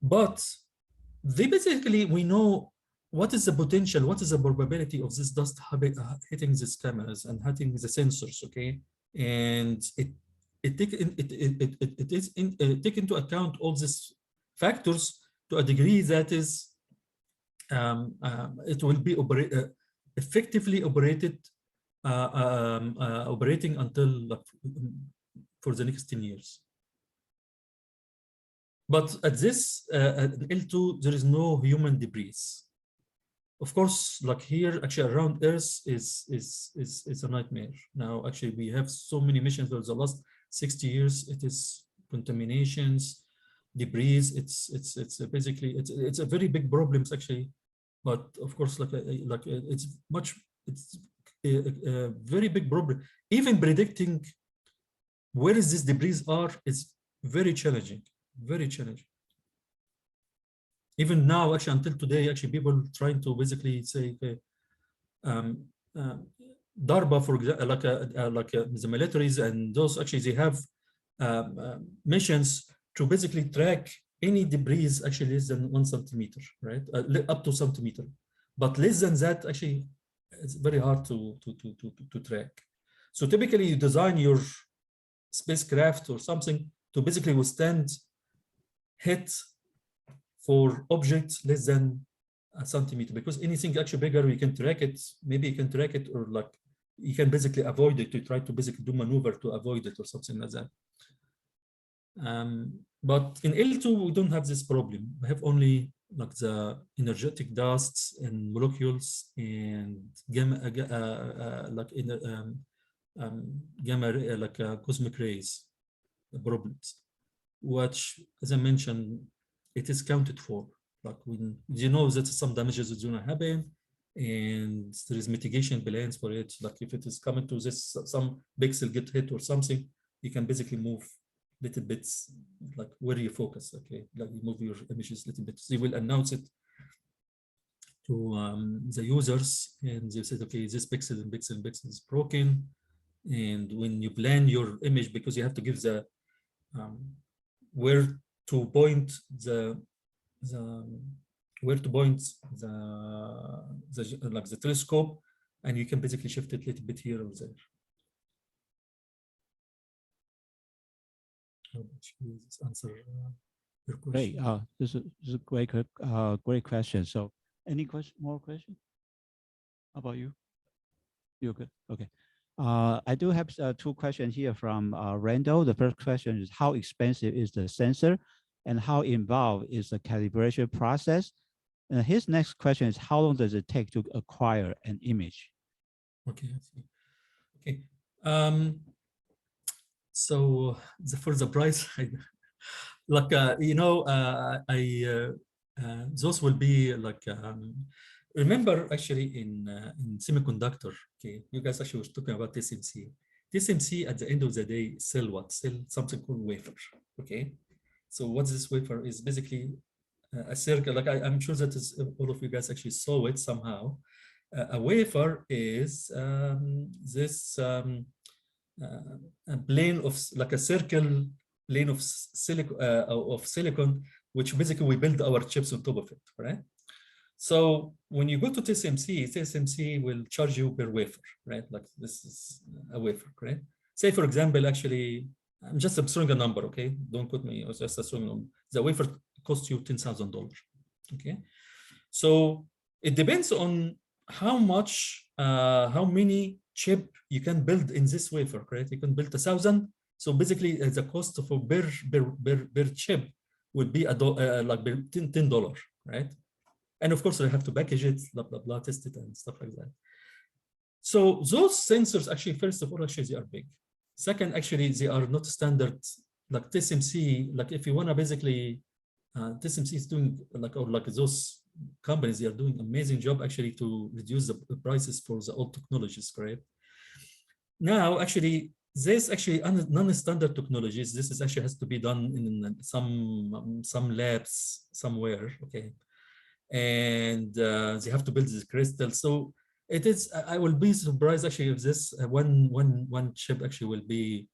but we know what is the potential, what is the probability of this dust hitting these cameras and hitting the sensors, okay? And it take into account all these factors to a degree that is it will be effectively operating until for the next 10 years. But at this L2, there is no human debris. Of course, like here, actually around Earth is a nightmare. Now, actually, we have so many missions for the last 60 years. It is contaminations, debris. It's basically it's a very big problem actually. But of course, it's a very big problem. Even predicting where is this debris are is very challenging. Very challenging. Even now, actually, until today, actually, people trying to basically say, DARPA, for example, the militaries and those, actually, they have missions to basically track any debris actually less than 1 centimeter, right? Up to centimeter, but less than that, actually, it's very hard to track. So typically, you design your spacecraft or something to basically withstand hit for objects less than 1 centimeter, because anything actually bigger, you can track it. Maybe you can track it, or like you can basically avoid it to try to basically do maneuver to avoid it or something like that. But in L2, we don't have this problem. We have only like the energetic dusts and molecules and gamma, cosmic rays problems, which, as I mentioned, it is counted for. Like when you know that some damages is going to happen, and there is mitigation plans for it. Like if it is coming to this, some pixel get hit or something, you can basically move little bits, like where you focus. Okay, like you move your images little bit. They will announce it to the users, and they said, okay, this pixel and pixel and pixel is broken. And when you plan your image, because you have to give the where to point the telescope, and you can basically shift it a little bit here or there. This answer your question. Great. This is a great question. So, any more question? How about you? You're good. Okay. I do have 2 questions here from Randall. The first question is, how expensive is the sensor, and how involved is the calibration process? And his next question is, how long does it take to acquire an image? Okay. Okay. So for the price, like those will be like. Remember, actually, in semiconductor, okay, you guys actually was talking about TSMC. TSMC at the end of the day sell what? Sell something called wafer. Okay, so what this wafer is basically a circle. Like I'm sure that all of you guys actually saw it somehow. A wafer is this a plane of like a circle plane of silicon, which basically we build our chips on top of it, right? So when you go to TSMC will charge you per wafer, right? Like this is a wafer, right? Say, for example, actually, I'm just throwing a number, okay? Don't quote me, I was just throwing a number. The wafer costs you $10,000, okay? So it depends on how much, how many chip you can build in this wafer, right? You can build 1,000. So basically, the cost for per chip would be like $10, right? And of course, I have to package it, blah, blah, blah, test it and stuff like that. So those sensors, actually, first of all, actually, they are big. Second, actually, they are not standard. Like TSMC, like if you want to basically, TSMC is doing, like those companies, they are doing an amazing job actually to reduce the prices for the old technologies, correct? Now, actually, this actually non-standard technologies, this is actually has to be done in some labs somewhere, okay? And they have to build this crystal. So it is, I will be surprised actually if this one chip actually will be,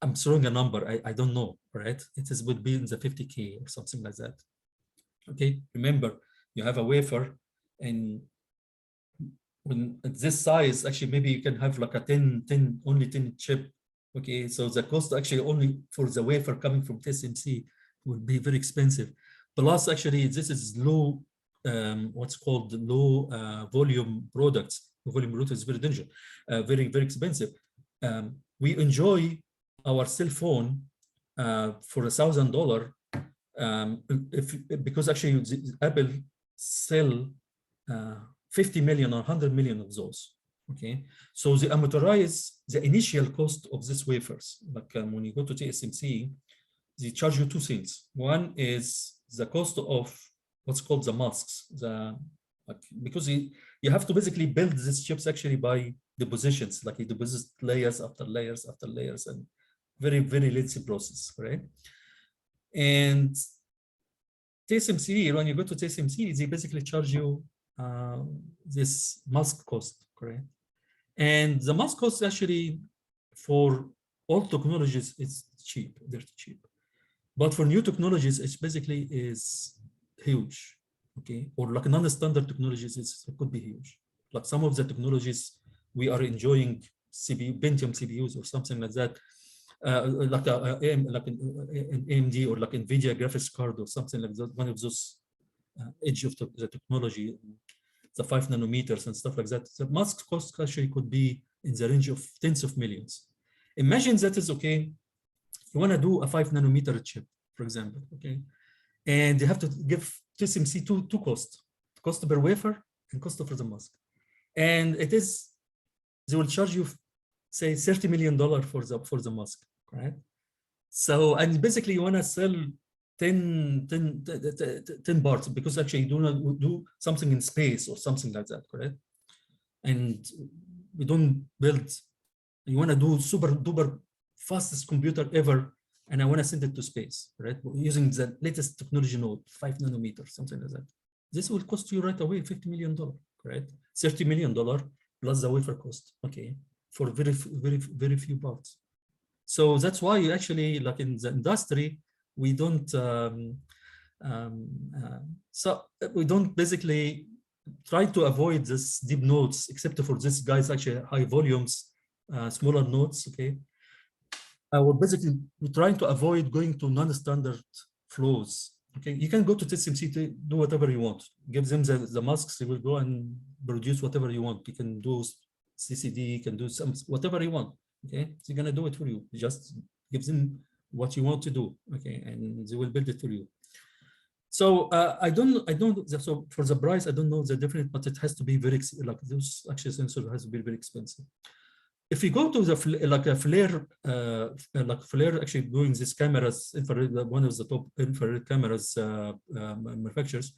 I'm throwing a number, I don't know, right? Would be in the 50K or something like that. Okay, remember, you have a wafer, and when at this size, actually maybe you can have like a only 10 chip. Okay, so the cost actually only for the wafer coming from TSMC will be very expensive. Plus, actually, this is low what's called low volume products. Volume product is very dangerous, very, very expensive. We enjoy our cell phone for $1,000 because actually Apple sell 50 million or 100 million of those. Okay, so they amortize the initial cost of these wafers. Like when you go to TSMC, they charge you two things. One is the cost of what's called the masks, because you have to basically build these chips actually by depositions, like you deposit layers after layers after layers, and very, very lengthy process, right? And TSMC, when you go to TSMC, they basically charge you this mask cost, correct? And the mask cost actually for all technologies, it's cheap, they're cheap. But for new technologies, it basically is huge, okay? Or like non-standard technologies, it could be huge. Like some of the technologies we are enjoying, Pentium CPUs or something like that, like an AMD or like NVIDIA graphics card or something like that, one of those edge of the technology, the 5 nanometers and stuff like that. The mask cost actually could be in the range of tens of millions. Imagine that is okay. You want to do a 5 nanometer chip, for example, okay? And you have to give TSMC two costs, cost per wafer and cost for the mask. And it is, they will charge you, say, $30 million for the mask, right? So, and basically you want to sell 10 parts because actually you do not do something in space or something like that, correct? And we don't build, you want to do super duper fastest computer ever, and I want to send it to space, right? Using the latest technology node, 5 nanometers, something like that. This will cost you right away $50 million, correct? $30 million plus the wafer cost, okay, for very, very, very few parts. So that's why you actually, like in the industry, we don't, so we don't basically try to avoid this deep nodes, except for this guys actually high volumes, smaller nodes, okay? We're basically trying to avoid going to non-standard flows. Okay, you can go to TSMC to do whatever you want. Give them the masks, they will go and produce whatever you want. You can do CCD, you can do whatever you want. Okay, they're gonna do it for you. Just give them what you want to do. Okay, and they will build it for you. So I don't. So for the price, I don't know the difference, but it has to be very like those actual sensors has to be very expensive. If you go to the Flare actually doing these cameras, infrared, one of the top infrared cameras manufacturers,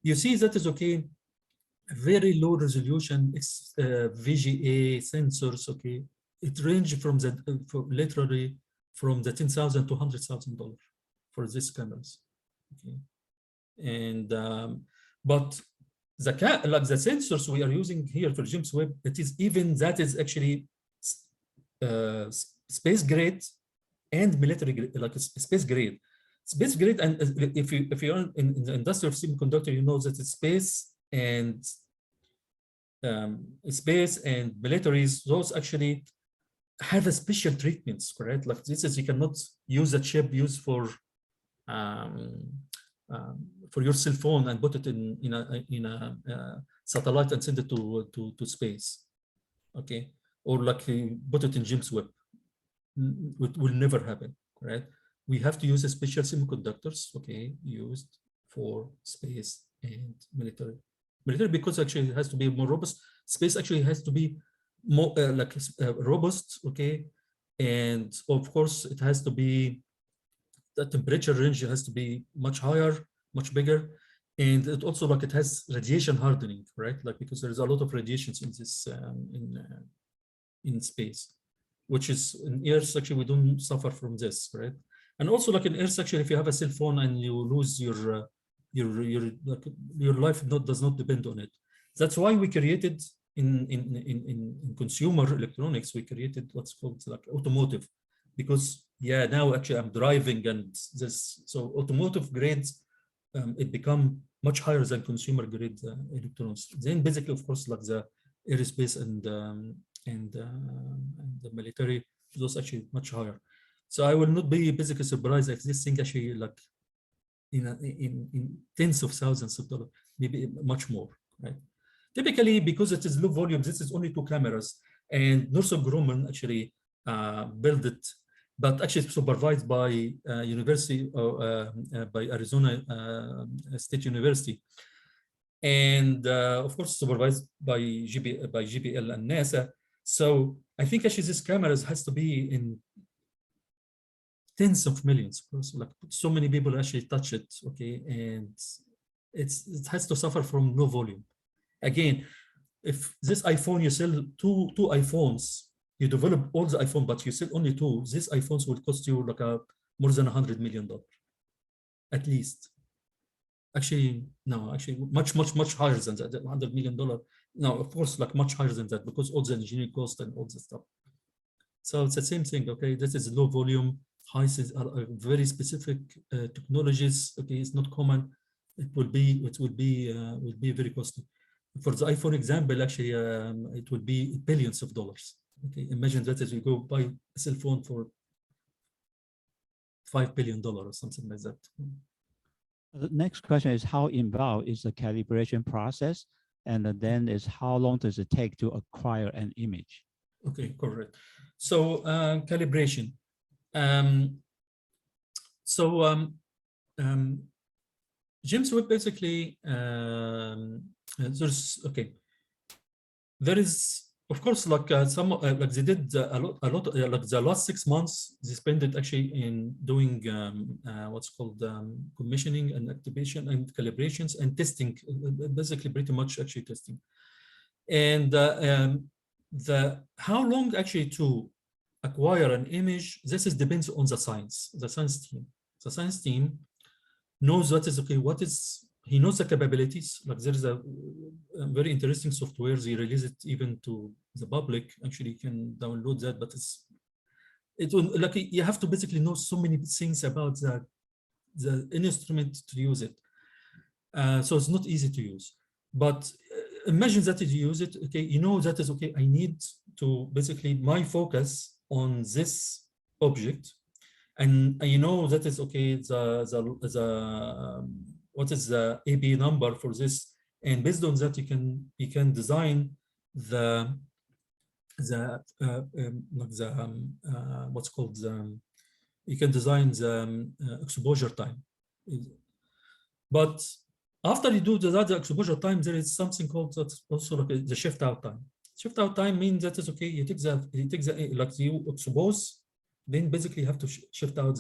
you see that is okay, very low resolution VGA sensors, okay. It ranges from literally from the $10,000 to $100,000 for these cameras, okay. And but the sensors we are using here for James Webb, it is even that is actually space grade and military grade, like space grade. Space grade, and if you are in the industry of semiconductor, you know that it's space and militaries, those actually have a special treatments, correct? Like this is, you cannot use a chip used for your cell phone and put it in a satellite and send it to space, okay? Or like put it in James Webb. It will never happen, right? We have to use a special semiconductors, okay, used for space and military. Military because actually it has to be more robust. Space actually has to be more robust, okay, and of course it has to be, the temperature range has to be much higher, much bigger, and it also like it has radiation hardening, right? Like because there's a lot of radiations in this in space, which is in Earth actually we don't suffer from this, right? And also like in Earth actually, if you have a cell phone and you lose your life does not depend on it. That's why we created in consumer electronics, we created what's called like automotive, because yeah, now actually I'm driving and this, so automotive grades it become much higher than consumer grade electronics. Then basically, of course, like the aerospace and the military, those actually much higher. So I will not be basically surprised if this thing actually like in tens of thousands of dollars. maybe much more, right? Typically, because it is low volume, this is only 2 cameras, and Northrop Grumman actually built it, but actually supervised by University by Arizona State University, and of course supervised by JPL and NASA. So I think actually this cameras has to be in tens of millions, because like so many people actually touch it, okay, and it has to suffer from low volume. Again, if this iPhone, you sell two iPhones, you develop all the iPhone, but you sell only 2, these iPhones will cost you like more than $100 million, at least. Actually, no, actually much higher than that, $100 million. No, of course, like much higher than that, because all the engineering cost and all the stuff. So it's the same thing, okay? This is low volume, are very specific technologies, okay? It's not common. It will be very costly. For the iPhone example, actually, it would be billions of dollars. Okay, imagine that as you go buy a cell phone for $5 billion or something like that. The next question is, how involved is the calibration process? And then is how long does it take to acquire an image? Okay, correct. So calibration. James Webb basically, there is, of course, like like they did a lot like the last 6 months, they spent it actually in doing what's called commissioning and activation and calibrations and testing, basically pretty much actually testing. And how long actually to acquire an image, this depends on the science team. The science team knows what is okay, he knows the capabilities. Like there is a very interesting software, they release it even to the public. Actually, you can download that, but like you have to basically know so many things about the instrument to use it. So it's not easy to use. But imagine that you use it, okay, you know that is okay, I need to basically my focus on this object, and you know that is okay, what is the AB number for this, and based on that you can design what's called you can design the exposure time. But after you do the exposure time, there is something called also like the shift out time. Shift out time means that is okay, you take the like you expose, then basically you have to shift out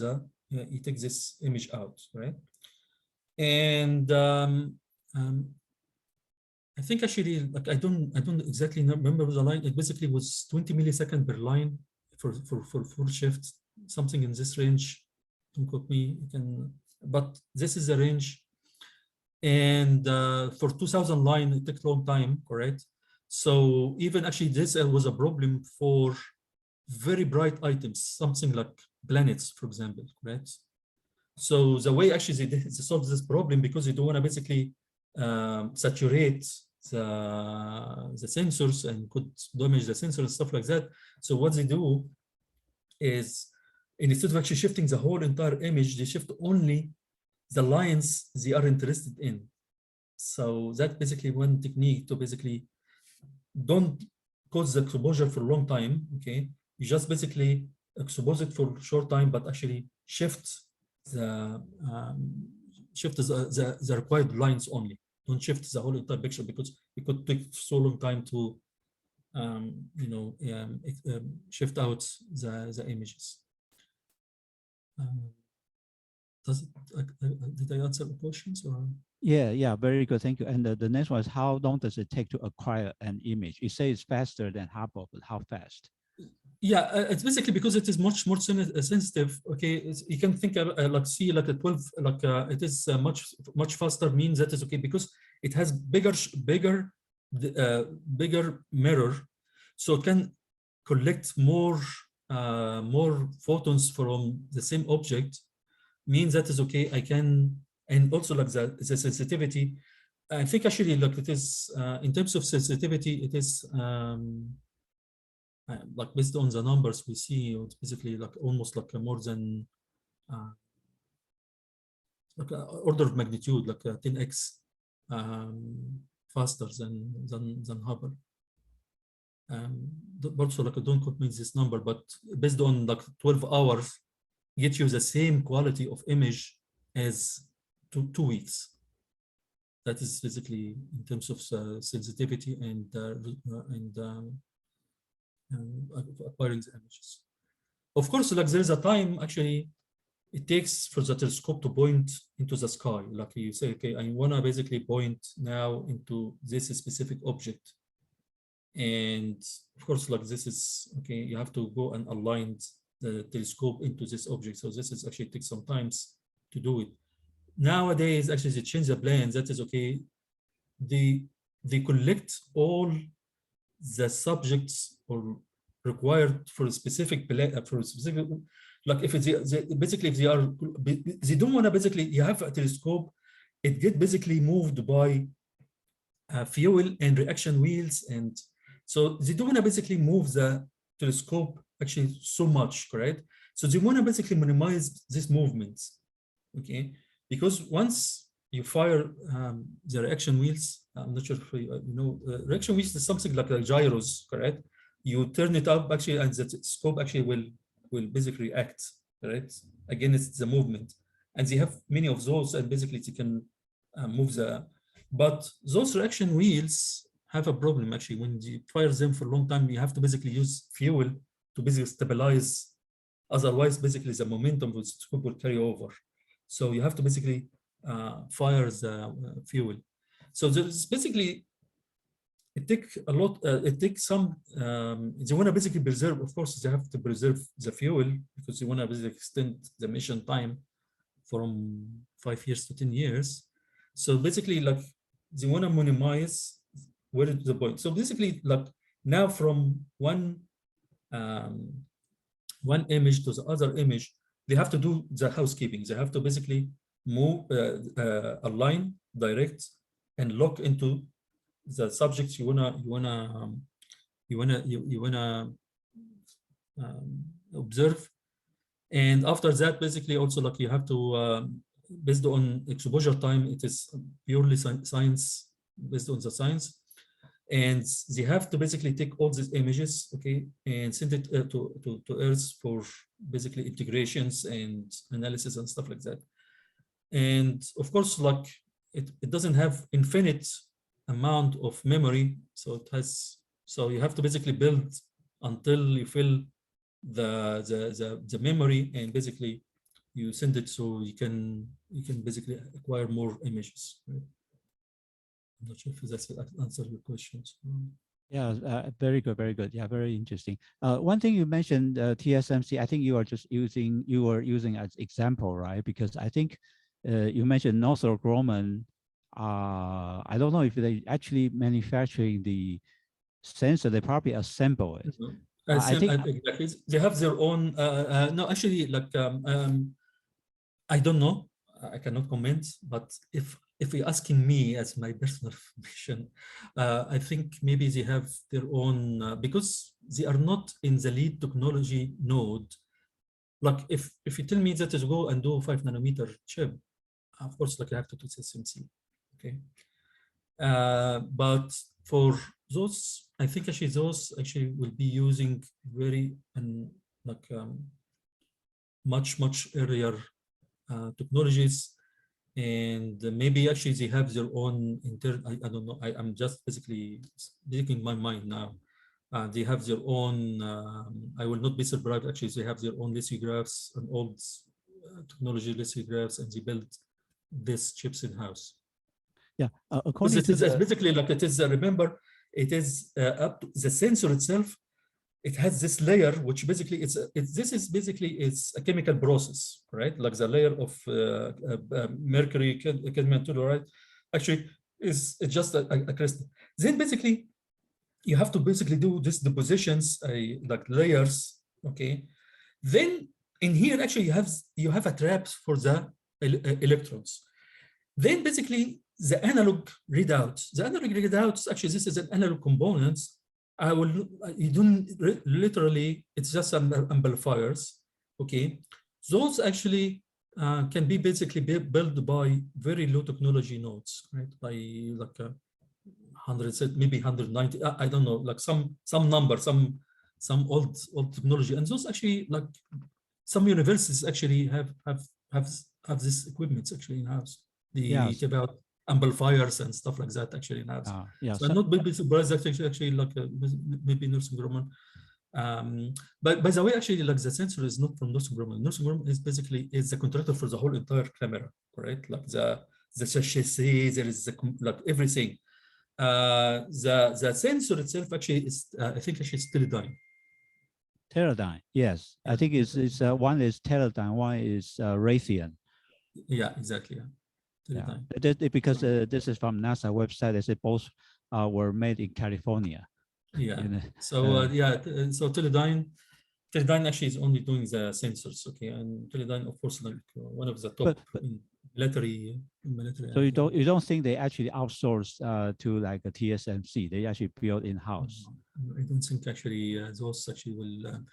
you take this image out, right? And I think actually, like I don't exactly remember the line. It basically was 20 milliseconds per line for full shift, something in this range. Don't quote me, but this is the range. And for 2000 line, it takes a long time, correct? So even actually this was a problem for very bright items, something like planets, for example, correct? So the way actually they solve this problem, because they don't want to basically saturate the sensors and could damage the sensor and stuff like that. So what they do is, instead of actually shifting the whole entire image, they shift only the lines they are interested in. So that basically one technique to basically don't cause the exposure for a long time, okay? You just basically expose it for a short time, but actually shift the required lines only. Don't shift the whole entire picture, because it could take so long time to shift out the images. Did I answer the questions or? Yeah, very good, thank you. And the next one is, how long does it take to acquire an image? You say it's faster than Hubble, but how fast? Yeah, it's basically because it is much more sensitive. Okay, you can think like see like a 12, like it is much faster. Means that is okay because it has bigger mirror, so it can collect more photons from the same object. Means that is okay. I can, and also like the sensitivity. I think actually like it is in terms of sensitivity, it is. Like based on the numbers we see, it's basically like almost like more than like order of magnitude, like 10x faster than Hubble. Also, like, don't quote me this number, but based on like 12 hours, get you the same quality of image as 2 weeks. That is basically in terms of sensitivity and acquiring the images. Of course, like there is a time actually it takes for the telescope to point into the sky. Like you say, okay, I want to basically point now into this specific object. And of course, like this is, okay, you have to go and align the telescope into this object. So this is actually takes some time to do it. Nowadays, actually, they change the plan. That is okay. They collect all the subjects or required for a specific like if basically if they don't want to basically, you have a telescope, it get basically moved by fuel and reaction wheels, and so they don't want to basically move the telescope actually so much, correct? So they want to basically minimize these movements, okay? Because once you fire the reaction wheels, I'm not sure if you know, reaction wheels is something like gyros, correct? You turn it up actually, and the scope actually will basically react, correct? Again, it's the movement, and they have many of those, and basically they can move the. But those reaction wheels have a problem actually. When you fire them for a long time, you have to basically use fuel to basically stabilize. Otherwise, basically the momentum of the scope will carry over. So you have to basically fire the fuel. So there's basically, it takes a lot, it takes some, they want to basically preserve, of course, they have to preserve the fuel because they want to basically extend the mission time from 5 years to 10 years. So basically, like, they want to minimize where is the point. So basically, like, now from one image to the other image, they have to do the housekeeping. They have to basically move, align, direct, and lock into the subjects you wanna observe. And after that, basically, also like you have to based on exposure time, it is purely science, based on the science. And they have to basically take all these images, okay, and send it to Earth for basically integrations and analysis and stuff like that. And of course, like it doesn't have infinite amount of memory, so it has, so you have to basically build until you fill the memory, and basically you send it so you can basically acquire more images. Right? I'm not sure if that's answer your questions. Yeah, very good, very good. Yeah, very interesting. One thing you mentioned, TSMC, I think you were using as example, right? Because I think you mentioned Northrop Grumman. I don't know if they actually manufacturing the sensor. They probably assemble it. I think exactly. They have their own. No, actually, like I don't know. I cannot comment. But if you're asking me as my personal information, I think maybe they have their own because they are not in the lead technology node. Like if you tell me that is go and do 5 nanometer chip, of course, like I have to do TSMC. Okay. But for those, I think actually those actually will be using very much earlier technologies, and maybe actually they have their own I don't know. I'm just basically speaking my mind now. They have their own. I will not be surprised. Actually, they have their own lithographs and old technology lithographs, and they build these chips in house. Yeah, according to it's basically like it is. Remember, it is up to the sensor itself. It has this layer, which basically it's a chemical process, right? Like the layer of mercury, cadmium telluride, actually is just a crystal. Then basically, you have to basically do this depositions, like layers, okay? Then in here, actually, you have a trap for the electrons. Then basically, the analog readouts, actually, this is an analog components. You don't literally, it's just amplifiers, okay? Those actually can be basically built by very low technology nodes, right? By like 100, maybe 190. I don't know, like some number, some old technology, and those actually, like, some universities actually have this equipment actually in house. They Yes. give out amplifiers and stuff like that actually in house. Yeah, So I'm not maybe surprised that actually like maybe nursing Grumman. But by the way, actually, like the sensor is not from nursing Grumman. Nursing Grumman is basically the contractor for the whole entire camera, correct? Like the chassis, there is like everything. The sensor itself actually is I think actually it's Teledyne. Teledyne, yes. I think it's one is Teledyne, one is Raytheon. Yeah, exactly. Yeah. Teledyne. Yeah. Because this is from NASA website. They say both were made in California. Yeah. So so Teledyne actually is only doing the sensors, okay, and Teledyne, of course, like one of the top in military. So you don't think they actually outsource to like a TSMC? They actually build in house. I don't think actually those actually will.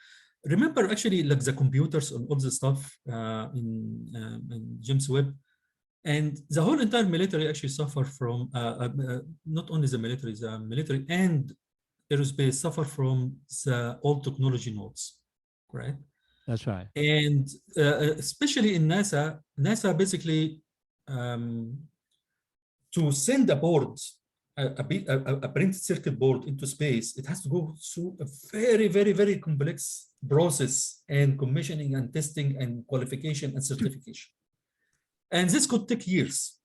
Remember, actually, like the computers and all the stuff in James Webb, and the whole entire military actually suffer from not only the military and aerospace suffer from the old technology nodes, right? That's right. And especially in NASA basically to send a board, a printed circuit board into space, it has to go through a very, very, very complex process and commissioning and testing and qualification and certification. And this could take years.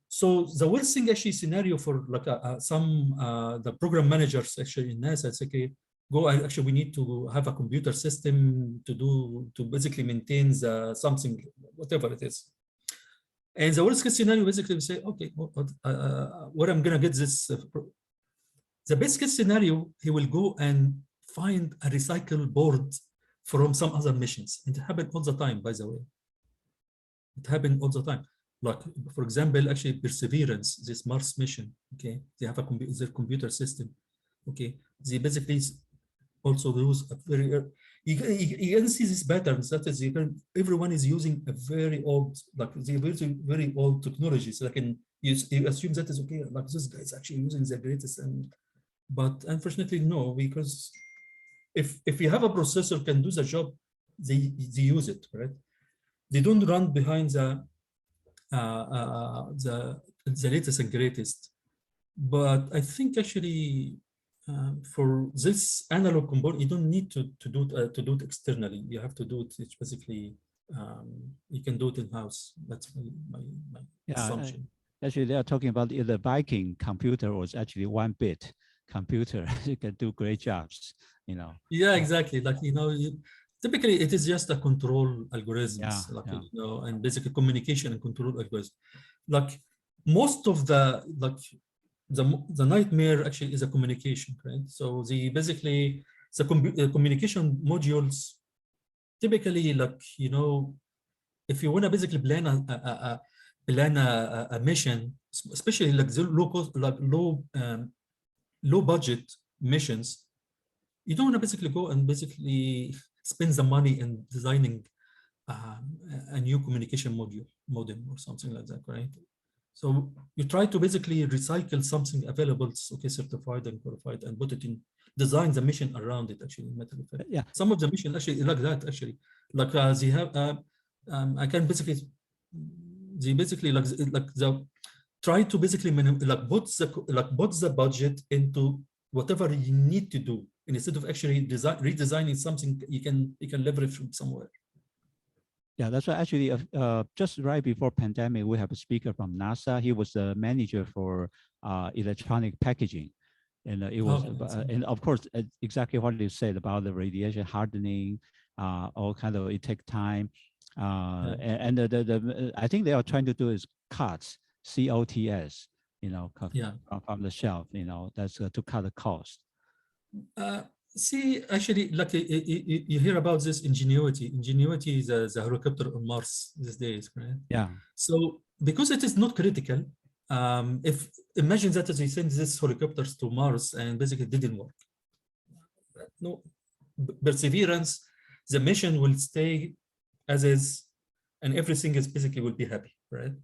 So the worst thing actually scenario for like the program managers actually in NASA, it's okay, actually we need to have a computer system to basically maintain something, whatever it is. And the worst case scenario basically we say, okay, where I'm gonna get this? The best case scenario, he will go and find a recycled board from some other missions. It happened all the time, by the way. It happened all the time. Like, for example, actually Perseverance, this Mars mission, okay, they have their computer system, okay. They basically also use a very, you can see these patterns, that is, everyone is using a very old, like very old technologies. Like, you assume that is okay, like this guy is actually using the greatest, but unfortunately no, because if you have a processor can do the job, they use it, right? They don't run behind the latest and greatest. But I think actually for this analog component, you don't need to do it externally. You have to do it. It's basically you can do it in house. That's my assumption. Actually, they are talking about the Viking computer was actually 1-bit computer. You can do great jobs. You know. Yeah, exactly. Like typically, it is just a control algorithms, you know, and basically communication and control algorithms. Like most of the nightmare actually is a communication, right? So basically the communication modules typically, like, you know, if you want to basically plan a mission, especially like the low cost, like low budget missions, you don't want to basically go and basically spend the money in designing a new communication modem or something like that, right? So you try to basically recycle something available, okay, certified and qualified, and put it in, design the mission around it actually. Yeah. Some of the mission actually like that actually, like they have, I can basically, they basically like the try to basically put the budget into whatever you need to do, instead of actually redesigning something you can leverage from somewhere. Yeah, that's why actually just right before pandemic, we have a speaker from NASA. He was the manager for electronic packaging. And it was, and of course, exactly what you said about the radiation hardening, all kind of, it takes time. And I think they are trying to do is COTS, COTS, you know, from the shelf, you know, that's to cut the cost. See, actually, like you hear about this Ingenuity. Ingenuity is a helicopter on Mars these days, right? Yeah. So because it is not critical, if imagine that they send these helicopters to Mars and basically didn't work. No, Perseverance, the mission will stay as is, and everything is basically will be happy, right?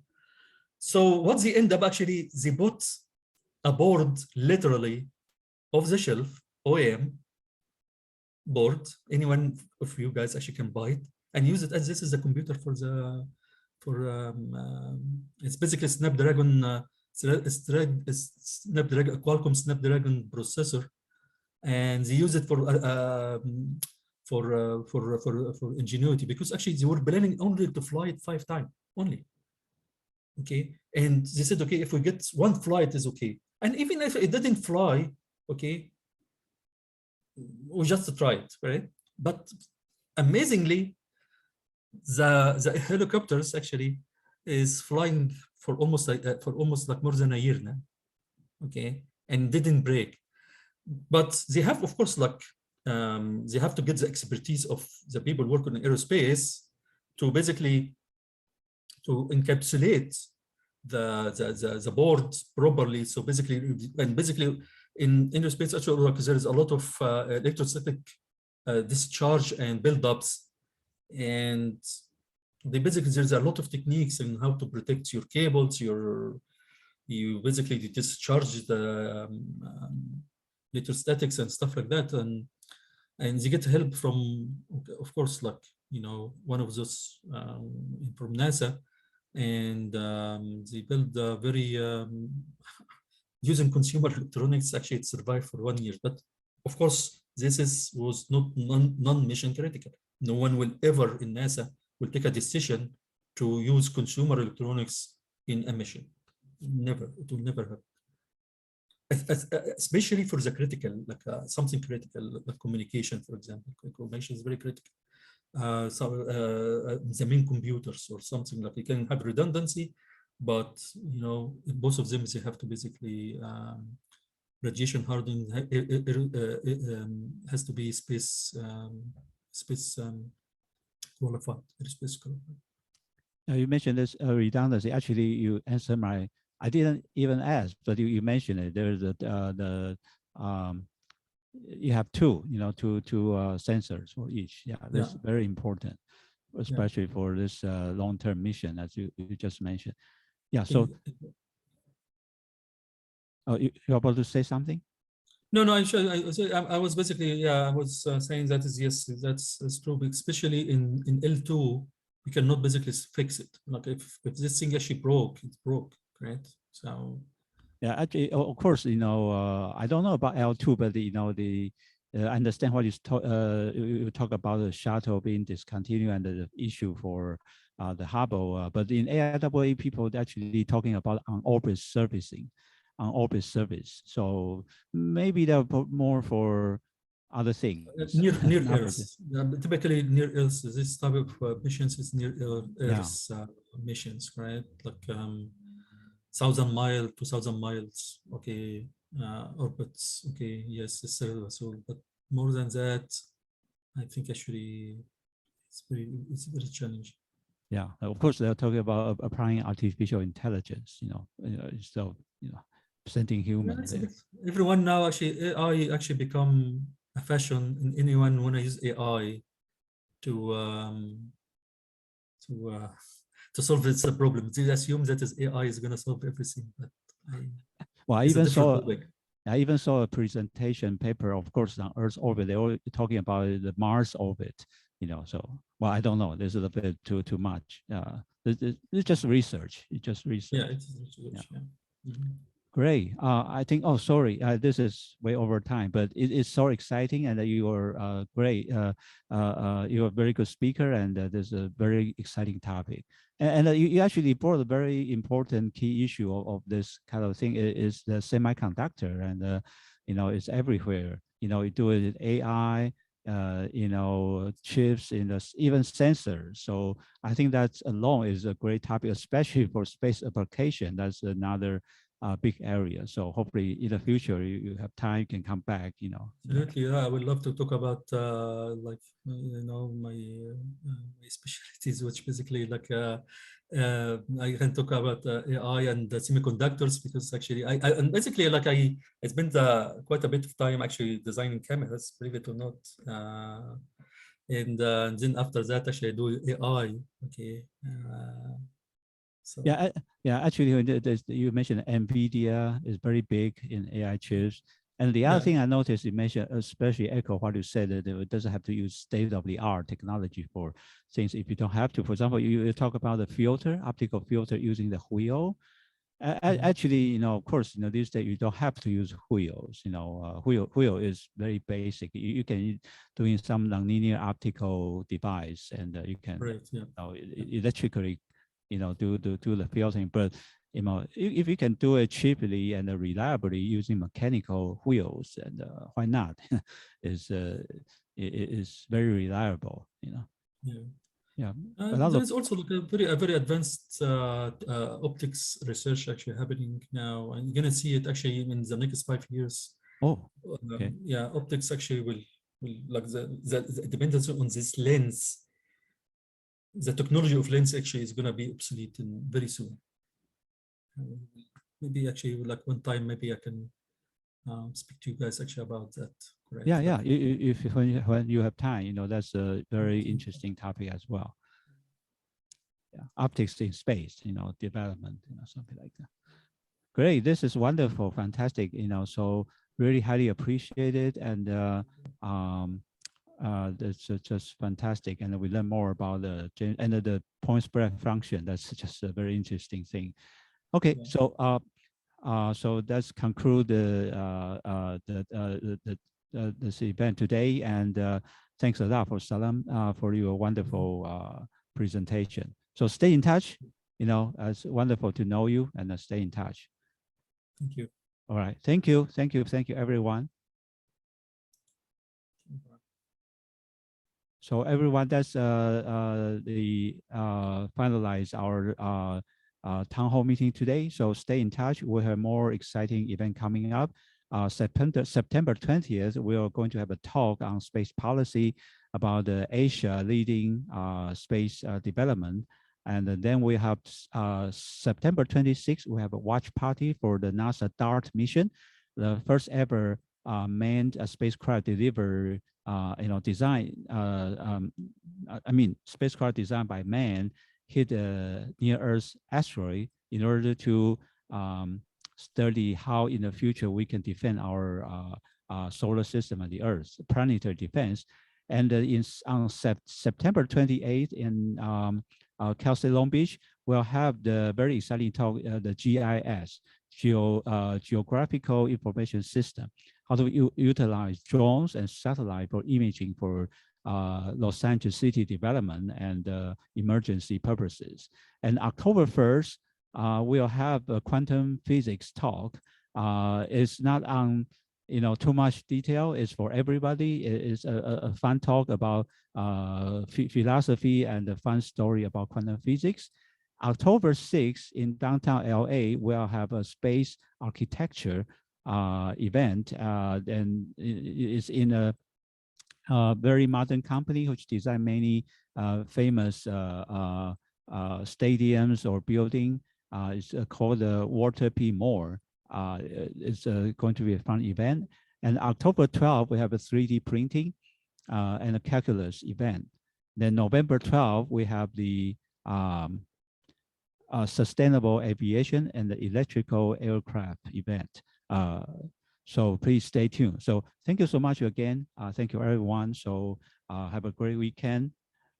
So what they end up actually, they put a board literally off the shelf, OEM board. Anyone of you guys actually can buy it and use it as this is the computer for the it's basically Snapdragon Qualcomm Snapdragon processor, and they use it for ingenuity, because actually they were planning only to fly it 5 times only. Okay, and they said, okay, if we get 1 flight is okay, and even if it didn't fly, okay, we just try it, right? But amazingly, the helicopters actually is flying for almost like more than a year now, okay, and didn't break. But they have, of course, like they have to get the expertise of the people working in aerospace to basically to encapsulate the board properly. So basically, in aerospace, actually, like, there is a lot of electrostatic discharge and buildups, and there's a lot of techniques in how to protect your cables. You basically discharge the electrostatics and stuff like that, and they get help from, of course, like, you know, one of those from NASA, and they build a very using consumer electronics. Actually, it survived for 1 year, but of course, this was not non-mission critical. No one will ever in NASA will take a decision to use consumer electronics in a mission. Never, it will never happen. Especially for the critical, like something critical, like communication, for example. Communication is very critical. The main computers or something, like you can have redundancy, but you know, both of them, they have to basically radiation hardened, has to be space qualified, airspace qualified. You mentioned this redundancy. Actually, you answered I didn't even ask, but you mentioned it. There's you have two sensors for each. Yeah, that's very important, especially for this long-term mission, as you just mentioned. Yeah. So, you're about to say something? No, I was basically, I was saying that is, yes, that's true, especially in L2, you cannot basically fix it. Like if this thing actually broke, it broke, right? So. Yeah, actually, of course, I don't know about L2, but I understand what you talk about the shuttle being discontinued and the issue for the Hubble. But in AIAA, people actually talking about on-orbit servicing, on-orbit service. So maybe they're more for other things. Near Earth. Typically near Earth. This type of missions is near Earth missions, right? Like 1,000 miles, 2,000 miles. Okay, orbits. Okay, yes, so but more than that, I think actually it's very challenging. Yeah, of course they're talking about applying artificial intelligence. So sending humans. Everyone now actually AI actually become a fashion, and anyone want to use AI to solve this problem. They assume that AI is going to solve everything, but I even saw a presentation paper, of course, on Earth's orbit. They were talking about the Mars orbit, so, well, I don't know. This is a bit too much. It's just research. It's just research. Yeah, it's research. Yeah. Mm-hmm. Great. I think, oh, sorry, this is way over time, but it is so exciting, and you are great. You're a very good speaker, and there's a very exciting topic. And you actually brought a very important key issue of this kind of thing is the semiconductor, and it's everywhere. You do it with AI, chips, even sensors. So I think that alone is a great topic, especially for space application. That's another big area. So hopefully in the future you have time, you can come back. Absolutely, yeah. I would love to talk about my specialties, which basically like I can talk about AI and the semiconductors, because actually I spent quite a bit of time actually designing cameras, believe it or not. and then after that, actually, I do AI. Okay. So Yeah. Actually, you mentioned NVIDIA is very big in AI chips. And the other yeah, thing I noticed, you mentioned, especially echo what you said, that it doesn't have to use state-of-the-art technology for things if you don't have to. For example, you talk about the filter, optical filter using the wheel. Actually, of course, these days you don't have to use wheels. Wheel is very basic. You can doing some nonlinear optical device, and you can right. Yeah. electrically, do the filtering. But if you can do it cheaply and reliably using mechanical wheels, and why not? Is very reliable. Yeah. Yeah. There is also like a very advanced optics research actually happening now, and you're gonna see it actually in the next 5 years. Oh, okay. Yeah, optics actually will like the dependence on this lens. The technology of lens actually is gonna be obsolete in very soon. Maybe actually like one time maybe I can speak to you guys actually about that. Correct? Yeah. If when you have time, that's a very interesting topic as well. Yeah, optics in space, development, something like that. Great, this is wonderful, fantastic, so really highly appreciated, and that's just fantastic, and we learn more about the point spread function. That's just a very interesting thing. Okay, yeah. So that's conclude this event today, and thanks a lot for Salam for your wonderful presentation. So stay in touch. It's wonderful to know you, and stay in touch. Thank you. All right. Thank you, everyone. So everyone, that's the finalize our town hall meeting today. So stay in touch. We have more exciting event coming up. September 20th, we are going to have a talk on space policy about Asia leading space development. And then we have September 26th, we have a watch party for the NASA DART mission, the first ever manned spacecraft delivered, design. Spacecraft designed by man hit a near-Earth asteroid in order to study how in the future we can defend our solar system and the Earth, planetary defense. And on September 28th in Cal State Long Beach, we'll have the very exciting talk, the GIS, Geographical Information System, how to utilize drones and satellite for imaging for Los Angeles city development and emergency purposes. And October 1st, we'll have a quantum physics talk. It's not on too much detail. It's for everybody. It's a fun talk about philosophy and a fun story about quantum physics. October 6th in downtown LA, we'll have a space architecture event, and it's in a very modern company which design many famous stadiums or building. It's called Walter P. Moore. It's going to be a fun event. And October 12th, we have a 3D printing and a calculus event. Then November 12th, we have the sustainable aviation and the electrical aircraft event. So please stay tuned. So thank you so much again. Thank you, everyone. So have a great weekend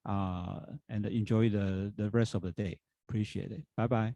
and enjoy the rest of the day. Appreciate it. Bye-bye.